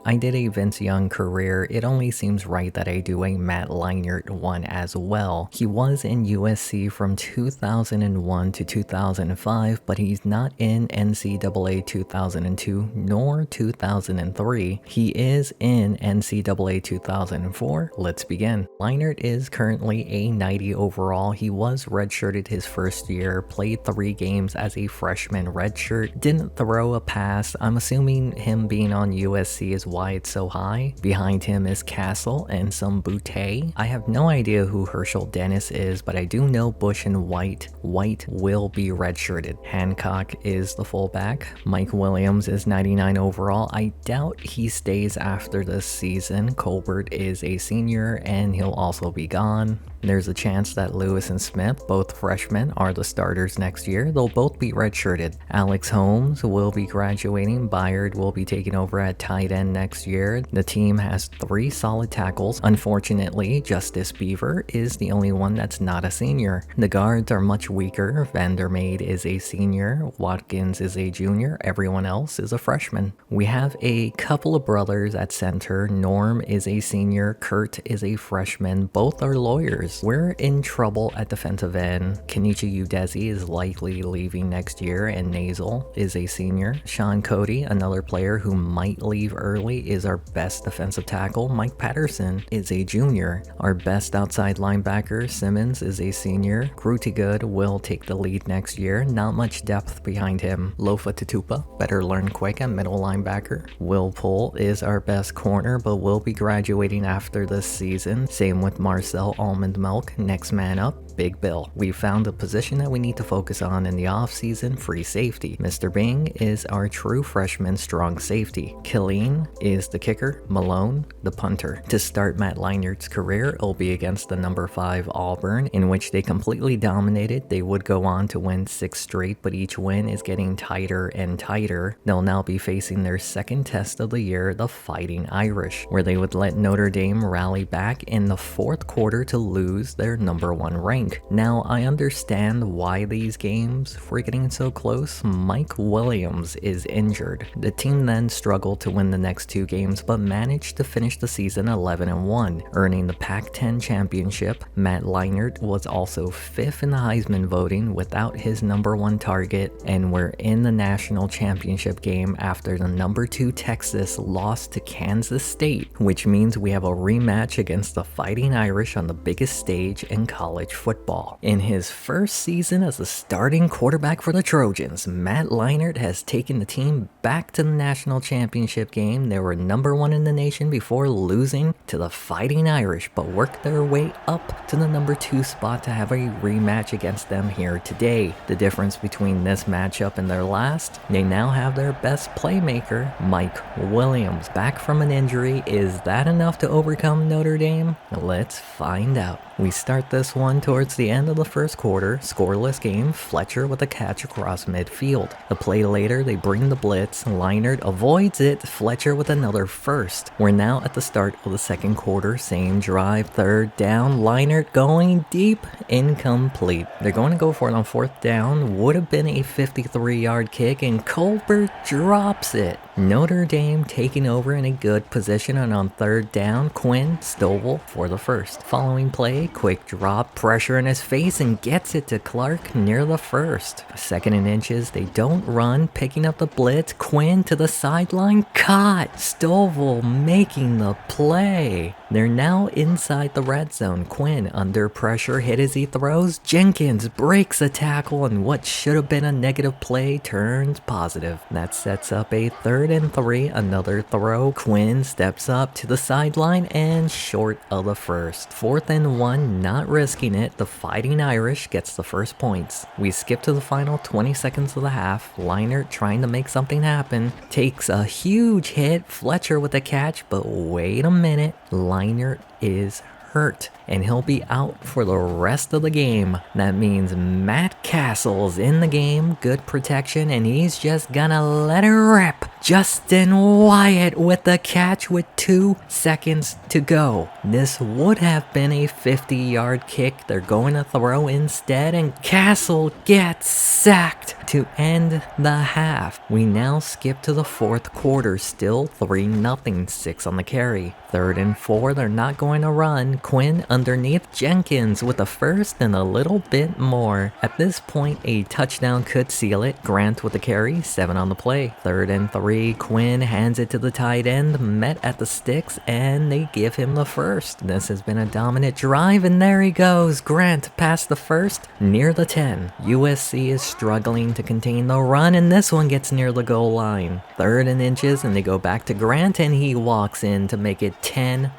I did a Vince Young career, it only seems right that I do a Matt Leinart one as well. He was in USC from 2001 to 2005, but he's not in NCAA 2002 nor 2003. He is in NCAA 2004. Let's begin. Leinart is currently a 90 overall. He was redshirted his first year, played 3 games as a freshman redshirt, didn't throw a pass. I'm assuming him being on USC is why it's so high. Behind him is Castle and some Boutte. I have no idea who Herschel Dennis is, but I do know Bush and White. White will be redshirted. Hancock is the fullback. Mike Williams is 99 overall. I doubt he stays after this season. Colbert is a senior and he'll also be gone. There's a chance that Lewis and Smith, both freshmen, are the starters next year. They'll both be redshirted. Alex Holmes will be graduating. Byard will be taking over at tight end next year. The team has 3 solid tackles. Unfortunately, Justice Beaver is the only one that's not a senior. The guards are much weaker. Vandermeid is a senior. Watkins is a junior. Everyone else is a freshman. We have a couple of brothers at center. Norm is a senior. Kurt is a freshman. Both are lawyers. We're in trouble at defensive end. Kenichi Udezi is likely leaving next year, and Nasal is a senior. Sean Cody, another player who might leave early, is our best defensive tackle. Mike Patterson is a junior. Our best outside linebacker, Simmons, is a senior. Grutigood will take the lead next year. Not much depth behind him. Lofa Tatupa, better learn quick at middle linebacker. Will Pohl is our best corner, but will be graduating after this season. Same with Marcel Almond Milk. Next man up, Big Bill. We found a position that we need to focus on in the offseason, free safety. Mr. Bing is our true freshman strong safety. Killeen is the kicker. Malone, the punter. To start Matt Leinart's career, it'll be against the number 5 Auburn, in which they completely dominated. They would go on to win 6 straight, but each win is getting tighter and tighter. They'll now be facing their second test of the year, the Fighting Irish, where they would let Notre Dame rally back in the 4th quarter to lose their number 1 rank. Now, I understand why these games were getting so close. Mike Williams is injured. The team then struggled to win the next 2 games, but managed to finish the season 11-1, earning the Pac-10 championship. Matt Leinart was also 5th in the Heisman voting without his number 1 target, and we're in the national championship game after the number 2 Texas lost to Kansas State, which means we have a rematch against the Fighting Irish on the biggest stage in college football. In his first season as the starting quarterback for the Trojans, Matt Leinart has taken the team back to the national championship game. They were number 1 in the nation before losing to the Fighting Irish, but worked their way up to the number 2 spot to have a rematch against them here today. The difference between this matchup and their last, they now have their best playmaker, Mike Williams, back from an injury. Is that enough to overcome Notre Dame? Let's find out. We start this one towards the end of the first quarter, scoreless game, Fletcher with a catch across midfield. A play later, they bring the blitz, Leinart avoids it, Fletcher with another first. We're now at the start of the second quarter, same drive, 3rd down, Leinart going deep, incomplete. They're going to go for it on 4th down, would have been a 53-yard kick, and Colbert drops it. Notre Dame taking over in a good position, and on 3rd down, Quinn Stovall for the first. Following play, quick drop, pressure in his face, and gets it to Clark near the 1st. 2nd and inches, they don't run, picking up the blitz, Quinn to the sideline, caught. Stovall making the play. They're now inside the red zone. Quinn under pressure, hit as he throws. Jenkins breaks a tackle, and what should have been a negative play turns positive. That sets up a 3rd and 3, another throw. Quinn steps up to the sideline and short of the first. 4th and 1, not risking it. The Fighting Irish gets the first points. We skip to the final 20 seconds of the half. Leinart trying to make something happen. Takes a huge hit. Fletcher with a catch, but wait a minute. Leinart is hurt. and he'll be out for the rest of the game. That means Matt Castle's in the game, good protection, and he's just gonna let it rip. Justin Wyatt with the catch with 2 seconds to go. This would have been a 50-yard kick. They're going to throw instead, and Castle gets sacked to end the half. We now skip to the fourth quarter, still 3-0, 6 on the carry. 3rd and 4, they're not going to run. Quinn underneath Jenkins with a first and a little bit more. At this point, a touchdown could seal it. Grant with the carry, 7 on the play. 3rd and 3, Quinn hands it to the tight end, met at the sticks, and they give him the first. This has been a dominant drive, and there he goes. Grant past the first, near the 10. USC is struggling to contain the run, and this one gets near the goal line. 3rd and inches, and they go back to Grant, and he walks in to make it 10-0.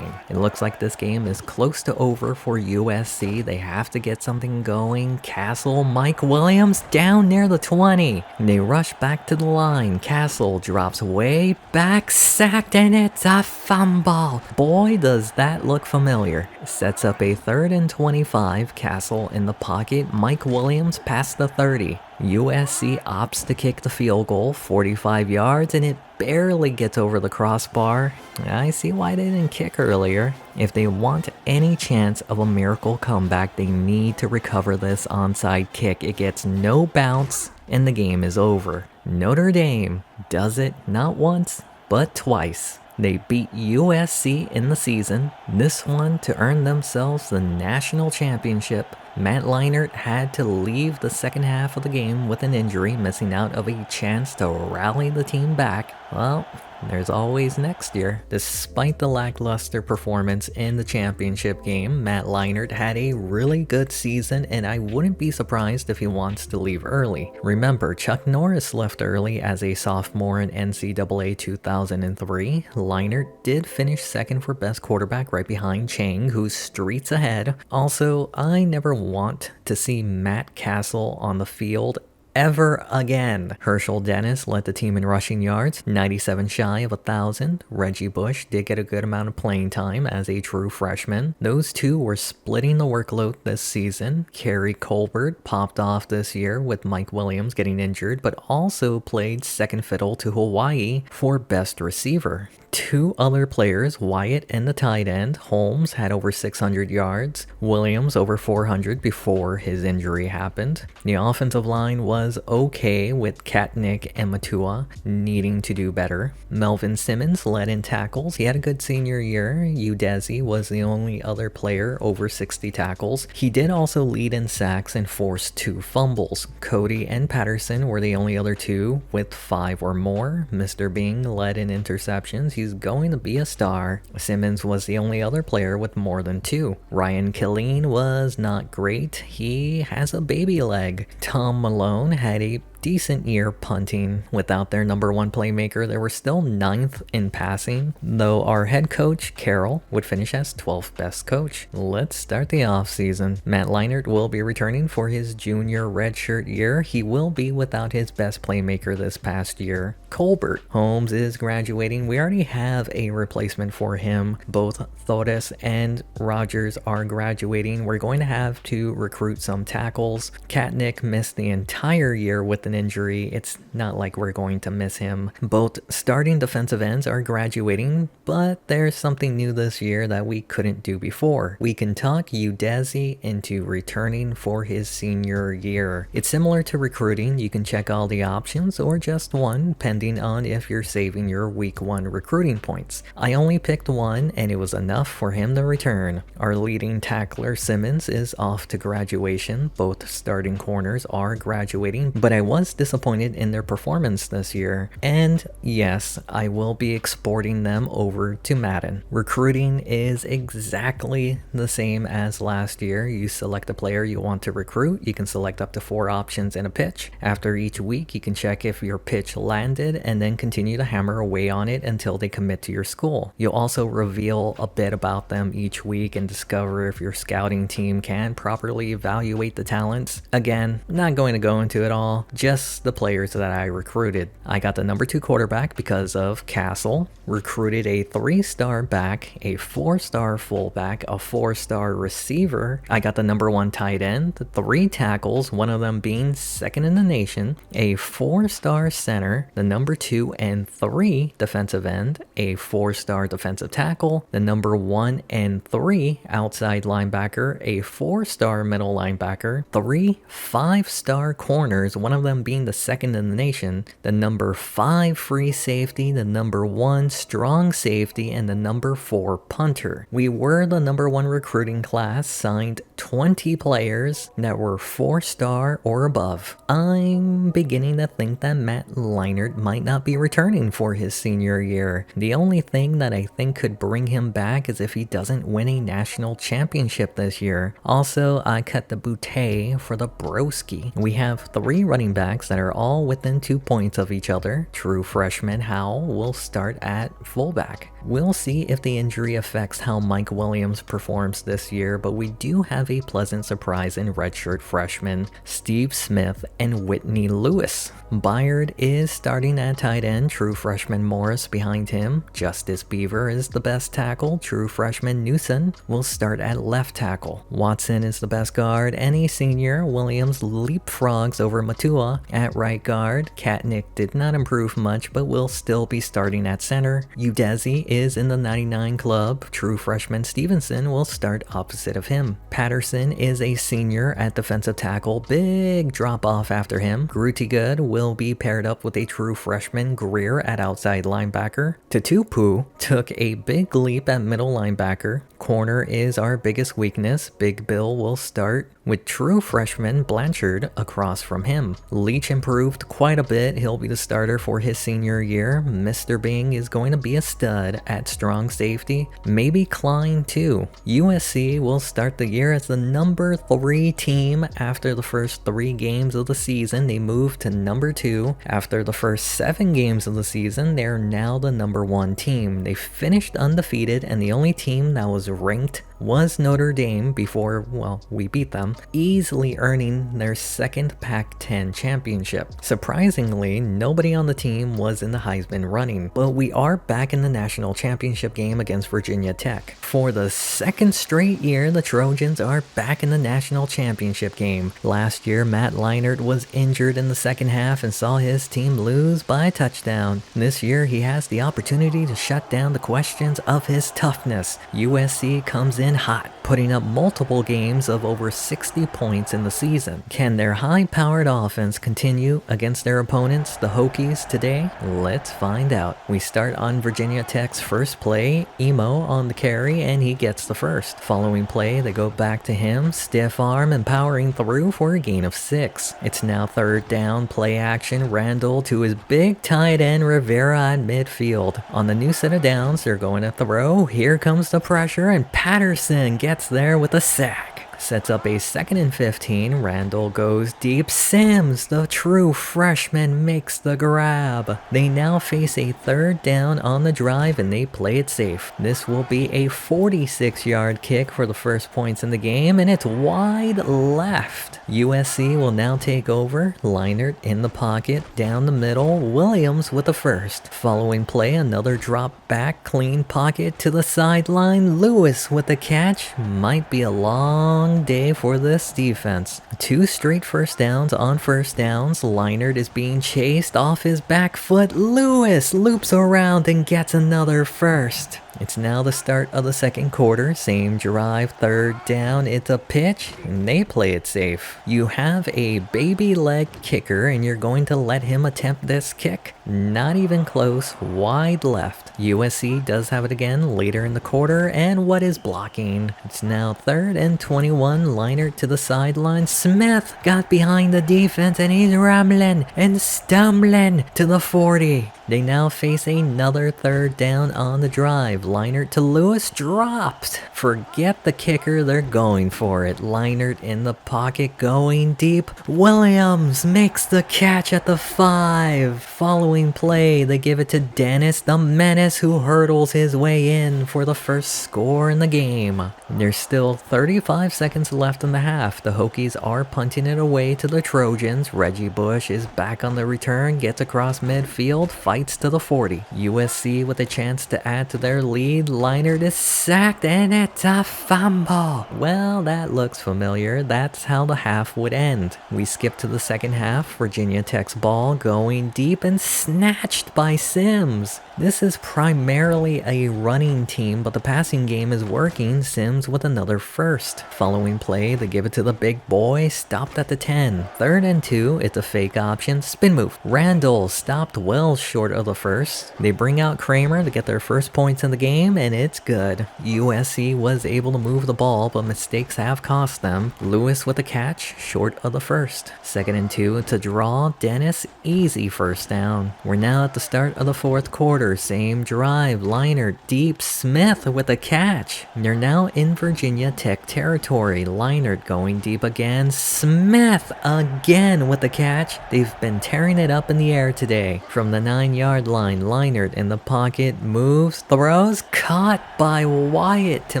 It looks like this game is close to over for USC. They have to get something going. Castle, Mike Williams down near the 20. They rush back to the line. Castle drops way back, sacked, and it's a fumble. Boy, does that look familiar. Sets up a 3rd and 25. Castle in the pocket. Mike Williams past the 30. USC opts to kick the field goal, 45 yards, and it barely gets over the crossbar. I see why they didn't kick earlier. If they want any chance of a miracle comeback, they need to recover this onside kick. It gets no bounce, and the game is over. Notre Dame does it not once, but twice. They beat USC in the season, this one to earn themselves the national championship. Matt Leinart had to leave the second half of the game with an injury, missing out of a chance to rally the team back. Well, there's always next year. Despite the lackluster performance in the championship game, Matt Leinart had a really good season, and I wouldn't be surprised if he wants to leave early. Remember, Chuck Norris left early as a sophomore in NCAA 2003. Leinart did finish second for best quarterback right behind Chang, who's streets ahead. Also, I never want to see Matt Castle on the field ever again. Herschel Dennis led the team in rushing yards, 97 shy of 1,000. Reggie Bush did get a good amount of playing time as a true freshman. Those two were splitting the workload this season. Kerry Colbert popped off this year with Mike Williams getting injured, but also played second fiddle to Hawaii for best receiver. 2 other players, Wyatt and the tight end, Holmes, had over 600 yards. Williams over 400 before his injury happened. The offensive line was okay, with Katnick and Matua needing to do better. Melvin Simmons led in tackles. He had a good senior year. Udezi was the only other player over 60 tackles. He did also lead in sacks and forced 2 fumbles. Cody and Patterson were the only other 2 with 5 or more. Mr. Bing led in interceptions. He's going to be a star. Simmons was the only other player with more than 2. Ryan Killeen was not great. He has a baby leg. Tom Malone had a decent year punting. Without their number 1 playmaker, they were still 9th in passing, though our head coach, Carroll, would finish as 12th best coach. Let's start the offseason. Matt Leinart will be returning for his junior redshirt year. He will be without his best playmaker this past year, Colbert. Holmes is graduating. We already have a replacement for him. Both Thotis and Rogers are graduating. We're going to have to recruit some tackles. Katnick missed the entire year with an injury. It's not like we're going to miss him. Both starting defensive ends are graduating, but there's something new this year that we couldn't do before. We can talk Udezi into returning for his senior year. It's similar to recruiting. You can check all the options or just one, depending on if you're saving your week 1 recruiting points. I only picked one, and it was enough for him to return. Our leading tackler, Simmons, is off to graduation. Both starting corners are graduating, but I was disappointed in their performance this year. And yes, I will be exporting them over to Madden. Recruiting is exactly the same as last year. You select a player you want to recruit. You can select up to 4 options in a pitch. After each week, you can check if your pitch landed and then continue to hammer away on it until they commit to your school. You'll also reveal a bit about them each week and discover if your scouting team can properly evaluate the talents. Again, not going to go into it all. Just just the players that I recruited. I got the number 2 quarterback because of Castle, recruited a 3-star back, a 4-star fullback, a 4-star receiver. I got the number 1 tight end, 3 tackles, one of them being second in the nation, a 4-star center, the number 2 and 3 defensive end, a 4-star defensive tackle, the number 1 and 3 outside linebacker, a 4-star middle linebacker, 3 5-star corners, one of them being the second in the nation, the number 5 free safety, the number 1 strong safety, and the number 4 punter. We were the number 1 recruiting class, signed 20 players that were 4-star or above. I'm beginning to think that Matt Leinart might not be returning for his senior year. The only thing that I think could bring him back is if he doesn't win a national championship this year. Also, I cut the bouquet for the broski. We have 3 running backs that are all within 2 points of each other. True freshman Howell will start at fullback. We'll see if the injury affects how Mike Williams performs this year, but we do have a pleasant surprise in redshirt freshmen Steve Smith and Whitney Lewis. Byard is starting at tight end, true freshman Morris behind him. Justice Beaver is the best tackle, true freshman Newson will start at left tackle. Watson is the best guard, and a senior, Williams leapfrogs over Matua at right guard. Katnick did not improve much, but will still be starting at center. Udeze is in the 99 club, true freshman Stevenson will start opposite of him. Patterson is a senior at defensive tackle, big drop off after him. Grutigood will be paired up with a true freshman Greer at outside linebacker. Tutupu took a big leap at middle linebacker. Corner is our biggest weakness. Big Bill will start with true freshman Blanchard across from him. Leach improved quite a bit. He'll be the starter for his senior year. Mr. Bing is going to be a stud at strong safety. Maybe Klein too. USC will start the year as the number 3 team. After the first 3 games of the season, they moved to number 2. After the first 7 games of the season, they're now the number 1 team. They finished undefeated, and the only team that was ranked was Notre Dame before, well, we beat them, easily earning their second Pac-10 championship. Surprisingly, nobody on the team was in the Heisman running, but we are back in the national championship game against Virginia Tech. For the second straight year, the Trojans are back in the national championship game. Last year, Matt Leinart was injured in the second half and saw his team lose by a touchdown. This year, he has the opportunity to shut down the questions of his toughness. USC comes in hot, putting up multiple games of over 60 points in the season. Can their high-powered offense continue against their opponents, the Hokies, today? Let's find out. We start on Virginia Tech's first play, Emo on the carry, and he gets the first. Following play, they go back to him, stiff arm and powering through for a gain of 6. It's now third down, play action, Randall to his big tight end Rivera at midfield. On the new set of downs, they're going to throw. Here comes the pressure, and Patterson gets there with a sack. Sets up a 2nd and 15. Randall goes deep. Sims, the true freshman, makes the grab. They now face a 3rd down on the drive, and they play it safe. This will be a 46-yard kick for the first points in the game, and it's wide left. USC will now take over. Leinart in the pocket, down the middle. Williams with the first. Following play, another drop back, clean pocket to the sideline. Lewis with the catch. Might be a long day for this defense. 2 straight first downs on first downs. Leinart is being chased off his back foot. Lewis loops around and gets another first. It's now the start of the second quarter. Same drive, 3rd down. It's a pitch, and they play it safe. You have a baby leg kicker, and you're going to let him attempt this kick? Not even close, wide left. USC does have it again later in the quarter, and what is blocking? It's now 3rd and 21. Leinart to the sideline. Smith got behind the defense, and he's rambling and stumbling to the 40. They now face another 3rd down on the drive. drive. Leinart to Lewis, dropped. Forget the kicker, they're going for it. Leinart in the pocket, going deep. Williams makes the catch at the 5. Following play, they give it to Dennis the Menace, who hurdles his way in for the first score in the game. There's still 35 seconds left in the half. The Hokies are punting it away to the Trojans. Reggie Bush is back on the return, gets across midfield, fights to the 40. USC with a chance to add to their lead. Leinart is sacked and it's a fumble. Well, that looks familiar. That's how the half would end. We skip to the second half. Virginia Tech's ball going deep and snatched by Sims. This is primarily a running team, but the passing game is working. Sims with another first. Following play, they give it to the big boy, stopped at the 10. 3rd and 2, it's a fake option, spin move. Randall stopped well short of the first. They bring out Kramer to get their first points in the game, and it's good. USC was able to move the ball, but mistakes have cost them. Lewis with a catch, short of the first. 2nd and 2 to draw. Dennis, easy first down. We're now at the start of the 4th quarter. Same drive. Leinart deep. Smith with a catch. They're now in Virginia Tech territory. Leinart going deep again. Smith again with the catch. They've been tearing it up in the air today. From the 9-yard line, Leinart in the pocket, moves, throws, caught by Wyatt to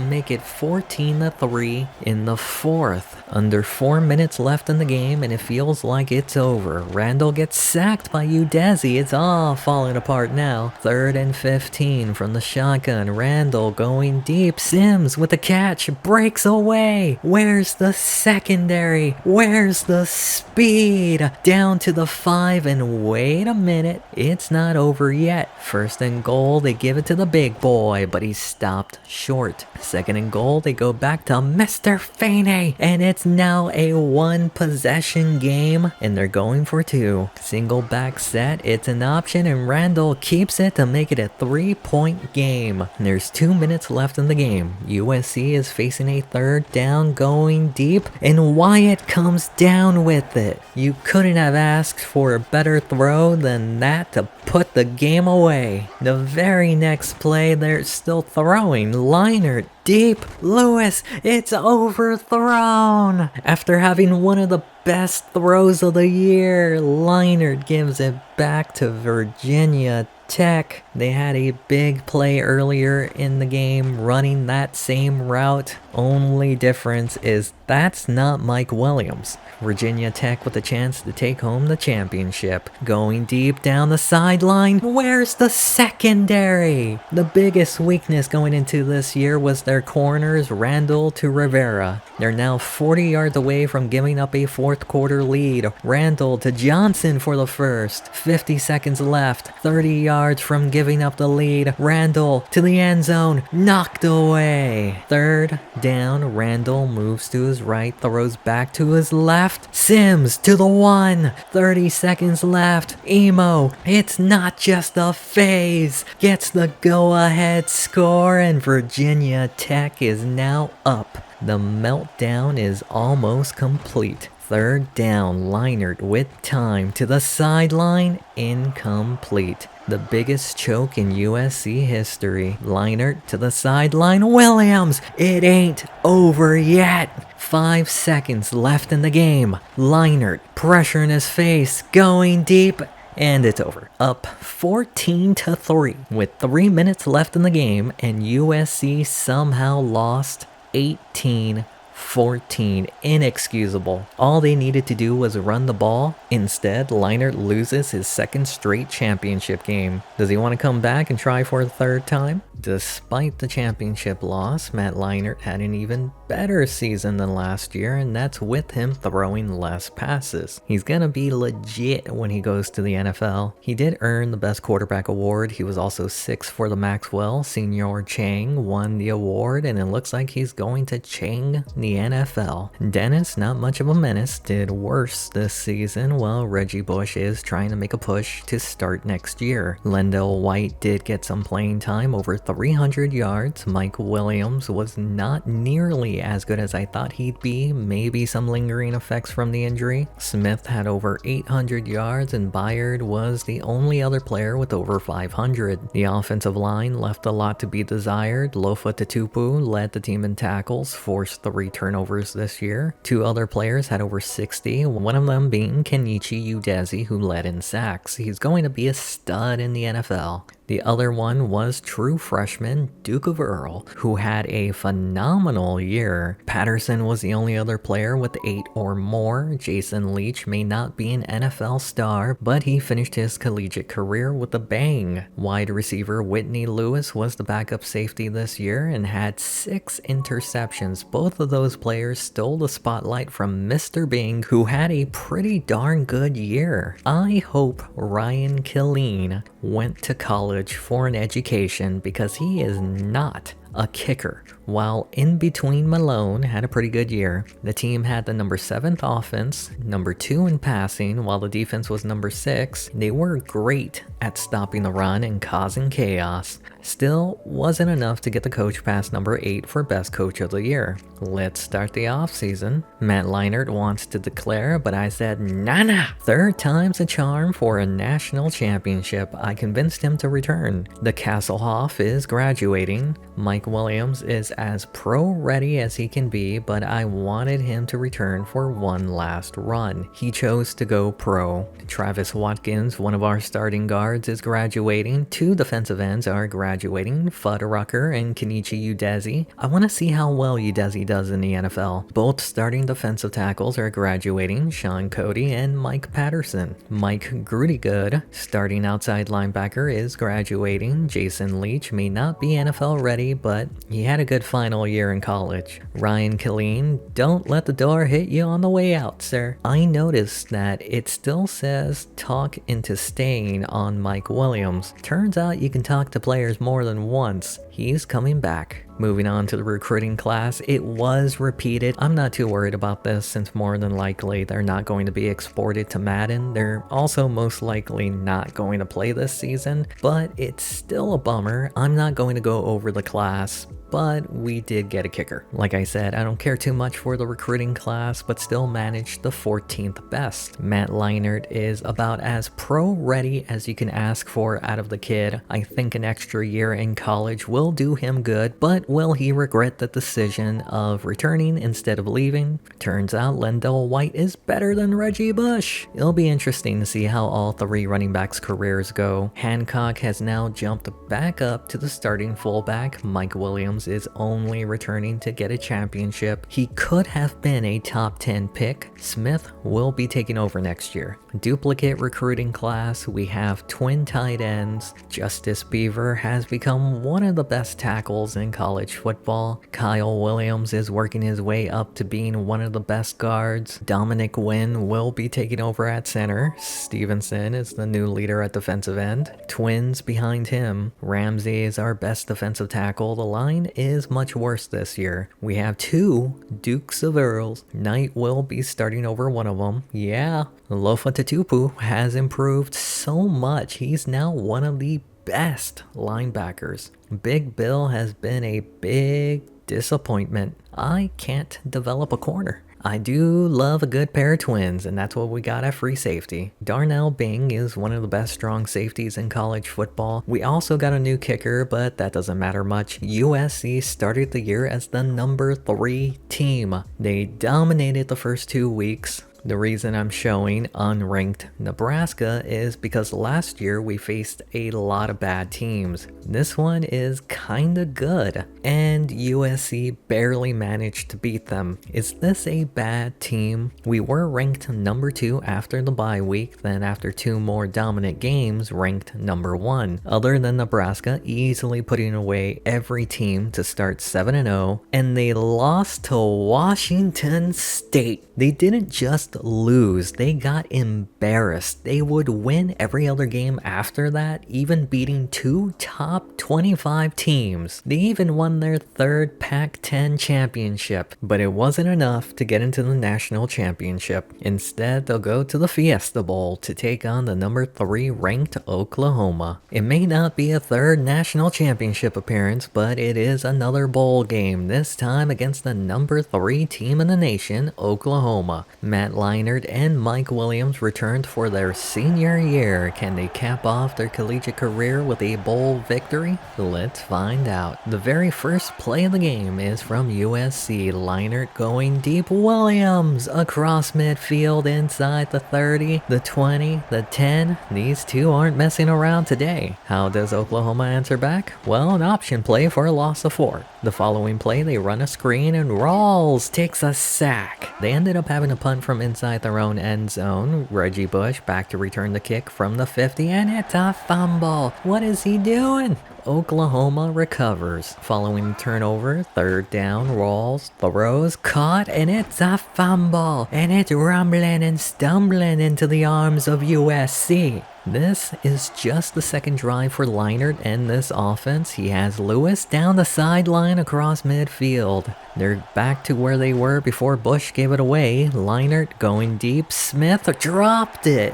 make it 14-3 in the 4th. Under 4 minutes left in the game, and it feels like it's over. Randall gets sacked by Udezi. It's all falling apart now. 3rd and 15 from the shotgun. Randall going deep. Sims with the catch. Breaks away. Where's the secondary? Where's the speed? Down to the 5, and wait a minute. It's not over yet. 1st and goal. They give it to the big boy, but he's stopped short. 2nd and goal. They go back to Mr. Feeney, and it's now a 1-possession game, and they're going for 2. Single back set. It's an option, and Randall keeps it to make it a 3-point game. There's 2 minutes left in the game. USC is facing a 3rd down, going deep, and Wyatt comes down with it. You couldn't have asked for a better throw than that to put the game away. The very next play, they're still throwing. Leinart deep. Lewis, it's overthrown. After having one of the best throws of the year, Leinart gives it back to Virginia Tech. They had a big play earlier in the game running that same route. Only difference is that's not Mike Williams. Virginia Tech with a chance to take home the championship. Going deep down the sideline. Where's the secondary? The biggest weakness going into this year was their corners, Randall to Rivera. They're now 40 yards away from giving up a 4th quarter lead. Randall to Johnson for the first. 50 seconds left. 30 yards from giving up the lead. Randall to the end zone. Knocked away. 3rd down. Randall moves to his right. Throws back to his left. Sims to the 1. 30 seconds left. Emo. It's not just a phase. Gets the go-ahead score, and Virginia Tech is now up. The meltdown is almost complete. 3rd down. Leinart with time to the sideline. Incomplete. The biggest choke in USC history. Leinart to the sideline. Williams! It ain't over yet. 5 seconds left in the game. Leinart, pressure in his face, going deep, and it's over. Up 14-3 with 3 minutes left in the game, and USC somehow lost 18-14. Inexcusable. All they needed to do was run the ball. Instead, Leinart loses his 2nd straight championship game. Does he want to come back and try for a 3rd time? Despite the championship loss, Matt Leinart had an even better season than last year, and that's with him throwing less passes. He's gonna be legit when he goes to the NFL. He did earn the Best Quarterback award. He was also 6th for the Maxwell. Senior Chang won the award, and it looks like he's going to Chang the NFL. Dennis, not much of a menace, did worse this season, while Reggie Bush is trying to make a push to start next year. Lendell White did get some playing time, over 300 yards. Mike Williams was not nearly as good as I thought he'd be, maybe some lingering effects from the injury. Smith had over 800 yards and Byard was the only other player with over 500. The offensive line left a lot to be desired. Lofa Tatupu led the team in tackles, forced 3 turnovers this year. 2 other players had over 60, one of them being Kenichi Udeze, who led in sacks. He's going to be a stud in the NFL. The other one was true freshman Duke of Earl, who had a phenomenal year. Patterson was the only other player with 8 or more. Jason Leach may not be an NFL star, but he finished his collegiate career with a bang. Wide receiver Whitney Lewis was the backup safety this year and had 6 interceptions. Both of those players stole the spotlight from Mr. Bing, who had a pretty darn good year. I hope Ryan Killeen went to college for an education because he is not a kicker. While In Between Malone had a pretty good year, the team had the number 7th offense, number 2 in passing, while the defense was number 6. They were great at stopping the run and causing chaos. Still wasn't enough to get the coach past number 8 for best coach of the year. Let's start the offseason. Matt Leinart wants to declare, but I said nah. 3rd time's a charm for a national championship. I convinced him to return. The Casselhoff is graduating. Mike Williams is as pro-ready as he can be, but I wanted him to return for one last run. He chose to go pro. Travis Watkins, one of our starting guards, is graduating. 2 defensive ends are graduating, Fuddrucker and Kenichi Udeze. I want to see how well Udeze does in the NFL. Both starting defensive tackles are graduating, Sean Cody and Mike Patterson. Mike Grudygood, starting outside linebacker, is graduating. Jason Leach may not be NFL ready, but he had a good final year in college. Ryan Killeen, don't let the door hit you on the way out, sir. I noticed that it still says talk into staying on Mike Williams. Turns out you can talk to players more than once. He's coming back. Moving on to the recruiting class, it was repeated. I'm not too worried about this since more than likely they're not going to be exported to Madden. They're also most likely not going to play this season, but it's still a bummer. I'm not going to go over the class, but we did get a kicker. Like I said, I don't care too much for the recruiting class, but still managed the 14th best. Matt Leinart is about as pro-ready as you can ask for out of the kid. I think an extra year in college will do him good, but will he regret the decision of returning instead of leaving? Turns out Lendell White is better than Reggie Bush. It'll be interesting to see how all 3 running backs' careers go. Hancock has now jumped back up to the starting fullback. Mike Williams is only returning to get a championship. He could have been a top 10 pick. Smith will be taking over next year. Duplicate recruiting class, we have twin tight ends. Justice Beaver has become one of the best tackles in college football. Kyle Williams is working his way up to being one of the best guards. Dominic Wynn will be taking over at center. Stevenson is the new leader at defensive end. Twins behind him. Ramsey is our best defensive tackle. The line is much worse this year. We have 2 Dukes of Earls. Knight will be starting over one of them. Yeah, Lofa Tatupu has improved so much. He's now one of the best linebackers. Big Bill has been a big disappointment. I can't develop a corner. I do love a good pair of twins, and that's what we got at free safety. Darnell Bing is one of the best strong safeties in college football. We also got a new kicker, but that doesn't matter much. USC started the year as the number 3 team. They dominated the first 2 weeks. The reason I'm showing unranked Nebraska is because last year we faced a lot of bad teams. This one is kinda good, and USC barely managed to beat them. Is this a bad team? We were ranked number 2 after the bye week, then after 2 more dominant games, ranked number 1. Other than Nebraska easily putting away every team to start 7-0, and they lost to Washington State. They didn't just just lose. They got embarrassed. They would win every other game after that, even beating 2 top 25 teams. They even won their 3rd Pac-10 championship, but it wasn't enough to get into the national championship. Instead, they'll go to the Fiesta Bowl to take on the number 3 ranked Oklahoma. It may not be a 3rd national championship appearance, but it is another bowl game, this time against the number 3 team in the nation, Oklahoma. Matt Leinart and Mike Williams returned for their senior year. Can they cap off their collegiate career with a bowl victory? Let's find out. The very first play of the game is from USC. Leinart going deep. Williams across midfield inside the 30, the 20, the 10. These two aren't messing around today. How does Oklahoma answer back? Well, an option play for a loss of 4. The following play, they run a screen and Rawls takes a sack. They ended up having a punt from inside their own end zone. Reggie Bush back to return the kick from the 50, and it's a fumble. What is he doing? Oklahoma recovers. Following the turnover, 3rd down, Rawls throws, caught, and it's a fumble. And it's rumbling and stumbling into the arms of USC. This is just the 2nd drive for Leinart and this offense. He has Lewis down the sideline across midfield. They're back to where they were before Bush gave it away. Leinart going deep. Smith dropped it.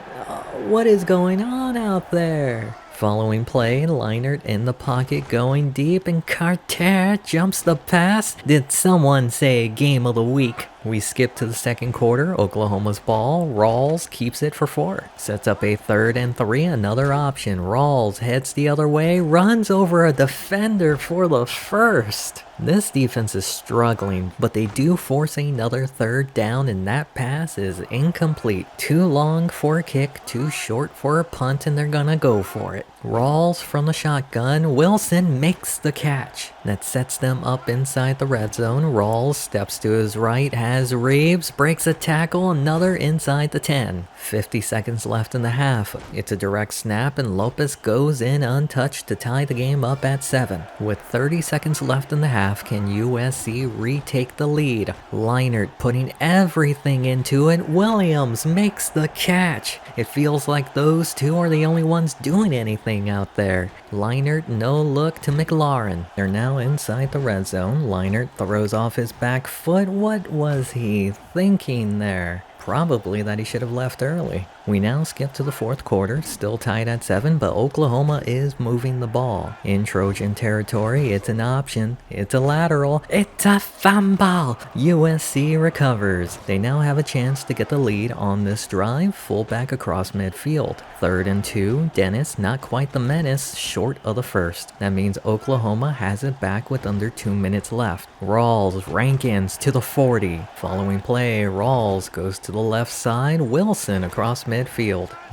What is going on out there? Following play, Leinart in the pocket going deep, and Carter jumps the pass. Did someone say game of the week? We skip to the 2nd quarter. Oklahoma's ball. Rawls keeps it for 4. Sets up a 3rd and 3. Another option. Rawls heads the other way. Runs over a defender for the 1st. This defense is struggling, but they do force another 3rd down, and that pass is incomplete. Too long for a kick, too short for a punt, and they're gonna go for it. Rawls from the shotgun. Wilson makes the catch. That sets them up inside the red zone. Rawls steps to his right, has Reeves, breaks a tackle, another inside the 10. 50 seconds left in the half. It's a direct snap, and Lopez goes in untouched to tie the game up at 7. With 30 seconds left in the half, can USC retake the lead? Leinart putting everything into it. Williams makes the catch. It feels like those two are the only ones doing anything out there. Leinart no look to McLaurin. They're now inside the red zone. Leinart throws off his back foot. What was he thinking there? Probably that he should have left early. We now skip to the 4th quarter, still tied at 7, but Oklahoma is moving the ball. In Trojan territory, it's an option, it's a lateral, it's a fumble! USC recovers. They now have a chance to get the lead on this drive, fullback across midfield. 3rd and 2, Dennis, not quite the menace, short of the 1st. That means Oklahoma has it back with under 2 minutes left. Rawls, Rankins to the 40. Following play, Rawls goes to the left side, Wilson across midfield.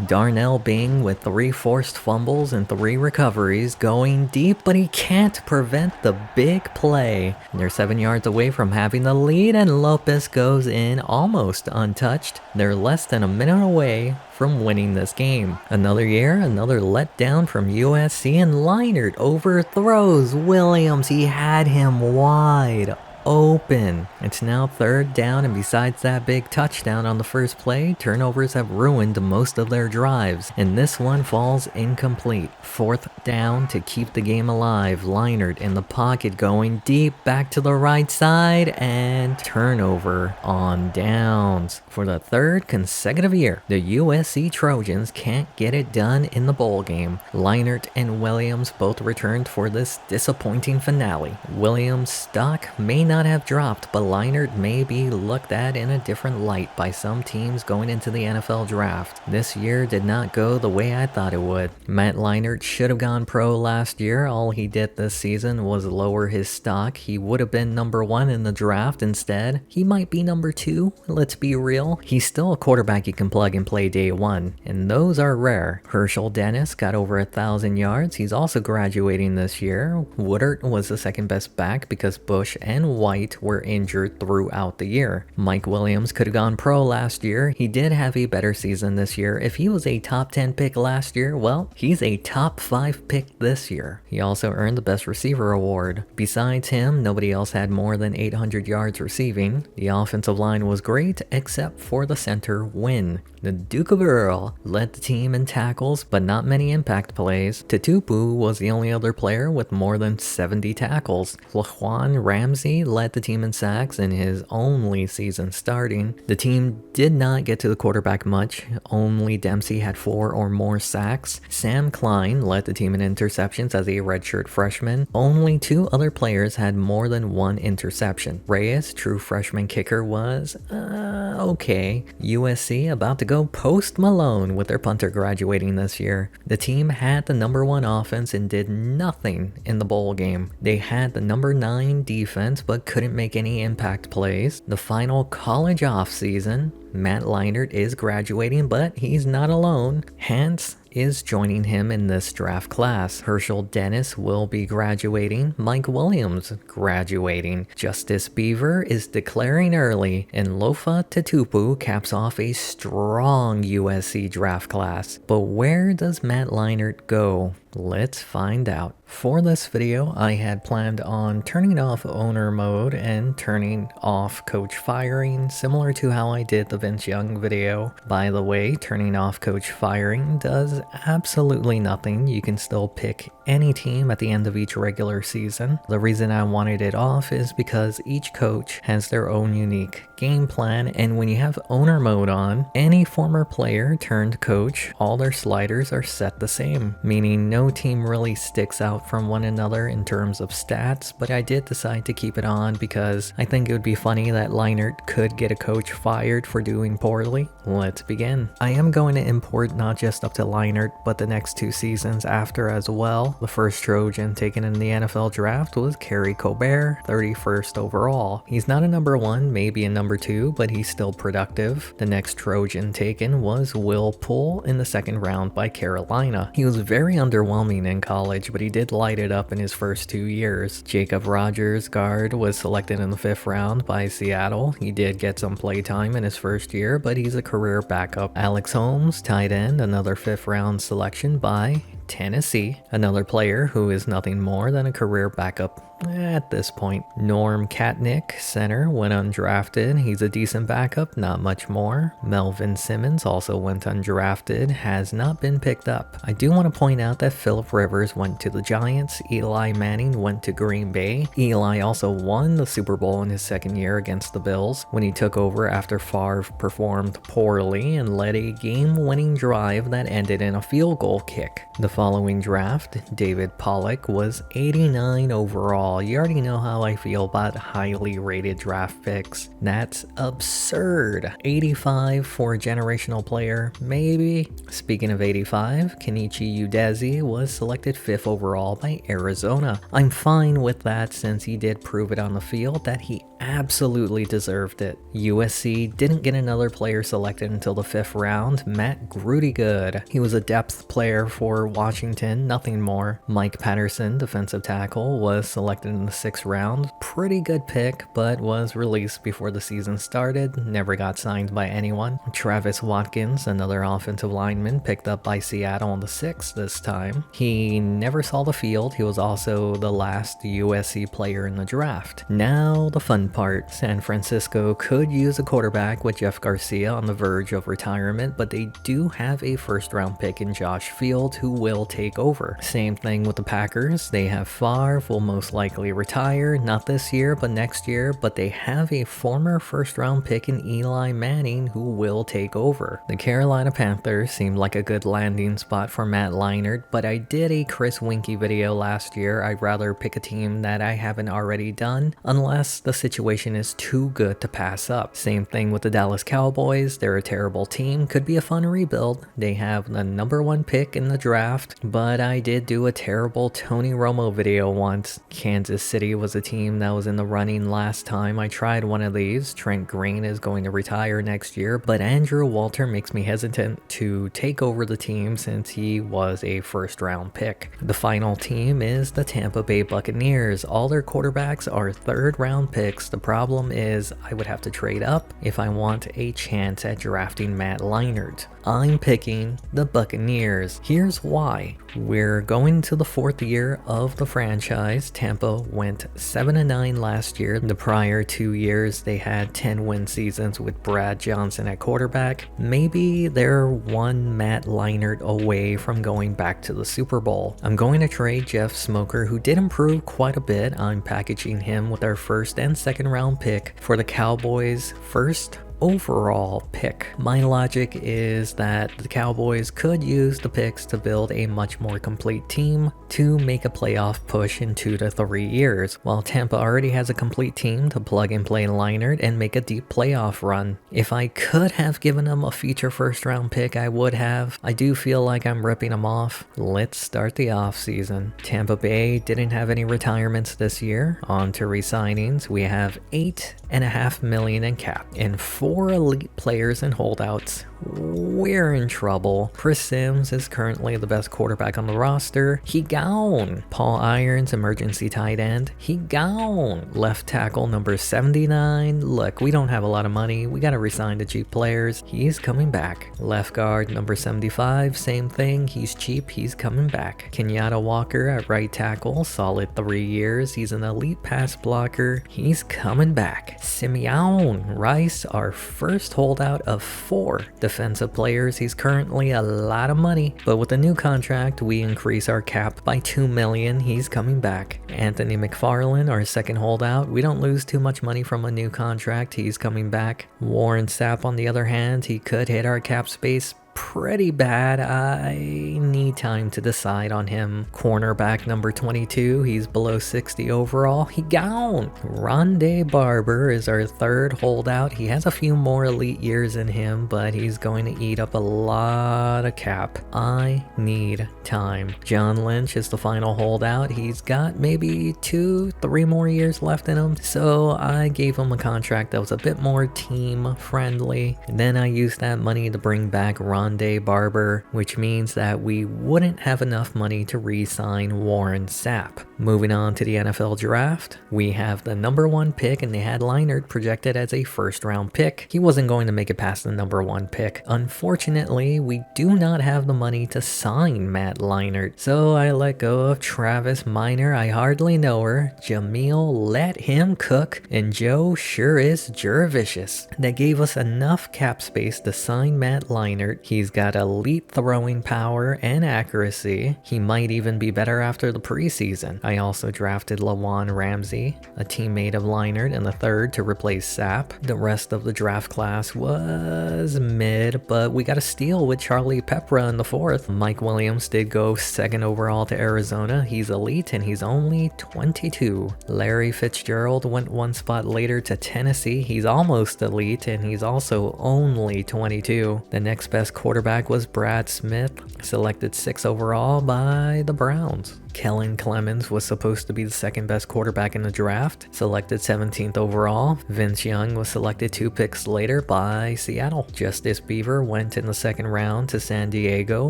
Darnell Bing with 3 forced fumbles and 3 recoveries, going deep, but he can't prevent the big play. They're 7 yards away from having the lead, and Lopez goes in almost untouched. They're less than a minute away from winning this game. Another year, another letdown from USC, and Leinart overthrows Williams. He had him wide open. It's now 3rd down, and besides that big touchdown on the first play, turnovers have ruined most of their drives, and this one falls incomplete. 4th down to keep the game alive. Leinart in the pocket going deep, back to the right side, and turnover on downs. For the 3rd consecutive year, the USC Trojans can't get it done in the bowl game. Leinart and Williams both returned for this disappointing finale. Williams' stock may not have dropped, but Leinart may be looked at in a different light by some teams going into the NFL draft. This year did not go the way I thought it would. Matt Leinart should have gone pro last year. All he did this season was lower his stock. He would have been number 1 in the draft. Instead, he might be number 2. Let's be real. He's still a quarterback you can plug and play day 1, and those are rare. Herschel Dennis got over 1,000 yards. He's also graduating this year. Woodard was the 2nd best back because Bush and White were injured throughout the year. Mike Williams could have gone pro last year. He did have a better season this year. If he was a top 10 pick last year, well, he's a top 5 pick this year. He also earned the Best Receiver award. Besides him, nobody else had more than 800 yards receiving. The offensive line was great, except for the center Win. The Duke of Earl led the team in tackles, but not many impact plays. Tutupu was the only other player with more than 70 tackles. Laquan Ramsey led the team in sacks in his only season starting. The team did not get to the quarterback much. Only Dempsey had 4 or more sacks. Sam Klein led the team in interceptions as a redshirt freshman. Only 2 other players had more than 1 interception. Reyes, true freshman kicker, was okay. USC about to go post Malone with their punter graduating this year. The team had the number 1 offense and did nothing in the bowl game. They had the number 9 defense but couldn't make any impact plays. The final college offseason, Matt Leinart is graduating, but he's not alone. Hans is joining him in this draft class. Herschel Dennis will be graduating. Mike Williams graduating. Justice Beaver is declaring early, and Lofa Tatupu caps off a strong USC draft class. But where does Matt Leinart go? Let's find out. For this video, I had planned on turning off owner mode and turning off coach firing, similar to how I did the Vince Young video. By the way, turning off coach firing does absolutely nothing. You can still pick any team at the end of each regular season. The reason I wanted it off is because each coach has their own unique game plan, and when you have owner mode on, any former player turned coach, all their sliders are set the same, meaning no team really sticks out from one another in terms of stats. But I did decide to keep it on because I think it would be funny that Leinart could get a coach fired for doing poorly. Let's begin. I am going to import not just up to Leinart, but the next 2 seasons after as well. The first Trojan taken in the NFL draft was Kerry Colbert, 31st overall. He's not a number 1, maybe a number 2, but he's still productive. The next Trojan taken was Will Poole in the 2nd round by Carolina. He was very underwhelming in college, but he did light it up in his first 2 years. Jacob Rogers, guard, was selected in the 5th round by Seattle. He did get some play time in his first year, but he's a career backup. Alex Holmes, tight end, another 5th round selection by Tennessee, another player who is nothing more than a career backup at this point. Norm Katnick, center, went undrafted. He's a decent backup, not much more. Melvin Simmons also went undrafted, has not been picked up. I do want to point out that Phillip Rivers went to the Giants. Eli Manning went to Green Bay. Eli also won the Super Bowl in his 2nd year against the Bills when he took over after Favre performed poorly and led a game-winning drive that ended in a field goal kick. The following draft, David Pollock was 89 overall. You already know how I feel about highly rated draft picks. That's absurd. 85 for a generational player, maybe. Speaking of 85, Kenichi Udeze was selected 5th overall by Arizona. I'm fine with that since he did prove it on the field that he absolutely deserved it. USC didn't get another player selected until the 5th round, Matt Grudygood. He was a depth player for Washington, nothing more. Mike Patterson, defensive tackle, was selected in the 6th round. Pretty good pick, but was released before the season started, never got signed by anyone. Travis Watkins, another offensive lineman, picked up by Seattle in the 6th this time. He never saw the field. He was also the last USC player in the draft. Now the fun part. San Francisco could use a quarterback with Jeff Garcia on the verge of retirement, but they do have a 1st round pick in Josh Fields who will take over. Same thing with the Packers. They have Favre, will most likely retire, not this year but next year, but they have a former 1st round pick in Eli Manning who will take over. The Carolina Panthers seemed like a good landing spot for Matt Leinart, but I did a Chris Winkie video last year. I'd rather pick a team that I haven't already done unless the situation is too good to pass up. Same thing with the Dallas Cowboys. They're a terrible team, could be a fun rebuild. They have the number 1 pick in the draft draft, but I did do a terrible Tony Romo video once. Kansas City was a team that was in the running last time I tried one of these. Trent Green is going to retire next year, but Andrew Walter makes me hesitant to take over the team since he was a first-round pick. The final team is the Tampa Bay Buccaneers. All their quarterbacks are third-round picks. The problem is I would have to trade up if I want a chance at drafting Matt Leinart. I'm picking the Buccaneers. Here's why. We're going to the 4th year of the franchise. Tampa went 7-9 last year. The prior 2 years, they had 10-win seasons with Brad Johnson at quarterback. Maybe they're one Matt Leinart away from going back to the Super Bowl. I'm going to trade Jeff Smoker, who did improve quite a bit. I'm packaging him with our 1st and 2nd round pick for the Cowboys' 1st overall pick. My logic is that the Cowboys could use the picks to build a much more complete team to make a playoff push in 2 to 3 years, while Tampa already has a complete team to plug and play Leinart and make a deep playoff run. If I could have given them a future first round pick, I would have. I do feel like I'm ripping them off. Let's start the offseason. Tampa Bay didn't have any retirements this year. On to re-signings. We have $8.5 million in cap and 4 elite players and holdouts. We're in trouble. Chris Sims is currently the best quarterback on the roster. He gone. Paul Irons, emergency tight end. He gone. Left tackle number 79. Look, we don't have a lot of money. We gotta resign the cheap players. He's coming back. Left guard number 75. Same thing. He's cheap. He's coming back. Kenyatta Walker at right tackle. Solid 3 years. He's an elite pass blocker. He's coming back. Simeon Rice, our first holdout of 4 defensive players. He's currently a lot of money, but with the new contract, we increase our cap by $2 million. He's coming back. Anthony McFarland, our second holdout. We don't lose too much money from a new contract. He's coming back. Warren Sapp, on the other hand, he could hit our cap space pretty bad. I need time to decide on him. Cornerback number 22, he's below 60 overall. He gone. Rondé Barber is our 3rd holdout. He has a few more elite years in him, but he's going to eat up a lot of cap. I need time. John Lynch is the final holdout. He's got maybe 2-3 more years left in him, so I gave him a contract that was a bit more team friendly. And then I used that money to bring back Rondé Barber, which means that we wouldn't have enough money to re-sign Warren Sapp. Moving on to the NFL draft, we have the number 1 pick, and they had Leinart projected as a first-round pick. He wasn't going to make it past the number 1 pick. Unfortunately, we do not have the money to sign Matt Leinart, so I let go of Travis Minor. I hardly know her. Jamil let him cook, and Joe sure is Jurvicious. That gave us enough cap space to sign Matt Leinart. He's got elite throwing power and accuracy. He might even be better after the preseason. I also drafted Lawan Ramsey, a teammate of Leinart, in the 3rd to replace Sapp. The rest of the draft class was mid, but we got a steal with Charlie Pepra in the 4th. Mike Williams did go 2nd overall to Arizona. He's elite and he's only 22. Larry Fitzgerald went 1 spot later to Tennessee. He's almost elite and he's also only 22. The next best quarterback was Brad Smith, selected 6th overall by the Browns. Kellen Clemens was supposed to be the 2nd best quarterback in the draft, selected 17th overall. Vince Young was selected 2 picks later by Seattle. Justice Beaver went in the 2nd round to San Diego.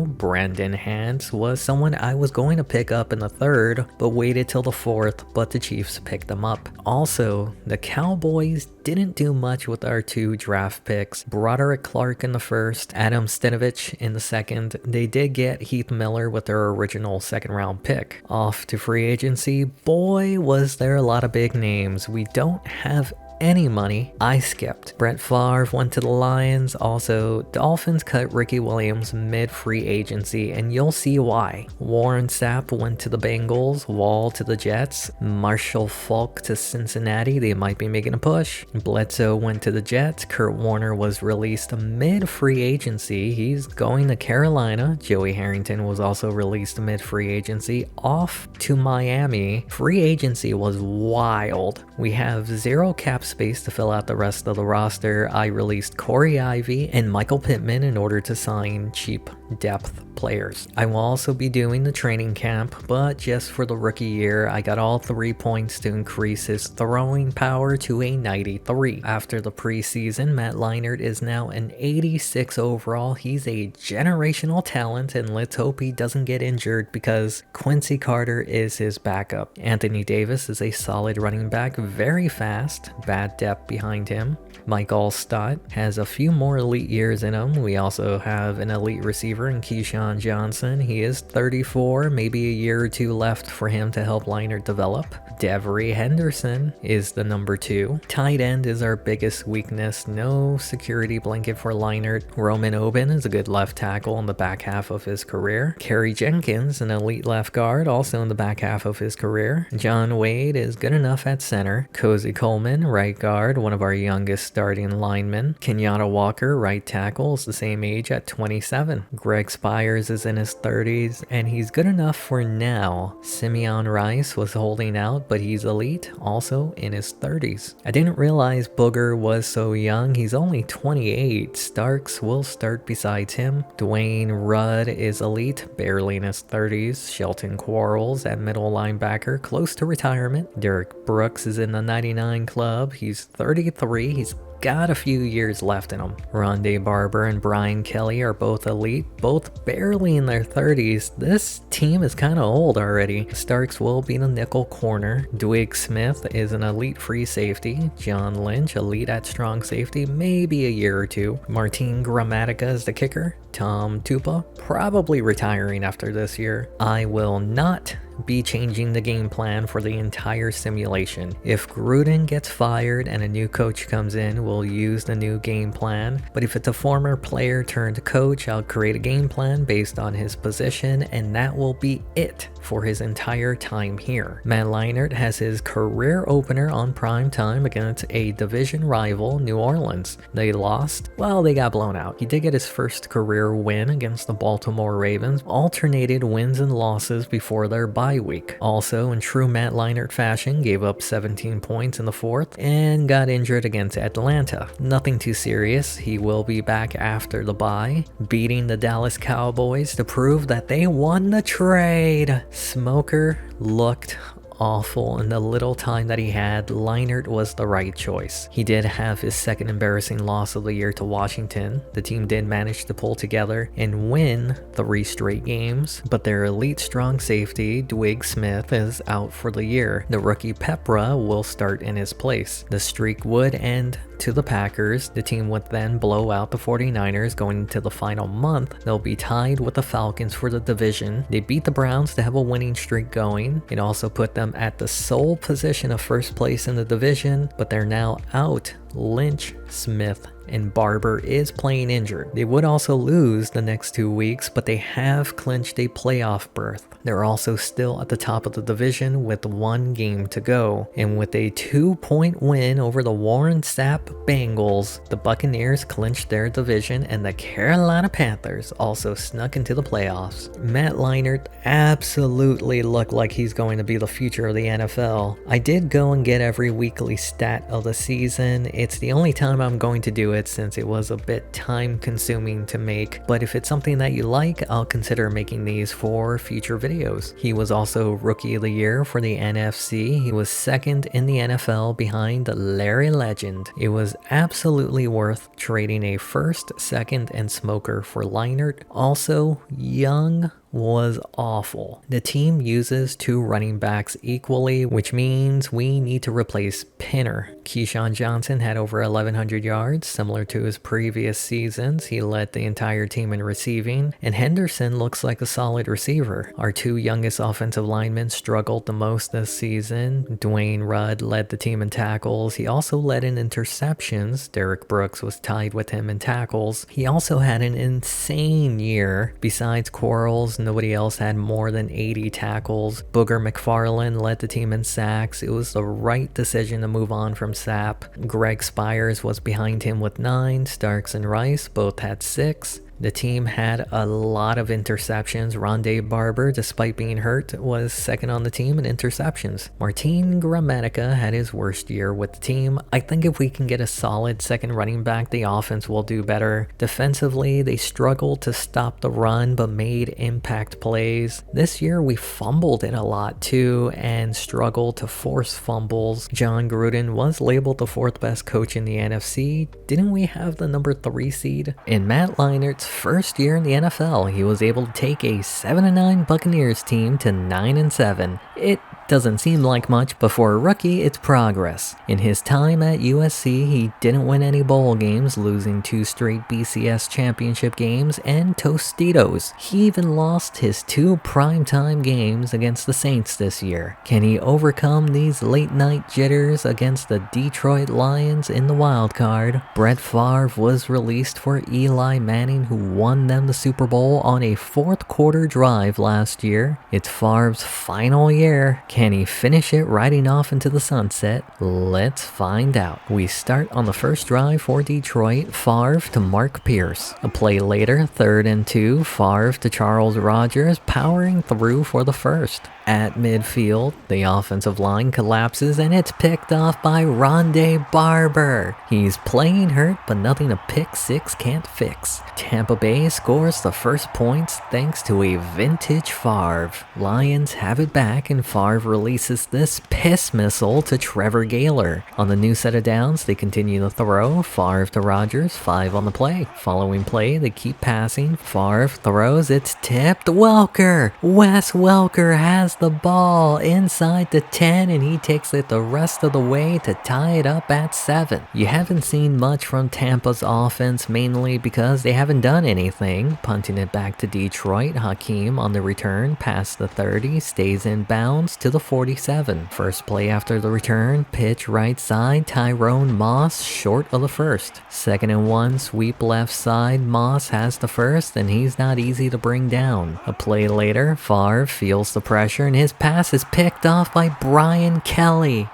Brandon Hance was someone I was going to pick up in the 3rd, but waited till the 4th, but the Chiefs picked them up. Also, the Cowboys didn't do much with our 2 draft picks. Broderick Clark in the 1st, Adam Stenovich in the 2nd. They did get Heath Miller with their original 2nd round pick. Off to free agency. Boy, was there a lot of big names. We don't have any money. I skipped. Brett Favre went to the Lions. Also, Dolphins cut Ricky Williams mid-free agency, and you'll see why. Warren Sapp went to the Bengals, Wall to the Jets, Marshall Faulk to Cincinnati. They might be making a push. Bledsoe went to the Jets. Kurt Warner was released mid-free agency. He's going to Carolina. Joey Harrington was also released mid-free agency, off to Miami. Free agency was wild. We have 0 cap space to fill out the rest of the roster. I released Corey Ivy and Michael Pittman in order to sign cheap depth players. I will also be doing the training camp, but just for the rookie year, I got all 3 points to increase his throwing power to a 93. After the preseason, Matt Leinart is now an 86 overall. He's a generational talent, and let's hope he doesn't get injured because Quincy Carter is his backup. Anthony Davis is a solid running back, very fast, bad depth behind him. Mike Allstott has a few more elite years in him. We also have an elite receiver in Keyshawn Johnson. He is 34, maybe a year or two left for him to help Leinart develop. Devery Henderson is the number 2. Tight end is our biggest weakness. No security blanket for Leinart. Roman Oben is a good left tackle in the back half of his career. Kerry Jenkins, an elite left guard, also in the back half of his career. John Wade is good enough at center. Cozy Coleman, right guard, one of our youngest starting linemen. Kenyatta Walker, right tackle, is the same age at 27. Greg Spires is in his 30s, and he's good enough for now. Simeon Rice was holding out, but he's elite, also in his 30s. I didn't realize Booger was so young. He's only 28. Starks will start besides him. Dwayne Rudd is elite, barely in his 30s. Shelton Quarles at middle linebacker, close to retirement. Derek Brooks is in the 99 club. He's 33. He's got a few years left in him. Rondé Barber and Brian Kelly are both elite, both barely in their 30s. This team is kind of old already. Starks will be the nickel corner. Dwight Smith is an elite free safety. John Lynch, elite at strong safety, maybe a year or two. Martin Gramatica is the kicker. Tom Tupa, probably retiring after this year. I will not be changing the game plan for the entire simulation. If Gruden gets fired and a new coach comes in, we'll use the new game plan. But if it's a former player turned coach, I'll create a game plan based on his position, and that will be it for his entire time here. Matt Leinart has his career opener on prime time against a division rival, New Orleans. They lost. Well, they got blown out. He did get his first career win against the Baltimore Ravens, alternated wins and losses before their bye week. Also, in true Matt Leinart fashion, gave up 17 points in the fourth and got injured against Atlanta. Nothing too serious. He will be back after the bye, beating the Dallas Cowboys to prove that they won the trade. Smoker looked awful in the little time that he had. Leinart was the right choice. He did have his second embarrassing loss of the year to Washington. The team did manage to pull together and win 3 straight games, but their elite strong safety, Dwight Smith, is out for the year. The rookie Pepra will start in his place. The streak would end to the Packers. The team would then blow out the 49ers going into the final month. They'll be tied with the Falcons for the division. They beat the Browns to have a winning streak going. It also put them at the sole position of first place in the division, but they're now out. Lynch, Smith, and Barber is playing injured. They would also lose the next 2 weeks, but they have clinched a playoff berth. They're also still at the top of the division with 1 game to go. And with a 2-point win over the Warren Sapp Bengals, the Buccaneers clinched their division, and the Carolina Panthers also snuck into the playoffs. Matt Leinart absolutely looked like he's going to be the future of the NFL. I did go and get every weekly stat of the season. It's the only time I'm going to do it since it was a bit time consuming to make, but if it's something that you like, I'll consider making these for future videos. He was also Rookie of the Year for the NFC. He was second in the NFL behind Larry Legend. It was absolutely worth trading a first, second, and Smoker for Leinart. Also, Young was awful. The team uses 2 running backs equally, which means we need to replace Pinner. Keyshawn Johnson had over 1,100 yards, similar to his previous seasons. He led the entire team in receiving, and Henderson looks like a solid receiver. Our 2 youngest offensive linemen struggled the most this season. Dwayne Rudd led the team in tackles. He also led in interceptions. Derek Brooks was tied with him in tackles. He also had an insane year. Besides Quarles, nobody else had more than 80 tackles. Booger McFarland led the team in sacks. It was the right decision to move on from Sapp. Greg Spires was behind him with 9. Starks and Rice both had 6. The team had a lot of interceptions. Rondé Barber, despite being hurt, was second on the team in interceptions. Martin Gramatica had his worst year with the team. I think if we can get a solid second running back, the offense will do better. Defensively, they struggled to stop the run but made impact plays. This year we fumbled it a lot too and struggled to force fumbles. John Gruden was labeled the fourth best coach in the NFC. Didn't we have the number 3 seed? In Matt Leinart's first year in the NFL, he was able to take a 7-9 Buccaneers team to 9-7. It doesn't seem like much, but for a rookie, it's progress. In his time at USC, he didn't win any bowl games, losing 2 straight BCS championship games and Tostitos. He even lost his 2 primetime games against the Saints this year. Can he overcome these late-night jitters against the Detroit Lions in the wild card? Brett Favre was released for Eli Manning, who won them the Super Bowl on a fourth-quarter drive last year. It's Favre's final year. Can he finish it riding off into the sunset? Let's find out. We start on the first drive for Detroit. Favre to Mark Pierce. A play later, 3rd and 2, Favre to Charles Rogers, powering through for the first. At midfield, the offensive line collapses and it's picked off by Rondé Barber. He's playing hurt, but nothing a pick six can't fix. Tampa Bay scores the first points thanks to a vintage Favre. Lions have it back and Favre releases this piss missile to Trevor Gaylor. On the new set of downs, they continue to throw. Favre to Rogers, 5 on the play. Following play, they keep passing. Favre throws, it's tipped. Welker! Wes Welker has the ball inside the 10 and he takes it the rest of the way to tie it up at 7. You haven't seen much from Tampa's offense, mainly because they haven't done anything. Punting it back to Detroit, Hakeem on the return past the 30, stays in bounds to the 47. First play after the return, pitch right side, Tyrone Moss short of the first. 2nd and 1, sweep left side, Moss has the first and he's not easy to bring down. A play later, Favre feels the pressure and his pass is picked off by Brian Kelly.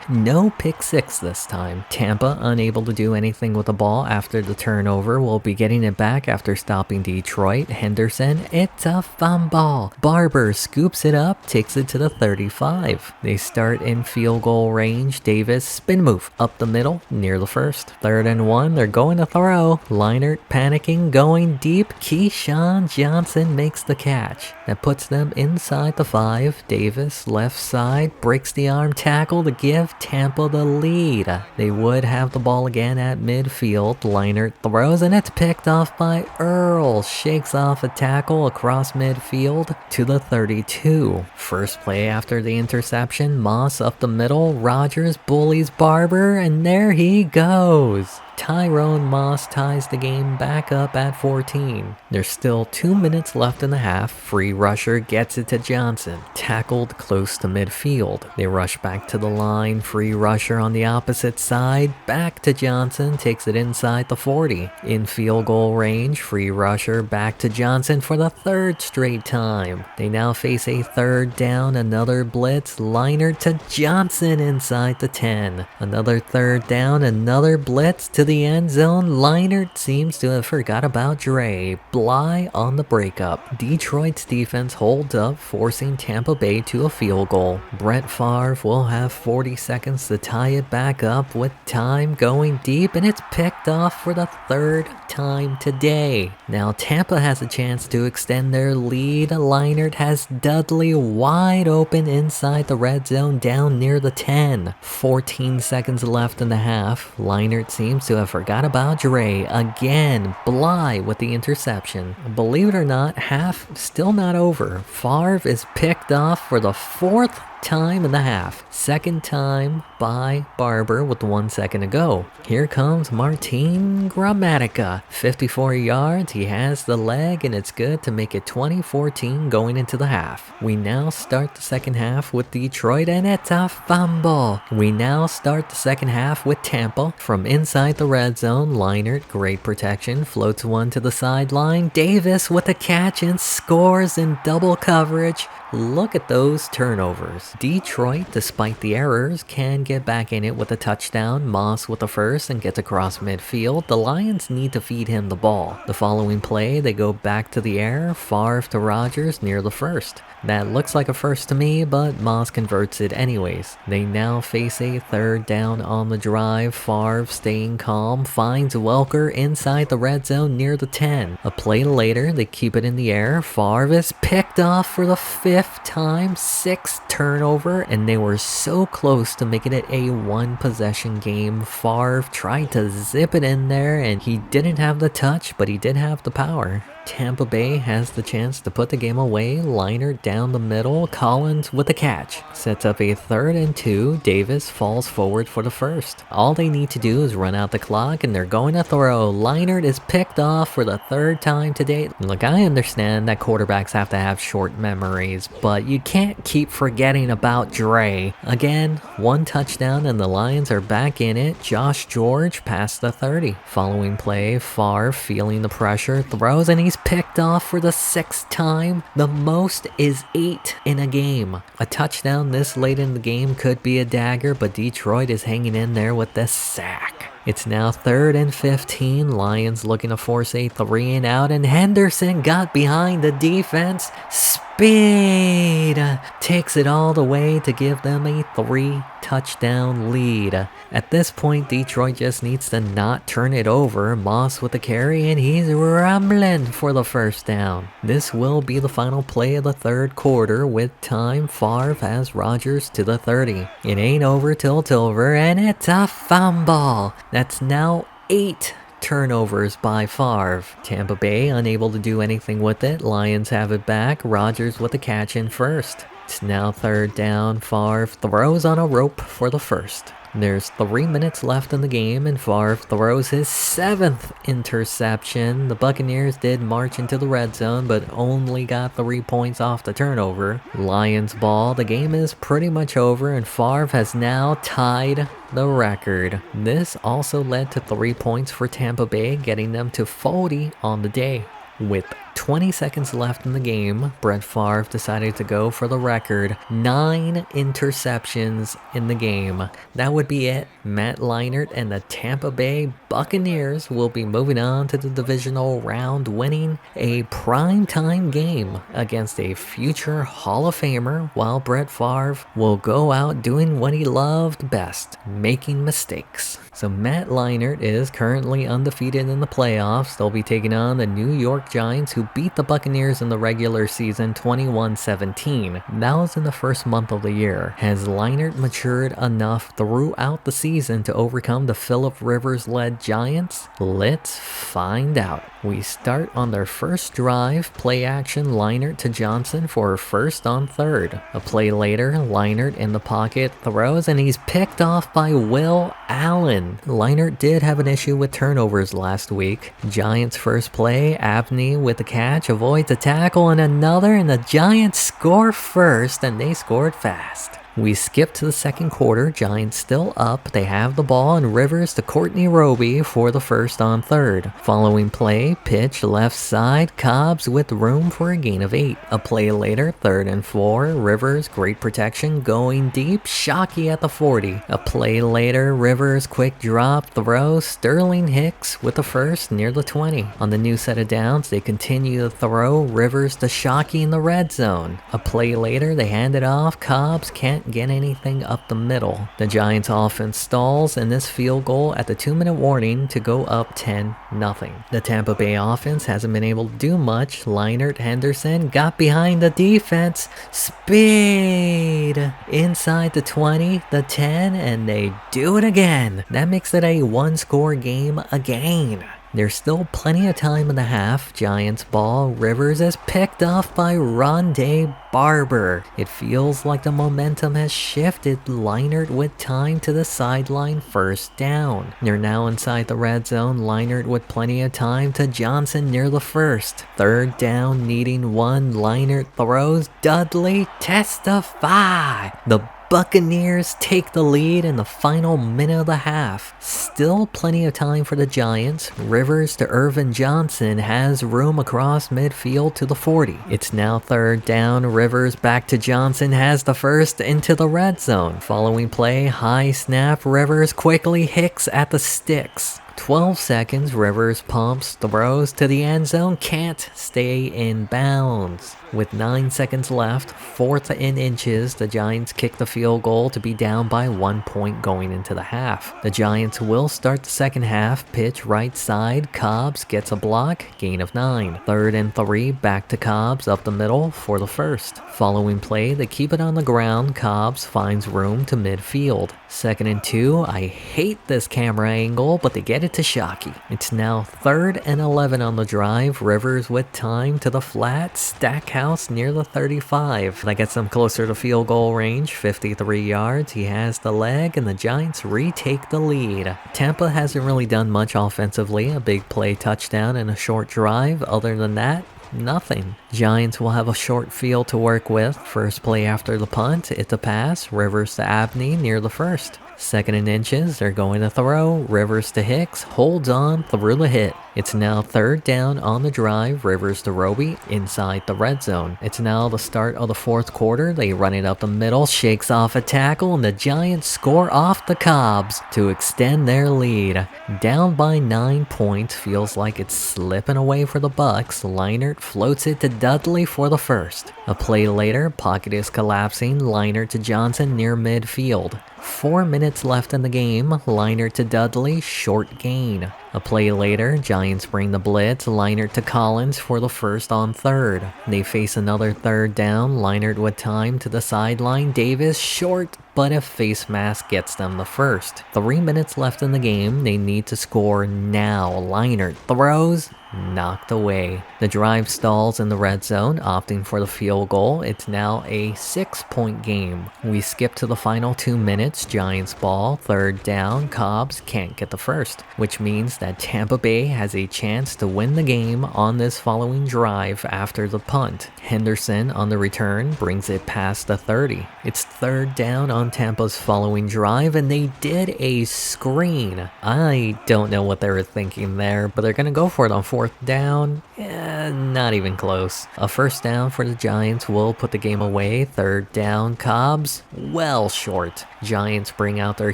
No pick six this time. Tampa unable to do anything with the ball after the turnover. Will be getting it back after stopping Detroit. Henderson, it's a fumble. Barber scoops it up, takes it to the 35. They start in field goal range. Davis, spin move, up the middle, near the first. 3rd and 1, they're going to throw. Leinart panicking, going deep. Keyshawn Johnson makes the catch. That puts them inside the 5. Davis, left side, breaks the arm tackle to give Tampa the lead. They would have the ball again at midfield. Leinart throws and it's picked off by Earl. Shakes off a tackle across midfield to the 32. First play after the interception, Moss up the middle. Rogers bullies Barber and there he goes. Tyrone Moss ties the game back up at 14. There's still 2 minutes left in the half. Free rusher gets it to Johnson. Tackled close to midfield. They rush back to the line. Free rusher on the opposite side. Back to Johnson. Takes it inside the 40. In field goal range. Free rusher back to Johnson for the 3rd straight time. They now face a 3rd down. Another blitz. Leinart to Johnson inside the 10. Another 3rd down. Another blitz to the end zone. Leinart seems to have forgot about Dre. Bly on the breakup. Detroit's defense holds up, forcing Tampa Bay to a field goal. Brett Favre will have 40 seconds to tie it back up with time going deep, and it's picked off for the 3rd time today. Now Tampa has a chance to extend their lead. Leinart has Dudley wide open inside the red zone down near the 10. 14 seconds left in the half. Leinart seems to have forgot about Dre again. Bly with the interception. Believe it or not, half still not over. Favre is picked off for the 4th time in the half. 2nd time by Barber with 1 second to go. Here comes Martin Gramatica. 54 yards, he has the leg, and it's good to make it 20-14 going into the half. We now start the second half with Detroit, and it's a fumble. We now start the second half with Tampa. From inside the red zone, Leinart, great protection, floats one to the sideline. Davis with a catch and scores in double coverage. Look at those turnovers. Detroit, despite the errors, can get back in it with a touchdown. Moss with the first and gets across midfield. The Lions need to feed him the ball. The following play, they go back to the air. Favre to Rodgers near the first. That looks like a first to me, but Moss converts it anyways. They now face a third down on the drive. Favre, staying calm, finds Welker inside the red zone near the 10. A play later, they keep it in the air. Favre is picked off for the 5th time, 6th turnover, and they were so close to making it a one-possession game. Favre tried to zip it in there, and he didn't have the touch, but he did have the power. Tampa Bay has the chance to put the game away. Leinart down the middle, Collins with a catch. Sets up a 3rd and 2, Davis falls forward for the first. All they need to do is run out the clock and they're going to throw. Leinart is picked off for the 3rd time today. Look, I understand that quarterbacks have to have short memories, but you can't keep forgetting about Dre. Again, 1 touchdown and the Lions are back in it. Josh George past the 30. Following play, Favre feeling the pressure, throws and he's picked off for the 6th time. The most is 8 in a game. A touchdown this late in the game could be a dagger, but Detroit is hanging in there with the sack. It's now 3rd and 15. Lions looking to force a 3 and out, and Henderson got behind the defense. Speed takes it all the way to give them a 3-touchdown lead. At this point, Detroit just needs to not turn it over. Moss with the carry, and he's rumbling for the first down. This will be the final play of the 3rd quarter. With time, Favre has Rodgers to the 30. It ain't over till it's over, and it's a fumble. That's now 8 turnovers by Favre. Tampa Bay unable to do anything with it. Lions have it back. Rodgers with the catch in first. It's now 3rd down. Favre throws on a rope for the first. There's 3 minutes left in the game, and Favre throws his 7th interception. The Buccaneers did march into the red zone, but only got 3 points off the turnover. Lions ball. The game is pretty much over, and Favre has now tied the record. This also led to 3 points for Tampa Bay, getting them to 40 on the day. With 20 seconds left in the game, Brett Favre decided to go for the record. 9 interceptions in the game. That would be it. Matt Leinart and the Tampa Bay Buccaneers will be moving on to the divisional round, winning a primetime game against a future Hall of Famer, while Brett Favre will go out doing what he loved best, making mistakes. So Matt Leinart is currently undefeated in the playoffs. They'll be taking on the New York Giants, who beat the Buccaneers in the regular season 21-17. That was in the first month of the year. Has Leinart matured enough throughout the season to overcome the Phillip Rivers-led Giants? Let's find out. We start on their first drive. Play action, Leinart to Johnson for a 1st on 3rd. A play later, Leinart in the pocket throws, and he's picked off by Will Allen. Leinart did have an issue with turnovers last week. Giants first play, Abney with the catch, avoids a tackle and another, and the Giants score first, and they scored fast. We skip to the 2nd quarter. Giants still up. They have the ball, and Rivers to Courtney Roby for the 1st on 3rd. Following play, pitch left side, Cobbs with room for a gain of 8. A play later, 3rd and 4. Rivers, great protection, going deep. Shockey at the 40. A play later, Rivers, quick drop, throw. Sterling Hicks with the 1st near the 20. On the new set of downs, they continue to throw. Rivers to Shockey in the red zone. A play later, they hand it off. Cobbs can't get anything up the middle. The Giants offense stalls, and this field goal at the 2-minute warning to go up 10-0. The Tampa Bay offense hasn't been able to do much. Leinart, Henderson got behind the defense. Speed inside the 20, the 10, and they do it again. That makes it a 1-score game again. There's still plenty of time in the half. Giants ball. Rivers is picked off by Rondé Barber. It feels like the momentum has shifted. Leinart with time to the sideline, 1st down. They're now inside the red zone. Leinart with plenty of time to Johnson near the 1st. 3rd down, needing 1. Leinart throws. Dudley testify. The Buccaneers take the lead in the final minute of the half. Still plenty of time for the Giants. Rivers to Irvin Johnson has room across midfield to the 40. It's now third down. Rivers back to Johnson, has the first into the red zone. Following play, high snap, Rivers quickly hits at the sticks. 12 seconds, Rivers pumps, throws to the end zone, can't stay in bounds. With 9 seconds left, 4th and inches, the Giants kick the field goal to be down by 1 point going into the half. The Giants will start the second half, pitch right side, Cobbs gets a block, gain of 9. 3rd and 3, back to Cobbs up the middle for the first. Following play, they keep it on the ground, Cobbs finds room to midfield. 2nd and 2, I hate this camera angle, but they get it to Shockey. It's now 3rd and 11 on the drive, Rivers with time to the flat, Stackhouse near the 35. That gets them closer to field goal range, 53 yards, he has the leg, and the Giants retake the lead. Tampa hasn't really done much offensively, a big play touchdown and a short drive. Other than that, nothing. Giants will have a short field to work with. First play after the punt, it's a pass, Rivers to Abney near the first. 2nd and inches, they're going to throw, Rivers to Hicks, holds on through the hit. It's now 3rd down on the drive, Rivers to Roby inside the red zone. It's now the start of the 4th quarter, they run it up the middle, shakes off a tackle, and the Giants score off the Cobbs to extend their lead. Down by 9 points, feels like it's slipping away for the Bucks. Leinart floats it to Dudley for the first. A play later, pocket is collapsing, Leinart to Johnson near midfield. 4 minutes left in the game, Leinart to Dudley, short gain. A play later, Giants bring the blitz, Leinart to Collins for the first on 3rd. They face another 3rd down, Leinart with time to the sideline, Davis short, but a face mask gets them the first. 3 minutes left in the game, they need to score now. Leinart throws, knocked away. The drive stalls in the red zone, opting for the field goal. It's now a 6-point game. We skip to the final 2 minutes, Giants ball, 3rd down, Cobbs can't get the first, which means that Tampa Bay has a chance to win the game on this following drive after the punt. Henderson on the return brings it past the 30. It's 3rd down on Tampa's following drive, and they did a screen. I don't know what they were thinking there, but they're gonna go for it on 4th down. Not even close. A 1st down for the Giants will put the game away. 3rd down, Cobbs, well short. Giants bring out their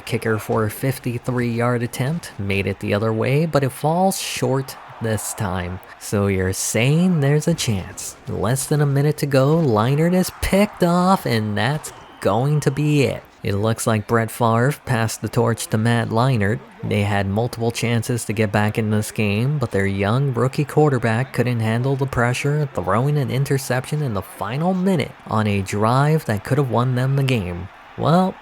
kicker for a 53-yard attempt. Made it the other way, but it falls short this time. So you're saying there's a chance. Less than a minute to go, Leinart is picked off, and that's going to be it. It looks like Brett Favre passed the torch to Matt Leinart. They had multiple chances to get back in this game, but their young rookie quarterback couldn't handle the pressure, throwing an interception in the final minute on a drive that could have won them the game. Well,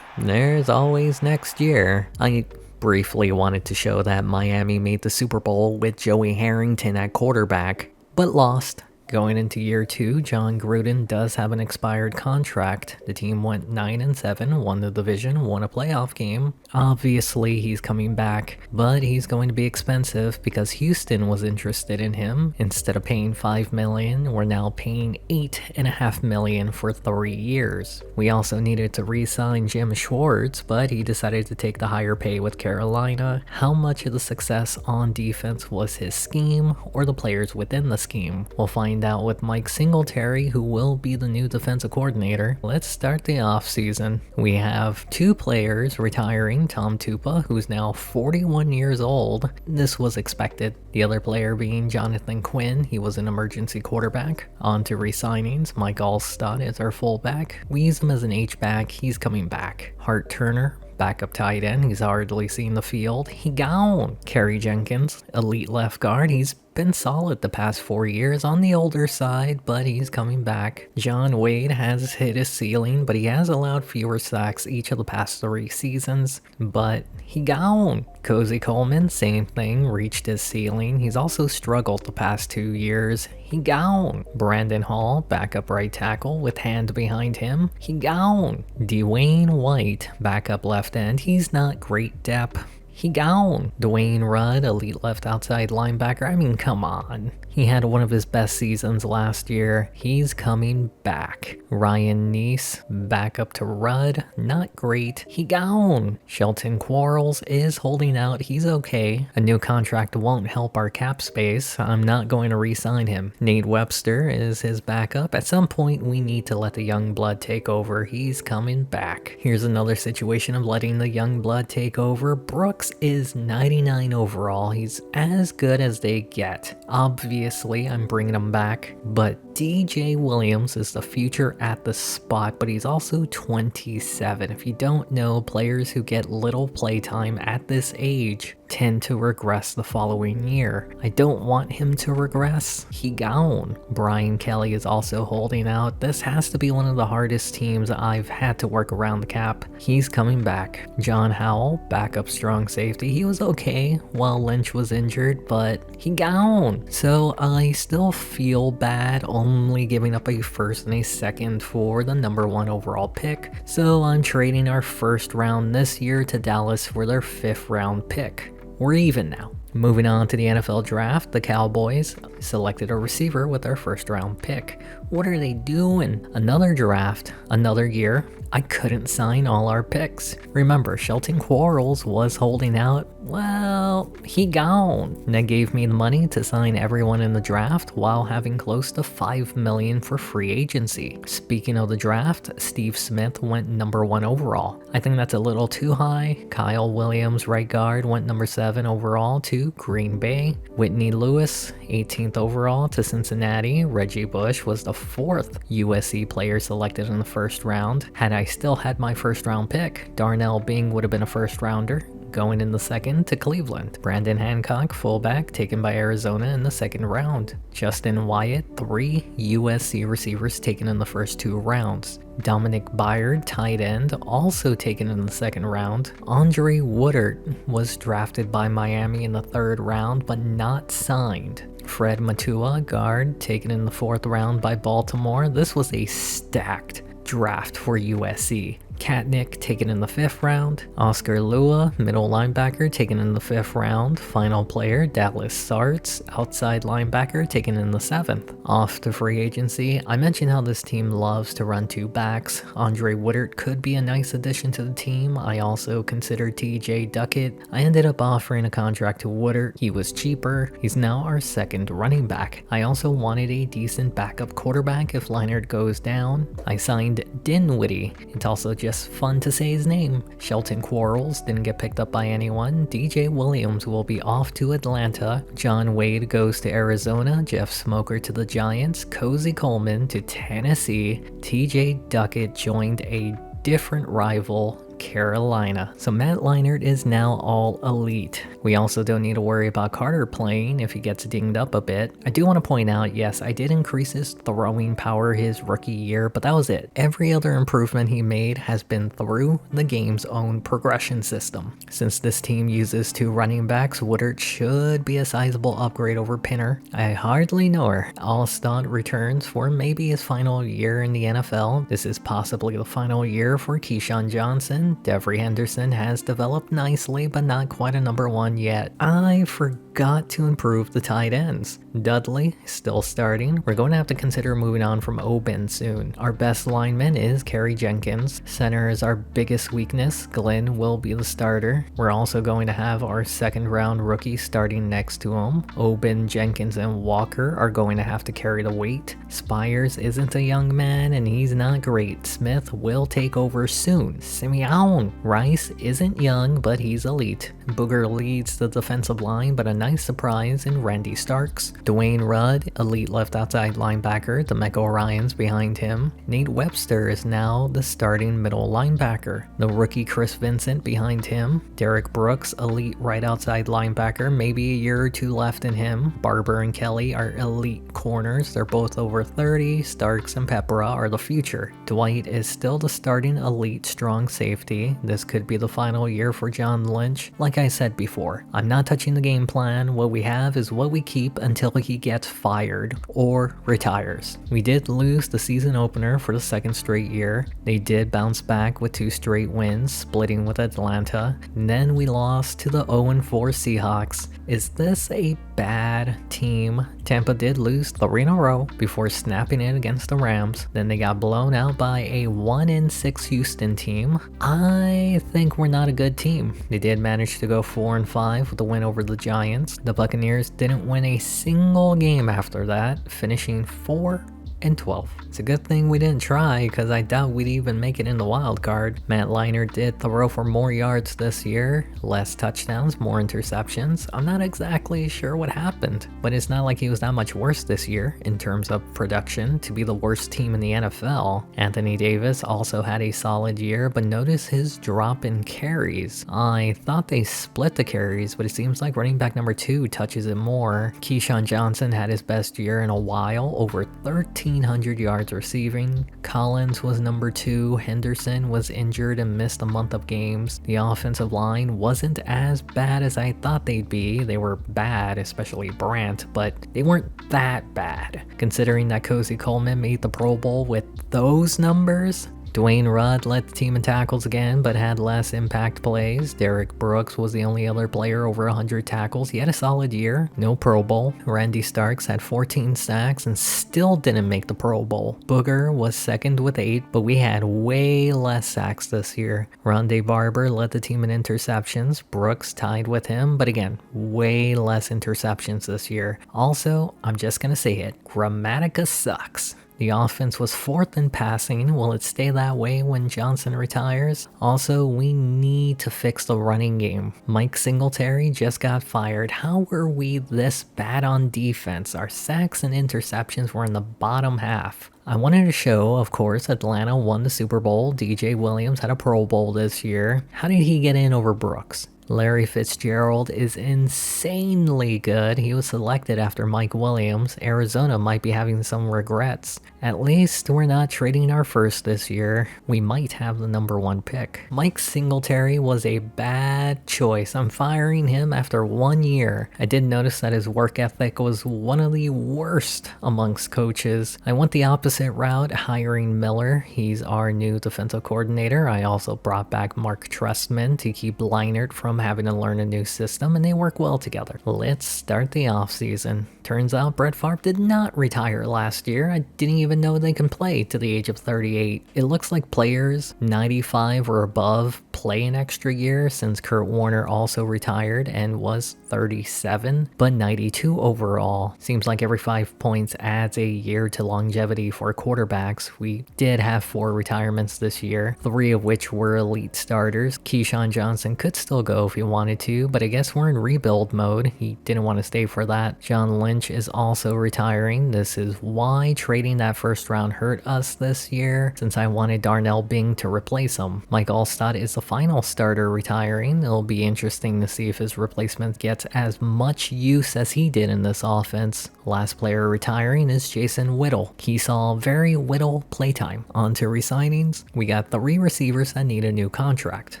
there's always next year. I briefly wanted to show that Miami made the Super Bowl with Joey Harrington at quarterback, but lost. Going into year 2, John Gruden does have an expired contract. The team went 9-7, won the division, won a playoff game. Obviously, he's coming back, but he's going to be expensive because Houston was interested in him. Instead of paying $5 million, we're now paying $8.5 million for 3 years. We also needed to re-sign Jim Schwartz, but he decided to take the higher pay with Carolina. How much of the success on defense was his scheme or the players within the scheme? We'll find out with Mike Singletary, who will be the new defensive coordinator. Let's start the offseason. We have 2 players retiring. Tom Tupa, who's now 41 years old. This was expected. The other player being Jonathan Quinn. He was an emergency quarterback. On to re-signings. Mike Allstott is our fullback. We use him as an H-back. He's coming back. Hart Turner, backup tight end. He's hardly seen the field. He gone. Kerry Jenkins, elite left guard. He's been solid the past 4 years, on the older side, but he's coming back. John Wade has hit his ceiling, but he has allowed fewer sacks each of the past 3 seasons, but he gone. Cozy Coleman, same thing, reached his ceiling. He's also struggled the past 2 years. He gone. Brandon Hall, backup right tackle with hand behind him. He gone. Dwayne White, backup left end. He's not great depth. He gone. Dwayne Rudd, elite left outside linebacker. I mean, come on. He had one of his best seasons last year. He's coming back. Ryan Neese, back up to Rudd. Not great. He gone. Shelton Quarles is holding out. He's okay. A new contract won't help our cap space. I'm not going to re-sign him. Nate Webster is his backup. At some point, we need to let the young blood take over. He's coming back. Here's another situation of letting the young blood take over. Brooks is 99 overall. He's as good as they get. Obviously, I'm bringing him back, but DJ Williams is the future at the spot, but he's also 27. If you don't know, players who get little playtime at this age tend to regress the following year. I don't want him to regress. He gone. Brian Kelly is also holding out. This has to be one of the hardest teams I've had to work around the cap. He's coming back. John Howell, backup strong safety. He was okay while Lynch was injured, but he gone. So I still feel bad only giving up a first and a second for the #1 overall pick. So I'm trading our first round this year to Dallas for their 5th round pick. We're even now. Moving on to the NFL draft, the Cowboys selected a receiver with their 1st round pick. What are they doing? Another draft, another year. I couldn't sign all our picks. Remember, Shelton Quarles was holding out. Well, he gone. That gave me the money to sign everyone in the draft while having close to $5 million for free agency. Speaking of the draft, Steve Smith went #1 overall. I think that's a little too high. Kyle Williams, right guard, went #7 overall to Green Bay. Whitney Lewis, 18th overall to Cincinnati. Reggie Bush was the 4th USC player selected in the 1st round. Had I still had my 1st round pick, Darnell Bing would have been a 1st rounder. Going in the 2nd to Cleveland. Brandon Hancock, fullback, taken by Arizona in the 2nd round. Justin Wyatt, 3 USC receivers taken in the first 2 rounds. Dominic Byard, tight end, also taken in the 2nd round. Andre Woodard was drafted by Miami in the 3rd round, but not signed. Fred Matua, guard, taken in the 4th round by Baltimore. This was a stacked draft for USC. Katnick taken in the 5th round. Oscar Lua, middle linebacker, taken in the 5th round. Final player, Dallas Sartz, outside linebacker, taken in the 7th. Off to free agency, I mentioned how this team loves to run 2 backs. Andre Woodard could be a nice addition to the team. I also considered TJ Duckett. I ended up offering a contract to Woodard. He was cheaper. He's now our 2nd running back. I also wanted a decent backup quarterback if Leinart goes down. I signed Dinwiddie. It's also just fun to say his name. Shelton Quarles didn't get picked up by anyone. DJ Williams will be off to Atlanta. John Wade goes to Arizona. Jeff Smoker to the Giants. Cozy Coleman to Tennessee. TJ Duckett joined a different rival, Carolina. So Matt Leinart is now all elite. We also don't need to worry about Carter playing if he gets dinged up a bit. I do want to point out, yes, I did increase his throwing power his rookie year, but that was it. Every other improvement he made has been through the game's own progression system. Since this team uses 2 running backs, Woodard should be a sizable upgrade over Pinner. I hardly know her. Allstott returns for maybe his final year in the NFL. This is possibly the final year for Keyshawn Johnson. Devery Henderson has developed nicely, but not quite a #1 yet. I forgot to improve the tight ends. Dudley, still starting. We're going to have to consider moving on from Oben soon. Our best lineman is Kerry Jenkins. Center is our biggest weakness. Glenn will be the starter. We're also going to have our 2nd round rookie starting next to him. Oben, Jenkins, and Walker are going to have to carry the weight. Spires isn't a young man, and he's not great. Smith will take over soon. Simeon Rice isn't young, but he's elite. Booger leads the defensive line, but a nice surprise in Randy Starks. Dwayne Rudd, elite left outside linebacker. DeMeco Ryans behind him. Nate Webster is now the starting middle linebacker. The rookie Chris Vincent behind him. Derek Brooks, elite right outside linebacker. Maybe a year or 2 left in him. Barber and Kelly are elite corners. They're both over 30. Starks and Pepera are the future. Dwight is still the starting elite strong safety. safety. This could be the final year for John Lynch. Like I said before, I'm not touching the game plan. What we have is what we keep until he gets fired or retires. We did lose the season opener for the second straight year. They did bounce back with 2 straight wins, splitting with Atlanta. And then we lost to the 0-4 Seahawks. Is this a bad team? Tampa did lose 3 in a row before snapping it against the Rams. Then they got blown out by a 1-6 Houston team. I think we're not a good team. They did manage to go 4-5 with the win over the Giants. The Buccaneers didn't win a single game after that, finishing 4-12. It's a good thing we didn't try, because I doubt we'd even make it in the wild card. Matt Leinart did throw for more yards this year, less touchdowns, more interceptions. I'm not exactly sure what happened, but it's not like he was that much worse this year in terms of production to be the worst team in the NFL. Anthony Davis also had a solid year, but notice his drop in carries. I thought they split the carries, but it seems like running back number 2 touches it more. Keyshawn Johnson had his best year in a while, over 1,300 yards receiving. Collins was number 2. Henderson was injured and missed a month of games. The offensive line wasn't as bad as I thought they'd be. They were bad, especially Brandt, but they weren't that bad. Considering that Cozy Coleman made the Pro Bowl with those numbers. Dwayne Rudd led the team in tackles again, but had less impact plays. Derek Brooks was the only other player over 100 tackles. He had a solid year, no Pro Bowl. Randy Starks had 14 sacks and still didn't make the Pro Bowl. Booger was second with 8, but we had way less sacks this year. Rondé Barber led the team in interceptions. Brooks tied with him, but again, way less interceptions this year. Also, I'm just gonna say it, Grammatica sucks. The offense was 4th in passing. Will it stay that way when Johnson retires? Also, we need to fix the running game. Mike Singletary just got fired. How were we this bad on defense? Our sacks and interceptions were in the bottom half. I wanted to show, of course, Atlanta won the Super Bowl. DJ Williams had a Pro Bowl this year. How did he get in over Brooks? Larry Fitzgerald is insanely good. He was selected after Mike Williams. Arizona might be having some regrets. At least we're not trading our first this year. We might have the number 1 pick. Mike Singletary was a bad choice. I'm firing him after 1 year. I did notice that his work ethic was one of the worst amongst coaches. I went the opposite route, hiring Miller. He's our new defensive coordinator. I also brought back Mark Trestman to keep Leinart from having to learn a new system, and they work well together. Let's start the offseason. Turns out Brett Favre did not retire last year. I didn't even know they can play to the age of 38. It looks like players 95 or above play an extra year, since Kurt Warner also retired and was 37, but 92 overall. Seems like every 5 points adds a year to longevity for quarterbacks. We did have 4 retirements this year, 3 of which were elite starters. Keyshawn Johnson could still go if he wanted to, but I guess we're in rebuild mode. He didn't want to stay for that. John Lynch is also retiring. This is why trading that first round hurt us this year, since I wanted Darnell Bing to replace him. Mike Allstott is the final starter retiring. It'll be interesting to see if his replacement gets as much use as he did in this offense. Last player retiring is Jason Whittle. He saw very Whittle playtime. On to resignings. We got 3 receivers that need a new contract.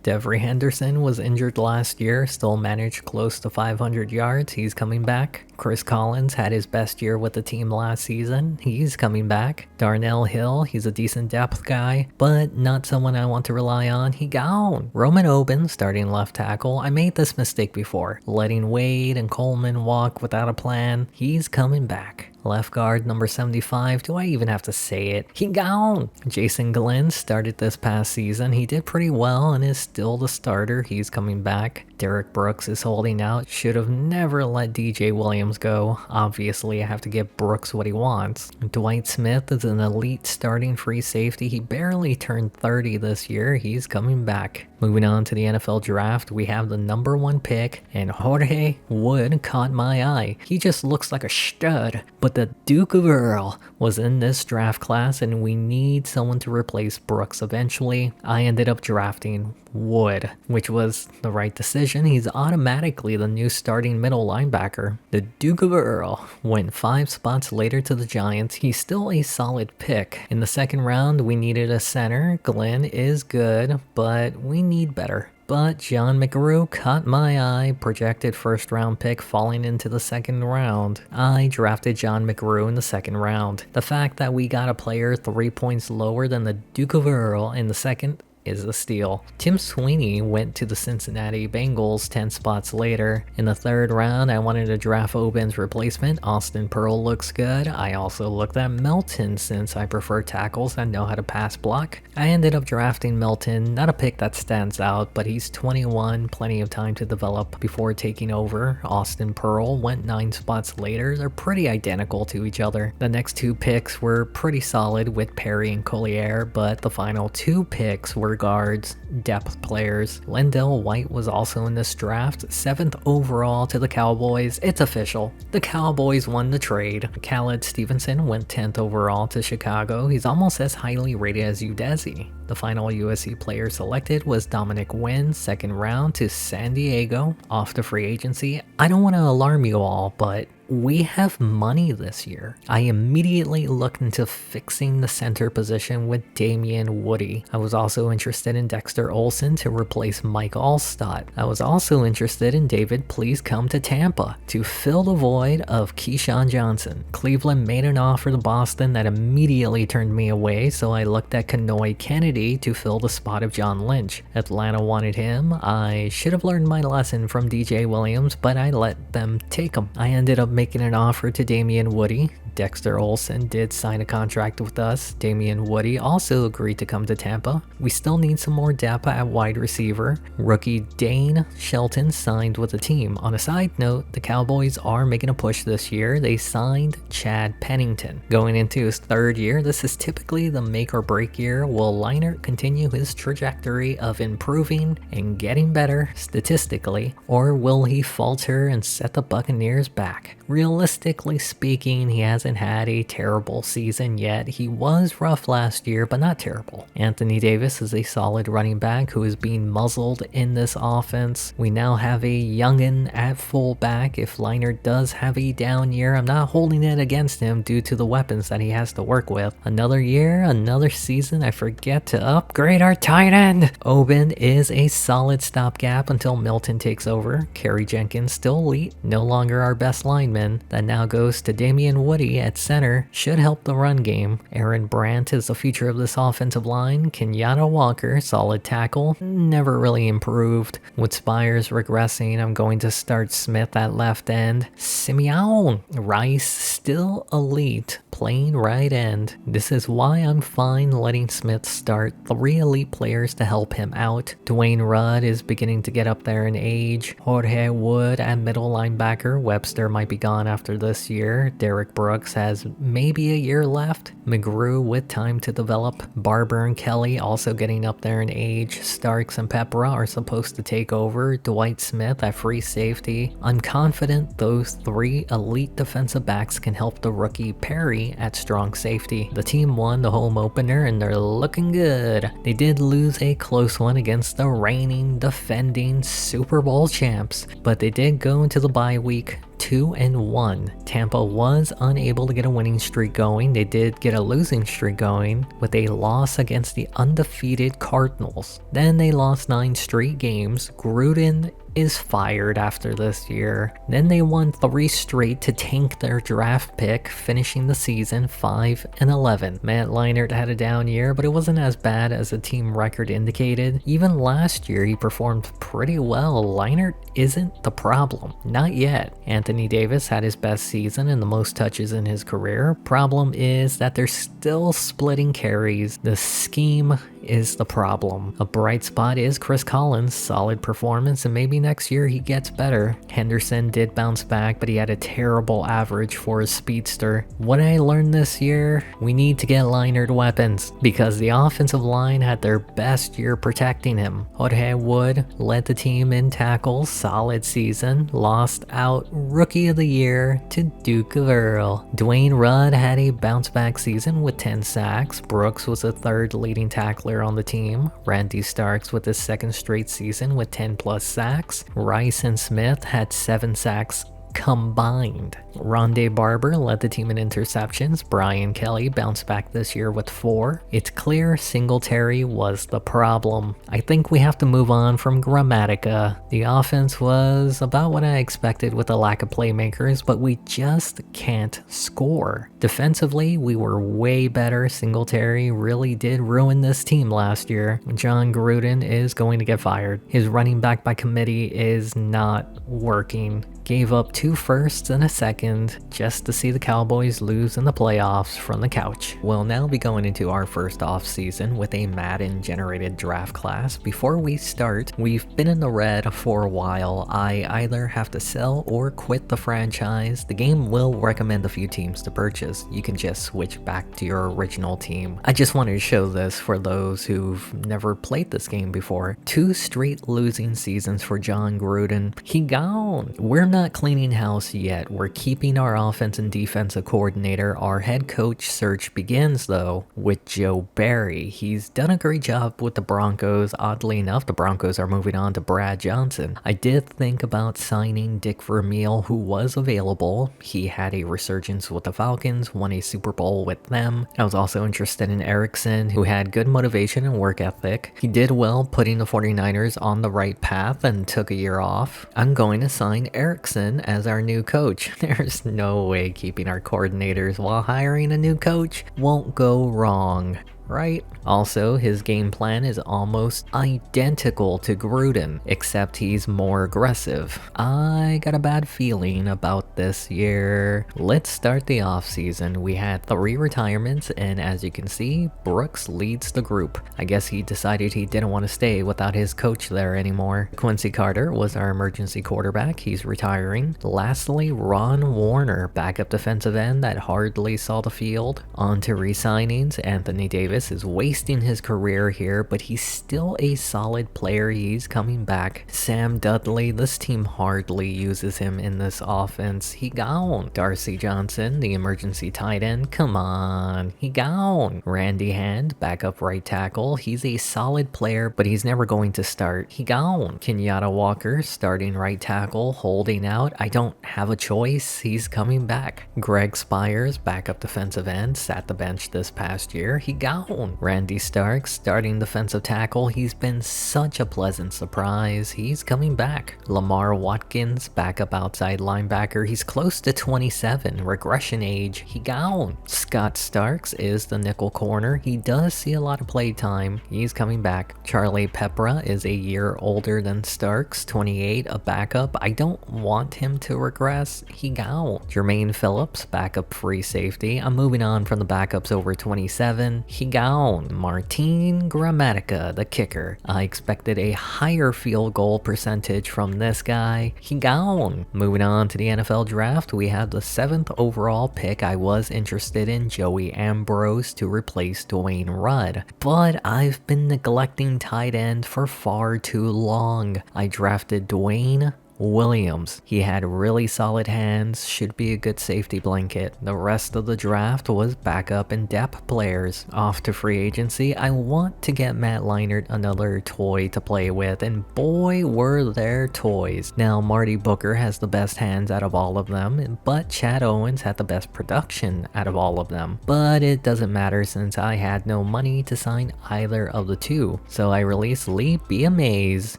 Devery Henderson was injured last year, still managed close to 500 yards. He's coming back. Chris Collins had his best year with the team last season. He's coming back. Darnell Hill, he's a decent depth guy, but not someone I want to rely on. He gone. Roman Oben, starting left tackle. I made this mistake before, letting Wade and Coleman walk without a plan. He's coming back. Left guard number 75, do I even have to say it? He gone! Jason Glenn started this past season. He did pretty well and is still the starter. He's coming back. Derek Brooks is holding out. Should have never let DJ Williams go. Obviously, I have to give Brooks what he wants. Dwight Smith is an elite starting free safety. He barely turned 30 this year. He's coming back. Moving on to the NFL draft, we have the number 1 pick, and Jorge Wood caught my eye. He just looks like a stud, but the Duke of Earl was in this draft class, and we need someone to replace Brooks eventually. I ended up drafting would, which was the right decision. He's automatically the new starting middle linebacker. The Duke of Earl went 5 spots later to the Giants. He's still a solid pick. In the second round, we needed a center. Glenn is good, but we need better. But John McGrew caught my eye, projected first round pick falling into the second round. I drafted John McGrew in the second round. The fact that we got a player 3 points lower than the Duke of Earl in the second is a steal. Tim Sweeney went to the Cincinnati Bengals 10 spots later. In the third round, I wanted to draft Oben's replacement. Austin Pearl looks good. I also looked at Melton since I prefer tackles that know how to pass block. I ended up drafting Melton, not a pick that stands out, but he's 21, plenty of time to develop before taking over. Austin Pearl went 9 spots later. They're pretty identical to each other. The next 2 picks were pretty solid with Perry and Collier, but the final 2 picks were guards, depth players. Lendell White was also in this draft, 7th overall to the Cowboys. It's official. The Cowboys won the trade. Khaled Stevenson went 10th overall to Chicago. He's almost as highly rated as Udeze. The final USC player selected was Dominic Wynn, 2nd round to San Diego, off to free agency. I don't want to alarm you all, but we have money this year. I immediately looked into fixing the center position with Damian Woody. I was also interested in Dexter Olsen to replace Mike Allstott. I was also interested in David Please Come to Tampa to fill the void of Keyshawn Johnson. Cleveland made an offer to Boston that immediately turned me away, so I looked at Kanoy Kennedy to fill the spot of John Lynch. Atlanta wanted him. I should have learned my lesson from DJ Williams, but I let them take him. I ended up making an offer to Damian Woody. Dexter Olsen did sign a contract with us. Damian Woody also agreed to come to Tampa. We still need some more depth at wide receiver. Rookie Dane Shelton signed with the team. On a side note, the Cowboys are making a push this year. They signed Chad Pennington. Going into his 3rd year, this is typically the make or break year. Will Leinart continue his trajectory of improving and getting better statistically, or will he falter and set the Buccaneers back? Realistically speaking, he hasn't had a terrible season yet. He was rough last year, but not terrible. Anthony Davis is a solid running back who is being muzzled in this offense. We now have a youngin at fullback. If Leinart does have a down year, I'm not holding it against him due to the weapons that he has to work with. Another year, another season, I forget to upgrade our tight end. Oben is a solid stopgap until Milton takes over. Kerry Jenkins still elite, no longer our best lineman. That now goes to Damian Woody at center, should help the run game. Aaron Brandt is the future of this offensive line. Kenyatta Walker, solid tackle, never really improved. With Spires regressing, I'm going to start Smith at left end. Simeon Rice, still elite, playing right end. This is why I'm fine letting Smith start. 3 elite players to help him out. Dwayne Rudd is beginning to get up there in age. Jorge Wood at middle linebacker. Webster might be gone after this year. Derek Brooks has maybe a year left. McGrew with time to develop. Barber and Kelly also getting up there in age. Starks and Pepra are supposed to take over. Dwight Smith at free safety. I'm confident those 3 elite defensive backs can help the rookie Perry at strong safety. The team won the home opener and they're looking good. They did lose a close one against the reigning, defending Super Bowl champs, but they did go into the bye week 2-1. Tampa was unable to get a winning streak going. They did get a losing streak going with a loss against the undefeated Cardinals. Then they lost 9 straight games. Gruden is fired after this year. Then they won 3 straight to tank their draft pick, finishing the season 5-11. Matt Leinart had a down year, but it wasn't as bad as the team record indicated. Even last year, he performed pretty well. Leinart isn't the problem. Not yet. Anthony Davis had his best season and the most touches in his career. Problem is that they're still splitting carries. The scheme is the problem. A bright spot is Chris Collins' solid performance and maybe hopefully next year he gets better. Henderson did bounce back, but he had a terrible average for a speedster. What I learned this year, we need to get Leinart weapons, because the offensive line had their best year protecting him. Jorge Wood led the team in tackles, solid season, lost out Rookie of the Year to Duke of Earl. Dwayne Rudd had a bounce back season with 10 sacks. Brooks was the third leading tackler on the team. Randy Starks with his second straight season with 10 plus sacks. Rice and Smith had 7 sacks combined. Rondé Barber led the team in interceptions. Brian Kelly bounced back this year with 4. It's clear Singletary was the problem. I think we have to move on from Grammatica. The offense was about what I expected with a lack of playmakers, but we just can't score. Defensively, we were way better. Singletary really did ruin this team last year. John Gruden is going to get fired. His running back by committee is not working. Gave up 2 firsts and a second just to see the Cowboys lose in the playoffs from the couch. We'll now be going into our first off season with a Madden generated draft class. Before we start, we've been in the red for a while. I either have to sell or quit the franchise. The game will recommend a few teams to purchase. You can just switch back to your original team. I just wanted to show this for those who've never played this game before. 2 straight losing seasons for John Gruden. He gone. We're not cleaning house yet. We're keeping our offense and defensive coordinator. Our head coach search begins though with Joe Barry. He's done a great job with the Broncos. Oddly enough, the Broncos are moving on to Brad Johnson. I did think about signing Dick Vermeil, who was available. He had a resurgence with the Falcons, won a Super Bowl with them. I was also interested in Erickson, who had good motivation and work ethic. He did well putting the 49ers on the right path and took a year off. I'm going to sign Erickson as our new coach. There's no way keeping our coordinators while hiring a new coach won't go wrong, right? Also, his game plan is almost identical to Gruden, except he's more aggressive. I got a bad feeling about this year. Let's start the offseason. We had 3 retirements, and as you can see, Brooks leads the group. I guess he decided he didn't want to stay without his coach there anymore. Quincy Carter was our emergency quarterback. He's retiring. Lastly, Ron Warner, backup defensive end that hardly saw the field. On to re-signings. Anthony Davis is wasting his career here, but he's still a solid player. He's coming back. Sam Dudley, this team hardly uses him in this offense. He gone. Darcy Johnson, the emergency tight end, come on, he gone. Randy Hand, backup right tackle, he's a solid player, but he's never going to start. He gone. Kenyatta Walker, starting right tackle, holding out. I don't have a choice. He's coming back. Greg Spires, backup defensive end, sat the bench this past year. He gone. Randy Starks, starting defensive tackle, he's been such a pleasant surprise. He's coming back. Lamar Watkins, backup outside linebacker, he's close to 27, regression age, he gone. Scott Starks is the nickel corner. He does see a lot of play time. He's coming back. Charlie Pepra is a year older than Starks, 28, a backup. I don't want him to regress. He gone. Jermaine Phillips, backup free safety. I'm moving on from the backups over 27. He gone. Martin Grammatica, the kicker. I expected a higher field goal percentage from this guy. He gone. Moving on to the NFL draft, we have the 7th overall pick. I was interested in Joey Ambrose to replace Dwayne Rudd, but I've been neglecting tight end for far too long. I drafted Dwayne Williams. He had really solid hands, should be a good safety blanket. The rest of the draft was backup and depth players. Off to free agency, I want to get Matt Leinart another toy to play with, and boy were there toys. Now Marty Booker has the best hands out of all of them, but Chad Owens had the best production out of all of them. But it doesn't matter since I had no money to sign either of the two. So I released Lee Be Amazed.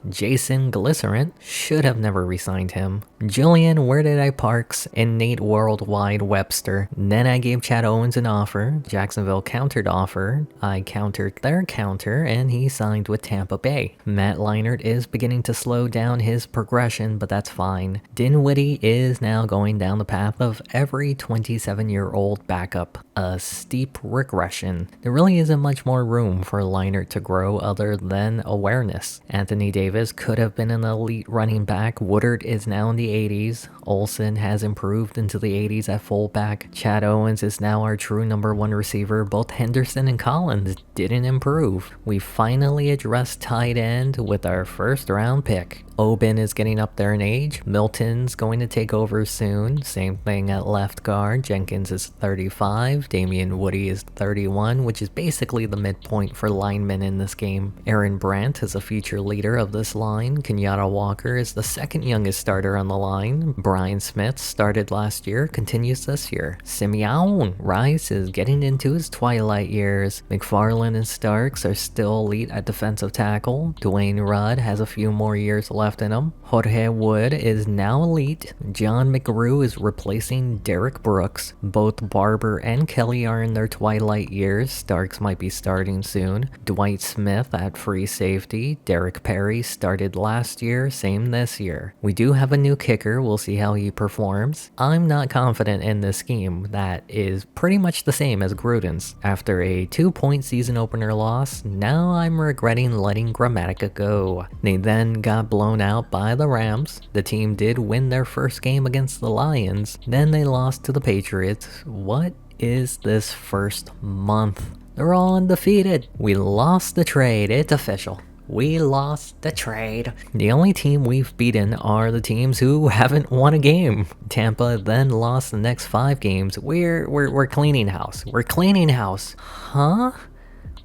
Jason Glycerant, should have never re-signed him. Jillian Where Did I Parks, and Nate Worldwide Webster. Then I gave Chad Owens an offer. Jacksonville countered offer. I countered their counter, and he signed with Tampa Bay. Matt Leinart is beginning to slow down his progression, but that's fine. Dinwiddie is now going down the path of every 27-year-old backup. A steep regression. There really isn't much more room for Leinart to grow other than awareness. Anthony Davis could have been an elite running back. Woodard is now in the 80s. Olsen has improved into the 80s at fullback. Chad Owens is now our true number one receiver. Both Henderson and Collins didn't improve. We finally addressed tight end with our first round pick. Oben is getting up there in age. Milton's going to take over soon. Same thing at left guard. Jenkins is 35. Damian Woody is 31, which is basically the midpoint for linemen in this game. Aaron Brandt is a future leader of this line. Kenyatta Walker is the second youngest starter on the line. Brian Smith started last year, continues this year. Simeon Rice is getting into his twilight years. McFarland and Starks are still elite at defensive tackle. Dwayne Rudd has a few more years left in him. Jorge Wood is now elite. John McGrew is replacing Derek Brooks. Both Barber and Kelly are in their twilight years. Starks might be starting soon. Dwight Smith at free safety. Derek Perry started last year, same this year. We do have a new kicker. We'll see how he performs. I'm not confident in this scheme that is pretty much the same as Gruden's. After a 2-point season opener loss, now I'm regretting letting Grammatica go. They then got blown out by the Rams. The team did win their first game against the Lions. Then they lost to the Patriots. What is this first month? They're all undefeated. We lost the trade. It's official. We lost the trade. The only team we've beaten are the teams who haven't won a game. Tampa then lost the next 5 games. We're cleaning house. We're cleaning house. Huh?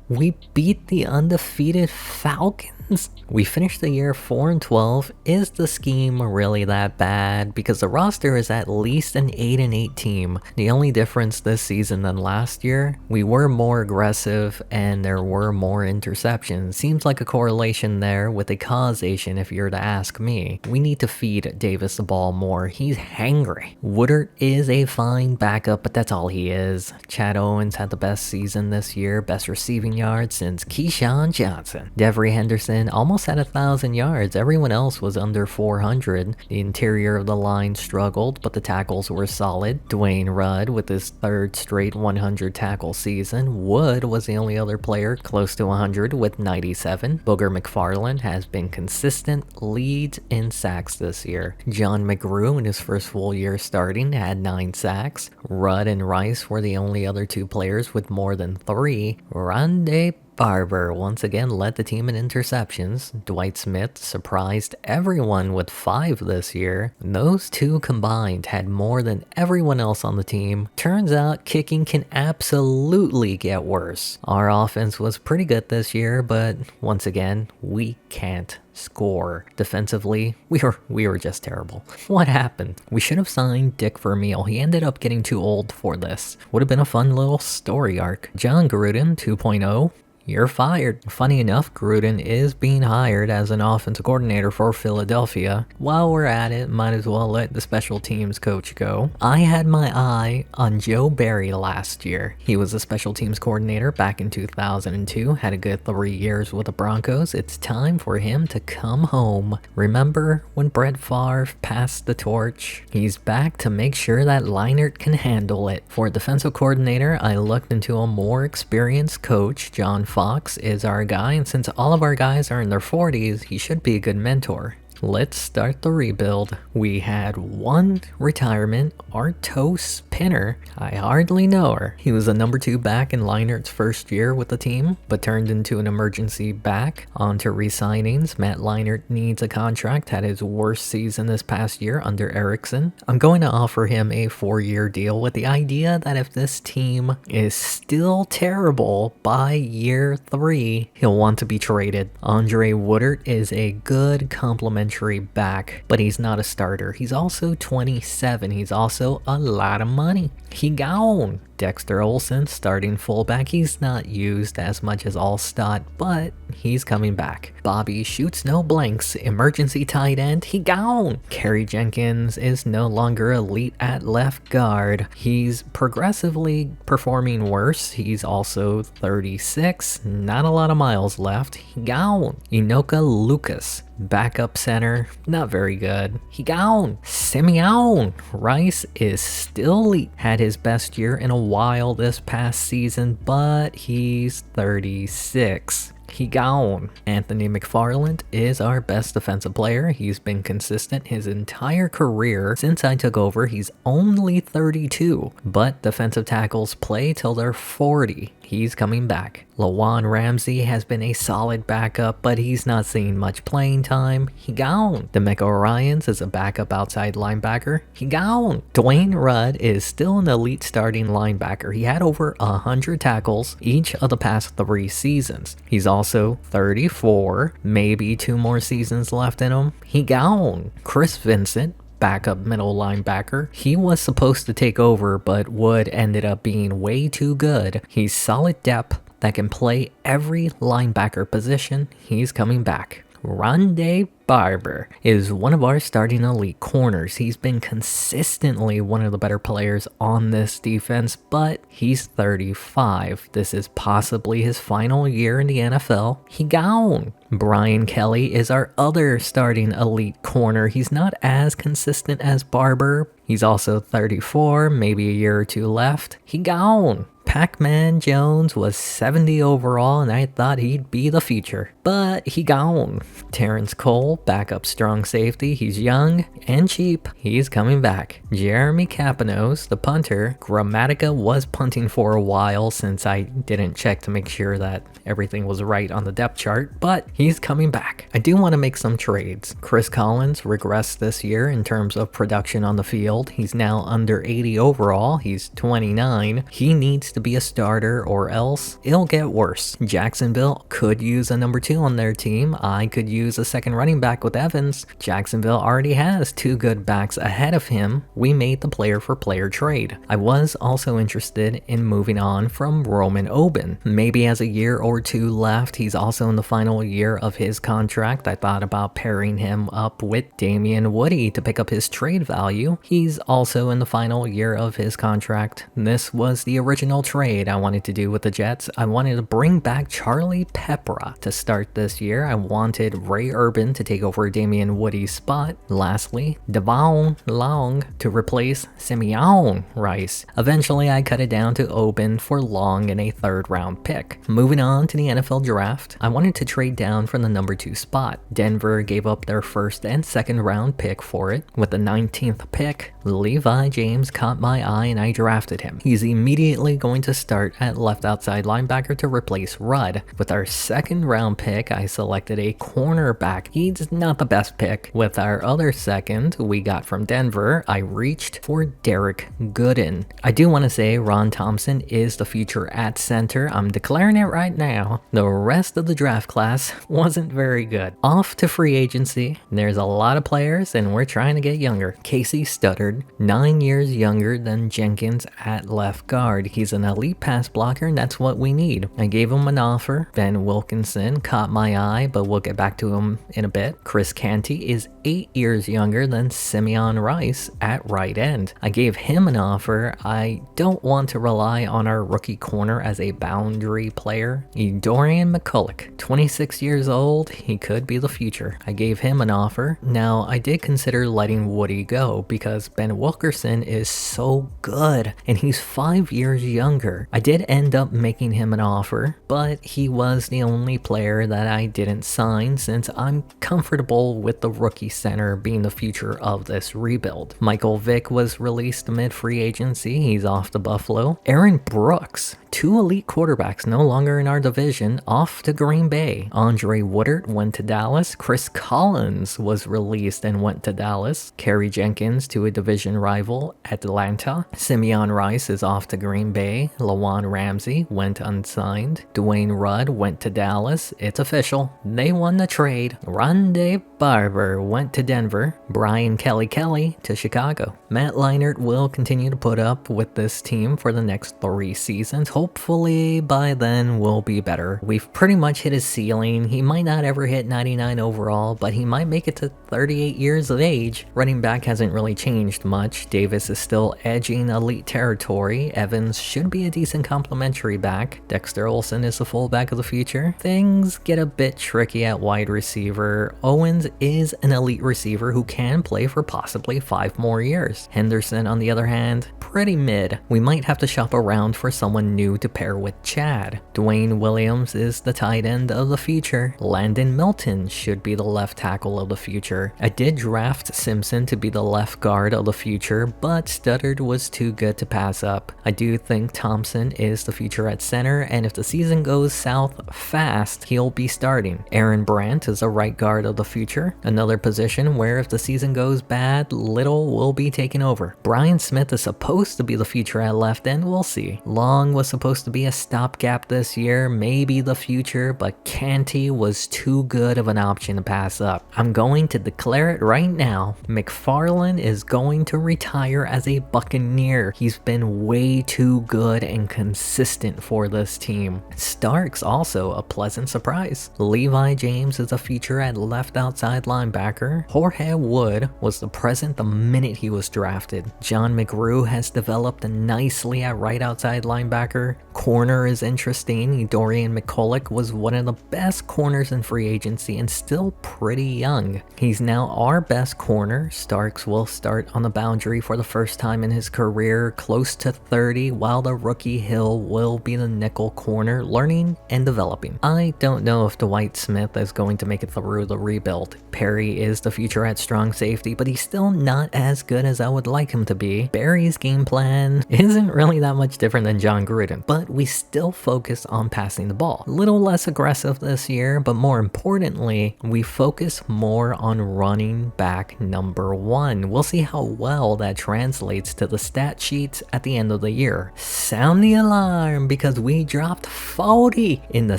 We beat the undefeated Falcons? We finished the year 4-12. Is the scheme really that bad? Because the roster is at least an 8-8 team. The only difference this season than last year, we were more aggressive and there were more interceptions. Seems like a correlation there with a causation if you're to ask me. We need to feed Davis the ball more. He's hangry. Woodard is a fine backup, but that's all he is. Chad Owens had the best season this year, best receiving yards since Keyshawn Johnson. Devery Henderson almost had 1,000 yards. Everyone else was under 400. The interior of the line struggled, but the tackles were solid. Dwayne Rudd with his 3rd straight 100 tackle season. Wood was the only other player close to 100 with 97. Booger McFarland has been consistent, leads in sacks this year. John McGrew in his first full year starting had 9 sacks. Rudd and Rice were the only other 2 players with more than 3. Rondé Barber once again led the team in interceptions. Dwight Smith surprised everyone with 5 this year. Those 2 combined had more than everyone else on the team. Turns out kicking can absolutely get worse. Our offense was pretty good this year, but once again, we can't score. Defensively, we were just terrible. What happened? We should have signed Dick Vermeil. He ended up getting too old for this. Would have been a fun little story arc. John Gruden 2.0. You're fired. Funny enough, Gruden is being hired as an offensive coordinator for Philadelphia. While we're at it, might as well let the special teams coach go. I had my eye on Joe Barry last year. He was a special teams coordinator back in 2002, had a good 3 years with the Broncos. It's time for him to come home. Remember when Brett Favre passed the torch? He's back to make sure that Leinart can handle it. For defensive coordinator, I looked into a more experienced coach. John Fox is our guy, and since all of our guys are in their 40s, he should be a good mentor. Let's start the rebuild. We had 1 retirement, Artos Pinner. I hardly know her. He was a number 2 back in Leinart's first year with the team, but turned into an emergency back. On to re-signings. Matt Leinart needs a contract, had his worst season this past year under Erickson. I'm going to offer him a 4-year deal with the idea that if this team is still terrible by year 3, he'll want to be traded. Andre Woodard is a good complementary country back, but he's not a starter. He's also 27. He's also a lot of money. He gone. Dexter Olsen, starting fullback. He's not used as much as Allstott, but he's coming back. Bobby shoots no blanks. Emergency tight end. He gone. Kerry Jenkins is no longer elite at left guard. He's progressively performing worse. He's also 36. Not a lot of miles left. He gone. Inoka Lucas, backup center, not very good. He gone. Simeon Rice is still elite. Had his best year in a while this past season, but he's 36. He gone. Anthony McFarland is our best defensive player. He's been consistent his entire career. Since I took over, he's only 32, but defensive tackles play till they're 40. He's coming back. Lawan Ramsey has been a solid backup, but he's not seeing much playing time. He gone. DeMeco Ryans is a backup outside linebacker. He gone. Dwayne Rudd is still an elite starting linebacker. He had over 100 tackles each of the past 3 seasons. He's also 34, maybe 2 more seasons left in him. He gone. Chris Vincent, backup middle linebacker. He was supposed to take over, but Wood ended up being way too good. He's solid depth that can play every linebacker position. He's coming back. Rondé Barber is one of our starting elite corners. He's been consistently one of the better players on this defense, but he's 35. This is possibly his final year in the NFL. He gone. Brian Kelly is our other starting elite corner. He's not as consistent as Barber. He's also 34, maybe a year or 2 left. He gone. Pac-Man Jones was 70 overall, and I thought he'd be the future, but he gone. Terrence Cole, backup strong safety. He's young and cheap. He's coming back. Jeremy Capanos, the punter. Grammatica was punting for a while since I didn't check to make sure that everything was right on the depth chart, but he's coming back. I do want to make some trades. Chris Collins regressed this year in terms of production on the field. He's now under 80 overall. He's 29. He needs to be a starter or else it'll get worse. Jacksonville could use a number 2 on their team. I could use a second running back with Evans. Jacksonville already has 2 good backs ahead of him. We made the player for player trade. I was also interested in moving on from Roman Oben. Maybe has a year or 2 left. He's also in the final year of his contract. I thought about pairing him up with Damian Woody to pick up his trade value. He's also in the final year of his contract. This was the original trade I wanted to do with the Jets. I wanted to bring back Charlie Peppera to start this year. I wanted Ray Urban to take over Damian Woody's spot. Lastly, Devon Long to replace Simeon Rice. Eventually, I cut it down to Oben for Long and a 3rd round pick. Moving on to the NFL draft, I wanted to trade down from the number 2 spot. Denver gave up their 1st and 2nd round pick for it. With the 19th pick, Levi James caught my eye and I drafted him. He's immediately going to start at left outside linebacker to replace Rudd. With our 2nd round pick, I selected a cornerback. He's not the best pick. With our other 2nd we got from Denver, I reached for Derek Gooden. I do want to say Ron Thompson is the future at center. I'm declaring it right now. The rest of the draft class wasn't very good. Off to free agency. There's a lot of players and we're trying to get younger. Casey Studdard, 9 years younger than Jenkins at left guard. He's an elite pass blocker and that's what we need. I gave him an offer. Ben Wilkinson caught my eye, but we'll get back to him in a bit. Chris Canty is 8 years younger than Simeon Rice at right end. I gave him an offer. I don't want to rely on our rookie corner as a boundary player. Dorian McCulloch, 26 years old. He could be the future. I gave him an offer. Now, I did consider letting Woody go because Ben Wilkerson is so good and he's 5 years younger. I did end up making him an offer, but he was the only player that I didn't sign since I'm comfortable with the rookie center being the future of this rebuild. Michael Vick was released amid free agency. He's off to Buffalo. Aaron Brooks, 2 elite quarterbacks no longer in our division off to Green Bay. Andre Woodard went to Dallas. Chris Collins was released and went to Dallas. Kerry Jenkins to a division rival, Atlanta. Simeon Rice is off to Green Bay. Lawan Ramsey went unsigned. Dwayne Rudd went to Dallas. It's official. They won the trade. Rondé Barber went to Denver. Brian Kelly to Chicago. Matt Leinart will continue to put up with this team for the next 3 seasons. Hopefully by then we'll be better. We've pretty much hit his ceiling. He might not ever hit 99 overall, but he might make it to 38 years of age. Running back hasn't really changed much. Davis is still edging elite territory. Evans should be a decent complimentary back. Dexter Olsen is the fullback of the future. Things get a bit tricky at wide receiver. Owens is an elite receiver who can play for possibly 5 more years. Henderson, on the other hand, pretty mid. We might have to shop around for someone new to pair with Chad. Dwayne Williams is the tight end of the future. Landon Milton should be the left tackle of the future. I did draft Simpson to be the left guard of the future, but Studdard was too good to pass up. I do think Thompson is the future at center, and if the season goes south fast, he'll be starting. Aaron Brandt is a right guard of the future, another position where if the season goes bad, Little will be taking over. Brian Smith is supposed to be the future at left end, we'll see. Long was supposed to be a stopgap this year, maybe the future, but Canty was too good of an option to pass up. I'm going to declare it right now. McFarland is going to retire as a Buccaneer. He's been way too good and consistent for this team. Stark's also a pleasant surprise. Levi James is a future at left outside linebacker. Jorge Wood was the present the minute he was drafted. John McGrew has developed nicely at right outside linebacker. Corner is interesting. Dorian McCulloch was one of the best corners in free agency and still pretty young. He's now our best corner. Starks will start on the boundary for the first time in his career, close to 30, while the rookie Hill will be the nickel corner, learning and developing. I don't know if Dwight Smith is going to make it through the rebuild. Perry is the future at strong safety, but he's still not as good as I would like him to be. Barry's game plan isn't really that much different than John Gruden, but we still focus on passing the ball. A little less aggressive this year, but more importantly, we focus more on running back number 1. We'll see how well that translates to the stat sheets at the end of the year. Sound the alarm because we dropped 40 in the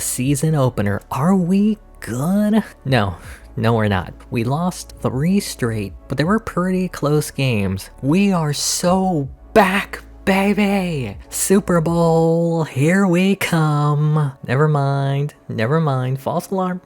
season opener. Are we good? No, we're not. We lost 3 straight, but they were pretty close games. We are so back, baby! Super Bowl, here we come. Never mind. False alarm.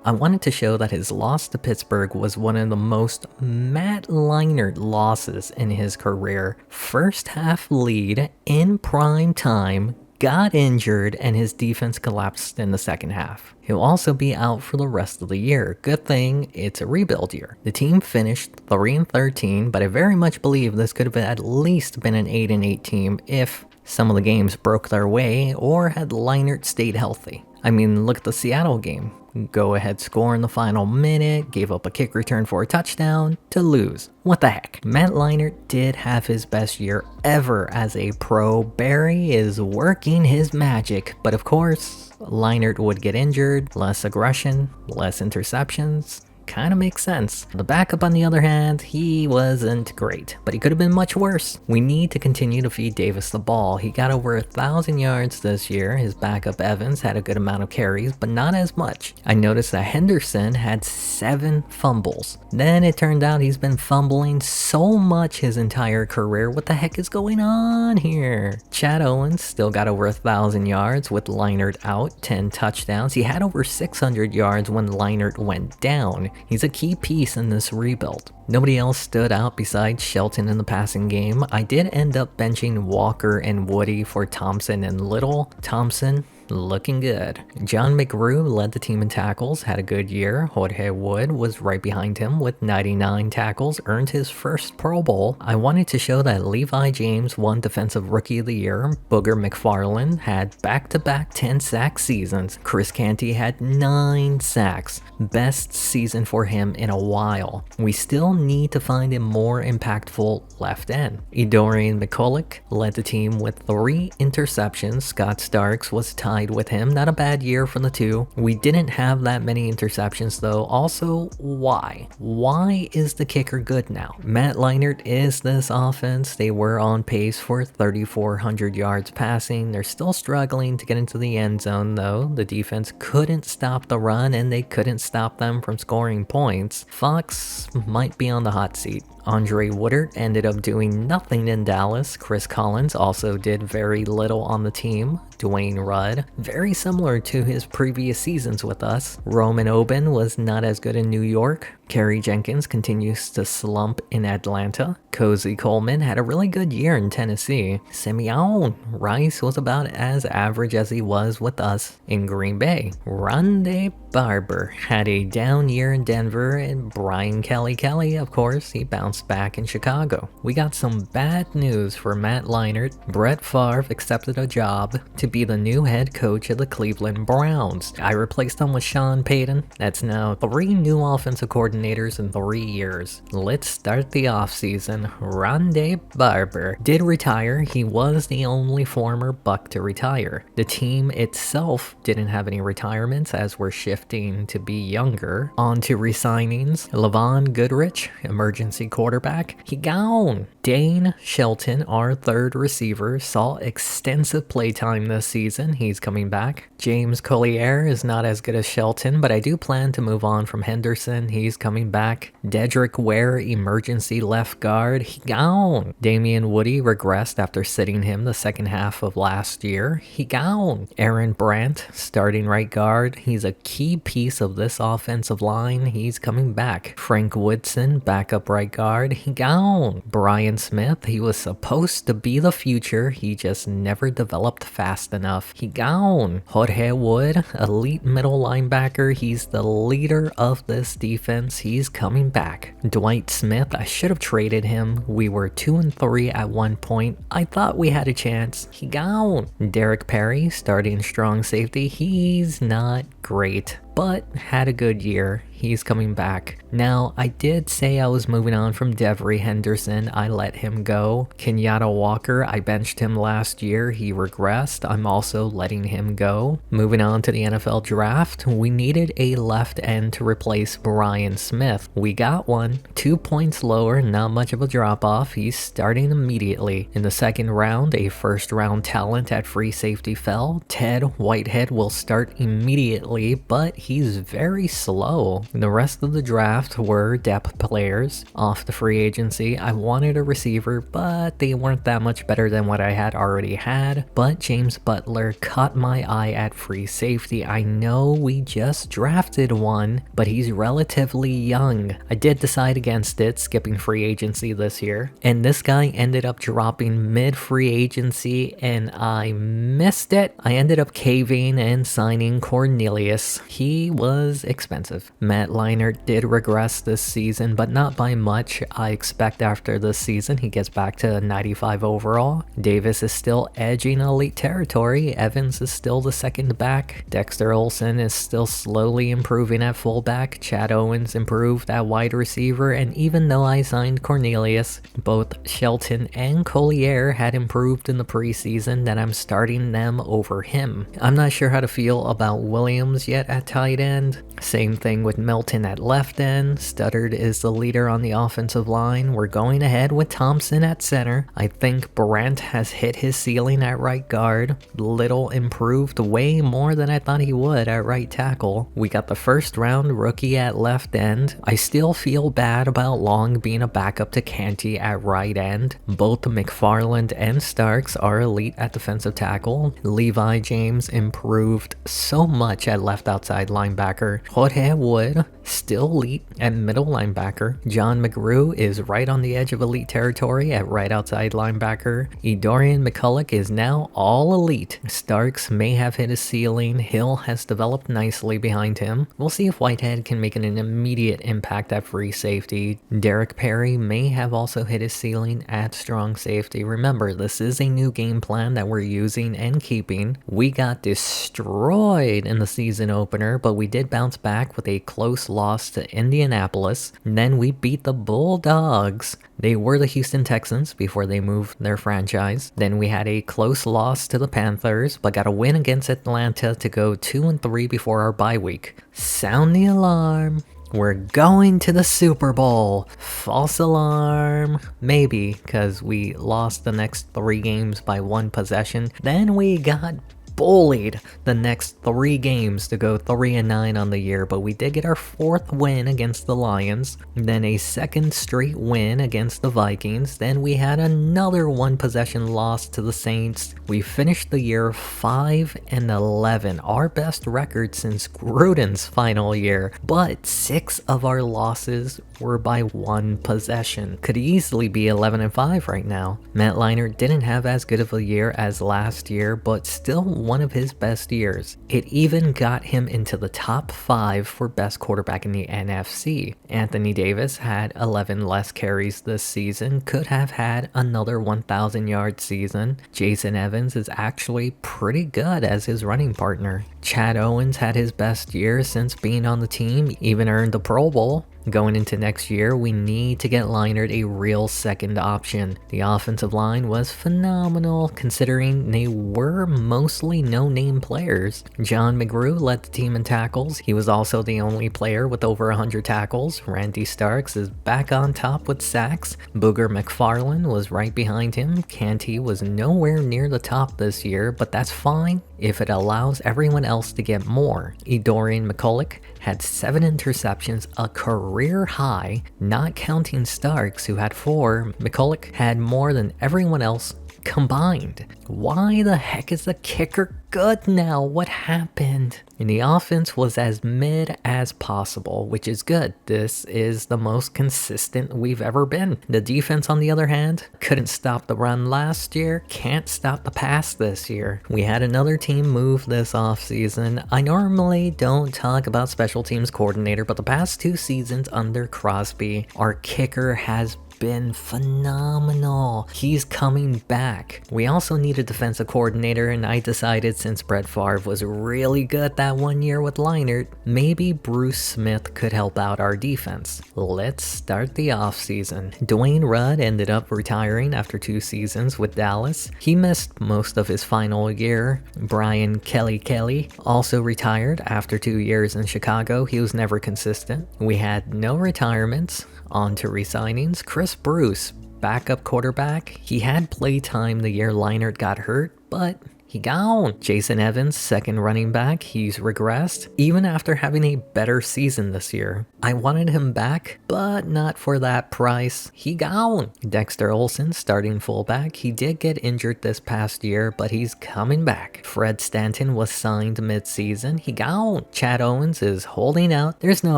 I wanted to show that his loss to Pittsburgh was one of the most Matt Leinart losses in his career. First half lead in prime time, got injured, and his defense collapsed in the second half. He'll also be out for the rest of the year. Good thing it's a rebuild year. The team finished 3-13, but I very much believe this could have at least been an 8-8 team if some of the games broke their way or had Leinart stayed healthy. I mean, look at the Seattle game. Go ahead score in the final minute, gave up a kick return for a touchdown to lose. What the heck? Matt Leinart did have his best year ever as a pro. Barry is working his magic, but of course, Leinart would get injured, less aggression, less interceptions. Kind of makes sense. The backup, on the other hand, he wasn't great, but he could have been much worse. We need to continue to feed Davis the ball. He got over 1,000 yards this year. His backup Evans had a good amount of carries, but not as much. I noticed that Henderson had 7 fumbles. Then it turned out he's been fumbling so much his entire career. What the heck is going on here? Chad Owens still got over 1,000 yards with Leinart out, 10 touchdowns. He had over 600 yards when Leinart went down. He's a key piece in this rebuild. Nobody else stood out besides Shelton in the passing game. I did end up benching Walker and Woody for Thompson and Little. Thompson, looking good. John McGrew led the team in tackles, had a good year. Jorge Wood was right behind him with 99 tackles, earned his first Pro Bowl. I wanted to show that Levi James won Defensive Rookie of the Year. Booger McFarland had back-to-back 10-sack seasons. Chris Canty had 9 sacks. Best season for him in a while. We still need to find a more impactful left end. Edorian McCulloch led the team with 3 interceptions. Scott Starks was tied with him. Not a bad year for the two. We didn't have that many interceptions though. Also, why? Why is the kicker good now? Matt Leinart is this offense. They were on pace for 3,400 yards passing. They're still struggling to get into the end zone though. The defense couldn't stop the run and they couldn't stop them from scoring points. Fox might be on the hot seat. Andre Woodard ended up doing nothing in Dallas. Chris Collins also did very little on the team. Dwayne Rudd, very similar to his previous seasons with us. Roman Oben was not as good in New York. Kerry Jenkins continues to slump in Atlanta. Cozy Coleman had a really good year in Tennessee. Simeon Rice was about as average as he was with us in Green Bay. Rondé Barber had a down year in Denver, and Brian Kelly, of course, he bounced back in Chicago. We got some bad news for Matt Leinart. Brett Favre accepted a job to be the new head coach of the Cleveland Browns. I replaced him with Sean Payton. That's now 3 new offensive coordinators in 3 years. Let's start the offseason. Rondé Barber did retire. He was the only former Buck to retire. The team itself didn't have any retirements as we're shifting to be younger. On to resignings. Levon Goodrich, emergency quarterback, he gone. Dane Shelton, our third receiver, saw extensive playtime this season. He's coming back. James Collier is not as good as Shelton, but I do plan to move on from Henderson. He's coming back. Dedrick Ware, emergency left guard, he gone. Damian Woody regressed after sitting him the second half of last year. He gone. Aaron Brandt, starting right guard. He's a key piece of this offensive line. He's coming back. Frank Woodson, backup right guard. He gone. Brian Smith, he was supposed to be the future. He just never developed fast enough. He gone. Jorge Wood, elite middle linebacker. He's the leader of this defense. He's coming back. Dwight Smith, I should have traded him. We were 2-3 at one point. I thought we had a chance. He gone. Derek Perry, starting strong safety. He's not great, but had a good year. He's coming back. Now, I did say I was moving on from Devery Henderson. I let him go. Kenyatta Walker, I benched him last year. He regressed. I'm also letting him go. Moving on to the NFL draft, we needed a left end to replace Brian Smith. We got one. 2 points lower, not much of a drop-off. He's starting immediately. In the second round, a first-round talent at free safety fell. Ted Whitehead will start immediately, but he's very slow. The rest of the draft were depth players. Off the free agency, I wanted a receiver, but they weren't that much better than what I had already had. But James Butler caught my eye at free safety. I know we just drafted one, but he's relatively young. I did decide against it, skipping free agency this year. And this guy ended up dropping mid-free agency, and I missed it. I ended up caving and signing Cornelius. He was expensive. Matt Leinart did regress this season, but not by much. I expect after this season he gets back to 95 overall. Davis is still edging elite territory. Evans is still the second back. Dexter Olsen is still slowly improving at fullback. Chad Owens improved at wide receiver, and even though I signed Cornelius, both Shelton and Collier had improved in the preseason, that I'm starting them over him. I'm not sure how to feel about Williams yet at tight end. Same thing with Milton at left end. Studdard is the leader on the offensive line. We're going ahead with Thompson at center. I think Brandt has hit his ceiling at right guard. Little improved way more than I thought he would at right tackle. We got the first round rookie at left end. I still feel bad about Long being a backup to Canty at right end. Both McFarland and Starks are elite at defensive tackle. Levi James improved so much at left outside linebacker. Jorge Wood still elite at middle linebacker. John McGrew is right on the edge of elite territory at right outside linebacker. DYN-CHISE is now all elite. Starks may have hit his ceiling. Hill has developed nicely behind him. We'll see if Whitehead can make an immediate impact at free safety. Derek Perry may have also hit his ceiling at strong safety. Remember, this is a new game plan that we're using and keeping. We got destroyed in the season opener, but we did bounce back with a close loss to Indianapolis. And then we beat the Bulldogs. They were the Houston Texans before they moved their franchise. Then we had a close loss to the Panthers, but got a win against Atlanta to go 2-3 before our bye week. Sound the alarm. We're going to the Super Bowl. False alarm. Maybe, because we lost the next 3 games by 1 possession. Then we got bullied the next 3 games to go 3-9 on the year, but we did get our 4th win against the Lions, then a 2nd straight win against the Vikings, then we had another 1 possession loss to the Saints. We finished the year 5-11, our best record since Gruden's final year, but 6 of our losses were by 1 possession. Could easily be 11-5 right now. Matt Leinart didn't have as good of a year as last year, but still one of his best years. It even got him into the top 5 for best quarterback in the NFC. Anthony Davis had 11 less carries this season, could have had another 1,000-yard season. Jason Evans is actually pretty good as his running partner. Chad Owens had his best year since being on the team, even earned the Pro Bowl. Going into next year, we need to get Leinart a real second option. The offensive line was phenomenal considering they were mostly no-name players. John McGrew led the team in tackles. He was also the only player with over 100 tackles. Randy Starks is back on top with sacks. Booger McFarland was right behind him. Canty was nowhere near the top this year, but that's fine if it allows everyone else to get more. DYN-CHISE had 7 interceptions, a career high, not counting Starks who had 4. McCulloch had more than everyone else combined. Why the heck is the kicker good now? What happened? And the offense was as mid as possible, which is good. This is the most consistent we've ever been. The defense, on the other hand, couldn't stop the run last year, can't stop the pass this year. We had another team move this offseason. I normally don't talk about special teams coordinator, but the past 2 seasons under Crosby, our kicker has been phenomenal. He's coming back. We also need a defensive coordinator, and I decided since Brett Favre was really good that 1 year with Leinart, maybe Bruce Smith could help out our defense. Let's start the offseason. Dwayne Rudd ended up retiring after 2 seasons with Dallas. He missed most of his final year. Brian Kelly also retired after 2 years in Chicago. He was never consistent. We had no retirements. On to re-signings. Chris Bruce, backup quarterback. He had play time the year Leinart got hurt, but he gone. Jason Evans, second running back, he's regressed, even after having a better season this year. I wanted him back, but not for that price. He gone. Dexter Olsen, starting fullback, he did get injured this past year, but he's coming back. Fred Stanton was signed mid-season. He gone. Chad Owens is holding out. There's no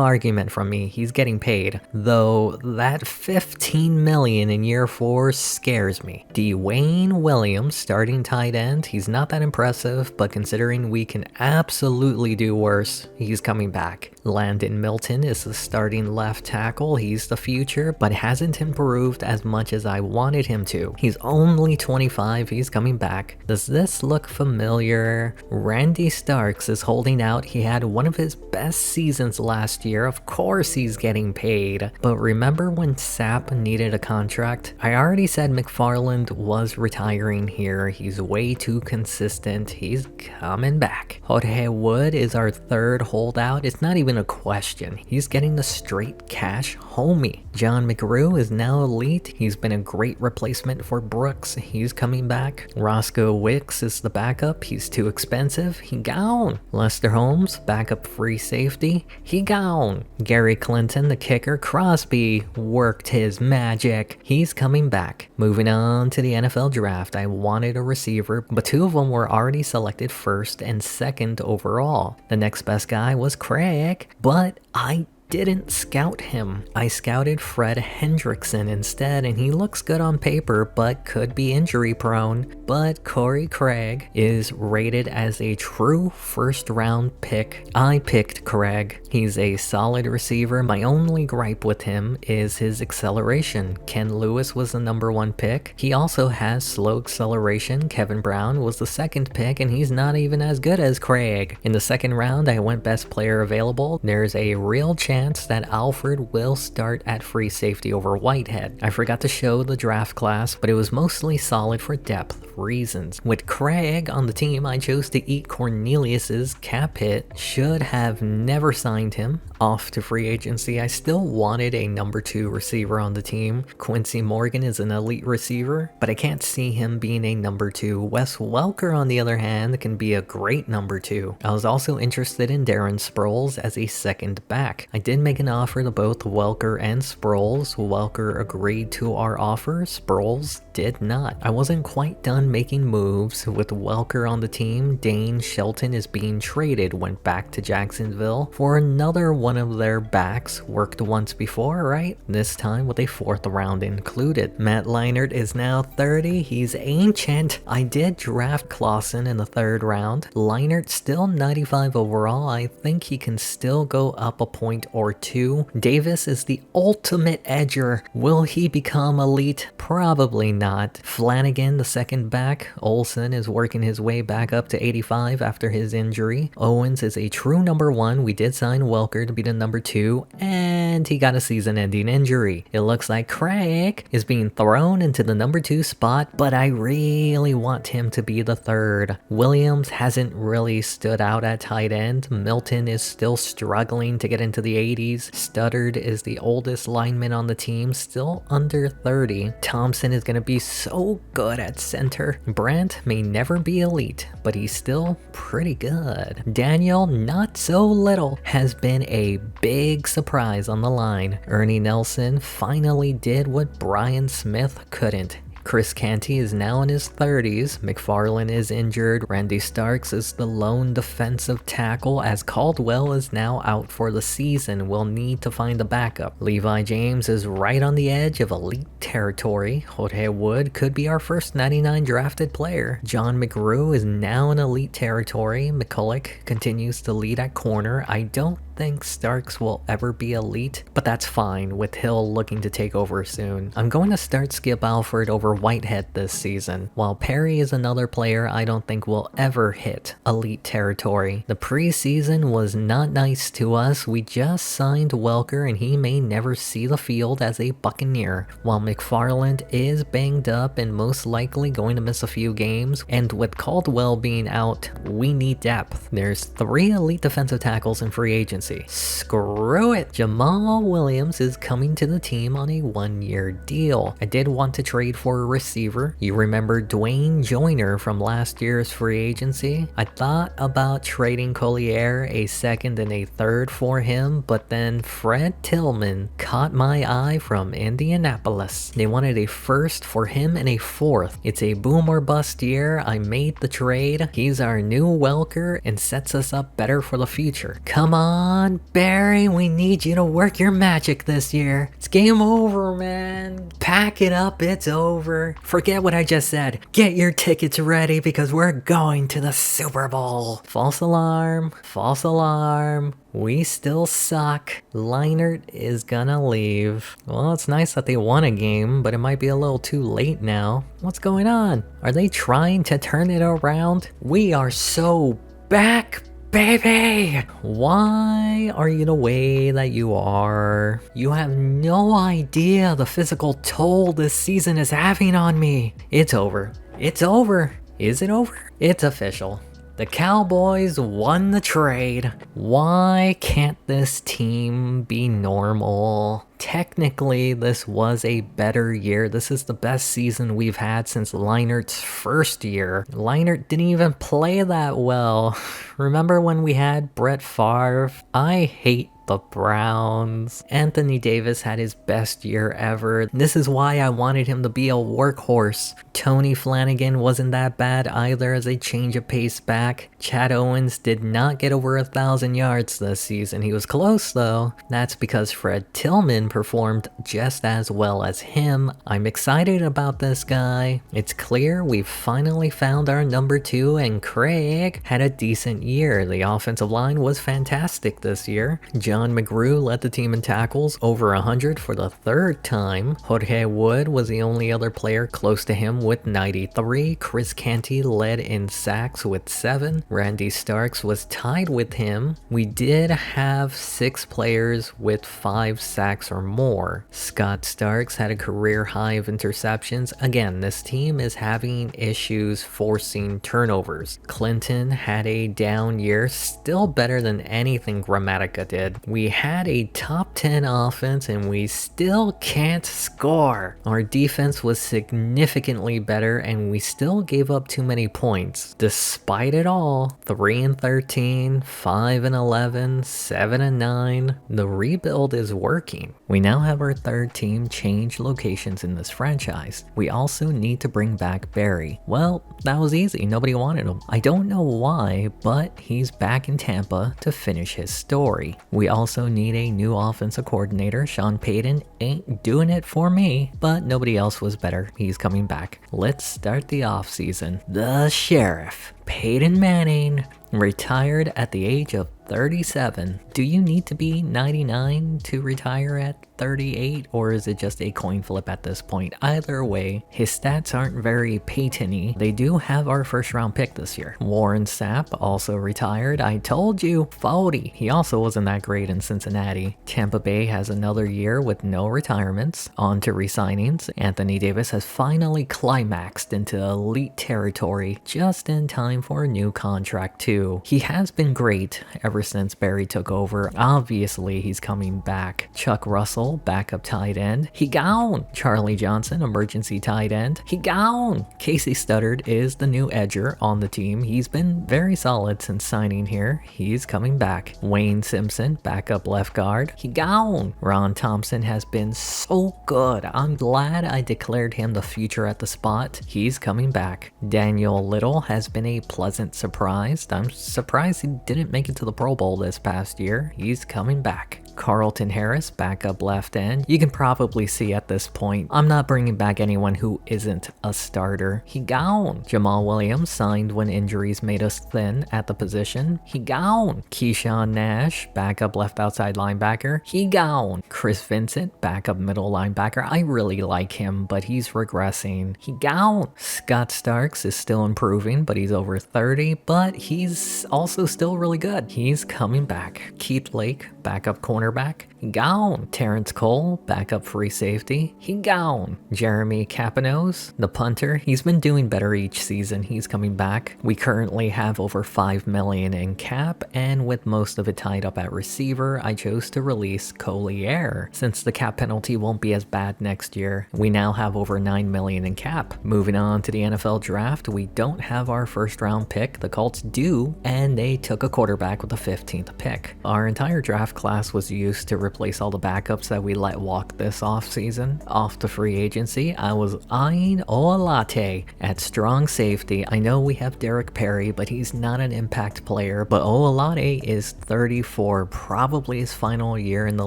argument from me. He's getting paid. Though that $15 million in year 4 scares me. Dwayne Williams, starting tight end, he's not that impressive, but considering we can absolutely do worse, he's coming back. Landon Milton is the starting left tackle. He's the future, but hasn't improved as much as I wanted him to. He's only 25, he's coming back. Does this look familiar? Randy Starks is holding out. He had one of his best seasons last year. Of course he's getting paid. But remember when Sapp needed a contract? I already said McFarland was retiring here. He's way too consistent. He's coming back. Jorge Wood is our third holdout. It's not even a question. He's getting the straight cash homie. John McGrew is now elite. He's been a great replacement for Brooks. He's coming back. Roscoe Wicks is the backup. He's too expensive. He gone. Lester Holmes, backup free safety. He gone. Gary Clinton, the kicker. Crosby worked his magic. He's coming back. Moving on to the NFL draft. I wanted a receiver, but 2 of them were already selected first and second overall. The next best guy was Craig, but I didn't scout him. I scouted Fred Hendrickson instead, and he looks good on paper, but could be injury prone. But Corey Craig is rated as a true first round pick. I picked Craig. He's a solid receiver. My only gripe with him is his acceleration. Ken Lewis was the number 1 pick. He also has slow acceleration. Kevin Brown was the 2nd pick, and he's not even as good as Craig. In the 2nd round, I went best player available. There's a real chance that Alfred will start at free safety over Whitehead. I forgot to show the draft class, but it was mostly solid for depth reasons. With Craig on the team, I chose to eat Cornelius's cap hit. Should have never signed him off to free agency. I still wanted a number 2 receiver on the team. Quincy Morgan is an elite receiver, but I can't see him being a number 2. Wes Welker, on the other hand, can be a great number 2. I was also interested in Darren Sproles as a 2nd back. I did make an offer to both Welker and Sproles. Welker agreed to our offer. Sproles did not. I wasn't quite done making moves. With Welker on the team, Dane Shelton is being traded, went back to Jacksonville for another one of their backs. Worked once before, right? This time with a 4th round included. Matt Leinart is now 30. He's ancient. I did draft Clausen in the 3rd round. Leinart still 95 overall. I think he can still go up a point or 2. Davis is the ultimate edger. Will he become elite? Probably not. Flanagan, the 2nd back. Olsen is working his way back up to 85 after his injury. Owens is a true number 1. We did sign Welker to be the number 2, and he got a season-ending injury. It looks like Craig is being thrown into the number 2 spot, but I really want him to be the 3rd. Williams hasn't really stood out at tight end. Milton is still struggling to get into the 80s. Studdard is the oldest lineman on the team, still under 30. Thompson is going to be so good at center. Brandt may never be elite, but he's still pretty good. Daniel, not so little, has been a big surprise on the line. Ernie Nelson finally did what Brian Smith couldn't. Chris Canty is now in his 30s. McFarland is injured. Randy Starks is the lone defensive tackle, as Caldwell is now out for the season. We'll need to find a backup. Levi James is right on the edge of elite territory. Jorge Wood could be our first 99 drafted player. John McGrew is now in elite territory. McCulloch continues to lead at corner. I don't think Starks will ever be elite, but that's fine with Hill looking to take over soon. I'm going to start Skip Alford over Whitehead this season, while Perry is another player I don't think will ever hit elite territory. The preseason was not nice to us. We just signed Welker and he may never see the field as a Buccaneer, while McFarland is banged up and most likely going to miss a few games, and with Caldwell being out, we need depth. There's 3 elite defensive tackles in free agency. Screw it! Jamal Williams is coming to the team on a 1-year deal. I did want to trade for a receiver. You remember Dwayne Joyner from last year's free agency? I thought about trading Collier, a 2nd and a 3rd for him, but then Fred Tillman caught my eye from Indianapolis. They wanted a 1st for him and a 4th. It's a boom or bust year. I made the trade. He's our new Welker and sets us up better for the future. Come on, Barry, we need you to work your magic this year. It's game over, man. Pack it up, it's over. Forget what I just said. Get your tickets ready because we're going to the Super Bowl. False alarm, false alarm. We still suck. Leinart is gonna leave. Well, it's nice that they won a game, but it might be a little too late now. What's going on? Are they trying to turn it around? We are so back, baby! Why are you the way that you are? You have no idea the physical toll this season is having on me. It's over. It's over. Is it over? It's official. The Cowboys won the trade. Why can't this team be normal? Technically, this was a better year. This is the best season we've had since Leinart's first year. Leinart didn't even play that well. Remember when we had Brett Favre? I hate the Browns. Anthony Davis had his best year ever. This is why I wanted him to be a workhorse. Tony Flanagan wasn't that bad either as a change of pace back. Chad Owens did not get over 1,000 yards this season. He was close though. That's because Fred Tillman performed just as well as him. I'm excited about this guy. It's clear we've finally found our number 2, and Craig had a decent year. The offensive line was fantastic this year. John McGrew led the team in tackles, over 100 for the 3rd time. Jorge Wood was the only other player close to him with 93. Chris Canty led in sacks with 7. Randy Starks was tied with him. We did have 6 players with 5 sacks or more. Scott Starks had a career high of interceptions. Again, this team is having issues forcing turnovers. Clinton had a down year, still better than anything Grammatica did. We had a top 10 offense and we still can't score. Our defense was significantly better and we still gave up too many points. Despite it all, 3-13, 5-11, 7-9, the rebuild is working. We now have our 3rd team change locations in this franchise. We also need to bring back Barry. Well, that was easy. Nobody wanted him. I don't know why, but he's back in Tampa to finish his story. We also need a new offensive coordinator. Sean Payton ain't doing it for me, but nobody else was better. He's coming back. Let's start the offseason. The Sheriff, Peyton Manning, retired at the age of 37. Do you need to be 99 to retire at 38, or is it just a coin flip at this point? Either way, his stats aren't very Peyton-y. They do have our 1st round pick this year. Warren Sapp also retired. I told you, 40. He also wasn't that great in Cincinnati. Tampa Bay has another year with no retirements. On to re-signings. Anthony Davis has finally climaxed into elite territory just in time for a new contract too. He has been great ever since Barry took over. Obviously, he's coming back. Chuck Russell, backup tight end. He gone. Charlie Johnson, emergency tight end. He gone. Casey Studdard is the new edger on the team. He's been very solid since signing here. He's coming back. Wayne Simpson, backup left guard. He gone. Ron Thompson has been so good. I'm glad I declared him the future at the spot. He's coming back. Daniel Little has been a pleasant surprise. I'm surprised he didn't make it to the Pro Bowl this past year. He's coming back. Carlton Harris, backup left end. You can probably see at this point, I'm not bringing back anyone who isn't a starter. He gone. Jamal Williams signed when injuries made us thin at the position. He gone. Keyshawn Nash, backup left outside linebacker. He gone. Chris Vincent, backup middle linebacker. I really like him, but he's regressing. He gone. Scott Starks is still improving, but he's over 30, but he's also still really good. He's coming back. Keith Lake, backup cornerback. He gone. Terrence Cole, backup free safety. He gone. Jeremy Capanos, the punter. He's been doing better each season. He's coming back. We currently have over $5 million in cap, and with most of it tied up at receiver, I chose to release Collier. Since the cap penalty won't be as bad next year, we now have over $9 million in cap. Moving on to the NFL draft, we don't have our 1st round pick. The Colts do, and they took a quarterback with the 15th pick. Our entire draft class was used to replace all the backups that we let walk this offseason. Off to free agency, I was eyeing Oolate at strong safety. I know we have Derek Perry, but he's not an impact player, but Oolate is 34, probably his final year in the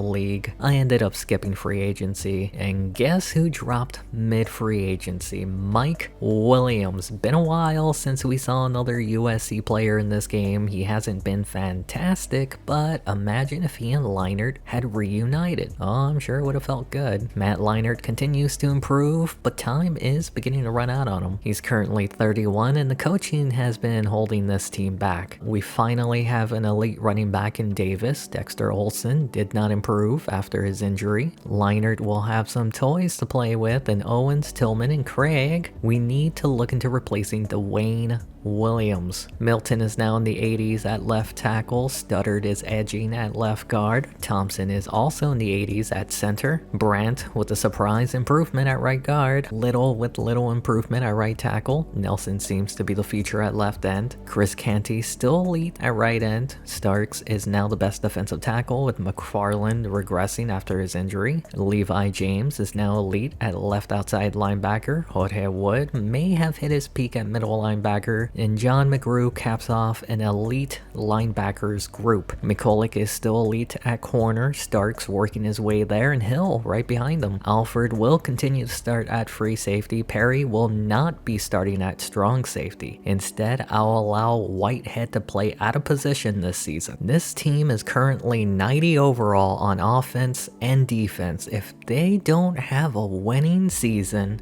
league. I ended up skipping free agency, and guess who dropped mid-free agency? Mike Williams. Been a while since we saw another USC player in this game. He hasn't been fantastic, but imagine if he and Leinart had reunited. Oh, I'm sure it would have felt good. Matt Leinart continues to improve, but time is beginning to run out on him. He's currently 31, and the coaching has been holding this team back. We finally have an elite running back in Davis. Dexter Olsen did not improve after his injury. Leinart will have some toys to play with, and Owens, Tillman, and Craig. We need to look into replacing Dwayne Williams. Milton is now in the 80s at left tackle. Studdard is edging at left guard. Thompson is also in the 80s at center. Brandt with a surprise improvement at right guard. Little with little improvement at right tackle. Nelson seems to be the future at left end. Chris Canty still elite at right end. Starks is now the best defensive tackle, with McFarland regressing after his injury. Levi James is now elite at left outside linebacker. Jorge Wood may have hit his peak at middle linebacker, and John McGrew caps off an elite linebackers group. McCulloch is still elite at corner. Starks working his way there, and Hill right behind him. Alford will continue to start at free safety. Perry will not be starting at strong safety. Instead, I'll allow Whitehead to play out of position this season. This team is currently 90 overall on offense and defense. If they don't have a winning season,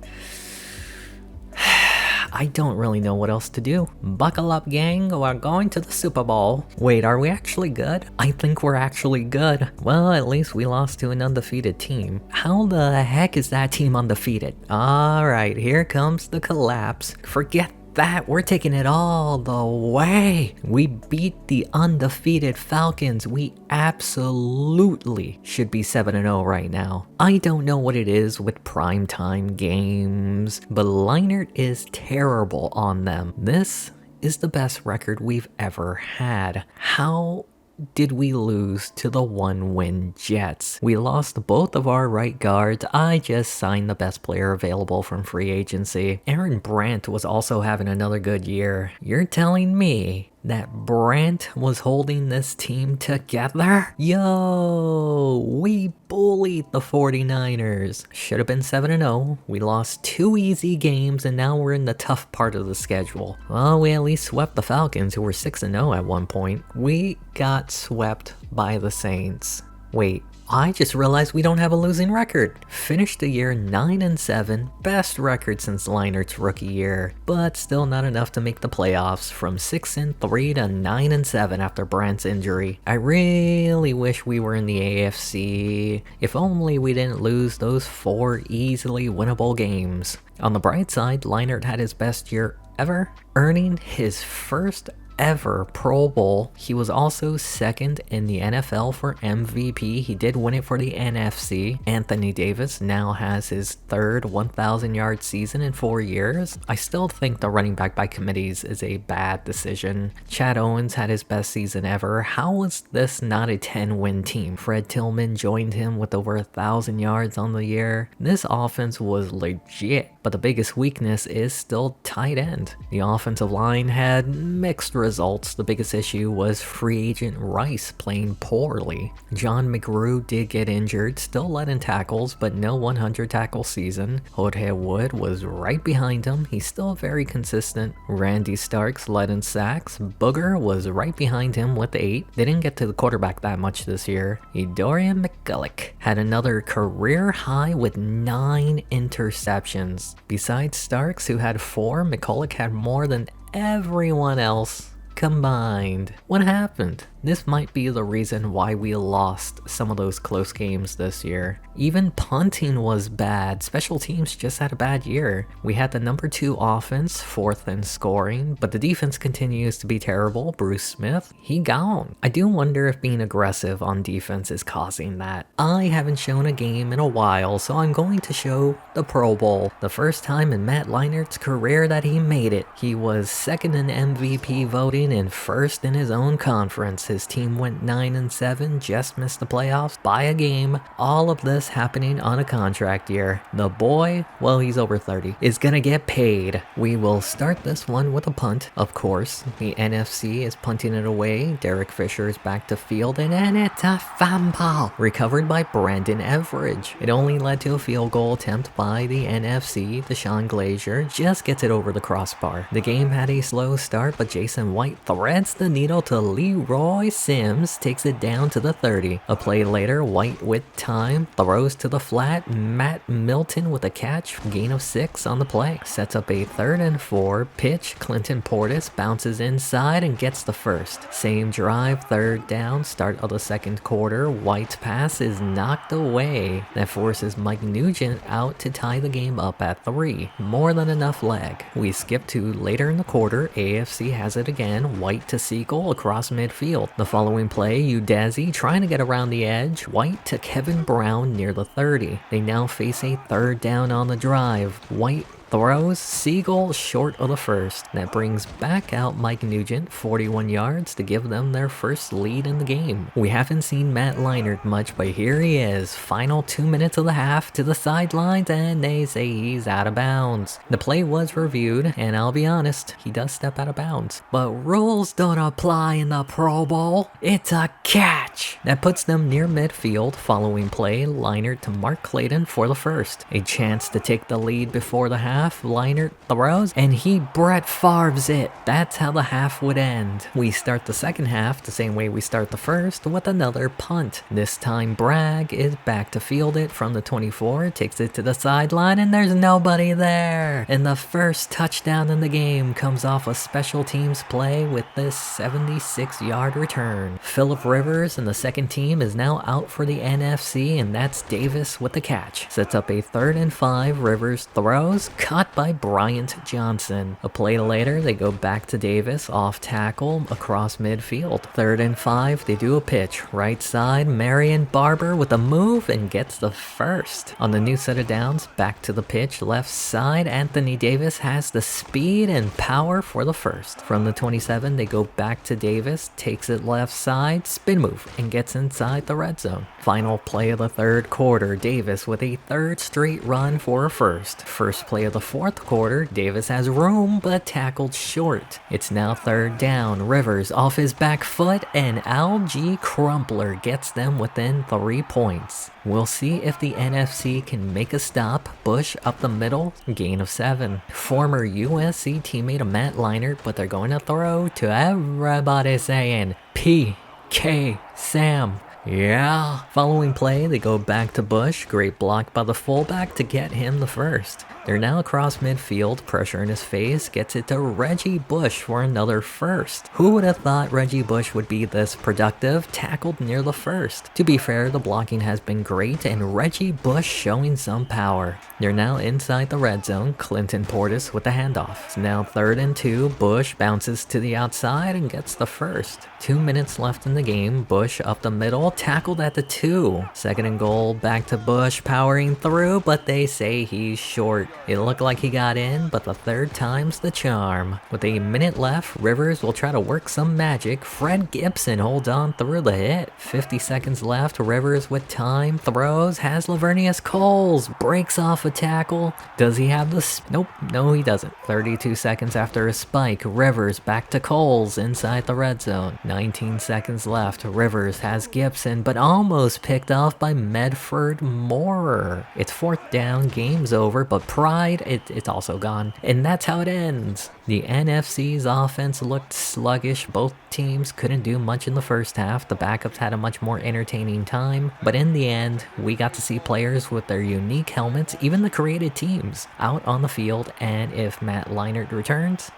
I don't really know what else to do. Buckle up, gang, we're going to the Super Bowl. Wait, are we actually good? I think we're actually good. Well, at least we lost to an undefeated team. How the heck is that team undefeated? Alright, here comes the collapse. Forget that, we're taking it all the way. We beat the undefeated Falcons. We absolutely should be 7-0 right now. I don't know what it is with primetime games, but Leinart is terrible on them. This is the best record we've ever had. How did we lose to the 1-win Jets? We lost both of our right guards. I just signed the best player available from free agency. Aaron Brandt was also having another good year. You're telling me that Brandt was holding this team together? Yo, we bullied the 49ers. Should have been 7-0. We lost 2 easy games, and now we're in the tough part of the schedule. Well, we at least swept the Falcons, who were 6-0 at one point. We got swept by the Saints. Wait, I just realized we don't have a losing record. Finished the year 9-7, best record since Leinart's rookie year, but still not enough to make the playoffs. From 6-3 to 9-7 after Brandt's injury. I really wish we were in the AFC. If only we didn't lose those 4 easily winnable games. On the bright side, Leinart had his best year ever, earning his first ever Pro Bowl. He was also second in the NFL for MVP. He did win it for the NFC. Anthony Davis now has his third 1,000-yard season in 4 years. I still think the running back by committees is a bad decision. Chad Owens had his best season ever. How was this not a 10-win team? Fred Tillman joined him with over 1,000 yards on the year. This offense was legit, but the biggest weakness is still tight end. The offensive line had mixed results. The biggest issue was free agent Rice playing poorly. John McGrew did get injured, still led in tackles, but no 100 tackle season. Jorge Wood was right behind him. He's still very consistent. Randy Starks led in sacks. Booger was right behind him with 8. They didn't get to the quarterback that much this year. Dorian McCulloch had another career high with 9 interceptions. Besides Starks, who had 4, McCulloch had more than everyone else combined. What happened? This might be the reason why we lost some of those close games this year. Even punting was bad. Special teams just had a bad year. We had the number 2 offense, 4th in scoring, but the defense continues to be terrible. Bruce Smith, he gone. I do wonder if being aggressive on defense is causing that. I haven't shown a game in a while, so I'm going to show the Pro Bowl. The first time in Matt Leinart's career that he made it. He was 2nd in MVP voting and 1st in his own conference. His team went 9-7, just missed the playoffs by a game. All of this happening on a contract year. The boy, well, he's over 30, is gonna get paid. We will start this one with a punt, of course. The NFC is punting it away. Derek Fisher is back to field, and then it's a fumble. Recovered by Brandon Everidge. It only led to a field goal attempt by the NFC. Deshaun Glazier just gets it over the crossbar. The game had a slow start, but Jason White threads the needle to Leroy boy Sims takes it down to the 30. A play later, White with time, throws to the flat, Matt Milton with a catch, gain of 6 on the play. Sets up a 3rd and 4, pitch, Clinton Portis bounces inside and gets the first. Same drive, 3rd down, start of the 2nd quarter, White's pass is knocked away. That forces Mike Nugent out to tie the game up at 3. More than enough leg. We skip to later in the quarter, AFC has it again, White to Siegel across midfield. The following play, Udeze trying to get around the edge, White to Kevin Brown near the 30. They now face a 3rd down on the drive. White throws, Siegel short of the first. That brings back out Mike Nugent, 41 yards to give them their first lead in the game. We haven't seen Matt Leinart much, but here he is. Final 2 minutes of the half to the sidelines, and they say he's out of bounds. The play was reviewed, and I'll be honest, he does step out of bounds. But rules don't apply in the Pro Bowl. It's a catch. That puts them near midfield. Following play, Leinart to Mark Clayton for the first. A chance to take the lead before the half. Leinart throws, and he Brett Favre's it. That's how the half would end. We start the second half the same way we start the first, with another punt. This time Bragg is back to field it from the 24, takes it to the sideline, and there's nobody there. And the first touchdown in the game comes off a special teams play with this 76-yard return. Phillip Rivers and the second team is now out for the NFC, and that's Davis with the catch. Sets up a 3rd and 5, Rivers throws, caught by Bryant Johnson. A play later, they go back to Davis, off tackle, across midfield. 3rd and 5, they do a pitch. Right side, Marion Barber with a move and gets the first. On the new set of downs, back to the pitch, left side, Anthony Davis has the speed and power for the first. From the 27, they go back to Davis, takes it left side, spin move, and gets inside the red zone. Final play of the 3rd quarter, Davis with a 3rd straight run for a first. First play of the 4th quarter, Davis has room but tackled short. It's now 3rd down, Rivers off his back foot, and Al-G Crumpler gets them within 3 points. We'll see if the NFC can make a stop. Bush up the middle, gain of 7. Former USC teammate of Matt Leinart, but they're going to throw to everybody saying PK Sam. Yeah. Following play, they go back to Bush. Great block by the fullback to get him the first. They're now across midfield, pressure in his face, gets it to Reggie Bush for another first. Who would have thought Reggie Bush would be this productive? Tackled near the first. To be fair, the blocking has been great, and Reggie Bush showing some power. They're now inside the red zone, Clinton Portis with the handoff. It's now 3rd and 2, Bush bounces to the outside and gets the first. 2 minutes left in the game, Bush up the middle, tackled at the 2. 2nd and goal, back to Bush, powering through, but they say he's short. It looked like he got in, but the 3rd time's the charm. With a minute left, Rivers will try to work some magic. Fred Gibson holds on through the hit. 50 seconds left, Rivers with time, throws, has Lavernius Coles, breaks off a tackle. Does he have the nope, no he doesn't. 32 seconds after a spike, Rivers back to Coles inside the red zone. 19 seconds left, Rivers has Gibson, but almost picked off by Medford Moorer. It's 4th down, game's over, but pride, it's also gone. And that's how it ends. The NFC's offense looked sluggish. Both teams couldn't do much in the first half. The backups had a much more entertaining time. But in the end, we got to see players with their unique helmets, even the created teams, out on the field. And if Matt Leinart returns,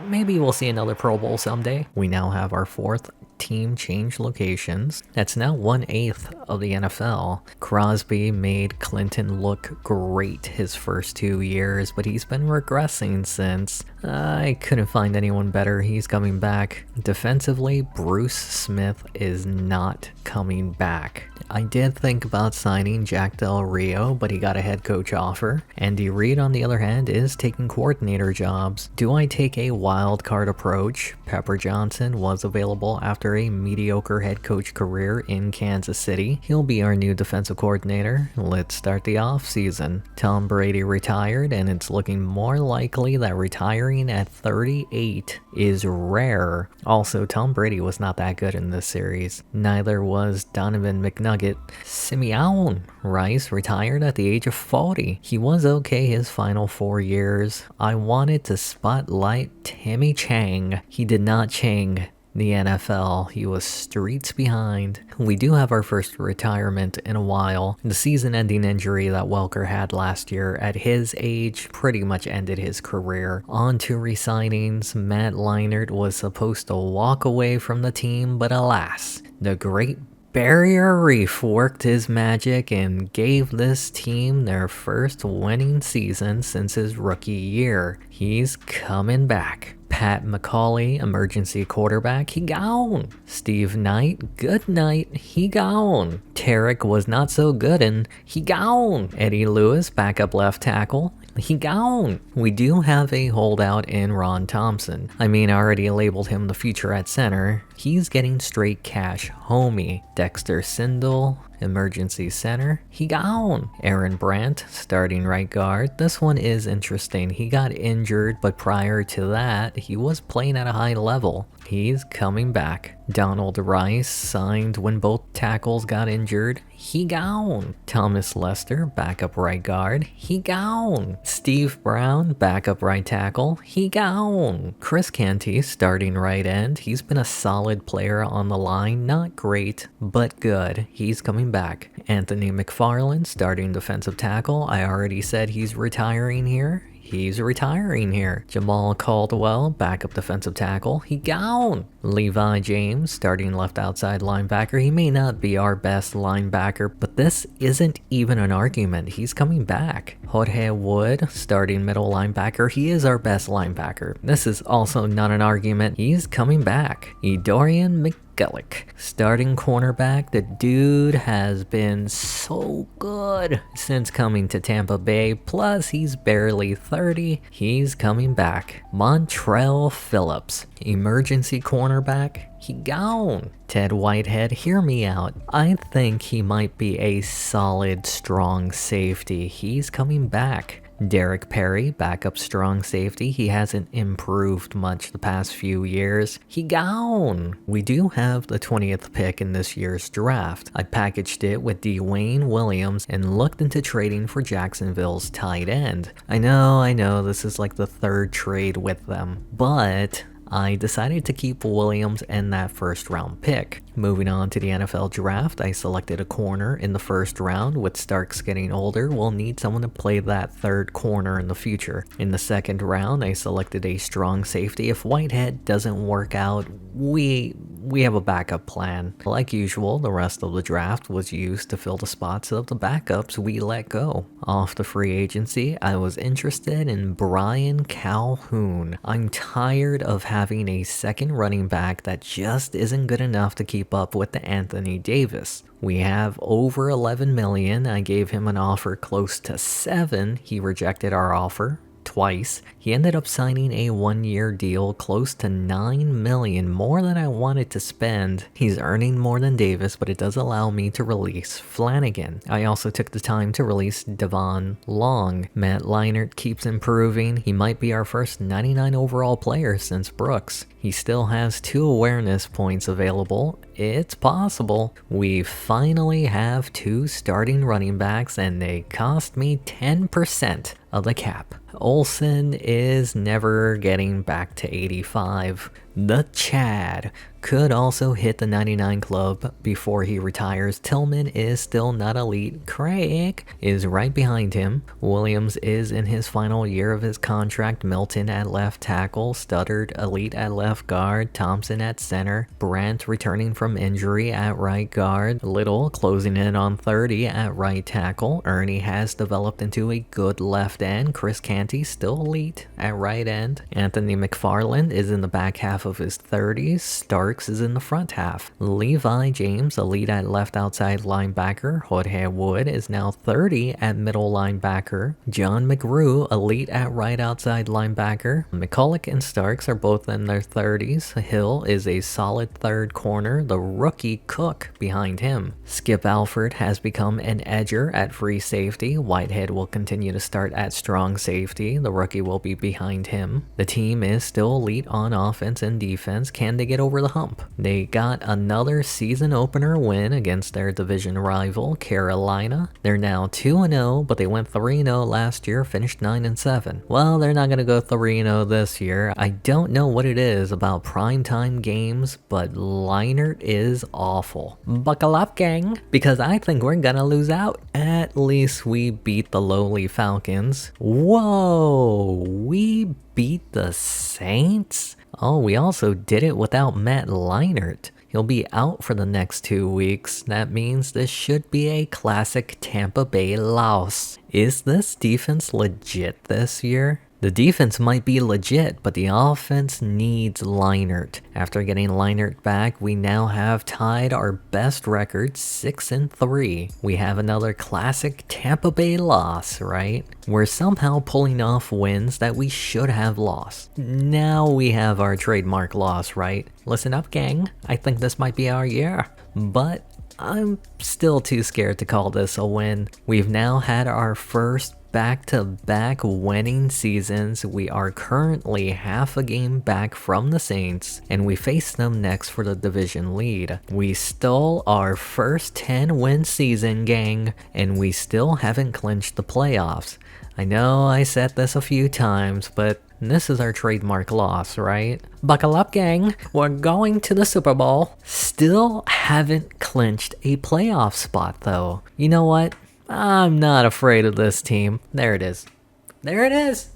maybe we'll see another Pro Bowl someday. We now have our 4th team change locations. That's now 1/8 of the NFL. Crosby made Clinton look great his first 2 years, but he's been regressing since. I couldn't find anyone better. He's coming back. Defensively, Bruce Smith is not coming back. I did think about signing Jack Del Rio, but he got a head coach offer. Andy Reid, on the other hand, is taking coordinator jobs. Do I take a wild card approach? Pepper Johnson was available after a mediocre head coach career in Kansas City. He'll be our new defensive coordinator. Let's start the offseason. Tom Brady retired, and it's looking more likely that retiring at 38 is rare. Also, Tom Brady was not that good in this series. Neither was Donovan McNugget. Simeon Rice retired at the age of 40. He was okay his final 4 years. I wanted to spotlight Timmy Chang. He did not Chang. the NFL. He was streets behind. We do have our first retirement in a while. The season-ending injury that Welker had last year at his age pretty much ended his career. On to re-signings. Matt Leinart was supposed to walk away from the team, but alas, the Great Barrier Reef worked his magic and gave this team their first winning season since his rookie year. He's coming back. Pat McCauley, emergency quarterback, he gone. Steve Knight, good night, he gone. Tarek was not so good and he gone. Eddie Lewis, backup left tackle, he gone. We do have a holdout in Ron Thompson. I already labeled him the future at center. He's getting straight cash, homie. Dexter Sindel, emergency center, he gone. Aaron Brandt, starting right guard. This one is interesting. He got injured, but prior to that, he was playing at a high level. He's coming back. Donald Rice, signed when both tackles got injured. He gone. Thomas Lester, backup right guard. He gone. Steve Brown, backup right tackle. He gone. Chris Canty, starting right end. He's been a solid player on the line. Not great, but good. He's coming back. Anthony McFarland, starting defensive tackle. I already said he's retiring here. He's retiring here. Jamal Caldwell, backup defensive tackle. He gone. Levi James, starting left outside linebacker. He may not be our best linebacker, but this isn't even an argument. He's coming back. Jorge Wood, starting middle linebacker. He is our best linebacker. This is also not an argument. He's coming back. Edorian McGulloch, starting cornerback. The dude has been so good since coming to Tampa Bay. Plus, he's barely 30. He's coming back. Montrell Phillips, emergency cornerback. He gone. Ted Whitehead, hear me out. I think he might be a solid, strong safety. He's coming back. Derek Perry, backup strong safety. He hasn't improved much the past few years. He gone. We do have the 20th pick in this year's draft. I packaged it with Dwayne Williams and looked into trading for Jacksonville's tight end. I know, this is like the third trade with them, but I decided to keep Williams and that first round pick. Moving on to the NFL draft, I selected a corner in the first round. With Starks getting older, we'll need someone to play that third corner in the future. In the second round, I selected a strong safety. If Whitehead doesn't work out, we have a backup plan. Like usual, the rest of the draft was used to fill the spots of the backups we let go. Off the free agency, I was interested in Brian Calhoun. I'm tired of having a second running back that just isn't good enough to keep up with the Anthony Davis. We have over $11 million. I gave him an offer close to $7 million. He rejected our offer twice. He ended up signing a 1-year deal close to $9 million, more than I wanted to spend. He's earning more than Davis, but it does allow me to release Flanagan. I also took the time to release Devon Long. Matt Leinart keeps improving. He might be our first 99 overall player since Brooks. He still has 2 awareness points available. It's possible. We finally have 2 starting running backs and they cost me 10% of the cap. Olsen is never getting back to 85. The Chad could also hit the 99 club before he retires. Tillman is still not elite. Craig is right behind him. Williams is in his final year of his contract. Milton at left tackle. Studdard elite at left guard. Thompson at center. Brandt returning from injury at right guard. Little closing in on 30 at right tackle. Ernie has developed into a good left end. Chris Canty still elite at right end. Anthony McFarland is in the back half of his 30s. Starks is in the front half. Levi James, elite at left outside linebacker. Jorge Wood is now 30 at middle linebacker. John McGrew, elite at right outside linebacker. McCulloch and Starks are both in their 30s. Hill is a solid third corner. The rookie Cook behind him. Skip Alford has become an edger at free safety. Whitehead will continue to start at strong safety. The rookie will be behind him. The team is still elite on offense and defense. Can they get over the hump? hump. They got another season opener win against their division rival, Carolina. They're now 2-0, but they went 3-0 last year, finished 9-7. Well, they're not going to go 3-0 this year. I don't know what it is about primetime games, but Leinart is awful. Buckle up, gang, because I think we're gonna lose out. At least we beat the lowly Falcons. Whoa, we beat the Saints? Oh, we also did it without Matt Leinart. He'll be out for the next 2 weeks. That means this should be a classic Tampa Bay loss. Is this defense legit this year? The defense might be legit, but the offense needs Leinart. After getting Leinart back, we now have tied our best record, 6-3. We have another classic Tampa Bay loss, right? We're somehow pulling off wins that we should have lost. Now we have our trademark loss, right? Listen up, gang. I think this might be our year. But I'm still too scared to call this a win. We've now had our first back-to-back winning seasons. We are currently half a game back from the Saints, and we face them next for the division lead. We stole our first 10-win season, gang, and we still haven't clinched the playoffs. I know I said this a few times, but this is our trademark loss, right? Buckle up, gang. We're going to the Super Bowl. Still haven't clinched a playoff spot, though. You know what? I'm not afraid of this team. There it is. There it is.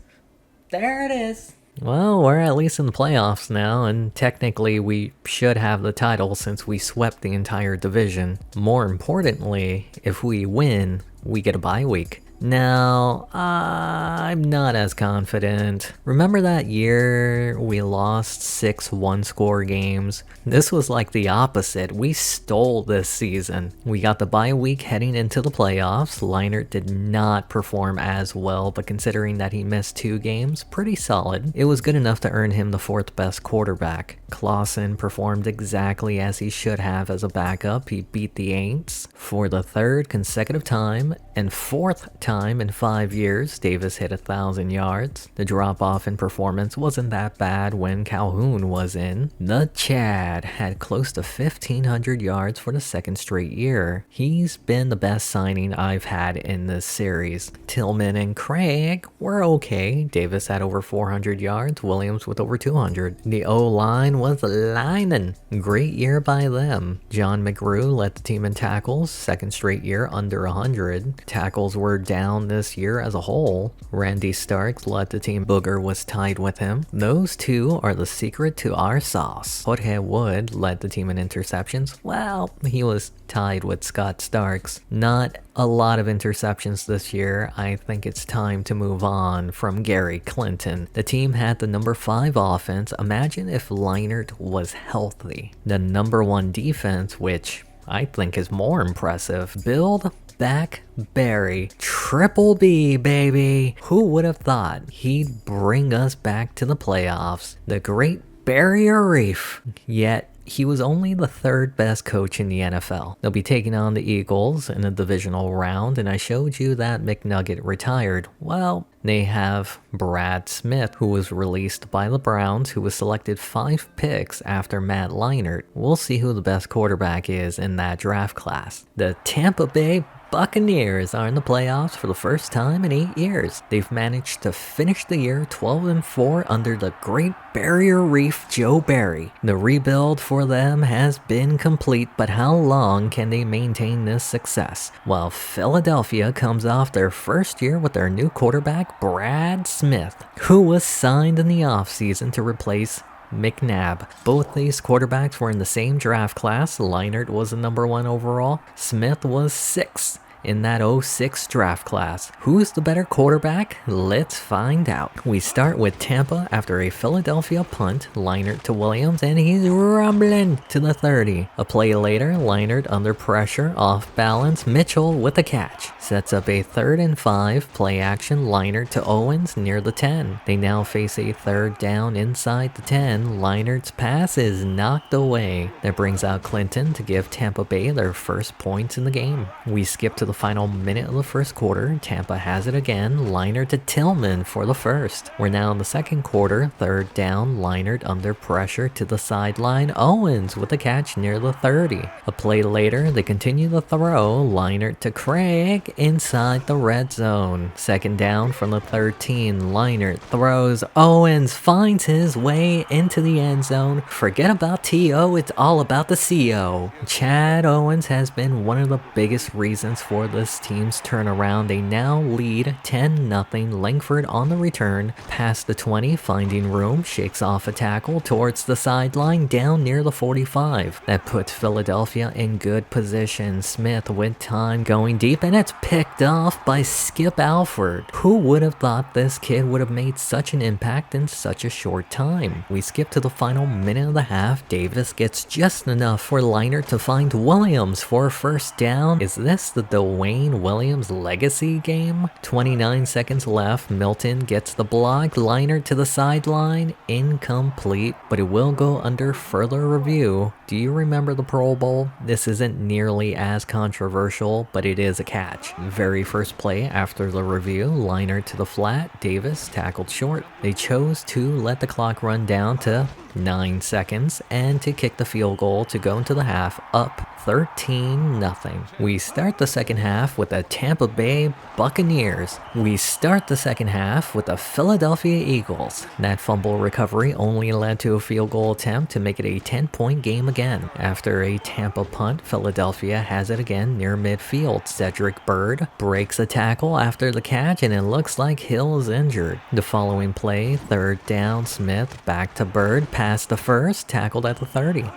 There it is. Well, we're at least in the playoffs now, and technically we should have the title since we swept the entire division. More importantly, if we win, we get a bye week. Now, I'm not as confident. Remember that year we lost 6 one-score games? This was like the opposite. We stole this season. We got the bye week heading into the playoffs. Leinart did not perform as well, but considering that he missed 2 games, pretty solid. It was good enough to earn him the 4th best quarterback. Clausen performed exactly as he should have as a backup. He beat the Aints for the 3rd consecutive time and 4th time in 5 years. Davis hit 1,000 yards. The drop-off in performance wasn't that bad when Calhoun was in. The Chad had close to 1,500 yards for the 2nd straight year. He's been the best signing I've had in this series. Tillman and Craig were okay. Davis had over 400 yards, Williams with over 200. The O-line was lining. Great year by them. John McGrew led the team in tackles, 2nd straight year under 100. Tackles were down this year as a whole. Randy Starks led the team. Booger was tied with him. Those two are the secret to our sauce. Jorge Wood led the team in interceptions. Well, he was tied with Scott Starks. Not a lot of interceptions this year. I think it's time to move on from Gary Clinton. The team had the number 5 offense. Imagine if Leinart was healthy. The number 1 defense, which I think is more impressive. Build back Barry. Triple B, baby. Who would have thought he'd bring us back to the playoffs? The Great Barrier Reef. Yet, he was only the 3rd best coach in the NFL. They'll be taking on the Eagles in a divisional round, and I showed you that McNugget retired. Well, they have Brad Smith, who was released by the Browns, who was selected 5 picks after Matt Leinart. We'll see who the best quarterback is in that draft class. The Tampa Bay Buccaneers are in the playoffs for the first time in 8 years. They've managed to finish the year 12-4 under the Great Barrier Reef Joe Barry. The rebuild for them has been complete, but how long can they maintain this success? While Philadelphia comes off their first year with their new quarterback, Brad Smith, who was signed in the offseason to replace McNabb. Both these quarterbacks were in the same draft class. Leinart was the number 1 overall. Smith was 6th in that 06 draft class. Who's the better quarterback? Let's find out. We start with Tampa after a Philadelphia punt. Leinart to Williams, and he's rumbling to the 30. A play later, Leinart under pressure, off balance. Mitchell with a catch. Sets up a 3rd and 5. Play action. Leinart to Owens near the 10. They now face a 3rd down inside the 10. Leinart's pass is knocked away. That brings out Clinton to give Tampa Bay their first points in the game. We skip to the final minute of the first quarter. Tampa has it again. Leinart to Tillman for the first. We're now in the second quarter. Third down. Leinart under pressure to the sideline. Owens with a catch near the 30. A play later, they continue the throw. Leinart to Craig inside the red zone. Second down from the 13. Leinart throws. Owens finds his way into the end zone. Forget about T.O., it's all about the C.O. Chad Owens has been one of the biggest reasons for this team's turnaround. They now lead 10-0. Langford on the return, past the 20, finding room, shakes off a tackle towards the sideline, down near the 45. That puts Philadelphia in good position. Smith with time going deep, and it's picked off by Skip Alford. Who would have thought this kid would have made such an impact in such a short time? We skip to the final minute of the half. Davis gets just enough for Leinart to find Williams for a first down. Is this the Dwayne Williams legacy game? 29 seconds left. Milton gets the block. Leinart to the sideline. Incomplete, but it will go under further review. Do you remember the Pro Bowl? This isn't nearly as controversial, but it is a catch. Very first play after the review. Leinart to the flat. Davis tackled short. They chose to let the clock run down to 9 seconds and to kick the field goal to go into the half up 13-0. We start the second half with the Tampa Bay Buccaneers. We start the second half with the Philadelphia Eagles. That fumble recovery only led to a field goal attempt to make it a 10-point game again. After a Tampa punt, Philadelphia has it again near midfield. Cedric Byrd breaks a tackle after the catch, and it looks like Hill is injured. The following play, third down, Smith back to Byrd, past the first, tackled at the 30.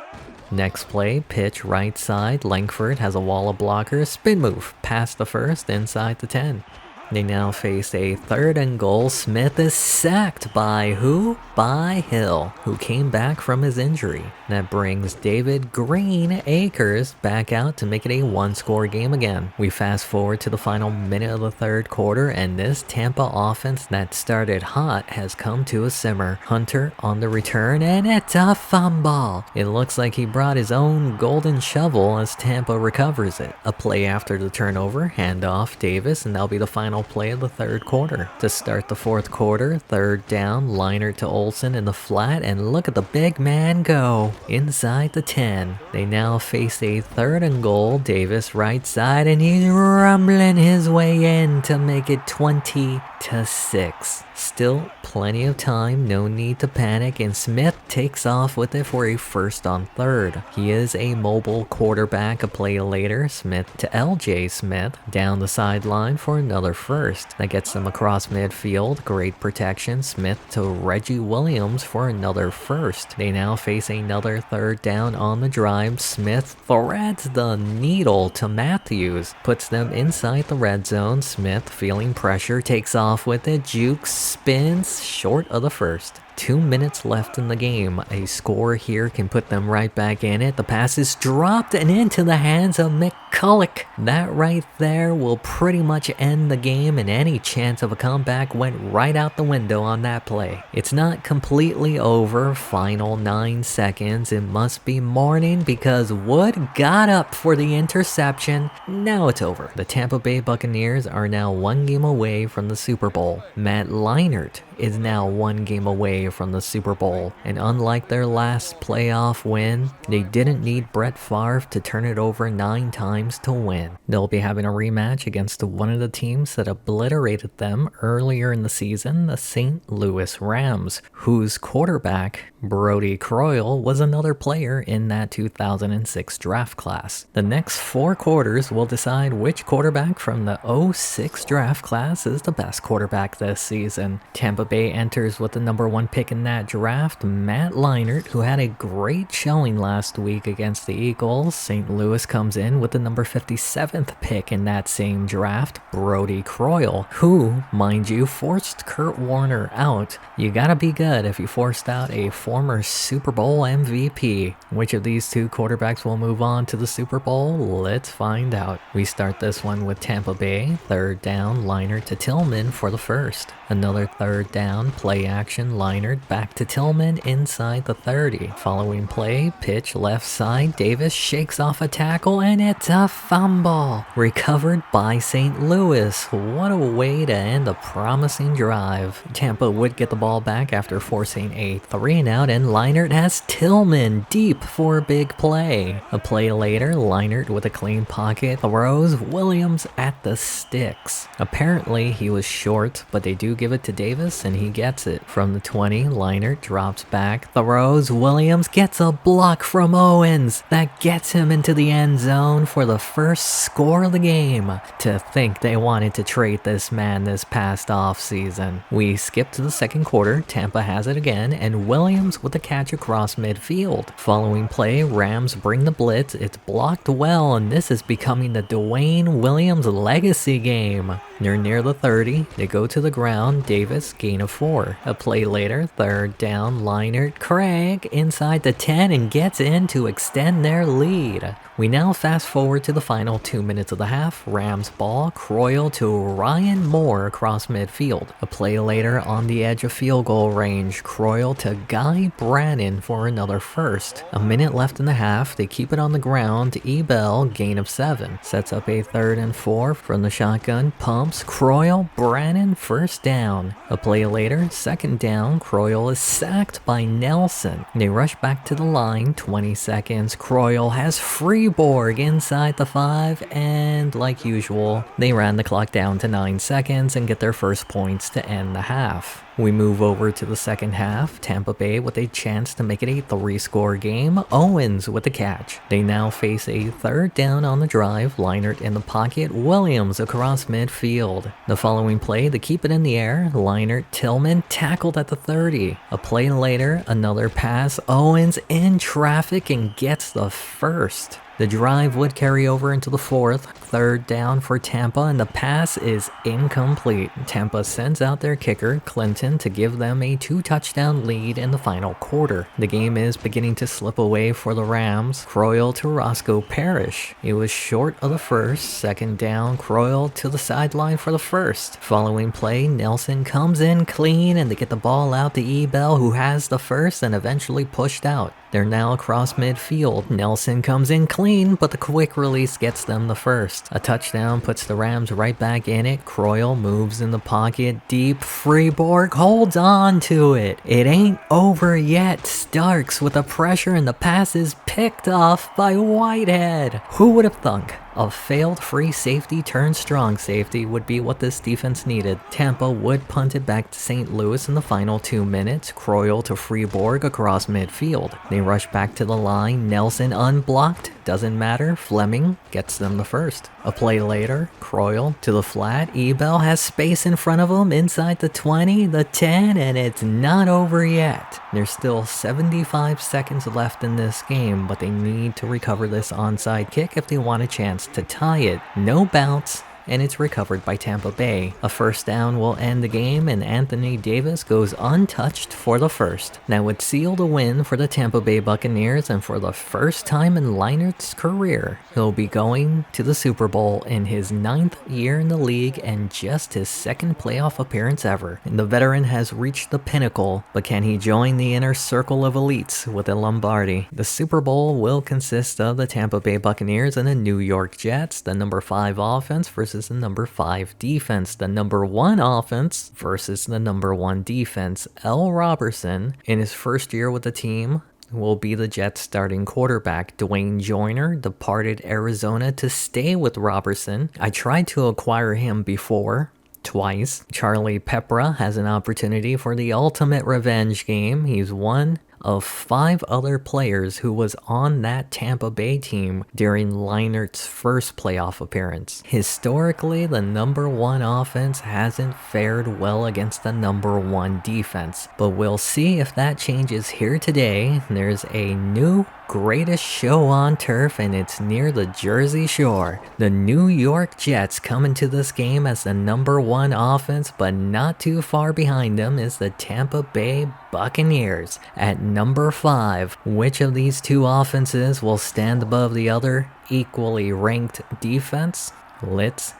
Next play, pitch right side. Langford has a wall of blockers. Spin move past the first, inside the 10. They now face a third and goal. Smith is sacked by who? By Hill, who came back from his injury. That brings David Green Acres back out to make it a one-score game again. We fast forward to the final minute of the third quarter, and this Tampa offense that started hot has come to a simmer. Hunter on the return, and it's a fumble. It looks like he brought his own golden shovel as Tampa recovers it. A play after the turnover, handoff Davis, and that'll be the final play of the third quarter. To start the fourth quarter, third down, Leinart to Olsen in the flat, and look at the big man go inside the 10. They now face a third and goal. Davis right side, and he's rumbling his way in to make it 20-6. Still plenty of time, no need to panic, and Smith takes off with it for a first on third. He is a mobile quarterback. A play later, Smith to LJ Smith down the sideline for another first. That gets them across midfield. Great protection. Smith to Reggie Williams for another first. They now face another third down on the drive. Smith threads the needle to Matthews, puts them inside the red zone. Smith, feeling pressure, takes off with it. Jukes spins short of the first. 2 minutes left in the game. A score here can put them right back in it. The pass is dropped and into the hands of McCulloch. That right there will pretty much end the game, and any chance of a comeback went right out the window on that play. It's not completely over. Final 9 seconds. It must be morning because Wood got up for the interception. Now it's over. The Tampa Bay Buccaneers are now 1 game away from the Super Bowl. Matt Leinart is now 1 game away from the Super Bowl, and unlike their last playoff win, they didn't need Brett Favre to turn it over 9 times to win. They'll be having a rematch against one of the teams that obliterated them earlier in the season, the St. Louis Rams, whose quarterback, Brody Croyle, was another player in that 2006 draft class. The next 4 quarters will decide which quarterback from the 06 draft class is the best quarterback this season. Tampa Bay enters with the number 1 pick in that draft, Matt Leinart, who had a great showing last week against the Eagles. St. Louis comes in with the number 57th pick in that same draft, Brody Croyle, who, mind you, forced Kurt Warner out. You gotta be good if you forced out a former Super Bowl MVP. Which of these two quarterbacks will move on to the Super Bowl? Let's find out. We start this one with Tampa Bay. Third down, Leinart to Tillman for the first. Another third down, play action, Leinart back to Tillman inside the 30. Following play, pitch left side, Davis shakes off a tackle and it's a fumble. Recovered by St. Louis. What a way to end a promising drive. Tampa would get the ball back after forcing a 3-and-out, and Leinart has Tillman deep for a big play. A play later, Leinart with a clean pocket throws Williams at the sticks. Apparently he was short, but they do give it to Davis and he gets it. From the 20, Leinart drops back, throws, Williams gets a block from Owens. That gets him into the end zone for the first score of the game. To think they wanted to trade this man this past offseason. We skip to the second quarter, Tampa has it again, and Williams with a catch across midfield. Following play, Rams bring the blitz, it's blocked well, and this is becoming the Dwayne Williams legacy game. They're near the 30, they go to the ground, Davis gain of 4. A play later, third down, Leinart, Craig inside the 10 and gets in to extend their lead. We now fast forward to the final 2 minutes of the half. Rams ball, Croyle to Ryan Moore across midfield. A play later on the edge of field goal range, Croyle to Guy Brannon for another first. A minute left in the half, they keep it on the ground, Ebel gain of 7. Sets up a 3rd and 4 from the shotgun, pumps, Croyle, Brannon first down. A play later, 2nd down, Croyle is sacked by Nelson. They rush back to the line, 20 seconds, Croyle has Freeborg inside the 5, and like usual, they ran the clock down to 9 seconds and get their first points to end the half. We move over to the second half, Tampa Bay with a chance to make it a 3-score game, Owens with the catch. They now face a 3rd down on the drive, Leinart in the pocket, Williams across midfield. The following play, they keep it in the air, Leinart, Tillman tackled at the 30. A play later, another pass, Owens in traffic and gets the first. The drive would carry over into the 4th, 3rd down for Tampa, and the pass is incomplete. Tampa sends out their kicker, Clinton, to give them a 2-touchdown lead in the final quarter. The game is beginning to slip away for the Rams. Croyle to Roscoe Parrish. It was short of the first, 2nd down, Croyle to the sideline for the first. Following play, Nelson comes in clean and they get the ball out to Ebel, who has the first and eventually pushed out. They're now across midfield. Nelson comes in clean, but the quick release gets them the first. A touchdown puts the Rams right back in it. Croyle moves in the pocket deep. Freeborg holds on to it. It ain't over yet. Starks with the pressure and the pass is picked off by Whitehead. Who would have thunk? A failed free safety turned strong safety would be what this defense needed. Tampa would punt it back to St. Louis in the final 2 minutes. Croyle to Freeborg across midfield. They rush back to the line. Nelson unblocked. Doesn't matter. Fleming gets them the first. A play later, Croyle to the flat. Ebel has space in front of him inside the 20, the 10, and it's not over yet. There's still 75 seconds left in this game, but they need to recover this onside kick if they want a chance to tie it. No bounce, and it's recovered by Tampa Bay. A 1st down will end the game, and Anthony Davis goes untouched for the first. Now it sealed a win for the Tampa Bay Buccaneers, and for the first time in Leinart's career, he'll be going to the Super Bowl in his 9th year in the league and just his 2nd playoff appearance ever. And the veteran has reached the pinnacle, but can he join the inner circle of elites with a Lombardi? The Super Bowl will consist of the Tampa Bay Buccaneers and the New York Jets, the number 5 offense versus the number 5 defense, the number 1 offense versus the number 1 defense. L. Robertson, in his first year with the team, will be the Jets starting quarterback. Dwayne Joyner departed Arizona to stay with Robertson. I tried to acquire him before, twice. Charlie Pepra has an opportunity for the ultimate revenge game. He's one of 5 other players who was on that Tampa Bay team during Leinart's first playoff appearance. Historically, the number 1 offense hasn't fared well against the number 1 defense, but we'll see if that changes here today. There's a new greatest show on turf, and it's near the Jersey Shore. The New York Jets come into this game as the #1 offense, but not too far behind them is the Tampa Bay Buccaneers at number 5. Which of these two offenses will stand above the other equally ranked defense? Let's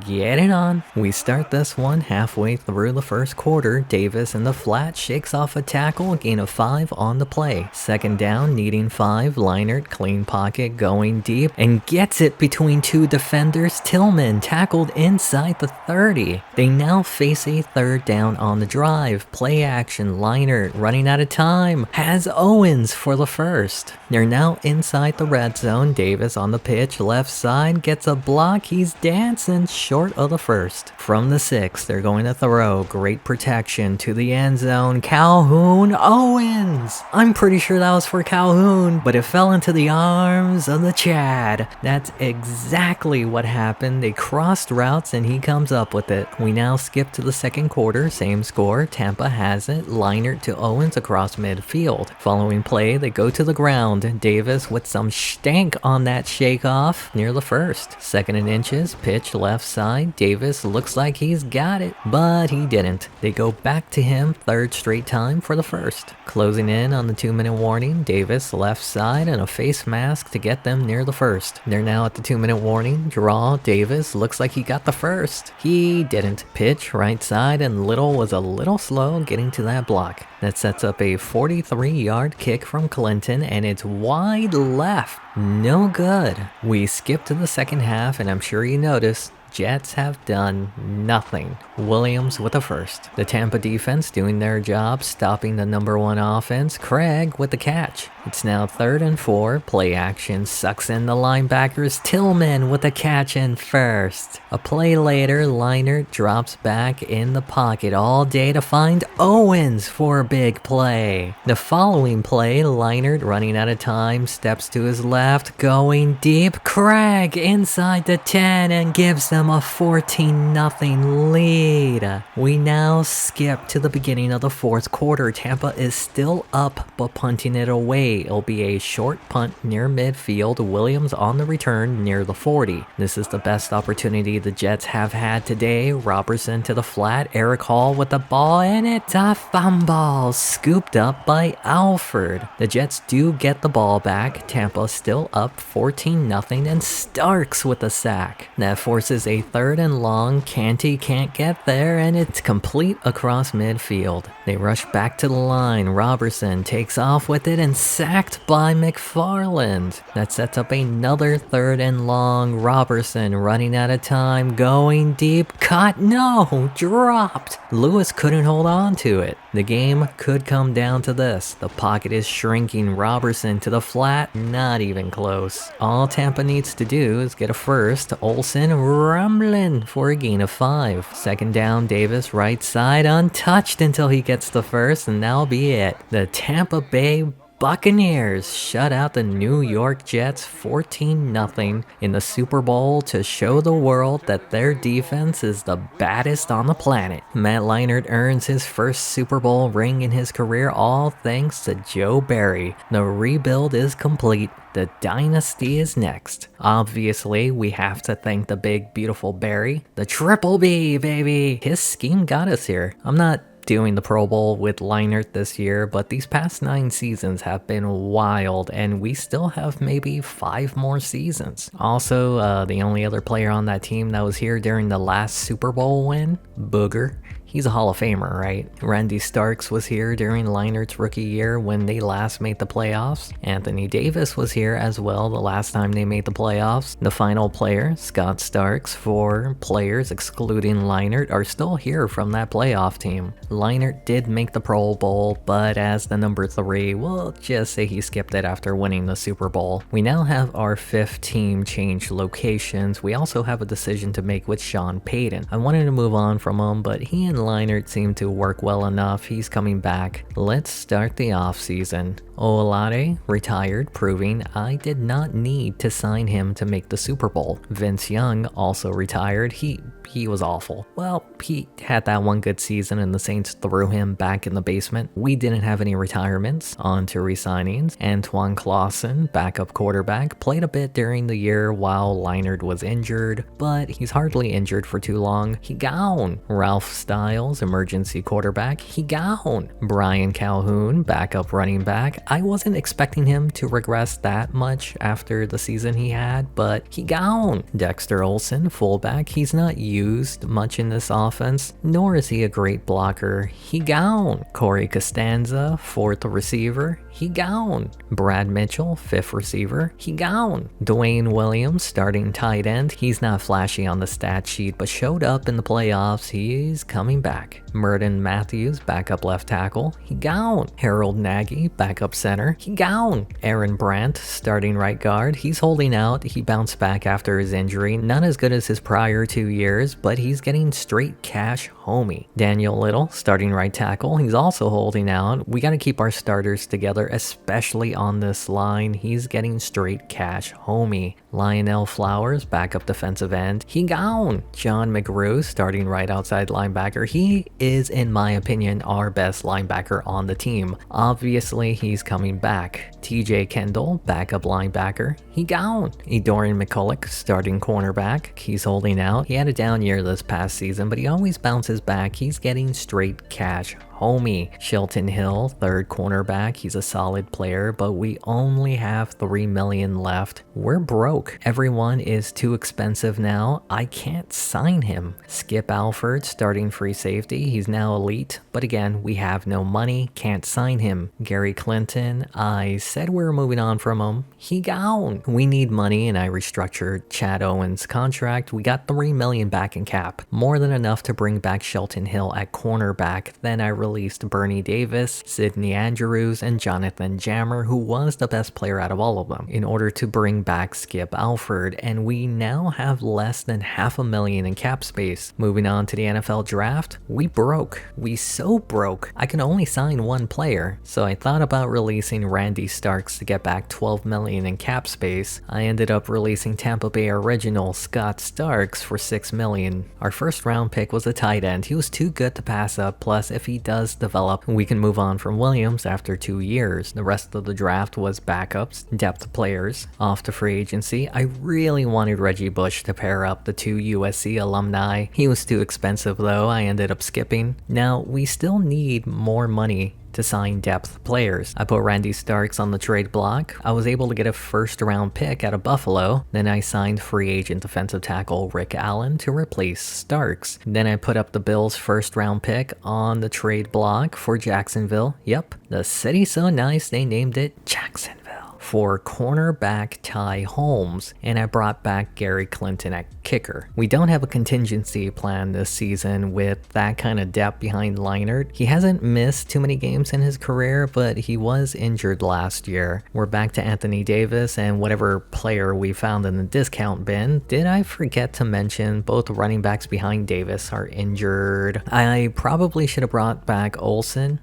get it on. We start this one halfway through the first quarter. Davis in the flat shakes off a tackle, gain of 5 on the play. Second down, needing 5. Leinart, clean pocket, going deep, and gets it between 2 defenders. Tillman tackled inside the 30. They now face a third down on the drive. Play action, Leinart running out of time. Has Owens for the first. They're now inside the red zone. Davis on the pitch, left side, gets a block. He's dancing short of the first. From the 6, they're going to throw. Great protection to the end zone. Calhoun, Owens! I'm pretty sure that was for Calhoun, but it fell into the arms of the Chad. That's exactly what happened. They crossed routes and he comes up with it. We now skip to the second quarter. Same score. Tampa has it. Leinart to Owens across midfield. Following play, they go to the ground. Davis with some stank on that shake-off near the first. Second and inches. Pitch left side. Davis looks like he's got it, but he didn't. They go back to him third straight time for the first. Closing in on the 2-minute warning. Davis left side and a face mask to get them near the first. They're now at the 2-minute warning. Draw. Davis looks like he got the first. He didn't. Pitch right side, and Little was a little slow getting to that block. That sets up a 43-yard kick from Clinton, and it's wide left. No good. We skip to the second half, and I'm sure you noticed Jets have done nothing. Williams with the first. The Tampa defense doing their job, stopping the #1 offense. Craig with the catch. It's now 3rd and 4. Play action sucks in the linebackers. Tillman with the catch in first. A play later, Leinart drops back in the pocket all day to find Owens for a big play. The following play, Leinart running out of time, steps to his left, going deep. Craig inside the 10 and gives them a 14-0 lead. We now skip to the beginning of the fourth quarter. Tampa is still up, but punting it away. It'll be a short punt near midfield. Williams on the return near the 40. This is the best opportunity the Jets have had today. Robertson to the flat. Eric Hall with the ball, and it's a fumble. Scooped up by Alford. The Jets do get the ball back. Tampa still up 14-0, and Starks with the sack. That forces a 3rd and long. Canty can't get there, and it's complete across midfield. They rush back to the line. Robertson takes off with it and sacked by McFarland. That sets up another 3rd and long. Robertson running out of time, going deep, caught, no, dropped. Lewis couldn't hold on to it. The game could come down to this. The pocket is shrinking. Robertson to the flat, not even close. All Tampa needs to do is get a first. Olsen rumbling for a gain of 5. Second down, Davis right side, untouched until he gets the first, and that'll be it. The Tampa Bay Buccaneers shut out the New York Jets 14-0 in the Super Bowl to show the world that their defense is the baddest on the planet. Matt Leinart earns his first Super Bowl ring in his career, all thanks to Joe Barry. The rebuild is complete. The dynasty is next. Obviously, we have to thank the big, beautiful Barry. The Triple B, baby! His scheme got us here. I'm not doing the Pro Bowl with Leinart this year, but these past 9 seasons have been wild, and we still have maybe 5 more seasons. Also, the only other player on that team that was here during the last Super Bowl win, Booger. He's a Hall of Famer, right? Randy Starks was here during Leinart's rookie year when they last made the playoffs. Anthony Davis was here as well the last time they made the playoffs. The final player, Scott Starks, 4 players excluding Leinart are still here from that playoff team. Leinart did make the Pro Bowl, but as the number 3, we'll just say he skipped it after winning the Super Bowl. We now have our 5th team change locations. We also have a decision to make with Sean Payton. I wanted to move on from him, but he and and Leinart seem to work well enough. He's coming back. Let's start the offseason. Olave retired, proving I did not need to sign him to make the Super Bowl. Vince Young also retired. He was awful. Well, he had that one good season and the Saints threw him back in the basement. We didn't have any retirements. On to re-signings. Antoine Clausen, backup quarterback, played a bit during the year while Leinart was injured, but he's hardly injured for too long. He gone. Ralph Stiles, emergency quarterback. He gone. Brian Calhoun, backup running back. I wasn't expecting him to regress that much after the season he had, but he gone. Dexter Olsen, fullback. He's not used much in this offense, nor is he a great blocker. He gone. Corey Costanza, fourth receiver. He gone. Brad Mitchell, fifth receiver. He gone. Dwayne Williams, starting tight end. He's not flashy on the stat sheet, but showed up in the playoffs. He's coming back. Merton Matthews, backup left tackle. He gone. Harold Nagy, backup center. He gone. Aaron Brandt, starting right guard. He's holding out. He bounced back after his injury. Not as good as his prior 2 years, but he's getting straight cash homie. Daniel Little, starting right tackle. He's also holding out. We got to keep our starters together, especially on this line. He's getting straight cash homie. Lionel Flowers, backup defensive end. He gone. John McGrew, starting right outside linebacker. He is, in my opinion, our best linebacker on the team. Obviously, he's coming back. TJ Kendall, backup linebacker. He gone. Edorian McCulloch, starting cornerback. He's holding out. He had a down year this past season, but he always bounces back. He's getting straight cash homie. Shelton Hill, third cornerback. He's a solid player, but we only have $3 million left. We're broke. Everyone is too expensive now. I can't sign him. Skip Alford, starting free safety. He's now elite, but again, we have no money. Can't sign him. Gary Clinton, I said we were moving on from him. He gone. We need money, and I restructured Chad Owens' contract. We got $3 million back in cap. More than enough to bring back Shelton Hill at cornerback. Then I released Bernie Davis, Sidney Andrews, and Jonathan Jammer, who was the best player out of all of them, in order to bring back Skip Alford, and we now have less than $500,000 in cap space. Moving on to the NFL draft, we broke. We so broke. I can only sign one player, so I thought about releasing Randy Starks to get back $12 million in cap space. I ended up releasing Tampa Bay original Scott Starks for $6 million. Our first round pick was a tight end. He was too good to pass up, plus if he does develop, we can move on from Williams after 2 years. The rest of the draft was backups, depth players. Off to free agency, I really wanted Reggie Bush to pair up the 2 USC alumni. He was too expensive though, I ended up skipping. Now, we still need more money to sign depth players. I put Randy Starks on the trade block. I was able to get a first round pick out of Buffalo. Then I signed free agent defensive tackle Rick Allen to replace Starks. Then I put up the Bills' first round pick on the trade block for Jacksonville. Yep, the city's so nice they named it Jacksonville. For cornerback Ty Holmes, and I brought back Gary Clinton at kicker. We don't have a contingency plan this season with that kind of depth behind Leinart. He hasn't missed too many games in his career, but he was injured last year. We're back to Anthony Davis and whatever player we found in the discount bin. Did I forget to mention both running backs behind Davis are injured? I probably should have brought back Olsen.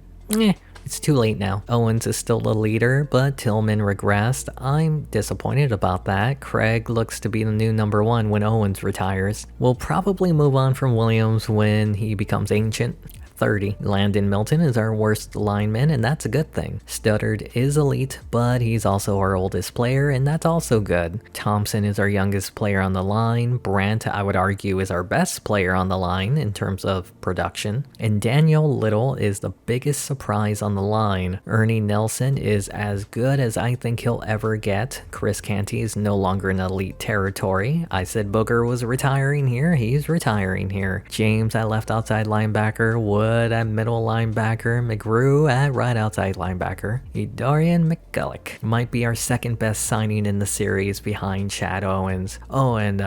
It's too late now. Owens is still the leader, but Tillman regressed. I'm disappointed about that. Craig looks to be the new number 1 when Owens retires. We'll probably move on from Williams when he becomes ancient. 30. Landon Milton is our worst lineman, and that's a good thing. Studdard is elite, but he's also our oldest player, and that's also good. Thompson is our youngest player on the line. Brandt, I would argue, is our best player on the line in terms of production. And Daniel Little is the biggest surprise on the line. Ernie Nelson is as good as I think he'll ever get. Chris Canty is no longer in elite territory. I said Booger was retiring here. He's retiring here. James, I left outside linebacker. Wood at middle linebacker, McGrew at right outside linebacker. Edorian McCulloch might be our second best signing in the series behind Chad Owens. Oh, and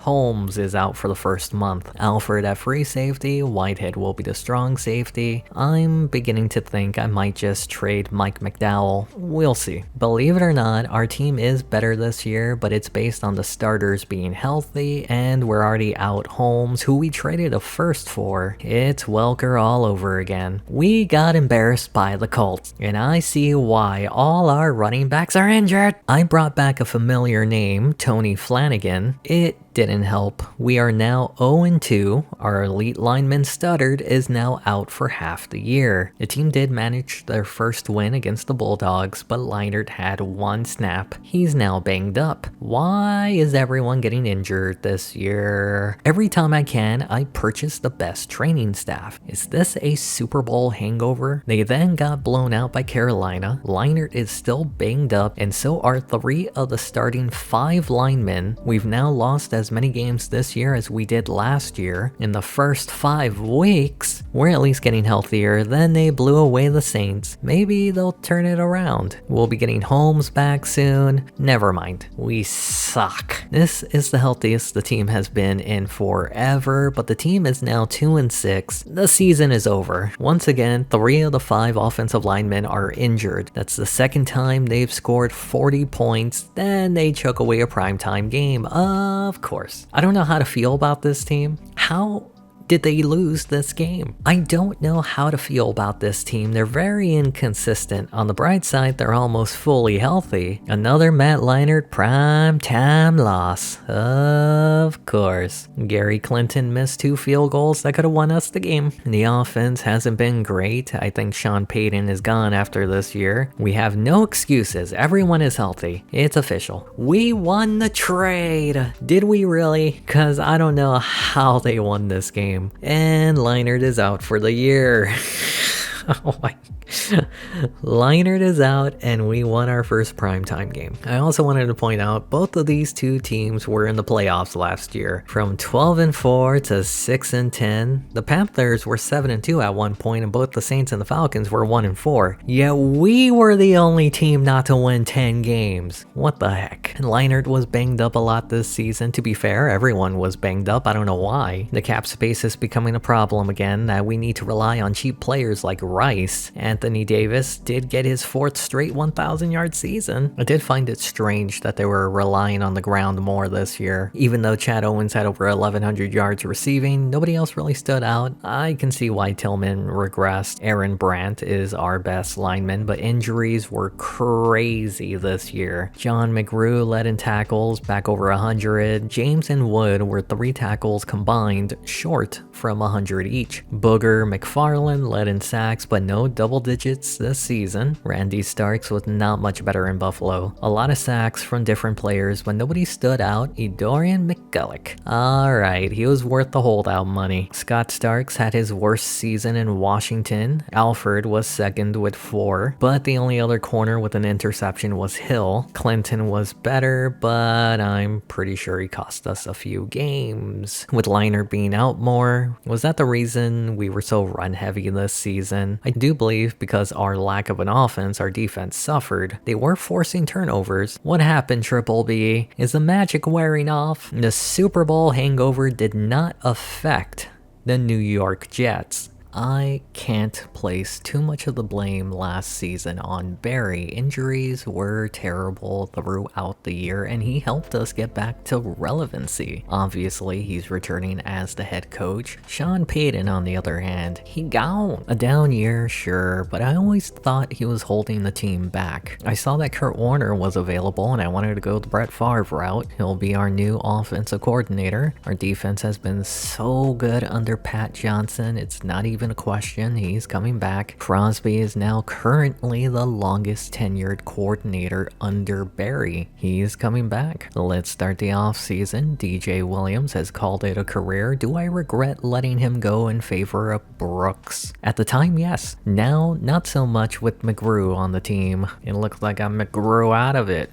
Holmes is out for the first month. Alfred at free safety, Whitehead will be the strong safety. I'm beginning to think I might just trade Mike McDowell. We'll see. Believe it or not, our team is better this year, but it's based on the starters being healthy, and we're already out Holmes, who we traded a first for. It's Welker all over again. We got embarrassed by the Colts, and I see why. All our running backs are injured. I brought back a familiar name, Tony Flanagan. It didn't help. We are now 0-2. Our elite lineman Studdard is now out for half the year. The team did manage their first win against the Bulldogs, but Leinart had one snap. He's now banged up. Why is everyone getting injured this year? Every time I can, I purchase the best training staff. Is this a Super Bowl hangover? They then got blown out by Carolina. Leinart is still banged up, and so are 3 of the starting 5 linemen. We've now lost as many games this year as we did last year. In the first 5 weeks, we're at least getting healthier. Then they blew away the Saints. Maybe they'll turn it around. We'll be getting Holmes back soon. Never mind. We suck. This is the healthiest the team has been in forever, but the team is now 2-6. The season is over. Once again, 3 of the 5 offensive linemen are injured. That's the second time they've scored 40 points. Then they choke away a primetime game. Of course. I don't know how to feel about this team. How did they lose this game? I don't know how to feel about this team. They're very inconsistent. On the bright side, they're almost fully healthy. Another Matt Leinart primetime loss. Of course. Gary Clinton missed 2 field goals that could have won us the game. The offense hasn't been great. I think Sean Payton is gone after this year. We have no excuses. Everyone is healthy. It's official. We won the trade. Did we really? Because I don't know how they won this game. And Leinart is out for the year. Oh my. Leinart is out, and we won our first primetime game. I also wanted to point out both of these 2 teams were in the playoffs last year. From 12-4 to 6-10. The Panthers were 7-2 at one point, and both the Saints and the Falcons were 1-4. Yet we were the only team not to win 10 games. What the heck? And Leinart was banged up a lot this season. To be fair, everyone was banged up. I don't know why. The cap space is becoming a problem again, that we need to rely on cheap players like Rice. Anthony Davis did get his 4th straight 1,000-yard season. I did find it strange that they were relying on the ground more this year. Even though Chad Owens had over 1,100 yards receiving, nobody else really stood out. I can see why Tillman regressed. Aaron Brandt is our best lineman, but injuries were crazy this year. John McGrew led in tackles, back over 100. James and Wood were 3 tackles combined, short from 100 each. Booger McFarland led in sacks, but no double digits this season. Randy Starks was not much better in Buffalo. A lot of sacks from different players, but nobody stood out. Dorian McGulloch. Alright, he was worth the holdout money. Scott Starks had his worst season in Washington. Alfred was second with 4, but the only other corner with an interception was Hill. Clinton was better, but I'm pretty sure he cost us a few games. With Leinart being out more, was that the reason we were so run heavy this season? I do believe because our lack of an offense, our defense suffered. They were forcing turnovers. What happened, Triple B? Is the magic wearing off? The Super Bowl hangover did not affect the New York Jets. I can't place too much of the blame last season on Barry. Injuries were terrible throughout the year, and he helped us get back to relevancy. Obviously, he's returning as the head coach. Sean Payton, on the other hand, he gone. A down year, sure, but I always thought he was holding the team back. I saw that Kurt Warner was available, and I wanted to go the Brett Favre route. He'll be our new offensive coordinator. Our defense has been so good under Pat Johnson, it's not even a question. He's coming back. Crosby is now currently the longest tenured coordinator under Barry. He's coming back. Let's start the offseason. DJ Williams has called it a career. Do I regret letting him go in favor of Brooks? At the time, yes. Now, not so much with McGrew on the team. It looks like I'm McGrew out of it.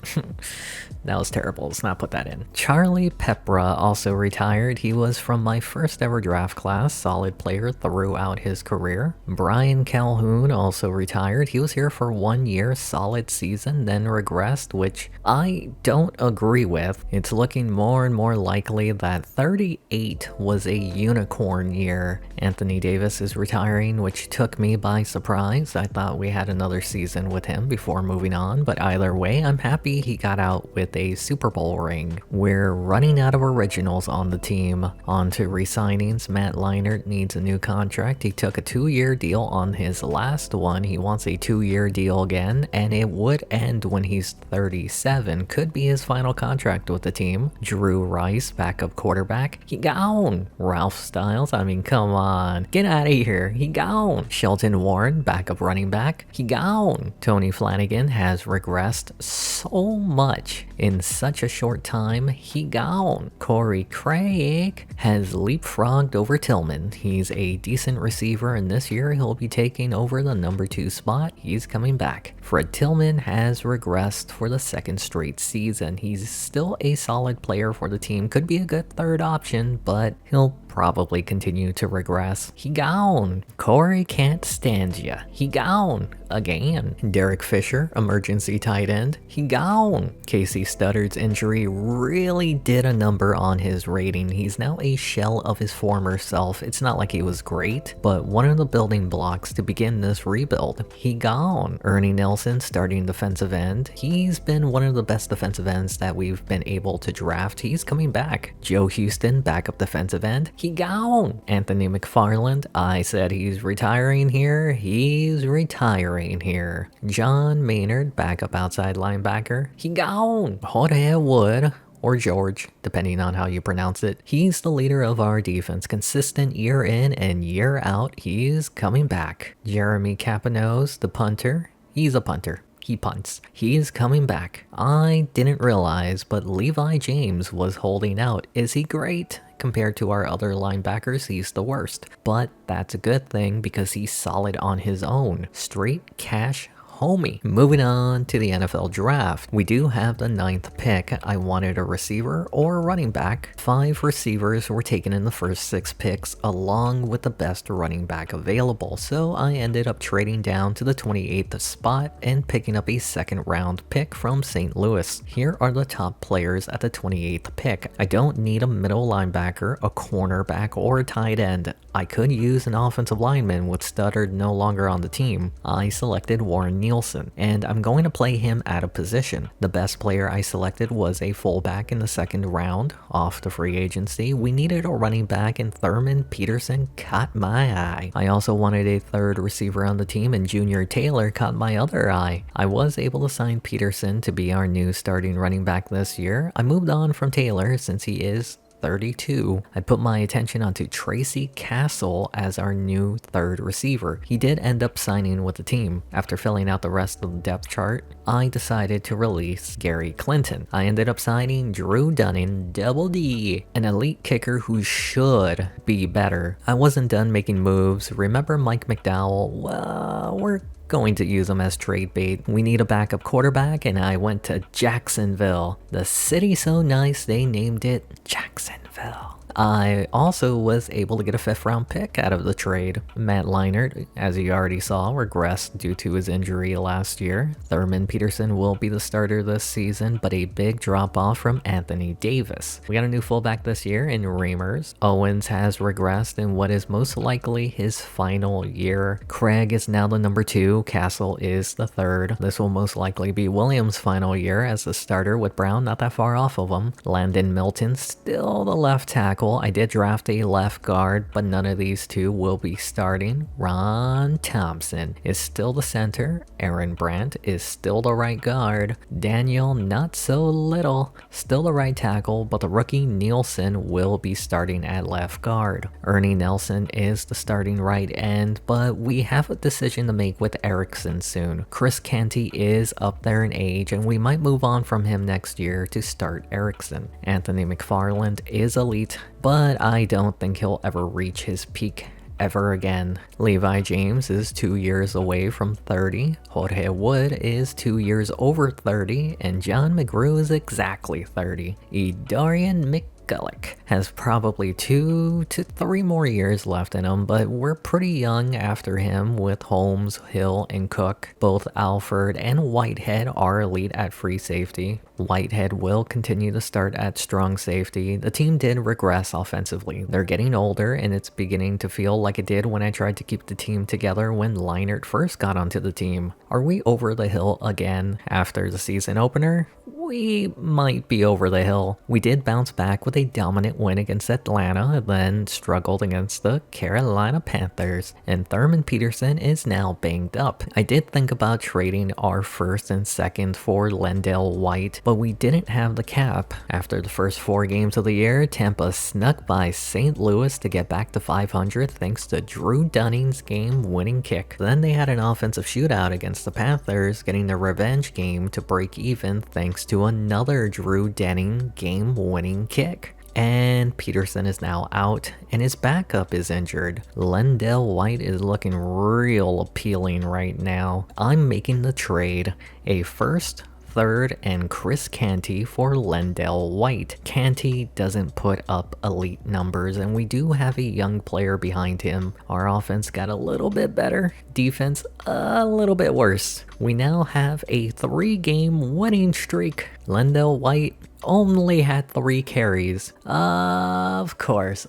That was terrible. Let's not put that in. Charlie Pepra also retired. He was from my first ever draft class. Solid player throughout throughout his career. Brian Calhoun also retired. He was here for 1 year, solid season, then regressed, which I don't agree with. It's looking more and more likely that 38 was a unicorn year. Anthony Davis is retiring, which took me by surprise. I thought we had another season with him before moving on, but either way, I'm happy he got out with a Super Bowl ring. We're running out of originals on the team. On to re-signings. Matt Leinart needs a new contract. He took a 2-year deal on his last one. He wants a 2-year deal again, and it would end when he's 37. Could be his final contract with the team. Drew Rice, backup quarterback. He gone. Ralph Styles, I mean, come on. Get out of here. He gone. Shelton Warren, backup running back. He gone. Tony Flanagan has regressed so much in such a short time. He gone. Corey Craig has leapfrogged over Tillman. He's a decent receiver, and this year he'll be taking over the number 2 spot. He's coming back. Fred Tillman has regressed for the 2nd straight season. He's still a solid player for the team. Could be a good 3rd option, but he'll probably continue to regress. He gone. Corey can't stand ya. He gone. Again. Derek Fisher, emergency tight end. He gone. Casey Studdard's injury really did a number on his rating. He's now a shell of his former self. It's not like he was great, but one of the building blocks to begin this rebuild. He gone. Ernie Nelson, starting defensive end. He's been one of the best defensive ends that we've been able to draft. He's coming back. Joe Houston, backup defensive end. He gone. Anthony McFarland, I said he's retiring here. He's retiring here. John Maynard, backup outside linebacker. He gone. Jorge Wood, or George, depending on how you pronounce it. He's the leader of our defense, consistent year in and year out. He's coming back. Jeremy Capanos, the punter. He's a punter. He punts. He's coming back. I didn't realize, but Levi James was holding out. Is he great? Compared to our other linebackers, he's the worst. But that's a good thing because he's solid on his own. Straight cash homie. Moving on to the NFL draft. We do have the 9th pick. I wanted a receiver or a running back. 5 receivers were taken in the first 6 picks along with the best running back available. So I ended up trading down to the 28th spot and picking up a 2nd round pick from St. Louis. Here are the top players at the 28th pick. I don't need a middle linebacker, a cornerback, or a tight end. I could use an offensive lineman with Studdard no longer on the team. I selected Warren Nielsen, and I'm going to play him out of position. The best player I selected was a fullback in the 2nd round, off the free agency. We needed a running back, and Thurman Peterson caught my eye. I also wanted a 3rd receiver on the team, and Junior Taylor caught my other eye. I was able to sign Peterson to be our new starting running back this year. I moved on from Taylor since he is 32. I put my attention onto Tracy Castle as our new 3rd receiver. He did end up signing with the team. After filling out the rest of the depth chart, I decided to release Gary Clinton. I ended up signing Drew Dunning, Double D, an elite kicker who should be better. I wasn't done making moves. Remember Mike McDowell? Well, we're going to use him as trade bait. We need a backup quarterback, and I went to Jacksonville. The city so nice they named it Jacksonville. I also was able to get a 5th round pick out of the trade. Matt Leinart, as you already saw, regressed due to his injury last year. Thurman Peterson will be the starter this season, but a big drop off from Anthony Davis. We got a new fullback this year in Reimers. Owens has regressed in what is most likely his final year. Craig is now the number 2. Castle is the 3rd. This will most likely be Williams' final year as the starter, with Brown not that far off of him. Landon Milton still the left tackle. I did draft a left guard, but none of these 2 will be starting. Ron Thompson is still the center. Aaron Brandt is still the right guard. Daniel, not so little, still the right tackle, but the rookie Nielsen will be starting at left guard. Ernie Nelson is the starting right end, but we have a decision to make with Erickson soon. Chris Canty is up there in age, and we might move on from him next year to start Erickson. Anthony McFarland is elite, but I don't think he'll ever reach his peak ever again. Levi James is 2 years away from 30. Jorge Wood is 2 years over 30, and John McGrew is exactly 30. Edarian Gullick has probably 2 to 3 more years left in him, but we're pretty young after him with Holmes, Hill, and Cook. Both Alford and Whitehead are elite at free safety. Whitehead will continue to start at strong safety. The team did regress offensively. They're getting older, and it's beginning to feel like it did when I tried to keep the team together when Leinart first got onto the team. Are we over the hill again after the season opener? We might be over the hill. We did bounce back with a dominant win against Atlanta and then struggled against the Carolina Panthers, and Thurman Peterson is now banged up. I did think about trading our first and second for Lendell White, but we didn't have the cap. After the first 4 games of the year, Tampa snuck by St. Louis to get back to 500 thanks to Drew Dunning's game-winning kick. Then they had an offensive shootout against the Panthers, getting the revenge game to break even thanks to another Drew Dunning game-winning kick. And Peterson is now out, and his backup is injured. Lendell White is looking real appealing right now. I'm making the trade. A first, third, and Chris Canty for Lendell White. Canty doesn't put up elite numbers, and we do have a young player behind him. Our offense got a little bit better, defense a little bit worse. We now have a 3-game winning streak. Lendell White only had 3 carries. Of course.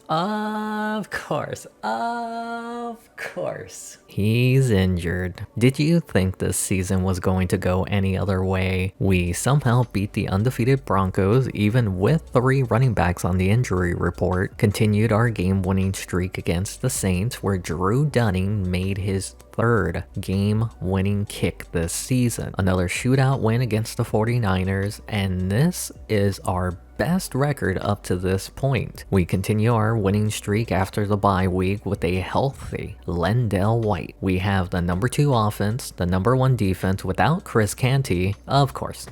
He's injured. Did you think this season was going to go any other way? We somehow beat the undefeated Broncos even with 3 running backs on the injury report, continued our game-winning streak against the Saints where Drew Dunning made his 3rd game-winning kick this season. Another shootout win against the 49ers, and this is our best record up to this point. We continue our winning streak after the bye week with a healthy Lendell White. We have the number 2 offense, the number 1 defense without Chris Canty, of course.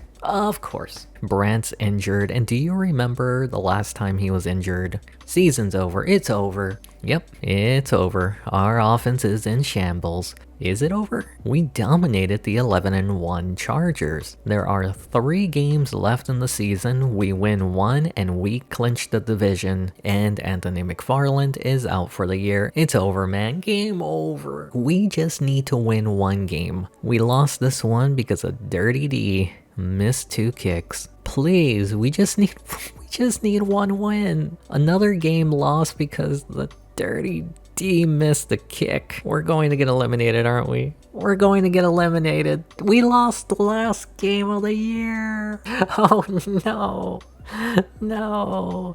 Brant's injured, and do you remember the last time he was injured? Season's over. It's over. Yep, it's over. Our offense is in shambles. Is it over? We dominated the 11-1 Chargers. There are 3 games left in the season. We win 1 and we clinch the division. And Anthony McFarland is out for the year. It's over, man. Game over. We just need to win 1 game. We lost this one because of Dirty D missed 2 kicks. Please, we just need 1 win. Another game lost because the Dirty D missed the kick. We're going to get eliminated, aren't we? We're going to get eliminated. We lost the last game of the year. Oh no.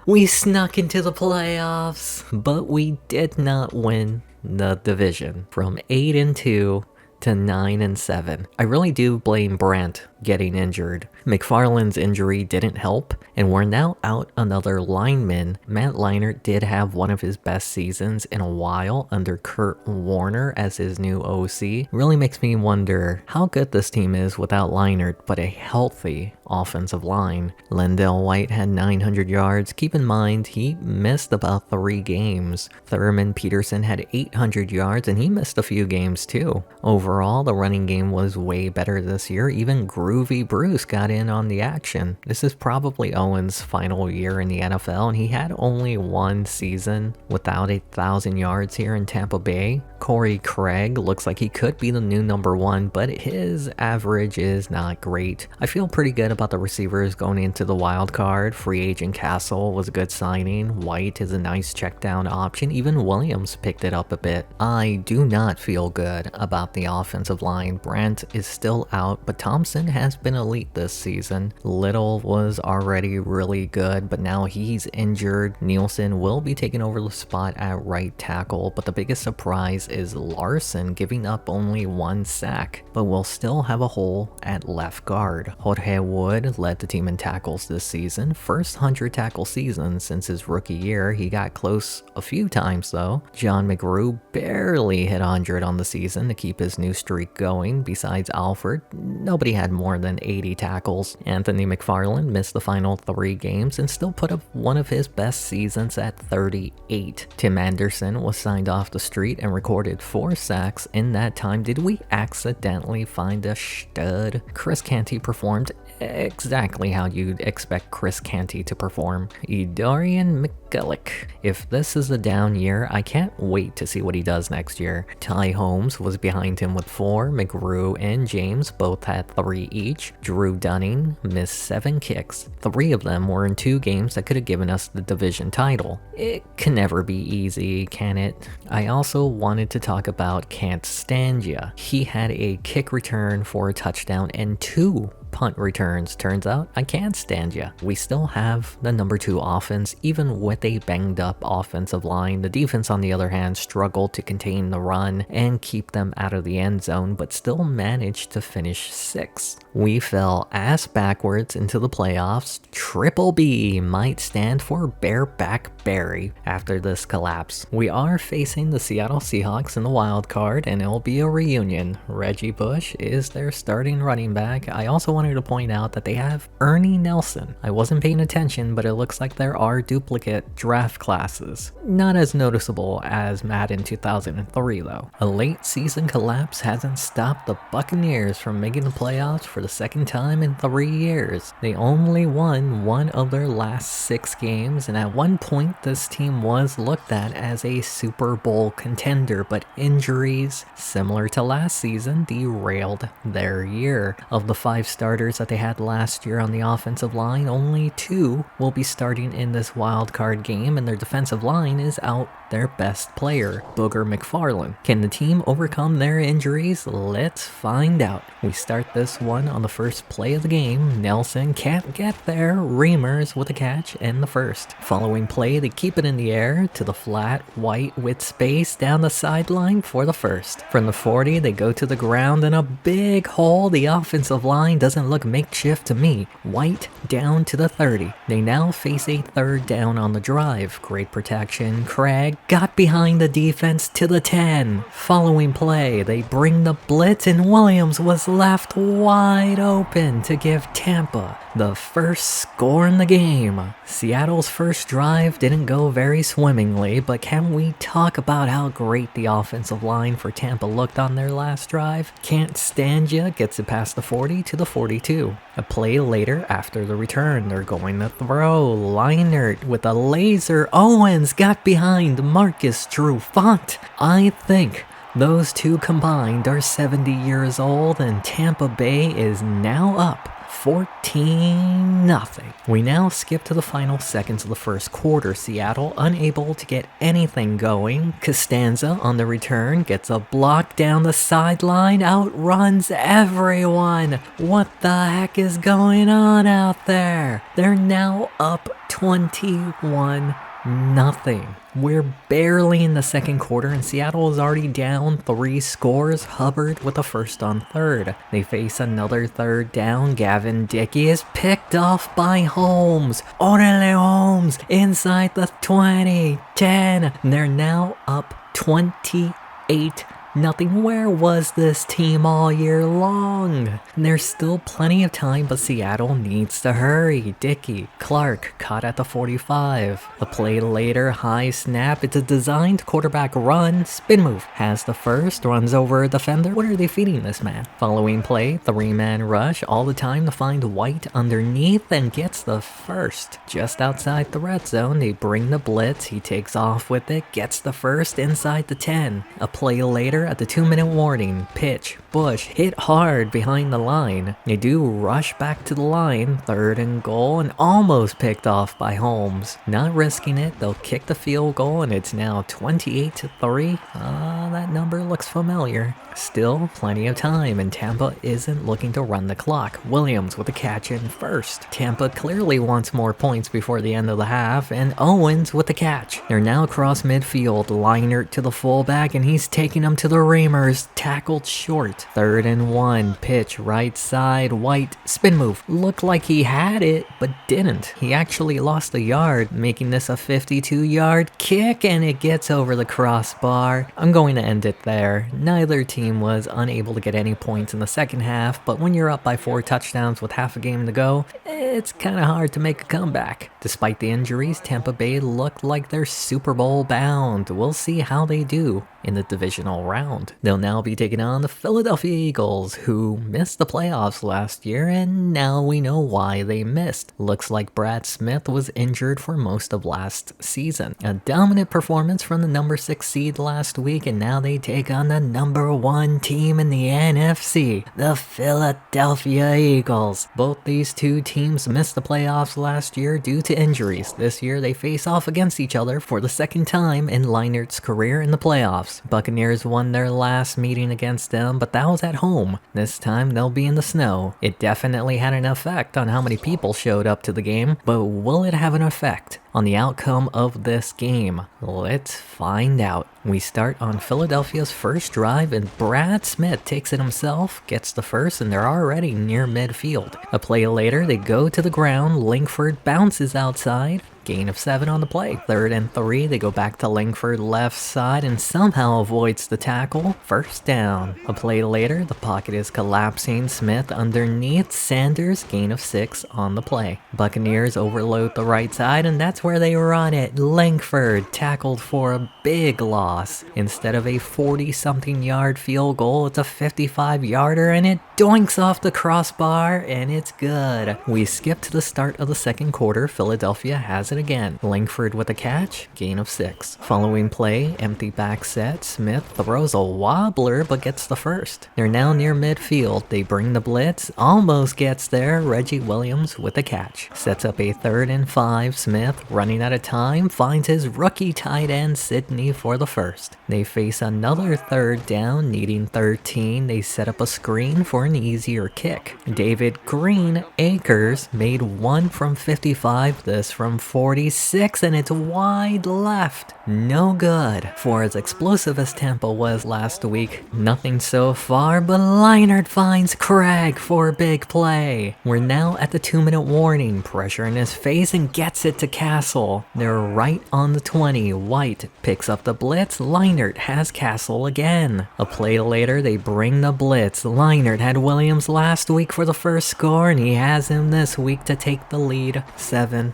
We snuck into the playoffs, but we did not win the division. From 8-2 to 9-7. I really do blame Brant getting injured. McFarland's injury didn't help, and we're now out another lineman. Matt Leinart did have one of his best seasons in a while under Kurt Warner as his new OC. Really makes me wonder how good this team is without Leinart, but a healthy offensive line. Lendell White had 900 yards. Keep in mind, he missed about 3 games. Thurman Peterson had 800 yards, and he missed a few games too. Overall, the running game was way better this year. Even Groovy Bruce got in on the action. This is probably Owen's final year in the NFL, and he had only 1 season without 1,000 yards here in Tampa Bay. Corey Craig looks like he could be the new number 1, but his average is not great. I feel pretty good about the receivers going into the wild card. Free agent Castle was a good signing. White is a nice check down option. Even Williams picked it up a bit. I do not feel good about the offensive line. Brant is still out, but Thompson has been elite this season. Little was already really good, but now he's injured. Nielsen will be taking over the spot at right tackle, but the biggest surprise is Larson giving up only 1 sack, but will still have a hole at left guard. Jorge Wood led the team in tackles this season. First 100 tackle season since his rookie year. He got close a few times though. John McGrew barely hit 100 on the season to keep his new streak going. Besides Alford, nobody had more than 80 tackles. Anthony McFarland missed the final 3 games and still put up one of his best seasons at 38. Tim Anderson was signed off the street and recorded 4 sacks in that time. Did we accidentally find a stud? Chris Canty performed exactly how you'd expect Chris Canty to perform. Dorian McGulloch. If this is a down year, I can't wait to see what he does next year. Ty Holmes was behind him with 4, McGrew and James both had 3 each. Drew Dunning missed 7 kicks. 3 of them were in 2 games that could have given us the division title. It can never be easy, can it? I also wanted to talk about Can't Stand Ya. He had a kick return for a touchdown and 2 punt returns. Turns out I can't stand ya. We still have the number 2 offense, even with a banged up offensive line. The defense, on the other hand, struggled to contain the run and keep them out of the end zone, but still managed to finish 6th. We fell ass backwards into the playoffs. Triple B might stand for Bareback Barry after this collapse. We are facing the Seattle Seahawks in the wild card, and it'll be a reunion. Reggie Bush is their starting running back. I also wanted to point out that they have Ernie Nelson. I wasn't paying attention, but it looks like there are duplicate draft classes. Not as noticeable as Madden 2003 though. A late season collapse hasn't stopped the Buccaneers from making the playoffs for the second time in 3 years. They only won 1 of their last 6 games, and at one point this team was looked at as a Super Bowl contender, but injuries, similar to last season, derailed their year. Of the 5 starters that they had last year on the offensive line, only 2 will be starting in this wild card game, and their defensive line is out their best player, Booger McFarland. Can the team overcome their injuries? Let's find out. We start this one on the first play of the game. Nelson can't get there. Reimers with a catch and the first. Following play, they keep it in the air to the flat white with space down the sideline for the first. From the 40, they go to the ground in a big hole. The offensive line doesn't look makeshift to me. White down to the 30. They now face a 3rd down on the drive. Great protection. Craig got behind the defense to the 10. Following play, they bring the blitz, and Williams was left wide open to give Tampa the first score in the game. Seattle's first drive didn't go very swimmingly, but can we talk about how great the offensive line for Tampa looked on their last drive? Can't Stand Ya gets it past the 40 to the 42. A play later, after the return, they're going to throw. Leinart with a laser. Owens got behind Marcus Trufant. I think those 2 combined are 70 years old, and Tampa Bay is now up 14-0. We now skip to the final seconds of the first quarter. Seattle unable to get anything going. Costanza on the return gets a block down the sideline, outruns everyone. What the heck is going on out there? They're now up 21-0. We're barely in the second quarter, and Seattle is already down 3 scores. Hubbard with a first on 3rd. They face another 3rd down. Gavin Dickey is picked off by Holmes. Orale Holmes inside the 20, 10. They're now up 28-0. Where was this team all year long? There's still plenty of time, but Seattle needs to hurry. Dickey, Clark caught at the 45. A play later, high snap. It's a designed quarterback run. Spin move. Has the first, runs over a defender. What are they feeding this man? Following play, 3-man rush. All the time to find White underneath and gets the first. Just outside the red zone, they bring the blitz. He takes off with it, gets the first inside the 10. A play later, at the 2-minute warning, pitch, Bush hit hard behind the line. They do rush back to the line, 3rd and goal, and almost picked off by Holmes. Not risking it, they'll kick the field goal, and it's now 28-3. That number looks familiar. Still plenty of time, and Tampa isn't looking to run the clock. Williams with a catch in first. Tampa clearly wants more points before the end of the half, and Owens with the catch. They're now across midfield. Leinart to the fullback, and he's taking them to the Reimers. Tackled short. 3rd and 1. Pitch right side. White. Spin move. Looked like he had it, but didn't. He actually lost a yard, making this a 52-yard kick, and it gets over the crossbar. I'm going to end it there. Neither team was unable to get any points in the second half, but when you're up by 4 touchdowns with half a game to go, it's kind of hard to make a comeback. Despite the injuries, Tampa Bay looked like they're Super Bowl bound. We'll see how they do in the divisional round. They'll now be taking on the Philadelphia Eagles, who missed the playoffs last year, and now we know why they missed. Looks like Brad Smith was injured for most of last season. A dominant performance from the number 6 seed last week, and now they take on the number 1 team in the NFC, the Philadelphia Eagles. Both these two teams missed the playoffs last year due to injuries. This year they face off against each other for the second time in Leinart's career in the playoffs. Buccaneers won their last meeting against them, but that was at home. This time they'll be in the snow. It definitely had an effect on how many people showed up to the game, but will it have an effect on the outcome of this game? Let's find out. We start on Philadelphia's first drive, and Brad Smith takes it himself, gets the first, and they're already near midfield. A play later, they go to the ground, Langford bounces outside, gain of 7 on the play. 3rd and 3, they go back to Langford left side and somehow avoids the tackle. First down. A play later, the pocket is collapsing. Smith underneath Sanders, gain of 6 on the play. Buccaneers overload the right side, and that's where they run it. Langford tackled for a big loss. Instead of a 40-something yard field goal, it's a 55-yarder, and it doinks off the crossbar, and it's good. We skip to the start of the second quarter. Philadelphia has it again. Langford with a catch, gain of 6. Following play, empty back set. Smith throws a wobbler but gets the first. They're now near midfield. They bring the blitz, almost gets there. Reggie Williams with a catch. Sets up a 3rd and 5. Smith, running out of time, finds his rookie tight end Sidney for the first. They face another 3rd down, needing 13. They set up a screen for an easier kick. David Green Akers made 1 from 55, this from 46, and it's wide left. No good. For as explosive as Tampa was last week, nothing so far, but Leinart finds Craig for a big play. We're now at the 2-minute warning. Pressure in his face and gets it to Castle. They're right on the 20. White picks up the blitz. Leinart has Castle again. A play later, they bring the blitz. Leinart had Williams last week for the first score, and he has him this week to take the lead 7-3.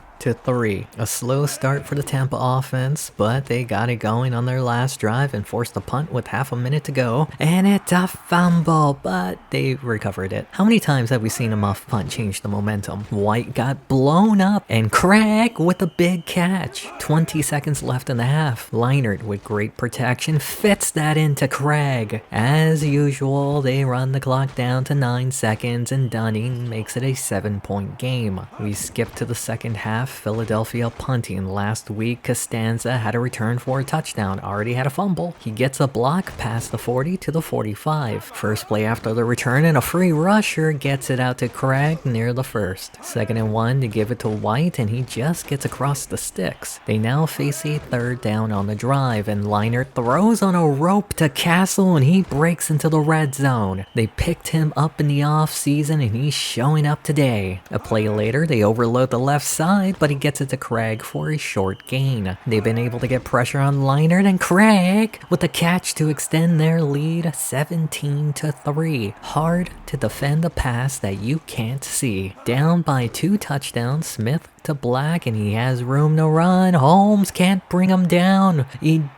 A slow start for the Tampa offense, but they got it going on their last drive and forced a punt with half a minute to go. And it's a fumble, but they recovered it. How many times have we seen a muff punt change the momentum? White got blown up, and Craig with a big catch. 20 seconds left in the half. Leinart with great protection fits that into Craig. As usual, they run the clock down to 9 seconds, and Dunning makes it a 7-point game. We skip to the second half. Philadelphia punting. Last week, Costanza had a return for a touchdown, already had a fumble. He gets a block past the 40 to the 45. First play after the return, and a free rusher gets it out to Craig near the first. 2nd and 1 to give it to White, and he just gets across the sticks. They now face a 3rd down on the drive, and Leinart throws on a rope to Castle, and he breaks into the red zone. They picked him up in the off-season, and he's showing up today. A play later, they overload the left side, but he gets it to Craig for a short gain. They've been able to get pressure on Leinart, and Craig with a catch to extend their lead 17-3. Hard to defend a pass that you can't see. Down by 2 touchdowns, Smith to Black, and he has room to run. Holmes can't bring him down.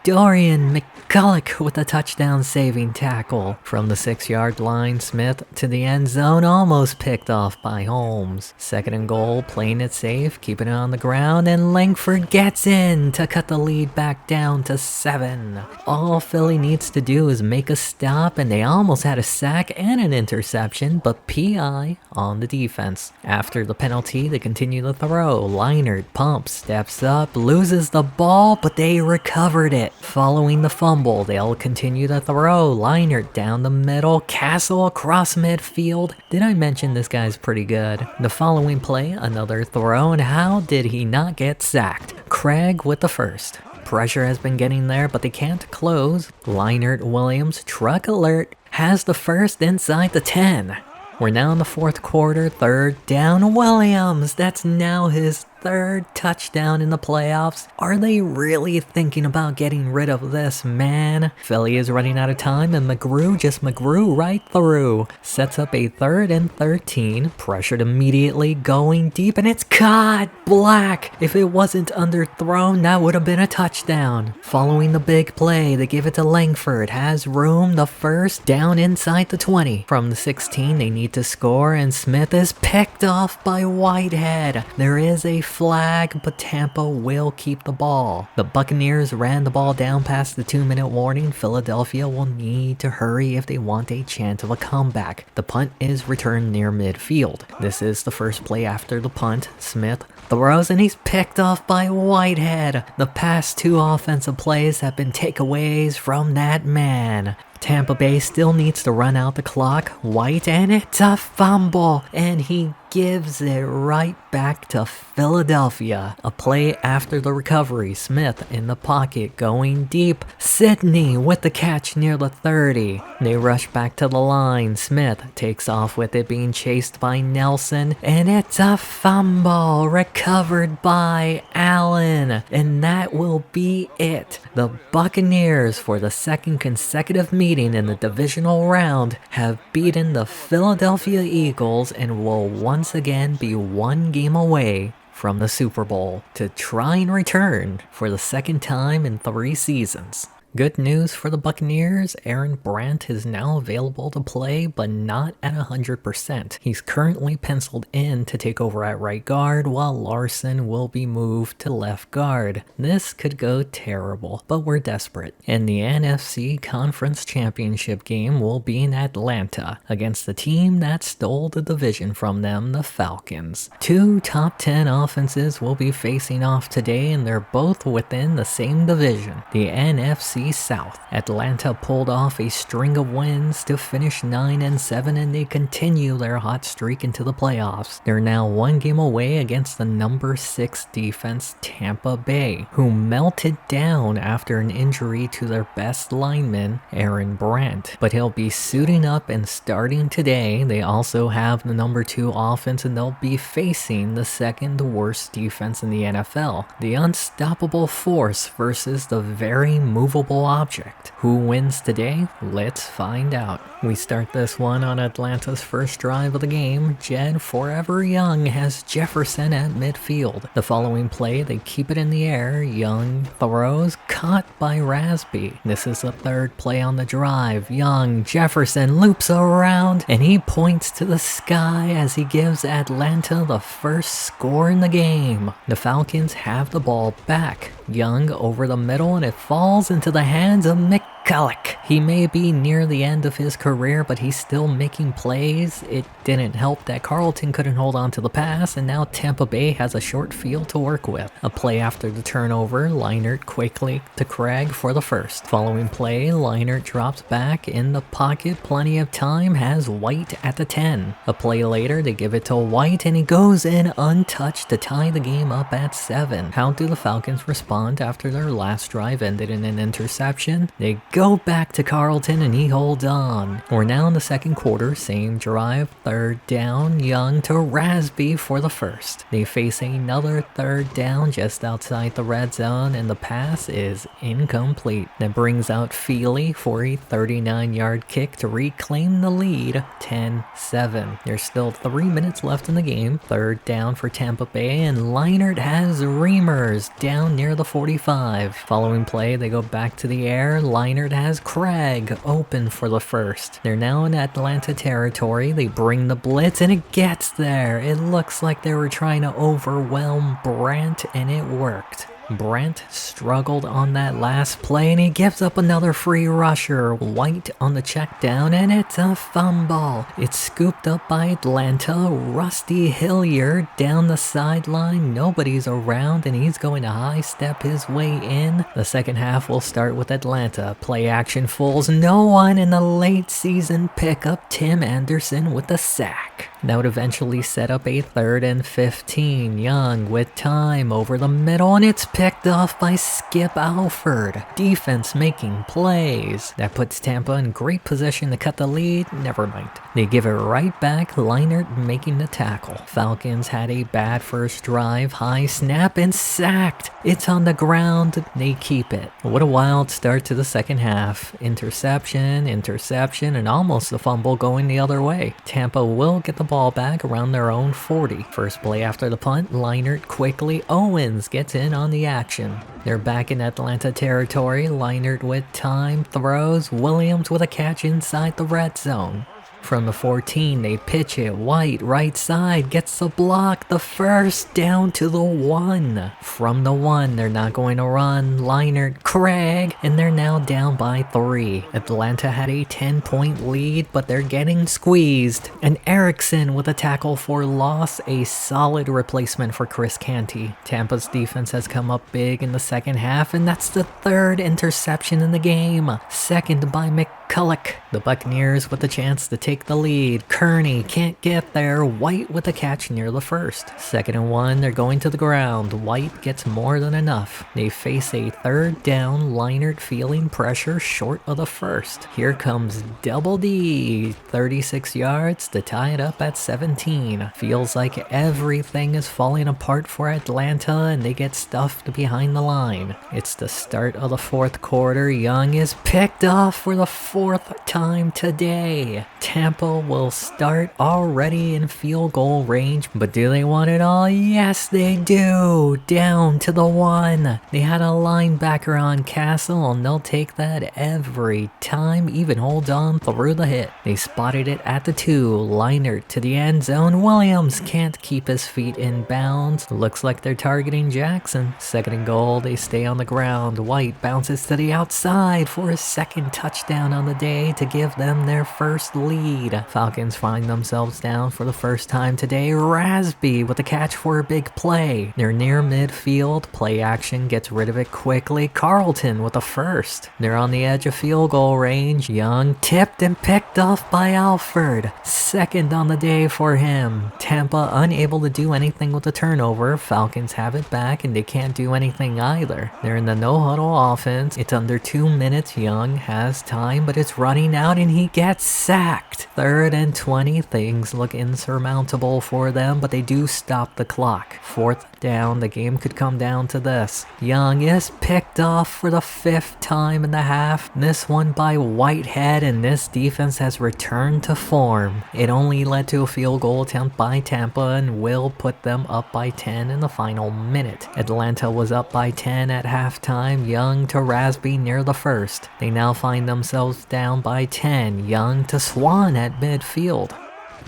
Dorian McCulloch with a touchdown saving tackle. From the 6-yard line, Smith to the end zone, almost picked off by Holmes. 2nd and goal, playing it safe, keeping it on the ground, and Langford gets in to cut the lead back down to 7. All Philly needs to do is make a stop, and they almost had a sack and an interception, but PI on the defense. After the penalty, they continue the throw. Leinart pumps, steps up, loses the ball, but they recovered it. Following the fumble, they'll continue the throw. Leinart down the middle, Castle across midfield. Did I mention this guy's pretty good? The following play, another throw, and how did he not get sacked? Craig with the first. Pressure has been getting there, but they can't close. Leinart Williams, truck alert, has the first inside the 10. We're now in the 4th quarter, 3rd down. Williams, that's now his third touchdown in the playoffs. Are they really thinking about getting rid of this man? Philly is running out of time, and McGrew right through. Sets up a 3rd and 13, pressured immediately, going deep, and it's caught! Black! If it wasn't underthrown, that would have been a touchdown. Following the big play, they give it to Langford, has room, the first down inside the 20. From the 16, they need to score, and Smith is picked off by Whitehead. There is a flag, but Tampa will keep the ball. The Buccaneers ran the ball down past the 2-minute warning. Philadelphia will need to hurry if they want a chance of a comeback. The punt is returned near midfield. This is the first play after the punt. Smith throws, and he's picked off by Whitehead. The past 2 offensive plays have been takeaways from that man. Tampa Bay still needs to run out the clock. White, and it's a fumble, and he gives it right back to Philadelphia. A play after the recovery. Smith in the pocket going deep. Sidney with the catch near the 30. They rush back to the line. Smith takes off with it, being chased by Nelson, and it's a fumble recovered by Allen. And that will be it. The Buccaneers, for the 2nd consecutive meeting in the divisional round, have beaten the Philadelphia Eagles and will once again be 1 game away from the Super Bowl to try and return for the 2nd time in 3 seasons. Good news for the Buccaneers, Aaron Brandt is now available to play, but not at 100%. He's currently penciled in to take over at right guard, while Larson will be moved to left guard. This could go terrible, but we're desperate. And the NFC Conference Championship game will be in Atlanta, against the team that stole the division from them, the Falcons. 2 top 10 offenses will be facing off today, and they're both within the same division, the NFC South. Atlanta pulled off a string of wins to finish 9-7, and they continue their hot streak into the playoffs. They're now 1 game away against the number 6 defense, Tampa Bay, who melted down after an injury to their best lineman, Aaron Brandt. But he'll be suiting up and starting today. They also have the number 2 offense, and they'll be facing the 2nd worst defense in the NFL. The unstoppable force versus the very movable object. Who wins today? Let's find out. We start this one on Atlanta's first drive of the game. Jed Forever Young has Jefferson at midfield. The following play, they keep it in the air. Young throws, caught by Rasby. This is the 3rd play on the drive. Young, Jefferson loops around, and he points to the sky as he gives Atlanta the first score in the game. The Falcons have the ball back. Young over the middle, and it falls into the hands of McCulloch. He may be near the end of his career, but he's still making plays. It didn't help that Carlton couldn't hold on to the pass, and now Tampa Bay has a short field to work with. A play after the turnover, Leinart quickly to Craig for the first. Following play, Leinart drops back in the pocket, plenty of time, has White at the 10. A play later, they give it to White, and he goes in untouched to tie the game up at 7. How do the Falcons respond after their last drive ended in an interception? They go back to Carlton, and he holds on. We're now in the 2nd quarter, same drive, 3rd down, Young to Rasby for the first. They face another 3rd down just outside the red zone, and the pass is incomplete. That brings out Feely for a 39-yard kick to reclaim the lead, 10-7. There's still 3 minutes left in the game, 3rd down for Tampa Bay, and Leinart has Reamers down near the 45. Following play, they go back to the air. Leinart has Craig open for the first. They're now in Atlanta territory. They bring the blitz, and it gets there. It looks like they were trying to overwhelm Brandt, and it worked. Brandt struggled on that last play, and he gives up another free rusher. White on the check down, and it's a fumble. It's scooped up by Atlanta. Rusty Hilliard down the sideline. Nobody's around, and he's going to high step his way in. The second half will start with Atlanta. Play action fools no one in the late season pickup. Tim Anderson with the sack. That would eventually set up a 3rd and 15. Young with time over the middle, and it's picked off by Skip Alford. Defense making plays. That puts Tampa in great position to cut the lead. Never mind. They give it right back, Leinart making the tackle. Falcons had a bad first drive, high snap, and sacked. It's on the ground. They keep it. What a wild start to the second half. Interception, and almost a fumble going the other way. Tampa will get the ball back around their own 40. First play after the punt, Leinart quickly. Owens gets in on the action. They're back in Atlanta territory. Leinart with time, throws. Williams with a catch inside the red zone. From the 14, they pitch it. White, right side, gets the block. The first down to the 1. From the 1, they're not going to run. Leinart, Craig, and they're now down by 3. Atlanta had a 10-point lead, but they're getting squeezed. And Erickson with a tackle for loss, a solid replacement for Chris Canty. Tampa's defense has come up big in the second half, and that's the 3rd interception in the game. Second by McCulloch. The Buccaneers with a chance to take the lead. Kearney can't get there. White with a catch near the first. 2nd and 1, they're going to the ground. White gets more than enough. They face a 3rd down. Leinart feeling pressure short of the first. Here comes Double D. 36 yards to tie it up at 17. Feels like everything is falling apart for Atlanta, and they get stuffed behind the line. It's the start of the 4th quarter. Young is picked off for the 4th time today. Tampa will start already in field goal range, but do they want it all? Yes, they do. Down to the 1. They had a linebacker on Castle, and they'll take that every time, even hold on through the hit. They spotted it at the 2. Leinart to the end zone. Williams can't keep his feet in bounds. Looks like they're targeting Jackson. 2nd and goal, they stay on the ground. White bounces to the outside for his 2nd touchdown on the day to give them their first lead. Falcons find themselves down for the first time today. Rasby with a catch for a big play. They're near midfield. Play action gets rid of it quickly. Carlton with a first. They're on the edge of field goal range. Young tipped and picked off by Alford. 2nd on the day for him. Tampa unable to do anything with the turnover. Falcons have it back, and they can't do anything either. They're in the no-huddle offense. It's under 2 minutes. Young has time, but it's running out, and he gets sacked. 3rd and 20. Things look insurmountable for them, but they do stop the clock. 4th down. The game could come down to this. Young is picked off for the 5th time in the half. This one by Whitehead, and this defense has returned to form. It only led to a field goal attempt by Tampa and will put them up by 10 in the final minute. Atlanta was up by 10 at halftime. Young to Rasby near the 1st. They now find themselves down by 10. Young to Swan at midfield.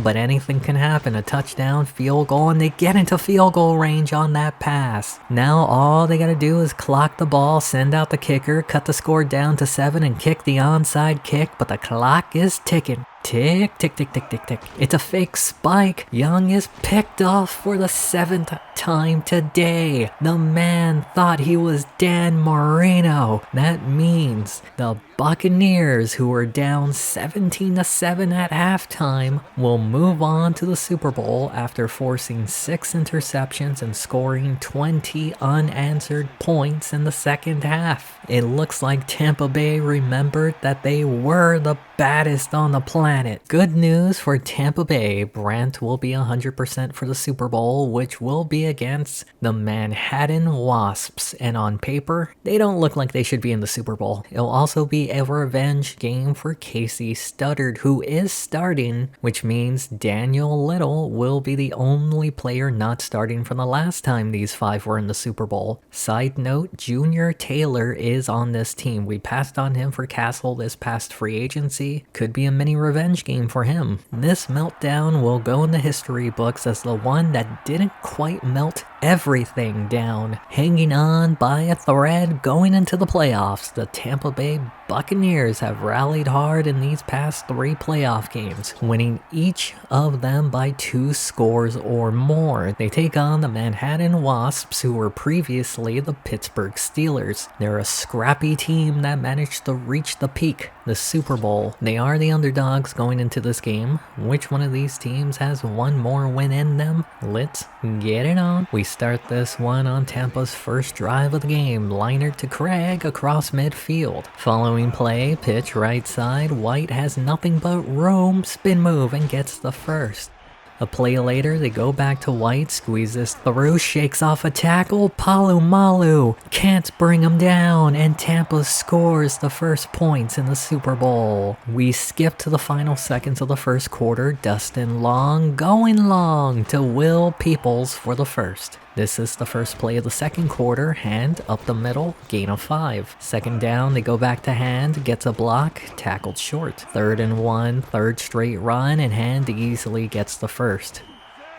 But anything can happen. A touchdown, field goal, and they get into field goal range on that pass. Now all they gotta do is clock the ball, send out the kicker, cut the score down to 7, and kick the onside kick, but the clock is ticking. Tick, tick, tick, tick, tick, tick. It's a fake spike. Young is picked off for the 7th time today. The man thought he was Dan Marino. That means the Buccaneers, who were down 17-7 at halftime, will move on to the Super Bowl after forcing 6 interceptions and scoring 20 unanswered points in the second half. It looks like Tampa Bay remembered that they were the baddest on the planet. Good news for Tampa Bay. Brant will be 100% for the Super Bowl, which will be against the Manhattan Wasps. And on paper, they don't look like they should be in the Super Bowl. It'll also be a revenge game for Casey Studdard, who is starting, which means Daniel Little will be the only player not starting from the last time these 5 were in the Super Bowl. Side note, Junior Taylor is on this team. We passed on him for Castle this past free agency. Could be a mini revenge game for him. This meltdown will go in the history books as the one that didn't quite melt everything down. Hanging on by a thread going into the playoffs, the Tampa Bay Buccaneers have rallied hard in these past 3 playoff games, winning each of them by 2 scores or more. They take on the Manhattan Wasps, who were previously the Pittsburgh Steelers. They're a scrappy team that managed to reach the peak. The Super Bowl. They are the underdogs going into this game. Which one of these teams has one more win in them? Let's get it on. We start this one on Tampa's first drive of the game. Leinart to Craig across midfield. Following play, pitch right side. White has nothing but room. Spin move and gets the first. A play later, they go back to White, squeezes through, shakes off a tackle, Malu can't bring him down, and Tampa scores the first points in the Super Bowl. We skip to the final seconds of the first quarter, Dustin Long going long to Will Peoples for the first. This is the first play of the second quarter, hand up the middle, gain of 5. Second down, they go back to hand, gets a block, tackled short. 3rd and 1, third straight run, and hand easily gets the first.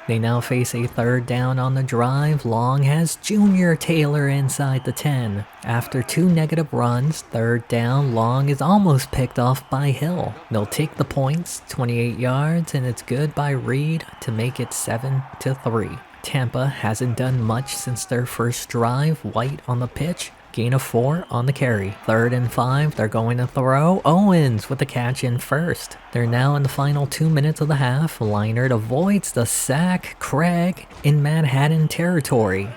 They now face a third down on the drive. Long has Junior Taylor inside the 10. After 2 negative runs, third down, Long is almost picked off by Hill. They'll take the points, 28 yards, and it's good by Reed to make it 7-3. Tampa hasn't done much since their first drive. White on the pitch, gain of 4 on the carry. 3rd and 5, they're going to throw. Owens with the catch in first. They're now in the final 2 minutes of the half. Leinart avoids the sack. Craig in Manhattan territory.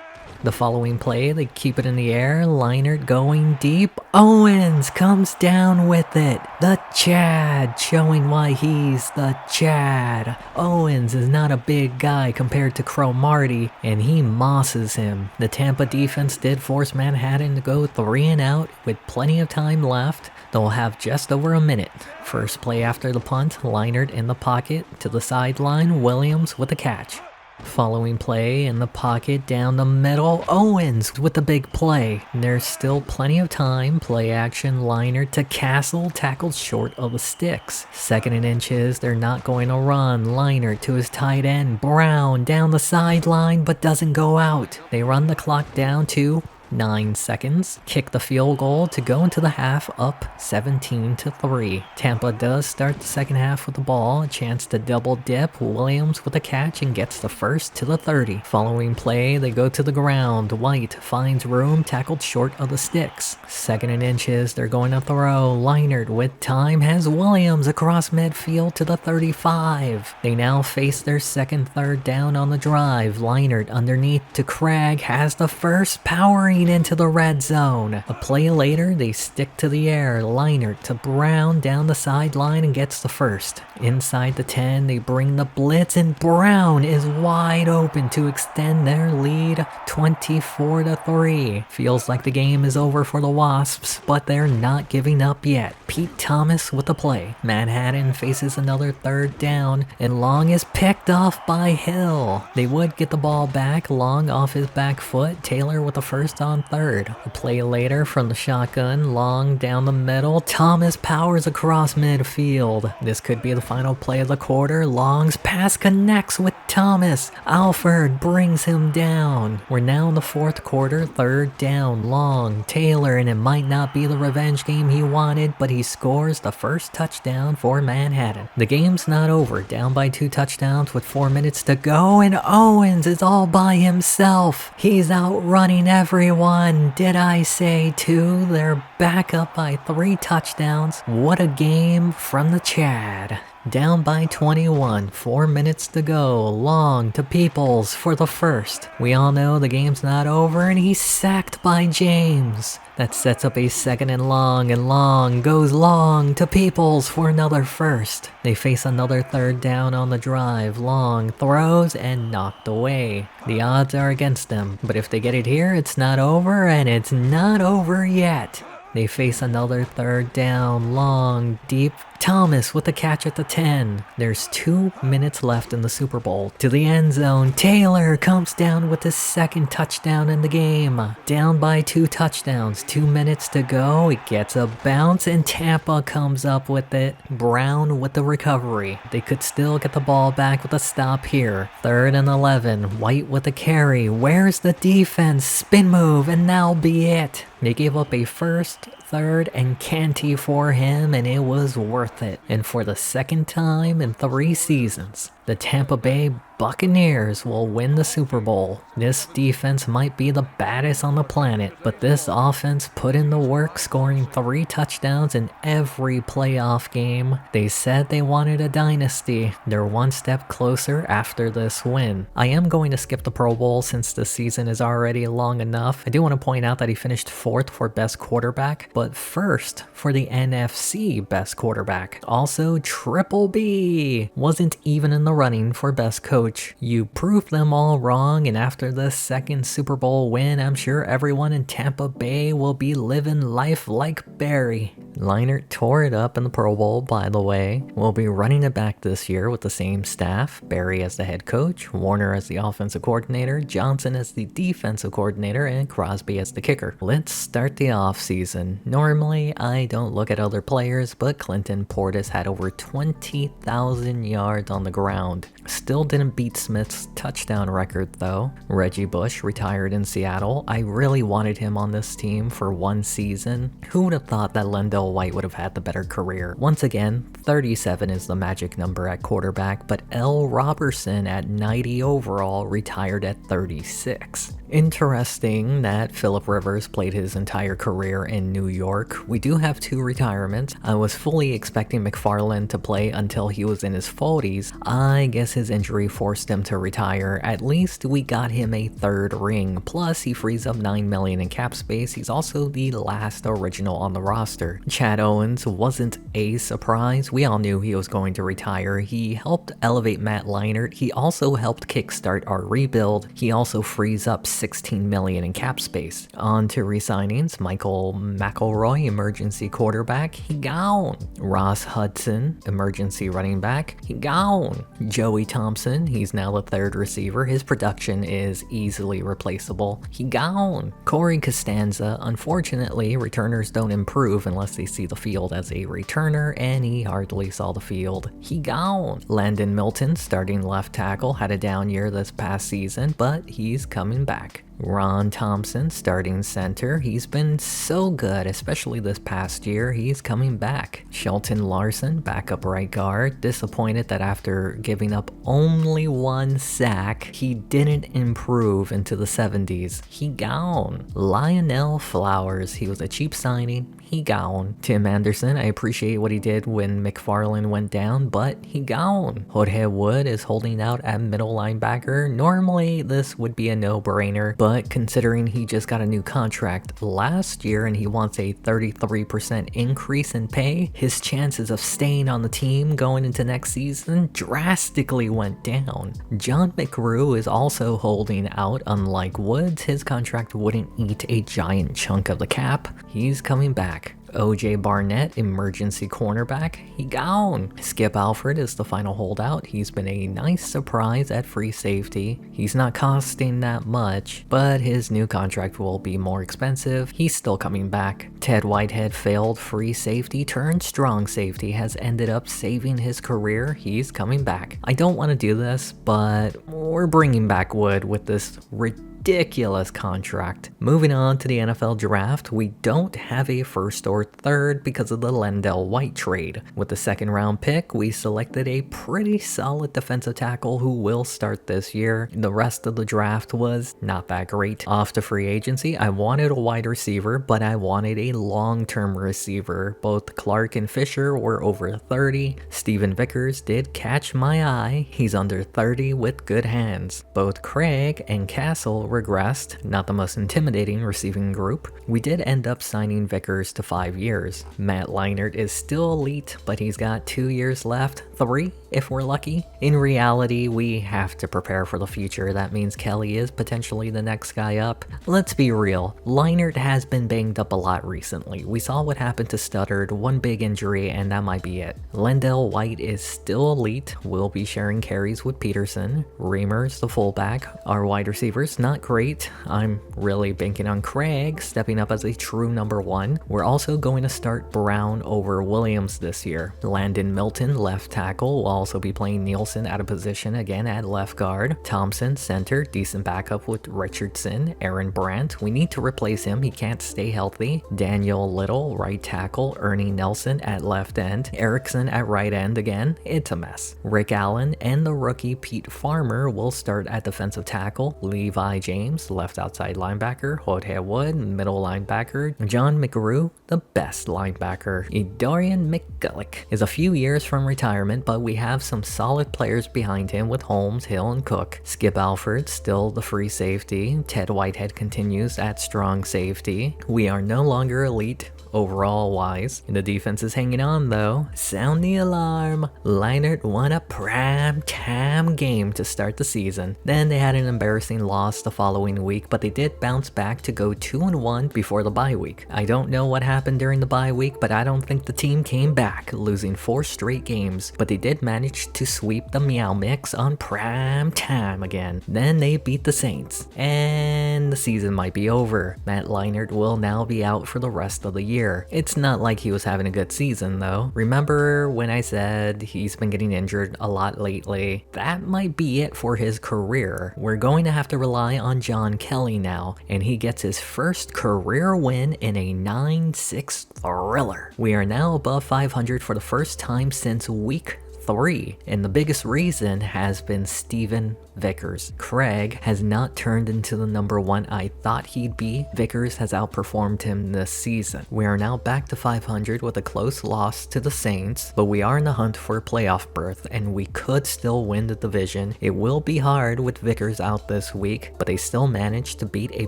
The following play, they keep it in the air. Leinart going deep. Owens comes down with it. The Chad, showing why he's the Chad. Owens is not a big guy compared to Cromartie, and he mosses him. The Tampa defense did force Manhattan to go 3 and out with plenty of time left. They'll have just over a minute. First play after the punt, Leinart in the pocket to the sideline. Williams with the catch. Following play in the pocket down the middle, Owens with the big play. There's still plenty of time. Play action, Leinart to Castle, tackled short of the sticks. 2nd and inches, they're not going to run. Leinart to his tight end, Brown down the sideline but doesn't go out. They run the clock down to 9 seconds, kick the field goal to go into the half up 17-3. Tampa does start the second half with the ball, a chance to double dip. Williams with a catch and gets the first to the 30. Following play, they go to the ground. White finds room, tackled short of the sticks. 2nd and inches, they're going to throw. Leinart with time has Williams across midfield to the 35. They now face their second third down on the drive. Leinart underneath to Craig has the first, powering into the red zone. A play later, they stick to the air. Leinart to Brown down the sideline and gets the first. Inside the 10, they bring the blitz and Brown is wide open to extend their lead 24-3. Feels like the game is over for the Wasps, but they're not giving up yet. Pete Thomas with the play. Manhattan faces another third down and Long is picked off by Hill. They would get the ball back. Long off his back foot. Taylor with the first on third. A play later from the shotgun, Long down the middle. Thomas powers across midfield. This could be the final play of the quarter. Long's pass connects with Thomas. Alford brings him down. We're now in the fourth quarter, third down. Long, Taylor, and it might not be the revenge game he wanted, but he scores the first touchdown for Manhattan. The game's not over. Down by 2 touchdowns with 4 minutes to go, and Owens is all by himself. He's outrunning everyone. Did I say 2? They're back up by 3 touchdowns. What a game from the Chad. Down by 21, 4 minutes to go. Long to Peoples for the first. We all know the game's not over, and he's sacked by James. That sets up a 2nd and Long goes long to Peoples for another first. They face another third down on the drive. Long throws and knocked away. The odds are against them, but if they get it here, it's not over, and it's not over yet. They face another third down, Long, deep. Thomas with the catch at the 10. There's 2 minutes left in the Super Bowl. To the end zone, Taylor comes down with his second touchdown in the game. Down by 2 touchdowns, 2 minutes to go. It gets a bounce and Tampa comes up with it. Brown with the recovery. They could still get the ball back with a stop here. 3rd and 11, White with the carry. Where's the defense? Spin move and that'll be it. They gave up a first, third and Canty for him, and it was worth it. And for the second time in 3 seasons, the Tampa Bay Buccaneers will win the Super Bowl. This defense might be the baddest on the planet, but this offense put in the work, scoring 3 touchdowns in every playoff game. They said they wanted a dynasty. They're one step closer after this win. I am going to skip the Pro Bowl since the season is already long enough. I do want to point out that he finished 4th for best quarterback, but 1st for the NFC best quarterback. Also, Triple B wasn't even in the running for best coach. You proved them all wrong, and after this second Super Bowl win, I'm sure everyone in Tampa Bay will be living life like Barry. Leinart tore it up in the Pro Bowl, by the way. We'll be running it back this year with the same staff, Barry as the head coach, Warner as the offensive coordinator, Johnson as the defensive coordinator, and Crosby as the kicker. Let's start the offseason. Normally, I don't look at other players, but Clinton Portis had over 20,000 yards on the ground. Still didn't beat Smith's touchdown record though. Reggie Bush retired in Seattle. I really wanted him on this team for 1 season. Who would have thought that Lendell White would have had the better career? Once again, 37 is the magic number at quarterback, but L. Robertson at 90 overall retired at 36. Interesting that Phillip Rivers played his entire career in New York. We do have 2 retirements. I was fully expecting McFarland to play until he was in his 40s. I guess his injury forced him to retire. At least we got him a 3rd ring. Plus, he frees up $9 million in cap space. He's also the last original on the roster. Chad Owens wasn't a surprise. We all knew he was going to retire. He helped elevate Matt Leinart. He also helped kickstart our rebuild. He also frees up $16 million in cap space. On to re-signings. Michael McElroy, emergency quarterback, he gone. Ross Hudson, emergency running back, he gone. Joey Thompson, he's now the 3rd receiver. His production is easily replaceable. He gone. Corey Costanza, unfortunately, returners don't improve unless they see the field as a returner, and he hardly saw the field. He gone. Landon Milton, starting left tackle, had a down year this past season, but he's coming back. Ron Thompson, starting center, he's been so good, especially this past year. He's coming back. Shelton Larson, backup right guard, disappointed that after giving up only 1 sack, he didn't improve into the 70s. He gone. Lionel Flowers, he was a cheap signing. He gone. Tim Anderson, I appreciate what he did when McFarland went down, but he gone. Jorge Wood is holding out at middle linebacker. Normally, this would be a no-brainer, but considering he just got a new contract last year and he wants a 33% increase in pay, his chances of staying on the team going into next season drastically went down. John McGrew is also holding out. Unlike Woods, his contract wouldn't eat a giant chunk of the cap. He's coming back. OJ Barnett, emergency cornerback, he gone. Skip Alfred is the final holdout. He's been a nice surprise at free safety. He's not costing that much, but his new contract will be more expensive. He's still coming back. Ted Whitehead, failed free safety turned strong safety, has ended up saving his career. He's coming back. I don't want to do this, but we're bringing back Wood with this ridiculous contract. Moving on to the NFL draft, we don't have a 1st or 3rd because of the Lendell White trade. With the 2nd round pick, we selected a pretty solid defensive tackle who will start this year. The rest of the draft was not that great. Off to free agency, I wanted a wide receiver, but I wanted a long-term receiver. Both Clark and Fisher were over 30. Steven Vickers did catch my eye. He's under 30 with good hands. Both Craig and Castle regressed, not the most intimidating receiving group. We did end up signing Vickers to 5 years. Matt Leinart is still elite, but he's got 2 years left, 3 if we're lucky. In reality, we have to prepare for the future. That means Kelly is potentially the next guy up. Let's be real, Leinart has been banged up a lot recently. We saw what happened to Studdard, 1 big injury, and that might be it. Lendell White is still elite, will be sharing carries with Peterson. Reimers, the fullback. Our wide receivers, not great. I'm really banking on Craig stepping up as a true number one. We're also going to start Brown over Williams this year. Landon Milton, left tackle, will also be playing Nielsen at a position again at left guard. Thompson, center, decent backup with Richardson. Aaron Brandt, we need to replace him. He can't stay healthy. Daniel Little, right tackle. Ernie Nelson at left end. Erickson at right end again. It's a mess. Rick Allen and the rookie Pete Farmer will start at defensive tackle. Levi James, left outside linebacker. Jorge Wood, middle linebacker. John McGrew, the best linebacker. DYN-CHISE is a few years from retirement, but we have some solid players behind him with Holmes, Hill, and Cook. Skip Alford, still the free safety. Ted Whitehead continues at strong safety. We are no longer elite overall wise. The defense is hanging on though. Sound the alarm. Leinart won a prime time game to start the season. Then they had an embarrassing loss the following week, but they did bounce back to go 2-1 before the bye week. I don't know what happened during the bye week, but I don't think the team came back, losing 4 straight games, but they did manage to sweep the Meow Mix on prime time again. Then they beat the Saints, and the season might be over. Matt Leinart will now be out for the rest of the year. It's not like he was having a good season though. Remember when I said he's been getting injured a lot lately? That might be it for his career. We're going to have to rely on John Kelly now, and he gets his first career win in a 9-6 thriller. We are now above 500 for the first time since week 3, and the biggest reason has been Steven Vickers. Craig has not turned into the number one I thought he'd be. Vickers has outperformed him this season. We are now back to 500 with a close loss to the Saints, but we are in the hunt for a playoff berth and we could still win the division. It will be hard with Vickers out this week, but they still managed to beat a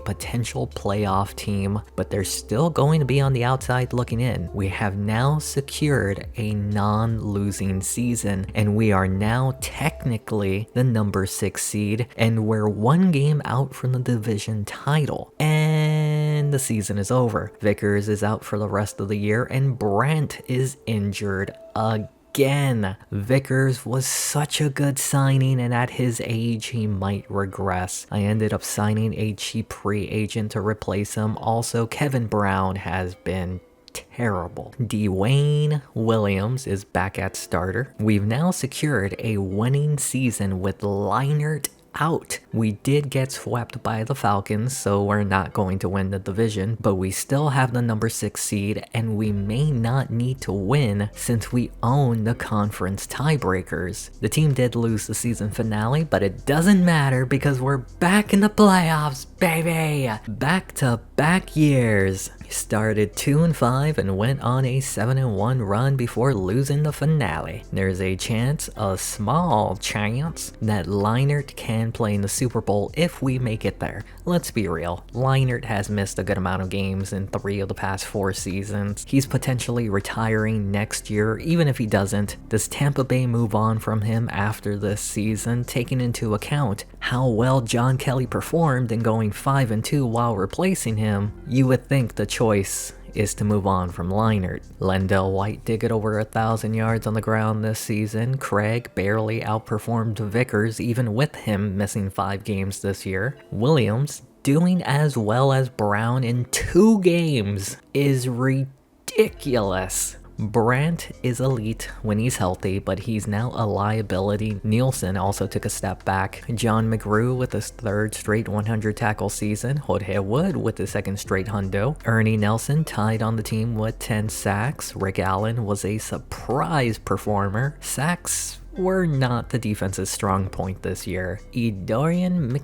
potential playoff team, but they're still going to be on the outside looking in. We have now secured a non-losing season, and we are now technically the number 6 seed, and we're 1 game out from the division title. And the season is over. Vickers is out for the rest of the year, and Brandt is injured again. Vickers was such a good signing, and at his age he might regress. I ended up signing a cheap free agent to replace him. Also, Kevin Brown has been terrible. Dwayne Williams is back at starter. We've now secured a winning season with Leinart out. We did get swept by the Falcons, so we're not going to win the division, but we still have the number 6 seed, and we may not need to win since we own the conference tiebreakers. The team did lose the season finale, but it doesn't matter because we're back in the playoffs, baby! Back-to-back years. Started 2-5 and went on a 7-1 run before losing the finale. There's a chance, a small chance, that Leinart can play in the Super Bowl if we make it there. Let's be real, Leinart has missed a good amount of games in 3 of the past 4 seasons. He's potentially retiring next year. Even if he doesn't, does Tampa Bay move on from him after this season, taking into account how well John Kelly performed in going 5-2 while replacing him? You would think the choice is to move on from Leinart. Lendell White did get over 1,000 yards on the ground this season. Craig barely outperformed Vickers even with him missing 5 games this year. Williams doing as well as Brown in 2 games is ridiculous. Brandt is elite when he's healthy, but he's now a liability. Nielsen also took a step back. John McGrew with his 3rd straight 100 tackle season. Jorge Wood with his 2nd straight hundo. Ernie Nelson tied on the team with 10 sacks. Rick Allen was a surprise performer. Sacks were not the defense's strong point this year. DYN-CHISE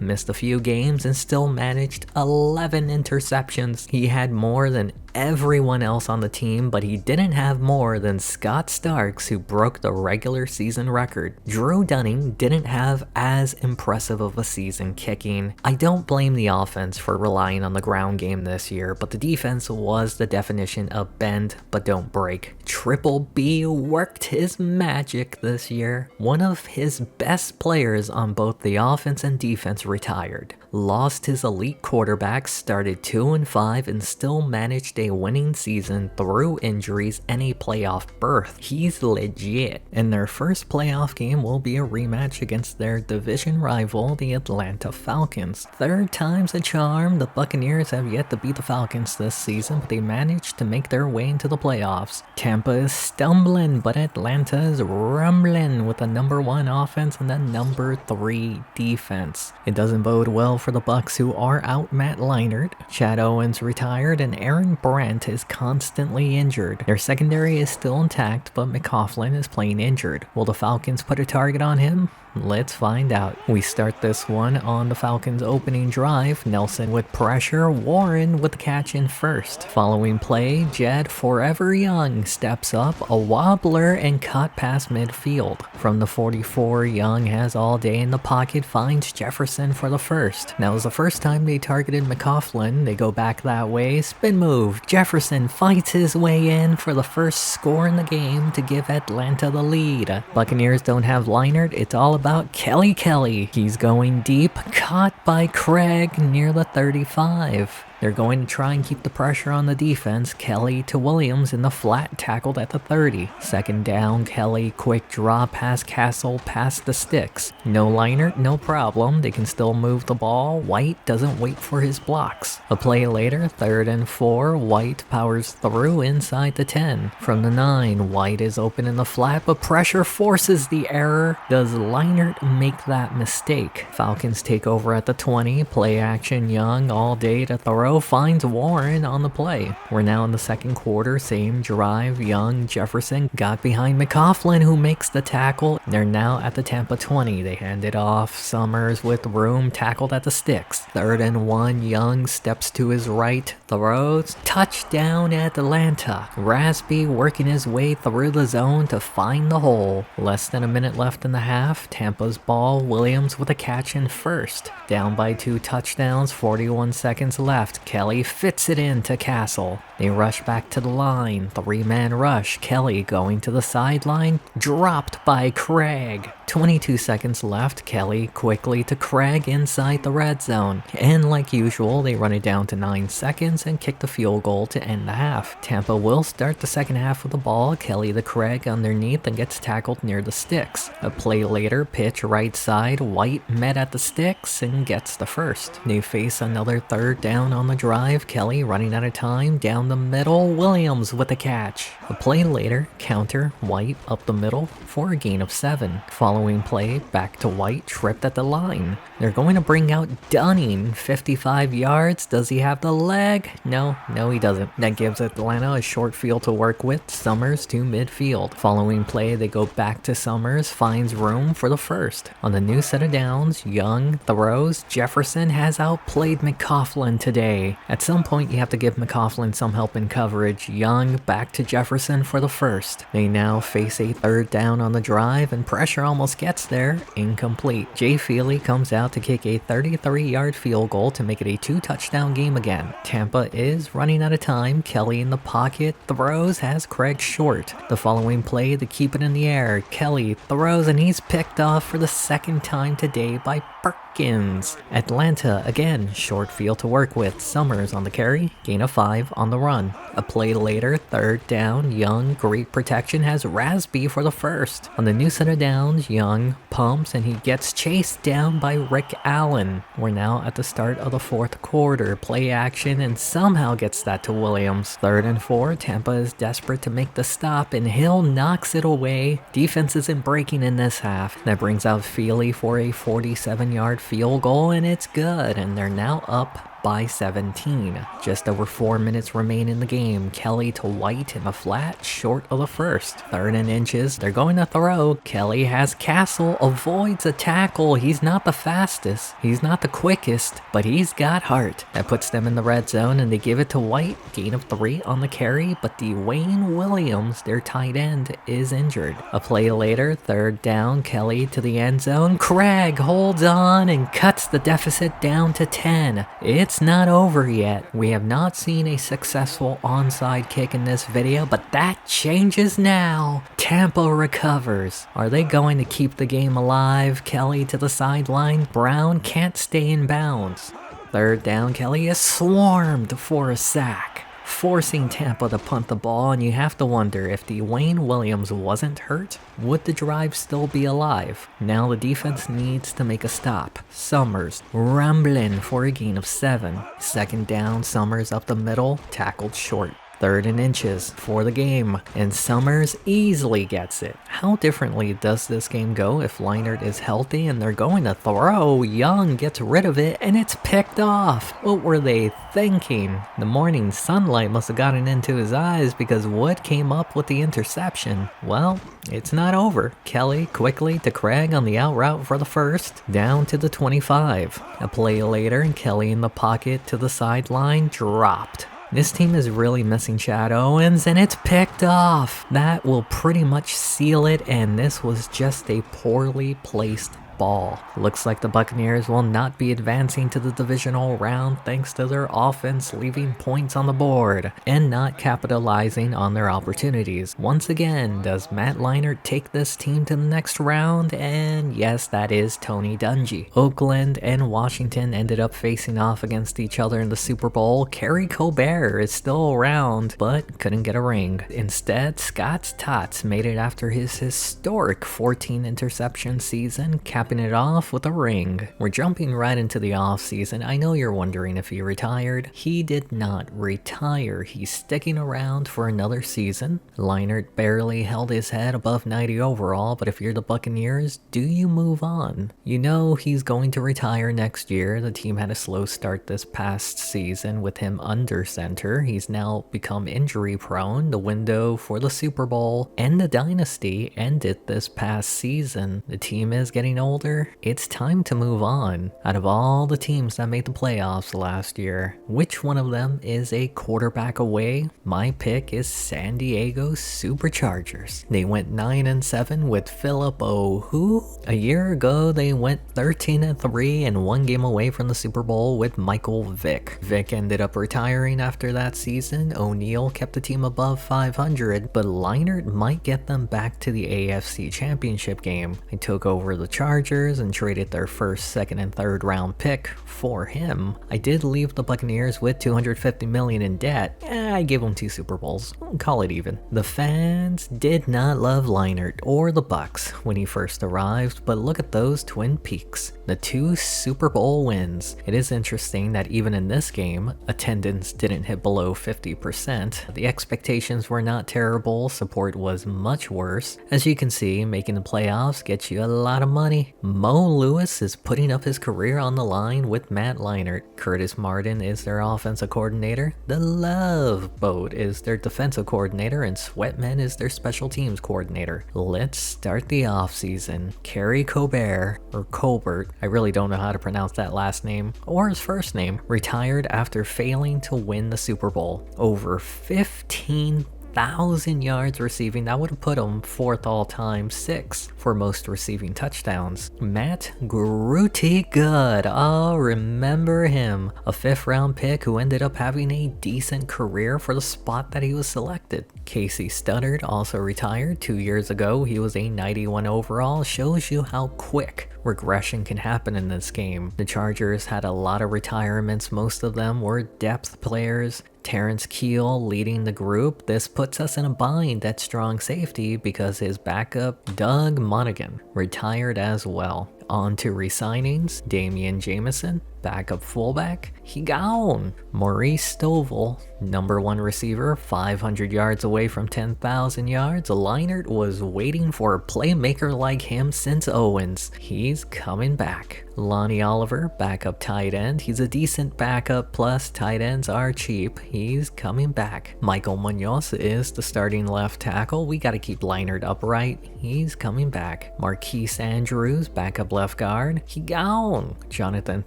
missed a few games and still managed 11 interceptions. He had more than everyone else on the team, but he didn't have more than Scott Starks, who broke the regular season record. Drew Dunning didn't have as impressive of a season kicking. I don't blame the offense for relying on the ground game this year, but the defense was the definition of bend but don't break. Triple B worked his magic this year. One of his best players on both the offense and defense retired. lost his elite quarterback, started 2-5, and still managed a winning season through injuries and a playoff berth. He's legit. And their first playoff game will be a rematch against their division rival, the Atlanta Falcons. Third time's a charm. The Buccaneers have yet to beat the Falcons this season, but they managed to make their way into the playoffs. Tampa is stumbling, but Atlanta is rumbling with the #1 offense and the #3 defense. It doesn't bode well for the Bucs, who are out Matt Leinart. Chad Owens retired and Aaron Brandt is constantly injured. Their secondary is still intact, but McCaughlin is playing injured. Will the Falcons put a target on him? Let's find out. We start this one on the Falcons' opening drive. Nelson with pressure, Warren with the catch in first. Following play, Jed Forever Young steps up, a wobbler, and caught past midfield. From the 44, Young has all day in the pocket, finds Jefferson for the first. Now, it was the first time they targeted McCaughlin. They go back that way, spin move. Jefferson fights his way in for the first score in the game to give Atlanta the lead. Buccaneers don't have Leinart. It's all about Kelly. He's going deep, caught by Craig near the 35. They're going to try and keep the pressure on the defense. Kelly to Williams in the flat, tackled at the 30. Second down, Kelly, quick draw past Castle, past the sticks. No Leinart, no problem. They can still move the ball. White doesn't wait for his blocks. A play later, 3rd and 4, White powers through inside the 10. From the 9, White is open in the flat, but pressure forces the error. Does Leinart make that mistake? Falcons take over at the 20. Play action, Young all day to throw. Finds Warren on the play. We're now in the second quarter, same drive. Young, Jefferson got behind McCaughlin, who makes the tackle. They're now at the Tampa 20. They hand it off. Summers with room, tackled at the sticks. 3rd and 1, Young steps to his right, throws, touchdown Atlanta. Raspy working his way through the zone to find the hole. Less than a minute left in the half. Tampa's ball, Williams with a catch in first. Down by 2 touchdowns, 41 seconds left. Kelly fits it into Castle. They rush back to the line. 3-man rush. Kelly going to the sideline. Dropped by Craig. 22 seconds left. Kelly quickly to Craig inside the red zone. And like usual, they run it down to 9 seconds and kick the field goal to end the half. Tampa will start the second half with the ball. Kelly to Craig underneath and gets tackled near the sticks. A play later, pitch right side. White met at the sticks and gets the first. They face another 3rd down on the drive. Kelly running out of time. Down the middle, Williams with a catch. A play later, counter, White up the middle for a gain of 7. Following play, back to White, tripped at the line. They're going to bring out Dunning, 55 yards. Does he have the leg? No, he doesn't. That gives Atlanta a short field to work with. Summers to midfield. Following play, they go back to Summers, finds room for the first. On the new set of downs, Young throws. Jefferson has outplayed McCaughlin today. At some point, you have to give McCaughlin some help in coverage. Young back to Jefferson for the first. They now face a 3rd down on the drive, and pressure almost gets there. Incomplete. Jay Feely comes out to kick a 33-yard field goal to make it a 2-touchdown game again. Tampa is running out of time. Kelly in the pocket, throws, has Craig short. The following play to keep it in the air. Kelly throws, and he's picked off for the 2nd time today by Perkins. Atlanta, again, short field to work with. Summers on the carry, gain of 5 on the run. A play later, 3rd down, Young, great protection, has Raspy for the first. On the new set of downs, Young pumps and he gets chased down by Rick Allen. We're now at the start of the 4th quarter. Play action and somehow gets that to Williams. 3rd and 4, Tampa is desperate to make the stop and Hill knocks it away. Defense isn't breaking in this half. That brings out Feely for a 47-yard field goal, and it's good, and they're now up by 17. Just over 4 minutes remain in the game. Kelly to White in the flat, short of the first. 3rd and inches, they're going to throw. Kelly has Castle, avoids a tackle. He's not the fastest, he's not the quickest, but he's got heart. That puts them in the red zone, and they give it to White. Gain of 3 on the carry, but DYN-CHISE, their tight end, is injured. A play later, 3rd down, Kelly to the end zone. Craig holds on and cuts the deficit down to 10. It's not over yet. We have not seen a successful onside kick in this video, but that changes now. Tampa recovers. Are they going to keep the game alive. Kelly to the sideline. Brown can't stay in bounds. Third down, Kelly is swarmed for a sack, forcing Tampa to punt the ball, and you have to wonder if Dwayne Williams wasn't hurt, would the drive still be alive? Now the defense needs to make a stop. Summers rambling for a gain of 7. Second down, Summers up the middle, tackled short. 3rd and inches for the game, and Summers easily gets it. How differently does this game go if Leinart is healthy and they're going to throw? Young gets rid of it and it's picked off. What were they thinking? The morning sunlight must have gotten into his eyes because Wood came up with the interception. Well, it's not over. Kelly quickly to Craig on the out route for the first, down to the 25. A play later, and Kelly in the pocket to the sideline, dropped. This team is really missing Chad Owens, and it's picked off. That will pretty much seal it, and this was just a poorly placed ball. Looks like the Buccaneers will not be advancing to the divisional round thanks to their offense leaving points on the board and not capitalizing on their opportunities. Once again, does Matt Leinart take this team to the next round? And yes, that is Tony Dungy. Oakland and Washington ended up facing off against each other in the Super Bowl. Kerry Colbert is still around, but couldn't get a ring. Instead, Scott's Tots made it after his historic 14 interception season, capping it off with a ring. We're jumping right into the off season. I know you're wondering if he retired. He did not retire. He's sticking around for another season. Leinart barely held his head above 90 overall, but if you're the Buccaneers, do you move on? You know he's going to retire next year. The team had a slow start this past season with him under center. He's now become injury prone. The window for the Super Bowl and the dynasty ended this past season. The team is getting older. It's time to move on. Out of all the teams that made the playoffs last year, which one of them is a quarterback away? My pick is San Diego Superchargers. They went 9-7 with Phillip O'Who. A year ago, they went 13-3 and 1 game away from the Super Bowl with Michael Vick. Vick ended up retiring after that season. O'Neal kept the team above 500, but Leinart might get them back to the AFC Championship game. I took over the Chargers and traded their first, second, and third round pick for him. I did leave the Buccaneers with $250 million in debt. I gave them 2 Super Bowls. Call it even. The fans did not love Leinart or the Bucs when he first arrived, but look at those Twin Peaks. The 2 Super Bowl wins. It is interesting that even in this game, attendance didn't hit below 50%. The expectations were not terrible. Support was much worse. As you can see, making the playoffs gets you a lot of money. Mo Lewis is putting up his career on the line with Matt Leinart. Curtis Martin is their offensive coordinator. The Love Boat is their defensive coordinator, and Sweatman is their special teams coordinator. Let's start the offseason. Kerry Colbert, or Colbert, I really don't know how to pronounce that last name, or his first name, retired after failing to win the Super Bowl. Over 15,000 yards receiving. That would have put him 4th all-time, 6th for most receiving touchdowns. Matt Gruty Good. Oh, remember him. A 5th round pick who ended up having a decent career for the spot that he was selected. Casey Studdard also retired 2 years ago. He was a 91 overall. Shows you how quick regression can happen in this game. The Chargers had a lot of retirements. Most of them were depth players. Terrence Keel leading the group. This puts us in a bind at strong safety because his backup, Doug Monaghan, retired as well. On to re-signings. Damian Jamison, backup fullback, he gone. Maurice Stovall, number 1 receiver, 500 yards away from 10,000 yards. Leinart was waiting for a playmaker like him since Owens. He's coming back. Lonnie Oliver, backup tight end. He's a decent backup, plus tight ends are cheap. He's coming back. Michael Munoz is the starting left tackle. We gotta keep Leinart upright. He's coming back. Marquise Andrews, backup left guard. He gone. Jonathan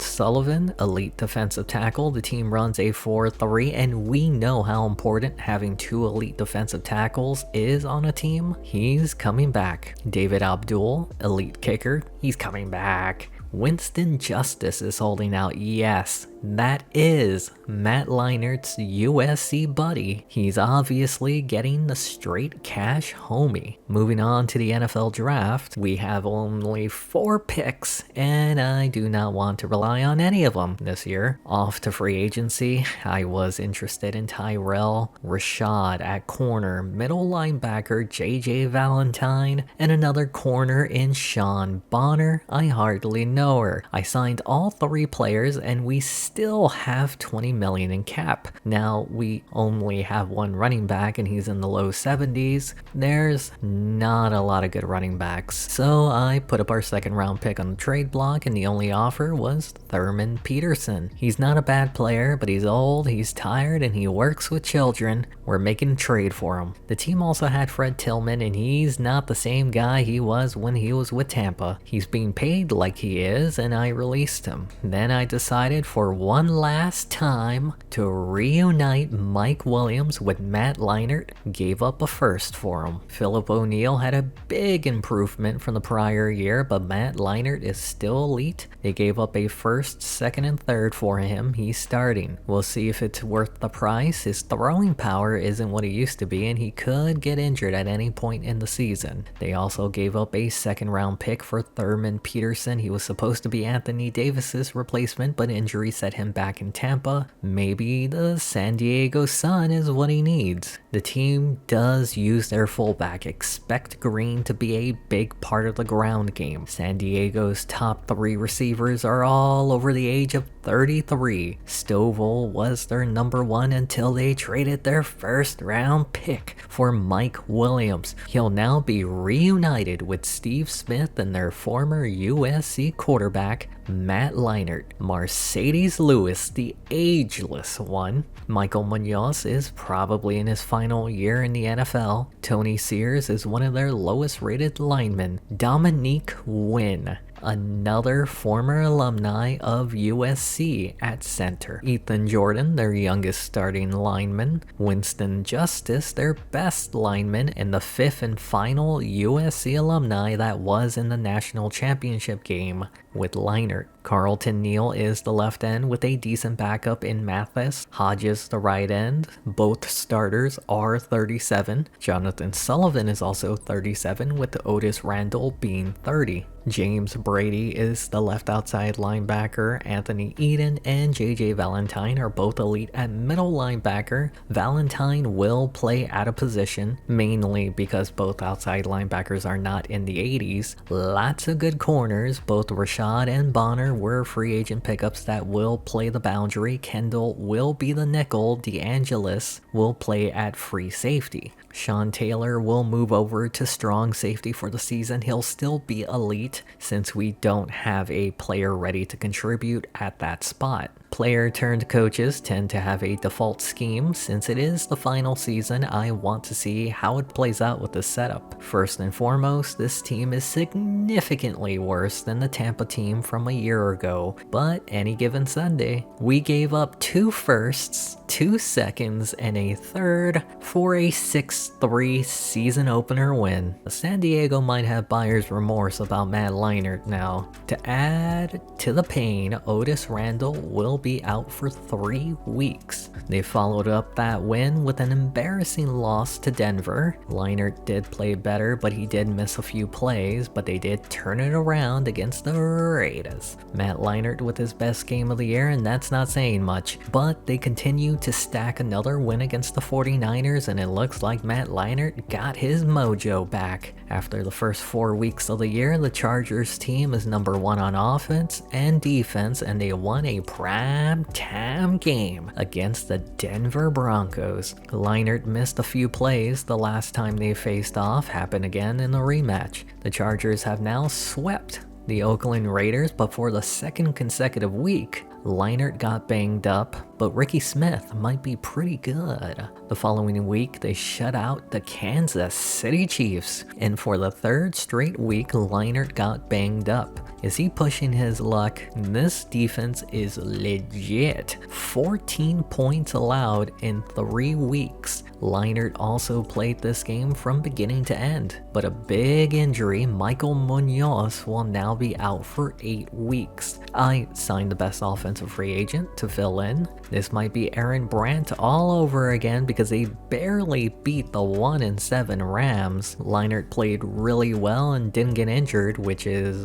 Sullivan, elite defensive tackle. The team runs a 4-3, and we know how important having 2 elite defensive tackles is on a team. He's coming back. David Abdul, elite kicker. He's coming back. Winston Justice is holding out. Yes, That is Matt Leinart's USC buddy. He's obviously getting the straight cash homie. Moving on to the NFL draft, we have only 4 picks, and I do not want to rely on any of them this year. Off to free agency, I was interested in Tyrell, Rashad at corner, middle linebacker JJ Valentine, and another corner in Sean Bonner. I hardly know her. I signed all 3 players, and we still have $20 million in cap. Now, we only have 1 running back, and he's in the low 70s. There's not a lot of good running backs. So I put up our 2nd round pick on the trade block, and the only offer was Thurman Peterson. He's not a bad player, but he's old, he's tired, and he works with children. We're making a trade for him. The team also had Fred Tillman, and he's not the same guy he was when he was with Tampa. He's being paid like he is, and I released him. Then I decided for one last time to reunite Mike Williams with Matt Leinart, gave up a 1st for him. Philip O'Neill had a big improvement from the prior year, but Matt Leinart is still elite. They gave up a 1st, 2nd, and 3rd for him. He's starting. We'll see if it's worth the price. His throwing power isn't what it used to be, and he could get injured at any point in the season. They also gave up a 2nd round pick for Thurman Peterson. He was supposed to be Anthony Davis's replacement, but injury set him back in Tampa. Maybe the San Diego Sun is what he needs. The team does use their fullback. Expect Green to be a big part of the ground game. San Diego's top 3 receivers are all over the age of 33. Stovall was their number 1 until they traded their 1st round pick for Mike Williams. He'll now be reunited with Steve Smith and their former USC quarterback, Matt Leinart. Mercedes Lewis, the ageless one. Michael Munoz is probably in his final year in the NFL. Tony Sears is one of their lowest rated linemen. Dominique Wynn, another former alumni of USC at center. Ethan Jordan, their youngest starting lineman. Winston Justice, their best lineman, and the 5th and final USC alumni that was in the national championship game with Leinart. Carlton Neal is the left end with a decent backup in Mathis. Hodges the right end. Both starters are 37. Jonathan Sullivan is also 37, with Otis Randall being 30. James Brady is the left outside linebacker. Anthony Eden and JJ Valentine are both elite at middle linebacker. Valentine will play out of position, mainly because both outside linebackers are not in the 80s. Lots of good corners. Both Rashad and Bonner were free agent pickups that will play the boundary. Kendall will be the nickel. DeAngelis will play at free safety. Sean Taylor will move over to strong safety for the season. He'll still be elite since we don't have a player ready to contribute at that spot. Player turned coaches tend to have a default scheme. Since it is the final season, I want to see how it plays out with the setup. First and foremost, this team is significantly worse than the Tampa team from a year ago, but any given Sunday, we gave up 2 firsts, 2 seconds, and a 3rd for a 6-3 season opener win. San Diego might have buyer's remorse about Matt Leinart now. To add to the pain, Otis Randall will be out for 3 weeks. They followed up that win with an embarrassing loss to Denver. Leinart did play better, but he did miss a few plays, but they did turn it around against the Raiders. Matt Leinart with his best game of the year, and that's not saying much, but they continue to stack another win against the 49ers, and it looks like Matt Leinart got his mojo back. After the first 4 weeks of the year, the Chargers team is number 1 on offense and defense, and they won a prime-time game against the Denver Broncos. Leinart missed a few plays the last time they faced off, happened again in the rematch. The Chargers have now swept the Oakland Raiders, but for the 2nd consecutive week, Leinart got banged up, but Ricky Smith might be pretty good. The following week, they shut out the Kansas City Chiefs, and for the 3rd straight week, Leinart got banged up. Is he pushing his luck? This defense is legit. 14 points allowed in 3 weeks. Leinart also played this game from beginning to end, but a big injury, Michael Munoz, will now be out for 8 weeks. I signed the best offensive free agent to fill in. This might be Aaron Brandt all over again because they barely beat the 1-7 Rams. Leinart played really well and didn't get injured, which is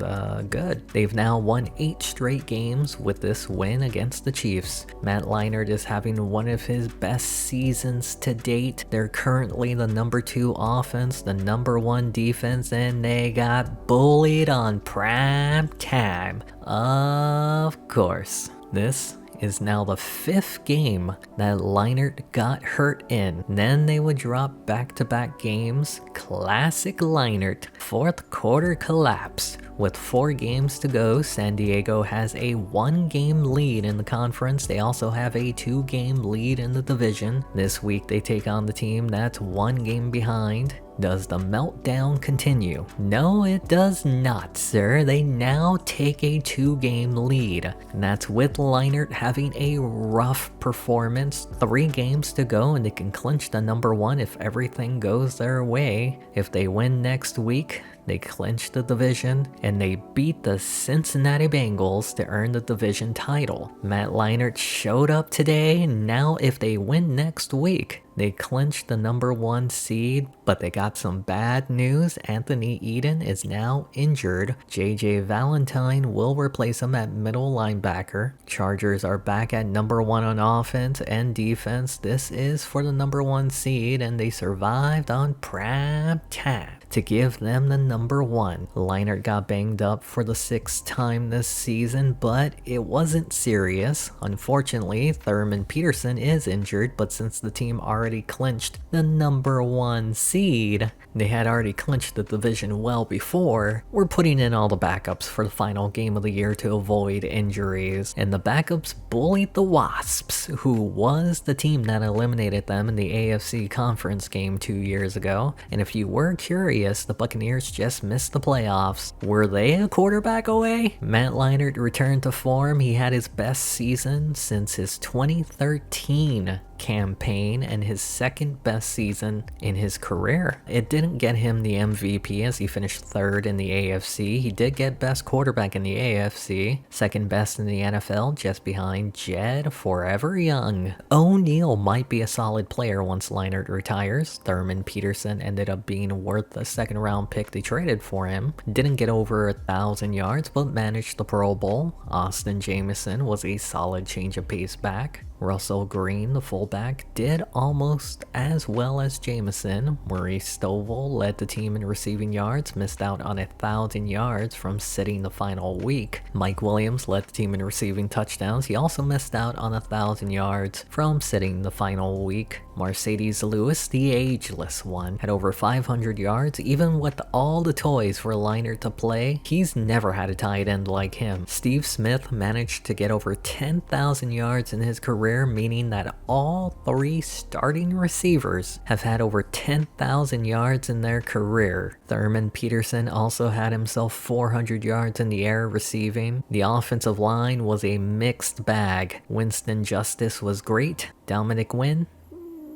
good. They've now won 8 straight games with this win against the Chiefs. Matt Leinart is having one of his best seasons to date. They're currently the number 2 offense, the number 1 defense, and they got bullied on prime time. Of course. This is now the 5th game that Leinart got hurt in. Then they would drop back-to-back games. Classic Leinart. 4th quarter collapse. With 4 games to go, San Diego has a 1-game lead in the conference. They also have a 2-game lead in the division. This week they take on the team that's 1 game behind. Does the meltdown continue? No, it does not, sir. They now take a 2-game lead. And that's with Leinart having a rough performance. 3 games to go and they can clinch the number 1 if everything goes their way. If they win next week, they clinch the division, and they beat the Cincinnati Bengals to earn the division title. Matt Leinart showed up today, and now if they win next week, they clinch the number 1 seed, but they got some bad news. Anthony Eden is now injured. JJ Valentine will replace him at middle linebacker. Chargers are back at number 1 on offense and defense. This is for the number 1 seed, and they survived on prime time to give them the number 1. Leinart got banged up for the 6th time this season, but it wasn't serious. Unfortunately, Thurman Peterson is injured, but since the team already clinched the number 1 seed, they had already clinched the division well before, we're putting in all the backups for the final game of the year to avoid injuries. And the backups bullied the Wasps, who was the team that eliminated them in the AFC conference game 2 years ago. And if you were curious, the Buccaneers just missed the playoffs. Were they a quarterback away? Matt Leinart returned to form. He had his best season since his 2013 campaign and his 2nd best season in his career. It didn't get him the MVP as he finished 3rd in the AFC. He did get best quarterback in the AFC, 2nd best in the NFL, just behind Jed Forever Young. O'Neal might be a solid player once Leinart retires. Thurman Peterson ended up being worth the 2nd round pick they traded for him. Didn't get over 1,000 yards, but managed the Pro Bowl. Austin Jameson was a solid change of pace back. Russell Green, the fullback, did almost as well as Jameson. Maurice Stovall led the team in receiving yards, missed out on 1,000 yards from sitting the final week. Mike Williams led the team in receiving touchdowns. He also missed out on 1,000 yards from sitting the final week. Mercedes Lewis, the ageless one, had over 500 yards. Even with all the toys for Leinart to play, he's never had a tight end like him. Steve Smith managed to get over 10,000 yards in his career, meaning that all 3 starting receivers have had over 10,000 yards in their career. Thurman Peterson also had himself 400 yards in the air receiving. The offensive line was a mixed bag. Winston Justice was great. Dominic Wynn,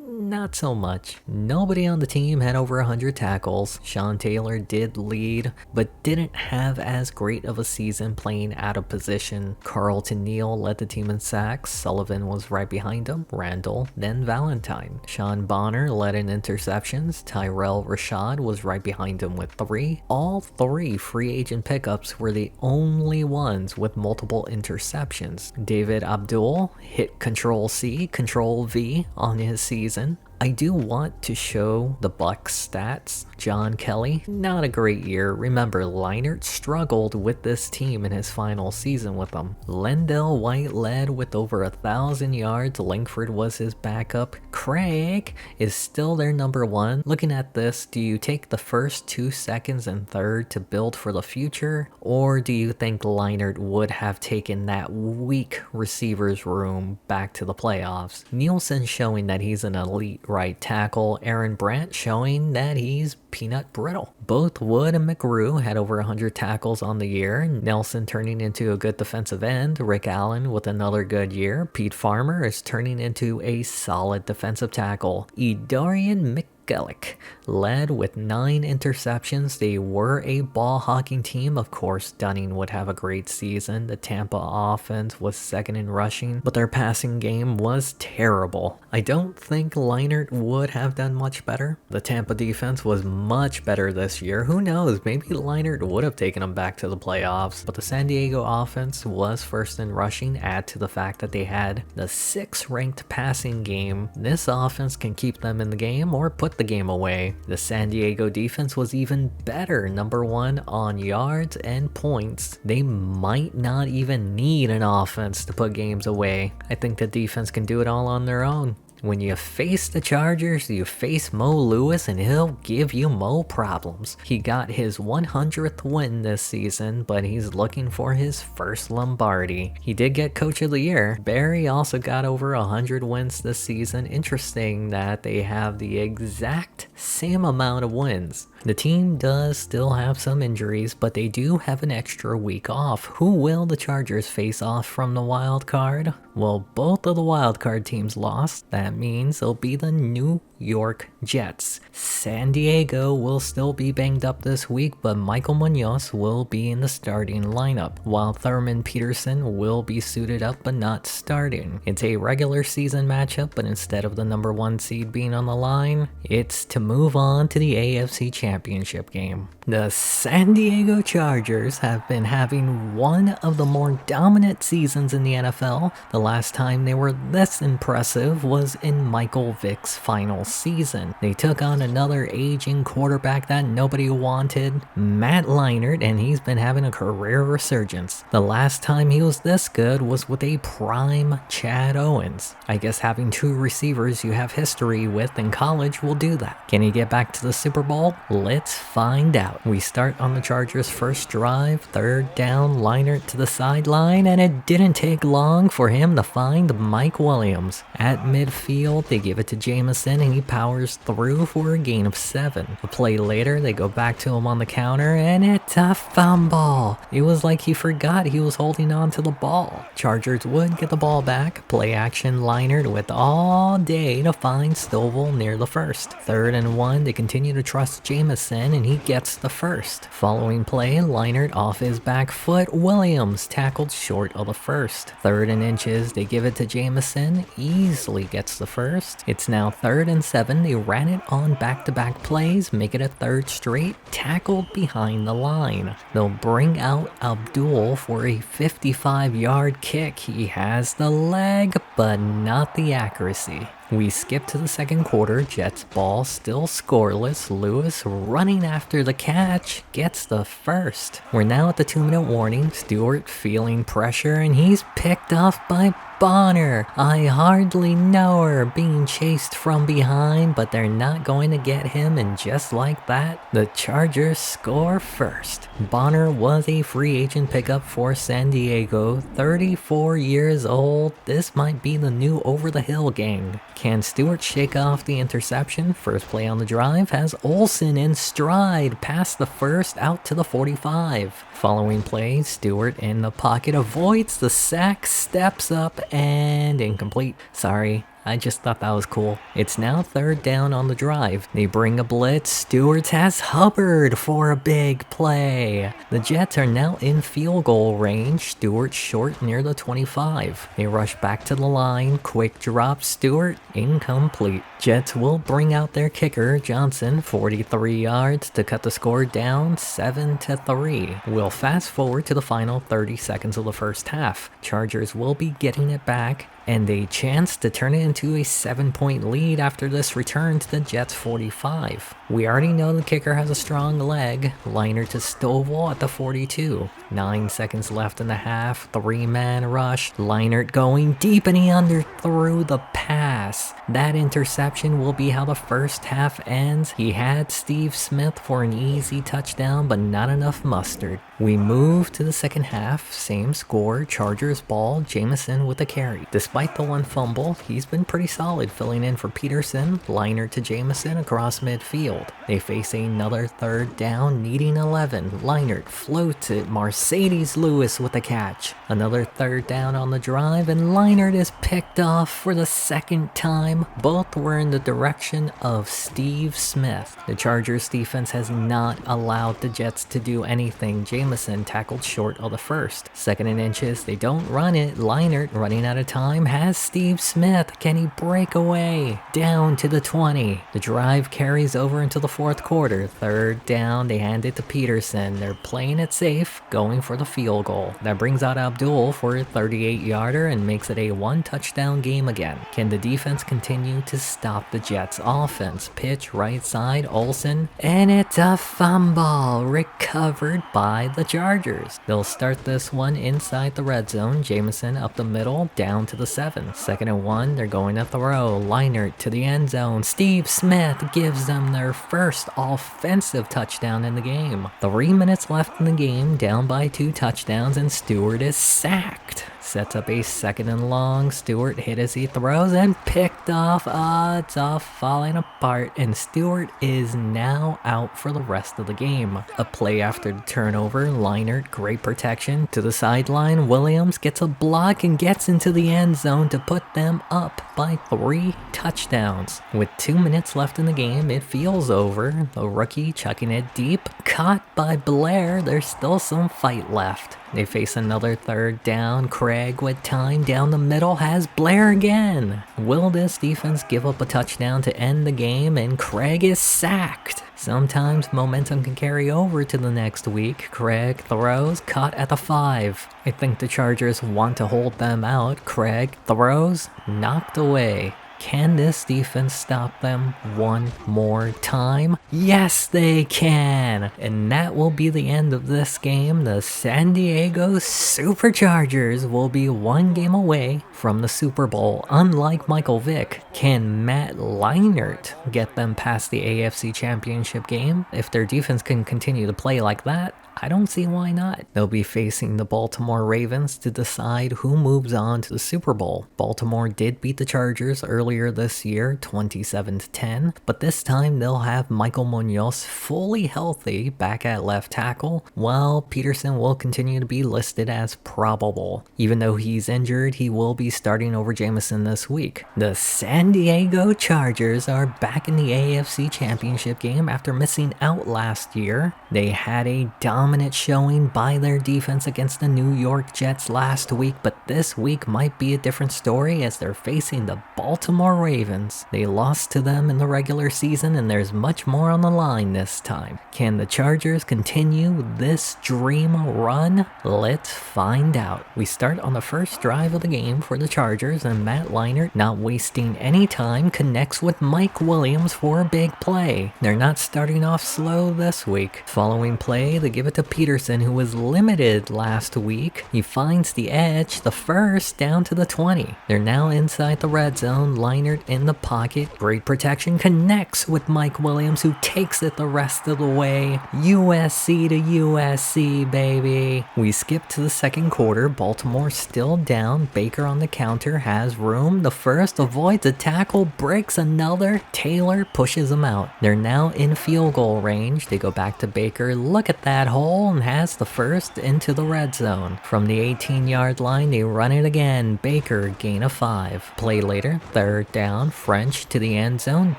not so much. Nobody on the team had over 100 tackles. Sean Taylor did lead, but didn't have as great of a season playing out of position. Carlton Neal led the team in sacks. Sullivan was right behind him. Randall, then Valentine. Sean Bonner led in interceptions. Tyrell Rashad was right behind him with 3. All 3 free agent pickups were the only ones with multiple interceptions. David Abdul hit Control-C, Control-V on his season. I do want to show the Bucs stats. John Kelly, not a great year. Remember, Leinart struggled with this team in his final season with them. Lendell White led with over 1,000 yards. Langford was his backup. Craig is still their number 1. Looking at this, do you take the first 2 seconds and 3rd to build for the future? Or do you think Leinart would have taken that weak receivers room back to the playoffs? Nielsen showing that he's an elite right tackle Aaron Brandt showing that he's peanut brittle. Both Wood and McGrew had over 100 tackles on the year. Nelson turning into a good defensive end. Rick Allen with another good year. Pete Farmer is turning into a solid defensive tackle. Edarian McGillick led with 9 interceptions. They were a ball-hawking team. Of course, Dunning would have a great season. The Tampa offense was second in rushing, but their passing game was terrible. I don't think Leinart would have done much better. The Tampa defense was much better this year. Who knows? Maybe Leinart would have taken them back to the playoffs, but the San Diego offense was first in rushing. Add to the fact that they had the 6th ranked passing game. This offense can keep them in the game or put the game away. The San Diego defense was even better, number 1 on yards and points. They might not even need an offense to put games away. I think the defense can do it all on their own. When you face the Chargers, you face Mo Lewis and he'll give you Mo problems. He got his 100th win this season, but he's looking for his first Lombardi. He did get Coach of the Year. Barry also got over 100 wins this season. Interesting that they have the exact same amount of wins. The team does still have some injuries, but they do have an extra week off. Who will the Chargers face off from the wild card? Well, both of the wild card teams lost. That means it'll be the New York Jets. San Diego will still be banged up this week, but Michael Munoz will be in the starting lineup, while Thurman Peterson will be suited up but not starting. It's a regular season matchup, but instead of the number 1 seed being on the line, it's to move on to the AFC Championship game. The San Diego Chargers have been having one of the more dominant seasons in the NFL. The last time they were this impressive was in Michael Vick's final season. They took on another aging quarterback that nobody wanted, Matt Leinart, and he's been having a career resurgence. The last time he was this good was with a prime Chad Owens. I guess having 2 receivers you have history with in college will do that. Can he get back to the Super Bowl? Let's find out. We start on the Chargers' first drive, 3rd down, Leinart to the sideline, and it didn't take long for him to find Mike Williams. At midfield, they give it to Jamison and he powers through for a gain of 7. A play later, they go back to him on the counter and it's a fumble. It was like he forgot he was holding on to the ball. Chargers would get the ball back. Play action Leinart with all day to find Stovall near the first. 3rd and 1, they continue to trust Jamison and he gets the first. Following play, Leinart off his back foot, Williams tackled short of the first. 3rd and inches, they give it to Jamison, easily gets the first. It's now 3rd and 7, they ran it on back-to-back plays, make it a 3rd straight, tackled behind the line. They'll bring out Abdul for a 55-yard kick. He has the leg, but not the accuracy. We skip to the second quarter, Jets ball still scoreless, Lewis running after the catch, gets the first. We're now at the 2-minute warning, Stewart feeling pressure and he's picked off by Bonner. I hardly know her, being chased from behind, but they're not going to get him, and just like that, the Chargers score first. Bonner was a free agent pickup for San Diego, 34 years old. This might be the new over-the-hill gang. Can Stewart shake off the interception? First play on the drive has Olsen in stride, past the first, out to the 45. Following play, Stewart in the pocket avoids the sack, steps up, and incomplete. Sorry, I just thought that was cool. It's now 3rd down on the drive. They bring a blitz. Stewart has Hubbard for a big play. The Jets are now in field goal range. Stewart short near the 25. They rush back to the line. Quick drop. Stewart incomplete. Jets will bring out their kicker, Johnson, 43 yards to cut the score down 7-3. We'll fast forward to the final 30 seconds of the first half. Chargers will be getting it back, and a chance to turn it into a 7-point lead after this return to the Jets' 45. We already know the kicker has a strong leg. Leinart to Stovall at the 42. 9 seconds left in the half. 3-man rush. Leinart going deep and he underthrew the pass. That interception will be how the first half ends. He had Steve Smith for an easy touchdown, but not enough mustard. We move to the second half. Same score. Chargers ball. Jamison with a carry. This Despite the one fumble, he's been pretty solid, filling in for Peterson, Leinart to Jamison across midfield. They face another third down, needing 11. Leinart floats it, Mercedes Lewis with the catch. Another third down on the drive, and Leinart is picked off for the second time. Both were in the direction of Steve Smith. The Chargers defense has not allowed the Jets to do anything. Jamison tackled short of the first. 2nd and inches, they don't run it. Leinart, running out of time, has Steve Smith. Can he break away? Down to the 20. The drive carries over into the fourth quarter. 3rd down, they hand it to Peterson. They're playing it safe, going for the field goal. That brings out Abdul for a 38-yarder and makes it a 1-touchdown game again. Can the defense continue to stop the Jets' offense? Pitch right side, Olsen, and it's a fumble recovered by the Chargers. They'll start this one inside the red zone. Jamison up the middle, down to the 7. 2nd and 1, they're going to throw. Leinart to the end zone. Steve Smith gives them their first offensive touchdown in the game. 3 minutes left in the game, down by 2 touchdowns, and Stewart is sacked. Sets up a 2nd and long. Stewart hit as he throws and picked off. It's all falling apart, and Stewart is now out for the rest of the game. A play after the turnover. Leinart, great protection to the sideline. Williams gets a block and gets into the end zone to put them up by 3 touchdowns. With 2 minutes left in the game, it feels over. The rookie chucking it deep, caught by Blair. There's still some fight left. They face another 3rd down. Craig with time down the middle has Blair again. Will this defense give up a touchdown to end the game? And Craig is sacked. Sometimes momentum can carry over to the next week. Craig throws, caught at the 5. I think the Chargers want to hold them out. Craig throws, knocked away. Can this defense stop them one more time? Yes, they can! And that will be the end of this game. The San Diego Superchargers will be 1 game away from the Super Bowl. Unlike Michael Vick, can Matt Leinart get them past the AFC Championship game? If their defense can continue to play like that, I don't see why not. They'll be facing the Baltimore Ravens to decide who moves on to the Super Bowl. Baltimore did beat the Chargers earlier this year, 27-10, but this time they'll have Michael Munoz fully healthy back at left tackle, while Peterson will continue to be listed as probable. Even though he's injured, he will be starting over Jamison this week. The San Diego Chargers are back in the AFC Championship game after missing out last year. They had a dominant showing by their defense against the New York Jets last week, but this week might be a different story as they're facing the Baltimore Ravens. They lost to them in the regular season, and there's much more on the line this time. Can the Chargers continue this dream run? Let's find out. We start on the first drive of the game for the Chargers, and Matt Leinart, not wasting any time, connects with Mike Williams for a big play. They're not starting off slow this week. Following play, they give it to Peterson, who was limited last week. He finds the edge, the first down to the 20. They're now inside the red zone. Leinart in the pocket, great protection, connects with Mike Williams, who takes it the rest of the way. USC to USC, baby. We skip to the second quarter. Baltimore still down. Baker on the counter, has room. The first avoids a tackle, breaks another. Taylor pushes him out. They're now in field goal range. They go back to Baker. Look at that hole, and has the first into the red zone. From the 18-yard line, they run it again. Baker, gain of 5. Play later, 3rd down, French to the end zone.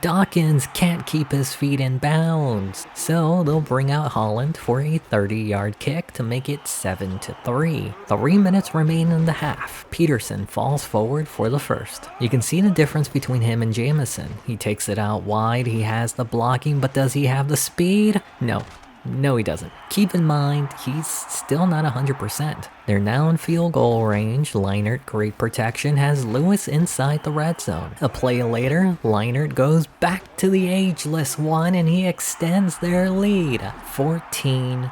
Dawkins can't keep his feet in bounds, so they'll bring out Holland for a 30-yard kick to make it 7-3. 3 minutes remain in the half. Peterson falls forward for the first. You can see the difference between him and Jamison. He takes it out wide, he has the blocking, but does he have the speed? No, he doesn't. Keep in mind, he's still not 100%. They're now in field goal range. Leinart, great protection, has Lewis inside the red zone. A play later, Leinart goes back to the ageless one, and he extends their lead. 14-3.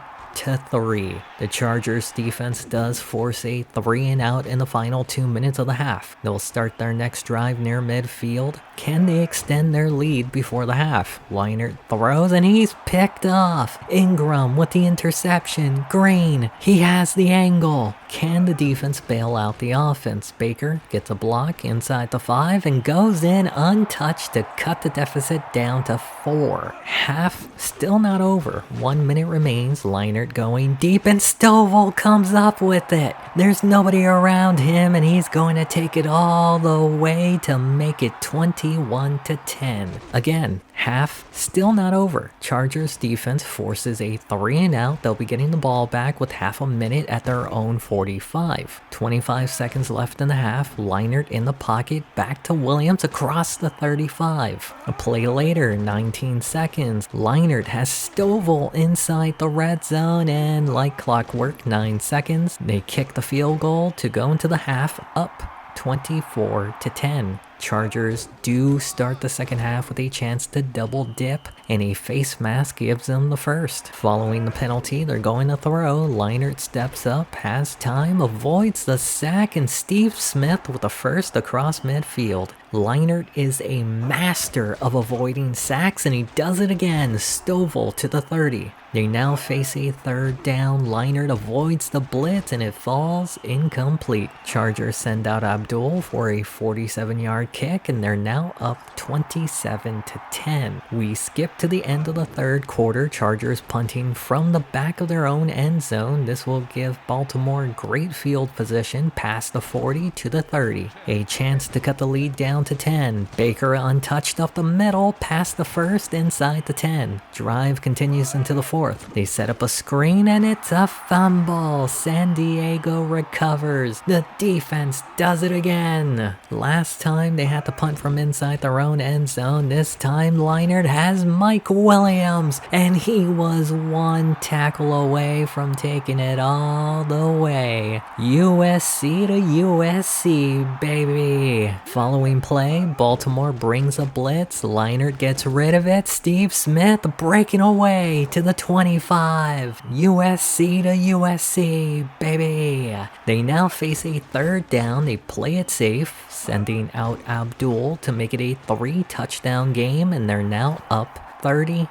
The Chargers defense does force a 3-and-out in the final 2 minutes of the half. They'll start their next drive near midfield. Can they extend their lead before the half? Leinart throws, and he's picked off. Ingram with the interception. Green, he has the angle. Can the defense bail out the offense? Baker gets a block inside the 5 and goes in untouched to cut the deficit down to 4. Half still not over. 1 minute remains. Leinart going deep and Stovall comes up with it. There's nobody around him and he's going to take it all the way to make it 21-10. Again, half still not over. Chargers defense forces a 3 and out. They'll be getting the ball back with half a minute at their own 45. 25 seconds left in the half. Leinart in the pocket, back to Williams across the 35. A play later, 19 seconds. Leinart has Stovall inside the red zone, and like clockwork, 9 seconds. They kick the field goal to go into the half, up 24-10. Chargers do start the second half with a chance to double dip, and a face mask gives them the first. Following the penalty, they're going to throw. Leinart steps up, has time, avoids the sack, and Steve Smith with the first across midfield. Leinart is a master of avoiding sacks, and he does it again. Stovall to the 30. They now face a third down. Leinart avoids the blitz and it falls incomplete. Chargers send out Abdul for a 47-yard kick, and they're now up 27-10. We skip to the end of the third quarter. Chargers punting from the back of their own end zone. This will give Baltimore great field position past the 40 to the 30. A chance to cut the lead down to 10. Baker untouched up the middle, past the first, inside the 10. Drive continues into the fourth. They set up a screen and it's a fumble. San Diego recovers. The defense does it again. Last time they had to punt from inside their own end zone. This time Leinart has Mike Williams, and he was one tackle away from taking it all the way. USC to USC, baby. Following play, Baltimore brings a blitz. Leinart gets rid of it. Steve Smith breaking away to the 25. USC to USC, baby. They now face a third down. They play it safe, sending out Abdul to make it a 3-touchdown game, and they're now up 30-10.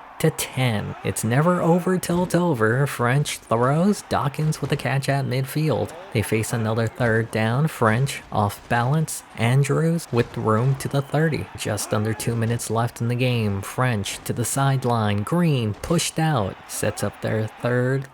It's never over till it's over. French throws. Dawkins with a catch at midfield. They face another third down. French off balance. Andrews with room to the 30. Just under 2 minutes left in the game. French to the sideline. Green pushed out. Sets up their third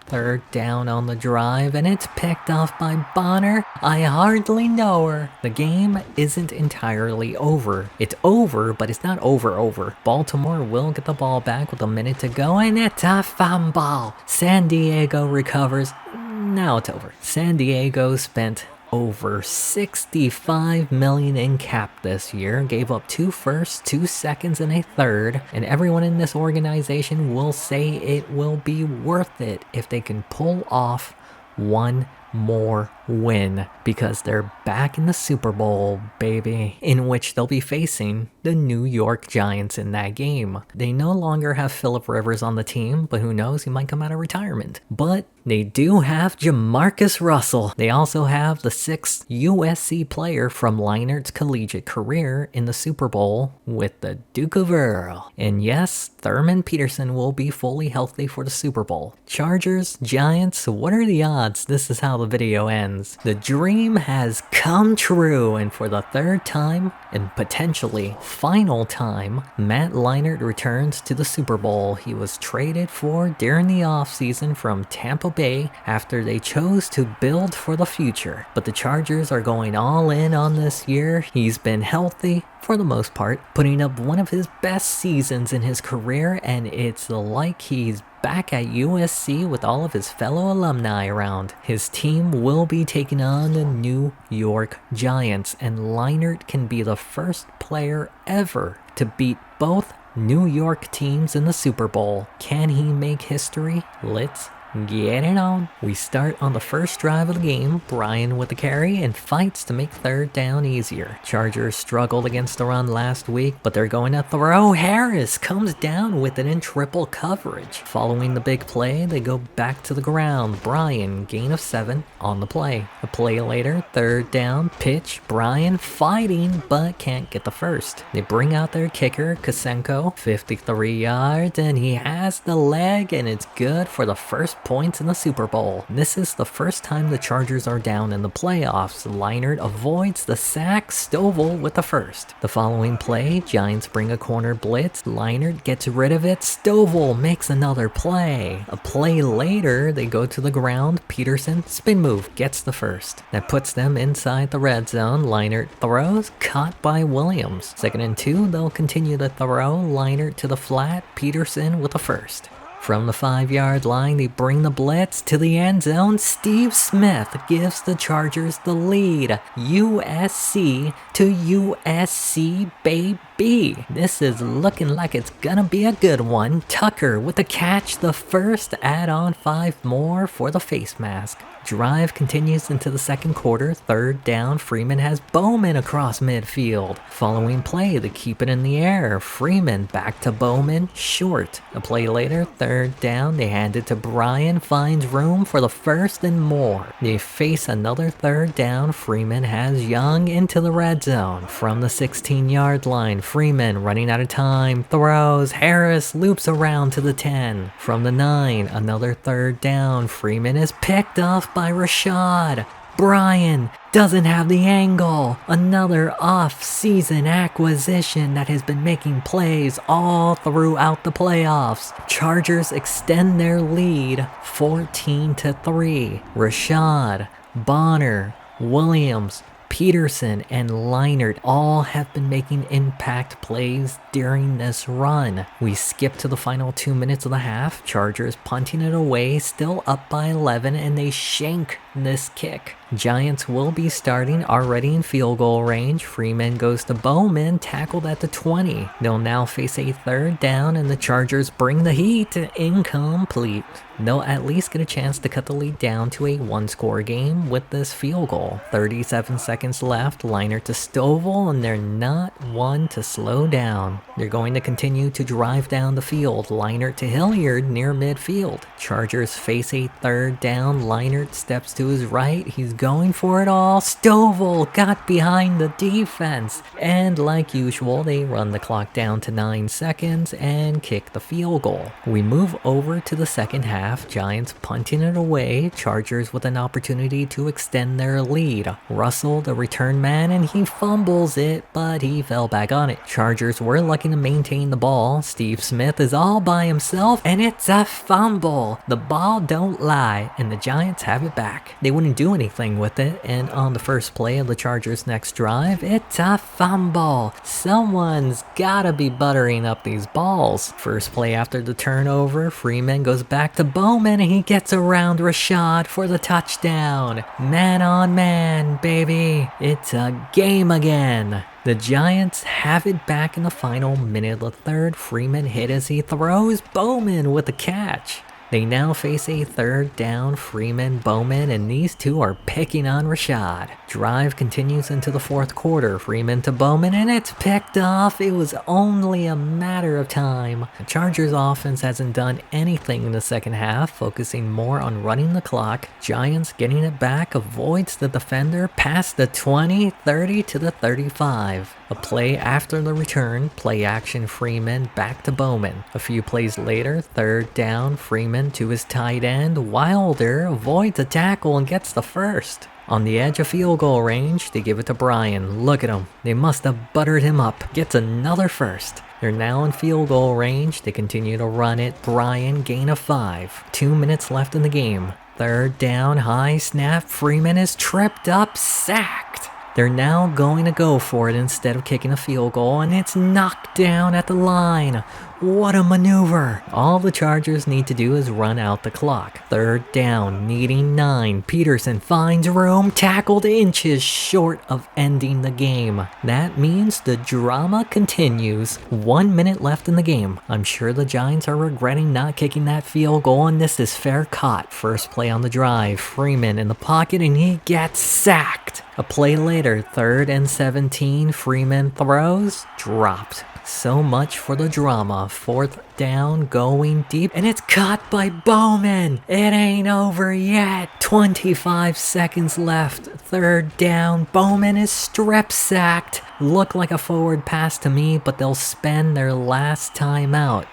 down on the drive, and it's picked off by Bonner. I hardly know her. The game isn't entirely over. It's over, but it's not over. Baltimore will get the ball back with a minute to go, and it's a fumble. San Diego recovers. Now it's over. San Diego spent over $65 million in cap this year, gave up 2 firsts, 2 seconds, and a third, and everyone in this organization will say it will be worth it if they can pull off one more win, because they're back in the Super Bowl, baby, in which they'll be facing the New York Giants in that game. They no longer have Phillip Rivers on the team, but who knows, he might come out of retirement. But they do have Jamarcus Russell. They also have the 6th USC player from Leinart's collegiate career in the Super Bowl with the Duke of Earl. And yes, Thurman Peterson will be fully healthy for the Super Bowl. Chargers, Giants, what are the odds this is how the video ends? The dream has come true, and for the third time, and potentially final time, Matt Leinart returns to the Super Bowl. He was traded for during the offseason from Tampa Bay after they chose to build for the future. But the Chargers are going all in on this year. He's been healthy for the most part, putting up one of his best seasons in his career, and it's like he's back at USC with all of his fellow alumni around. His team will be taking on the New York Giants, and Leinart can be the first player ever to beat both New York teams in the Super Bowl. Can he make history? Let's get it on. We start on the first drive of the game. Brian with the carry and fights to make third down easier. Chargers struggled against the run last week, but they're going to throw. Harris comes down with it in triple coverage. Following the big play, they go back to the ground. Brian, gain of 7 on the play. A play later, third down, pitch. Brian fighting, but can't get the first. They bring out their kicker, Kosenko, 53 yards, and he has the leg, and it's good for the first points in the Super Bowl. This is the first time the Chargers are down in the playoffs. Leinart avoids the sack, Stovall with the first. The following play, Giants bring a corner blitz, Leinart gets rid of it, Stovall makes another play. A play later, they go to the ground, Peterson, spin move, gets the first. That puts them inside the red zone, Leinart throws, caught by Williams. 2nd and 2, they'll continue to throw, Leinart to the flat, Peterson with the first. From the 5-yard line, they bring the blitz to the end zone. Steve Smith gives the Chargers the lead. USC to USC, baby. This is looking like it's gonna be a good one. Tucker with the catch, the first, add on 5 more for the face mask. Drive continues into the second quarter. 3rd down, Freeman has Bowman across midfield. Following play, they keep it in the air. Freeman back to Bowman, short. A play later, 3rd down, they hand it to Bryan, finds room for the first and more. They face another 3rd down. Freeman has Young into the red zone. From the 16-yard line, Freeman running out of time, throws, Harris loops around to the 10. From the 9, another 3rd down, Freeman is picked off by Rashad. Bryan doesn't have the angle. Another off-season acquisition that has been making plays all throughout the playoffs. Chargers extend their lead 14-3. Rashad, Bonner, Williams, Peterson, and Leinart all have been making impact plays during this run. We skip to the final 2 minutes of the half. Chargers punting it away, still up by 11, and they shank this kick. Giants will be starting already in field goal range. Freeman goes to Bowman, tackled at the 20. They'll now face a 3rd down, and the Chargers bring the heat. Incomplete. They'll at least get a chance to cut the lead down to a 1-score game with this field goal. 37 seconds left, Leinart to Stovall, and they're not one to slow down. They're going to continue to drive down the field. Leinart to Hilliard near midfield. Chargers face a 3rd down. Leinart steps to his right. He's going for it all. Stovall got behind the defense. And like usual, they run the clock down to 9 seconds and kick the field goal. We move over to the second half. Giants punting it away. Chargers with an opportunity to extend their lead. Russell, the return man, and he fumbles it, but he fell back on it. Chargers were lucky to maintain the ball. Steve Smith is all by himself, and it's a fumble. The ball don't lie, and the Giants have it back. They wouldn't do anything with it, and on the first play of the Chargers' next drive, it's a fumble. Someone's gotta be buttering up these balls. First play after the turnover, Freeman goes back to Bowman, and he gets around Rashad for the touchdown. Man on man, baby. It's a game again. The Giants have it back in the final minute of the 3rd. Freeman hit as he throws, Bowman with the catch. They now face a 3rd down, Freeman, Bowman, and these two are picking on Rashad. Drive continues into the 4th quarter. Freeman to Bowman, and it's picked off. It was only a matter of time. The Chargers offense hasn't done anything in the second half, focusing more on running the clock. Giants getting it back, avoids the defender, past the 20, 30 to the 35. A play after the return, play action Freeman back to Bowman. A few plays later, 3rd down, Freeman to his tight end. Wilder avoids a tackle and gets the first. On the edge of field goal range, they give it to Bryan. Look at him. They must have buttered him up. Gets another first. They're now in field goal range. They continue to run it. Bryan, gain of 5. 2 minutes left in the game. 3rd down, high snap. Freeman is tripped up, sacked. They're now going to go for it instead of kicking a field goal, and it's knocked down at the line. What a maneuver. All the Chargers need to do is run out the clock. 3rd down, needing 9. Peterson finds room, tackled inches short of ending the game. That means the drama continues. 1 minute left in the game. I'm sure the Giants are regretting not kicking that field goal, and this is fair caught. First play on the drive, Freeman in the pocket, and he gets sacked. A play later, 3rd and 17, Freeman throws, dropped. So much for the drama. 4th down, going deep, and it's caught by Bowman. It ain't over yet. 25 seconds left. 3rd down, Bowman is strip sacked. Looked like a forward pass to me, but they'll spend their last time out.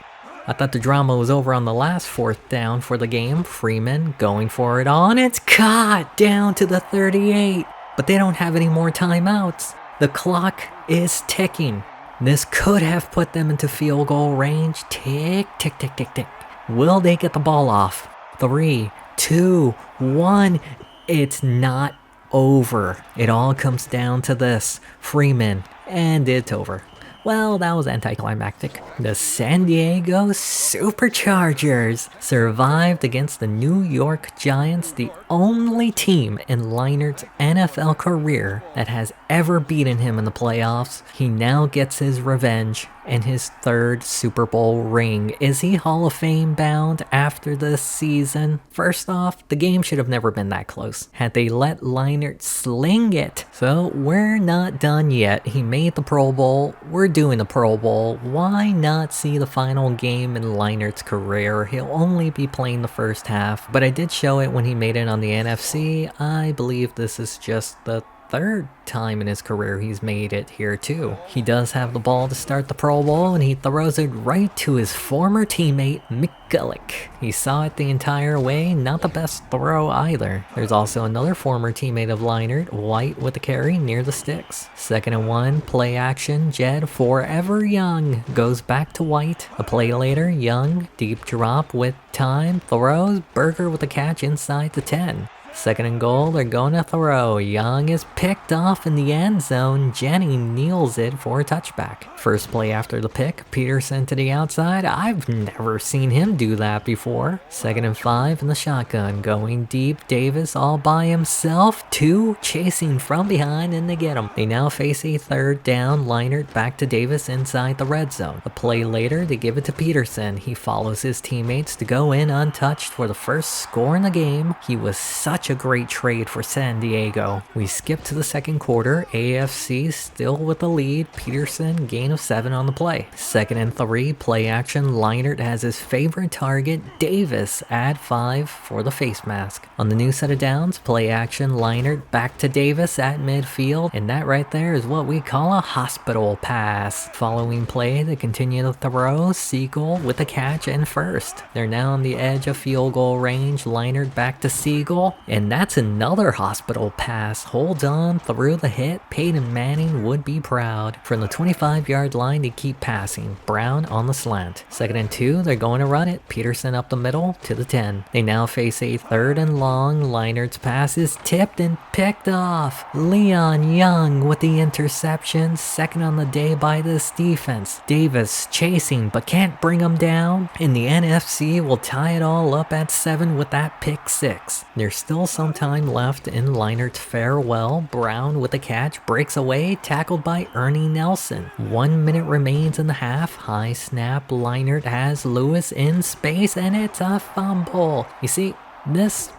I thought the drama was over on the last 4th down for the game. Freeman going for it on. It's caught down to the 38. But they don't have any more timeouts. The clock is ticking. This could have put them into field goal range. Tick, tick, tick, tick, tick. Will they get the ball off? 3, 2, 1. It's not over. It all comes down to this. Freeman. And it's over. Well, that was anticlimactic. The San Diego Superchargers survived against the New York Giants, the only team in Leinart's NFL career that has ever beaten him in the playoffs. He now gets his revenge and his 3rd Super Bowl ring. Is he Hall of Fame bound after this season? First off, the game should have never been that close had they let Leinart sling it. So we're not done yet. He made the Pro Bowl. We're doing the Pro Bowl. Why not see the final game in Leinart's career? He'll only be playing the first half, but I did show it when he made it on the NFC. I believe this is just the 3rd time in his career he's made it here too. He does have the ball to start the Pro Bowl, and he throws it right to his former teammate McGulloch. He saw it the entire way, not the best throw either. There's also another former teammate of Leinart, White with the carry near the sticks. 2nd and 1, play action, Jed forever Young goes back to White. A play later, Young, deep drop with time, throws, Berger with the catch inside the 10. 2nd and goal, they're going to throw. Young is picked off in the end zone. Jenny kneels it for a touchback. First play after the pick, Peterson to the outside. I've never seen him do that before. 2nd and 5 in the shotgun, going deep. Davis all by himself. 2 chasing from behind, and they get him. They now face a 3rd down. Leinart back to Davis inside the red zone. A play later, they give it to Peterson. He follows his teammates to go in untouched for the first score in the game. He was such a great trade for San Diego. We skip to the 2nd quarter. AFC still with the lead. Peterson gain of 7 on the play. 2nd and 3, play action. Leinart has his favorite target, Davis, at 5 for the face mask. On the new set of downs, play action. Leinart back to Davis at midfield, and that right there is what we call a hospital pass. Following play, they continue to throw. Siegel with the catch and first. They're now on the edge of field goal range. Leinart back to Siegel, and that's another hospital pass. Holds on through the hit. Peyton Manning would be proud. From the 25-yard line, they keep passing. Brown on the slant. 2nd and 2, they're going to run it. Peterson up the middle to the 10. They now face a 3rd and long. Leinart's pass is tipped and picked off. Leon Young with the interception. 2nd on the day by this defense. Davis chasing but can't bring him down. And the NFC will tie it all up at 7 with that pick 6. There's still some time left in Leinart's farewell. Brown with the catch, breaks away, tackled by Ernie Nelson. 1 minute remains in the half. High snap, Leinart has Lewis in space, and it's a fumble. You see, this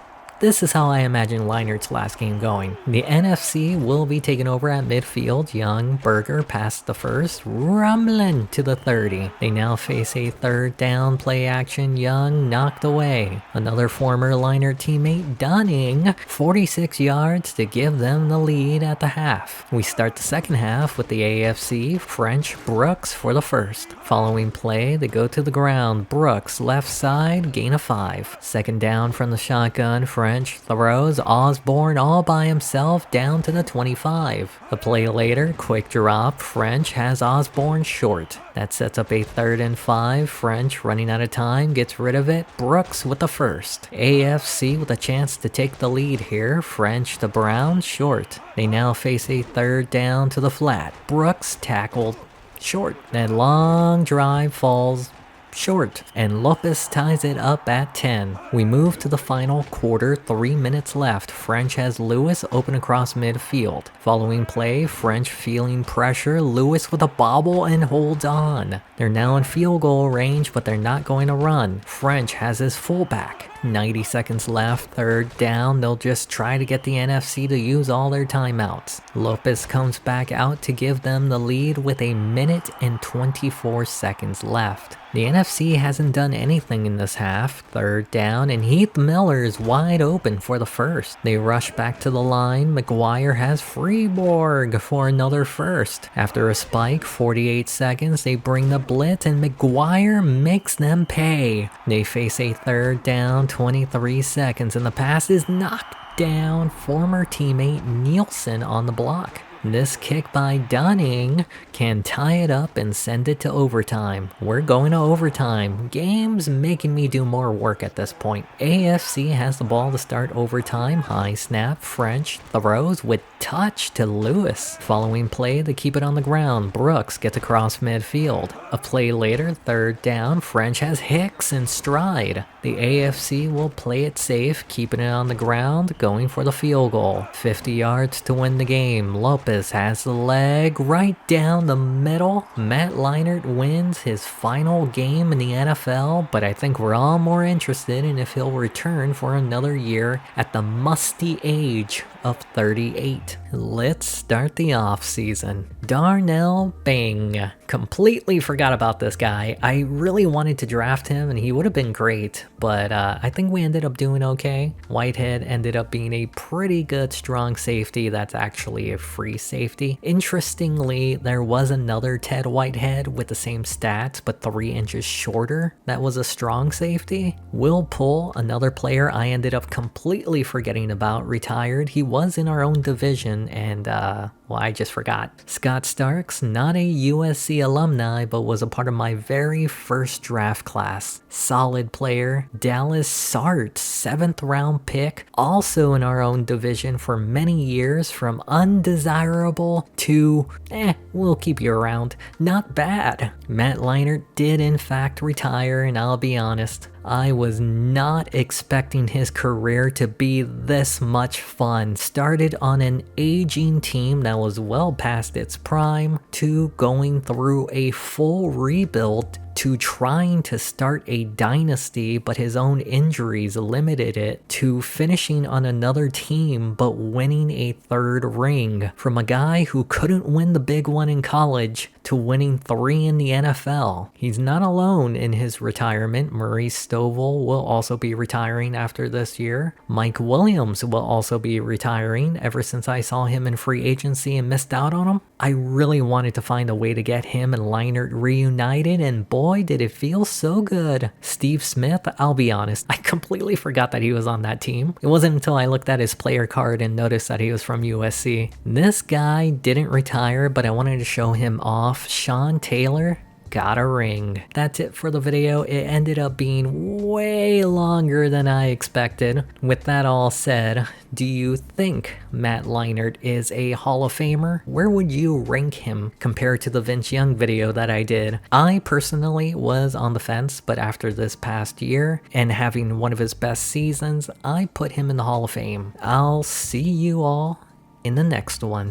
is how I imagine Leinart's last game going. The NFC will be taken over at midfield. Young, Berger past the first, rumbling to the 30. They now face a 3rd down, play action. Young knocked away. Another former Leinart teammate, Dunning, 46 yards to give them the lead at the half. We start the 2nd half with the AFC. French, Brooks for the first. Following play, they go to the ground. Brooks, left side, gain of 5. 2nd down from the shotgun. French throws. Osborne all by himself down to the 25. A play later, quick drop. French has Osborne short. That sets up a 3rd and 5. French running out of time, gets rid of it. Brooks with the first. AFC with a chance to take the lead here. French to Brown, short. They now face a 3rd down to the flat. Brooks tackled short. That long drive falls short, and Lopez ties it up at 10. We move to the final quarter, 3 minutes left. French has Lewis open across midfield. Following play, French feeling pressure, Lewis with a bobble and holds on. They're now in field goal range, but they're not going to run. French has his fullback. 90 seconds left, 3rd down. They'll just try to get the NFC to use all their timeouts. Lopez comes back out to give them the lead with 1 minute and 24 seconds left. The NFC hasn't done anything in this half. 3rd down, and Heath Miller is wide open for the first. They rush back to the line. McGuire has Freeborg for another first. After a spike, 48 seconds, they bring the blitz, and McGuire makes them pay. They face a 3rd down, 23 seconds, and the pass is knocked down. Former teammate Nielsen on the block. This kick by Dunning can tie it up and send it to overtime. We're going to overtime. Game's making me do more work at this point. AFC has the ball to start overtime. High snap, French throws with touch to Lewis. Following play to keep it on the ground, Brooks gets across midfield. A play later, 3rd down, French has Hicks in stride. The AFC will play it safe, keeping it on the ground, going for the field goal. 50 yards to win the game. Lopez has the leg right down the middle. Matt Leinart wins his final game in the NFL, but I think we're all more interested in if he'll return for another year at the musty age of 38. Let's start the offseason. Darnell Bing. Completely forgot about this guy. I really wanted to draft him and he would have been great, but I think we ended up doing okay. Whitehead ended up being a pretty good strong safety that's actually a free safety. Interestingly, there was another Ted Whitehead with the same stats but 3 inches shorter that was a strong safety. Will Pull, another player I ended up completely forgetting about, retired. He was in our own division and well, I just forgot. Scott Starks, not a USC alumni, but was a part of my very first draft class. Solid player. Dallas Sart, 7th round pick, also in our own division for many years, from undesirable to, we'll keep you around. Not bad. Matt Leinart did in fact retire, and I'll be honest, I was not expecting his career to be this much fun. Started on an aging team that was well past its prime, to going through a full rebuild, to trying to start a dynasty, but his own injuries limited it, to finishing on another team but winning a 3rd ring. From a guy who couldn't win the big one in college to winning 3 in the NFL. He's not alone in his retirement. Maurice Stovall will also be retiring after this year. Mike Williams will also be retiring. Ever since I saw him in free agency and missed out on him, I really wanted to find a way to get him and Leinart reunited, and boy did it feel so good. Steve Smith, I'll be honest, I completely forgot that he was on that team. It wasn't until I looked at his player card and noticed that he was from USC. This guy didn't retire, but I wanted to show him off. Sean Taylor got a ring. That's it for the video. It ended up being way longer than I expected. With that all said, do you think Matt Leinart is a Hall of Famer? Where would you rank him compared to the Vince Young video that I did? I personally was on the fence, but after this past year and having one of his best seasons, I put him in the Hall of Fame. I'll see you all in the next one.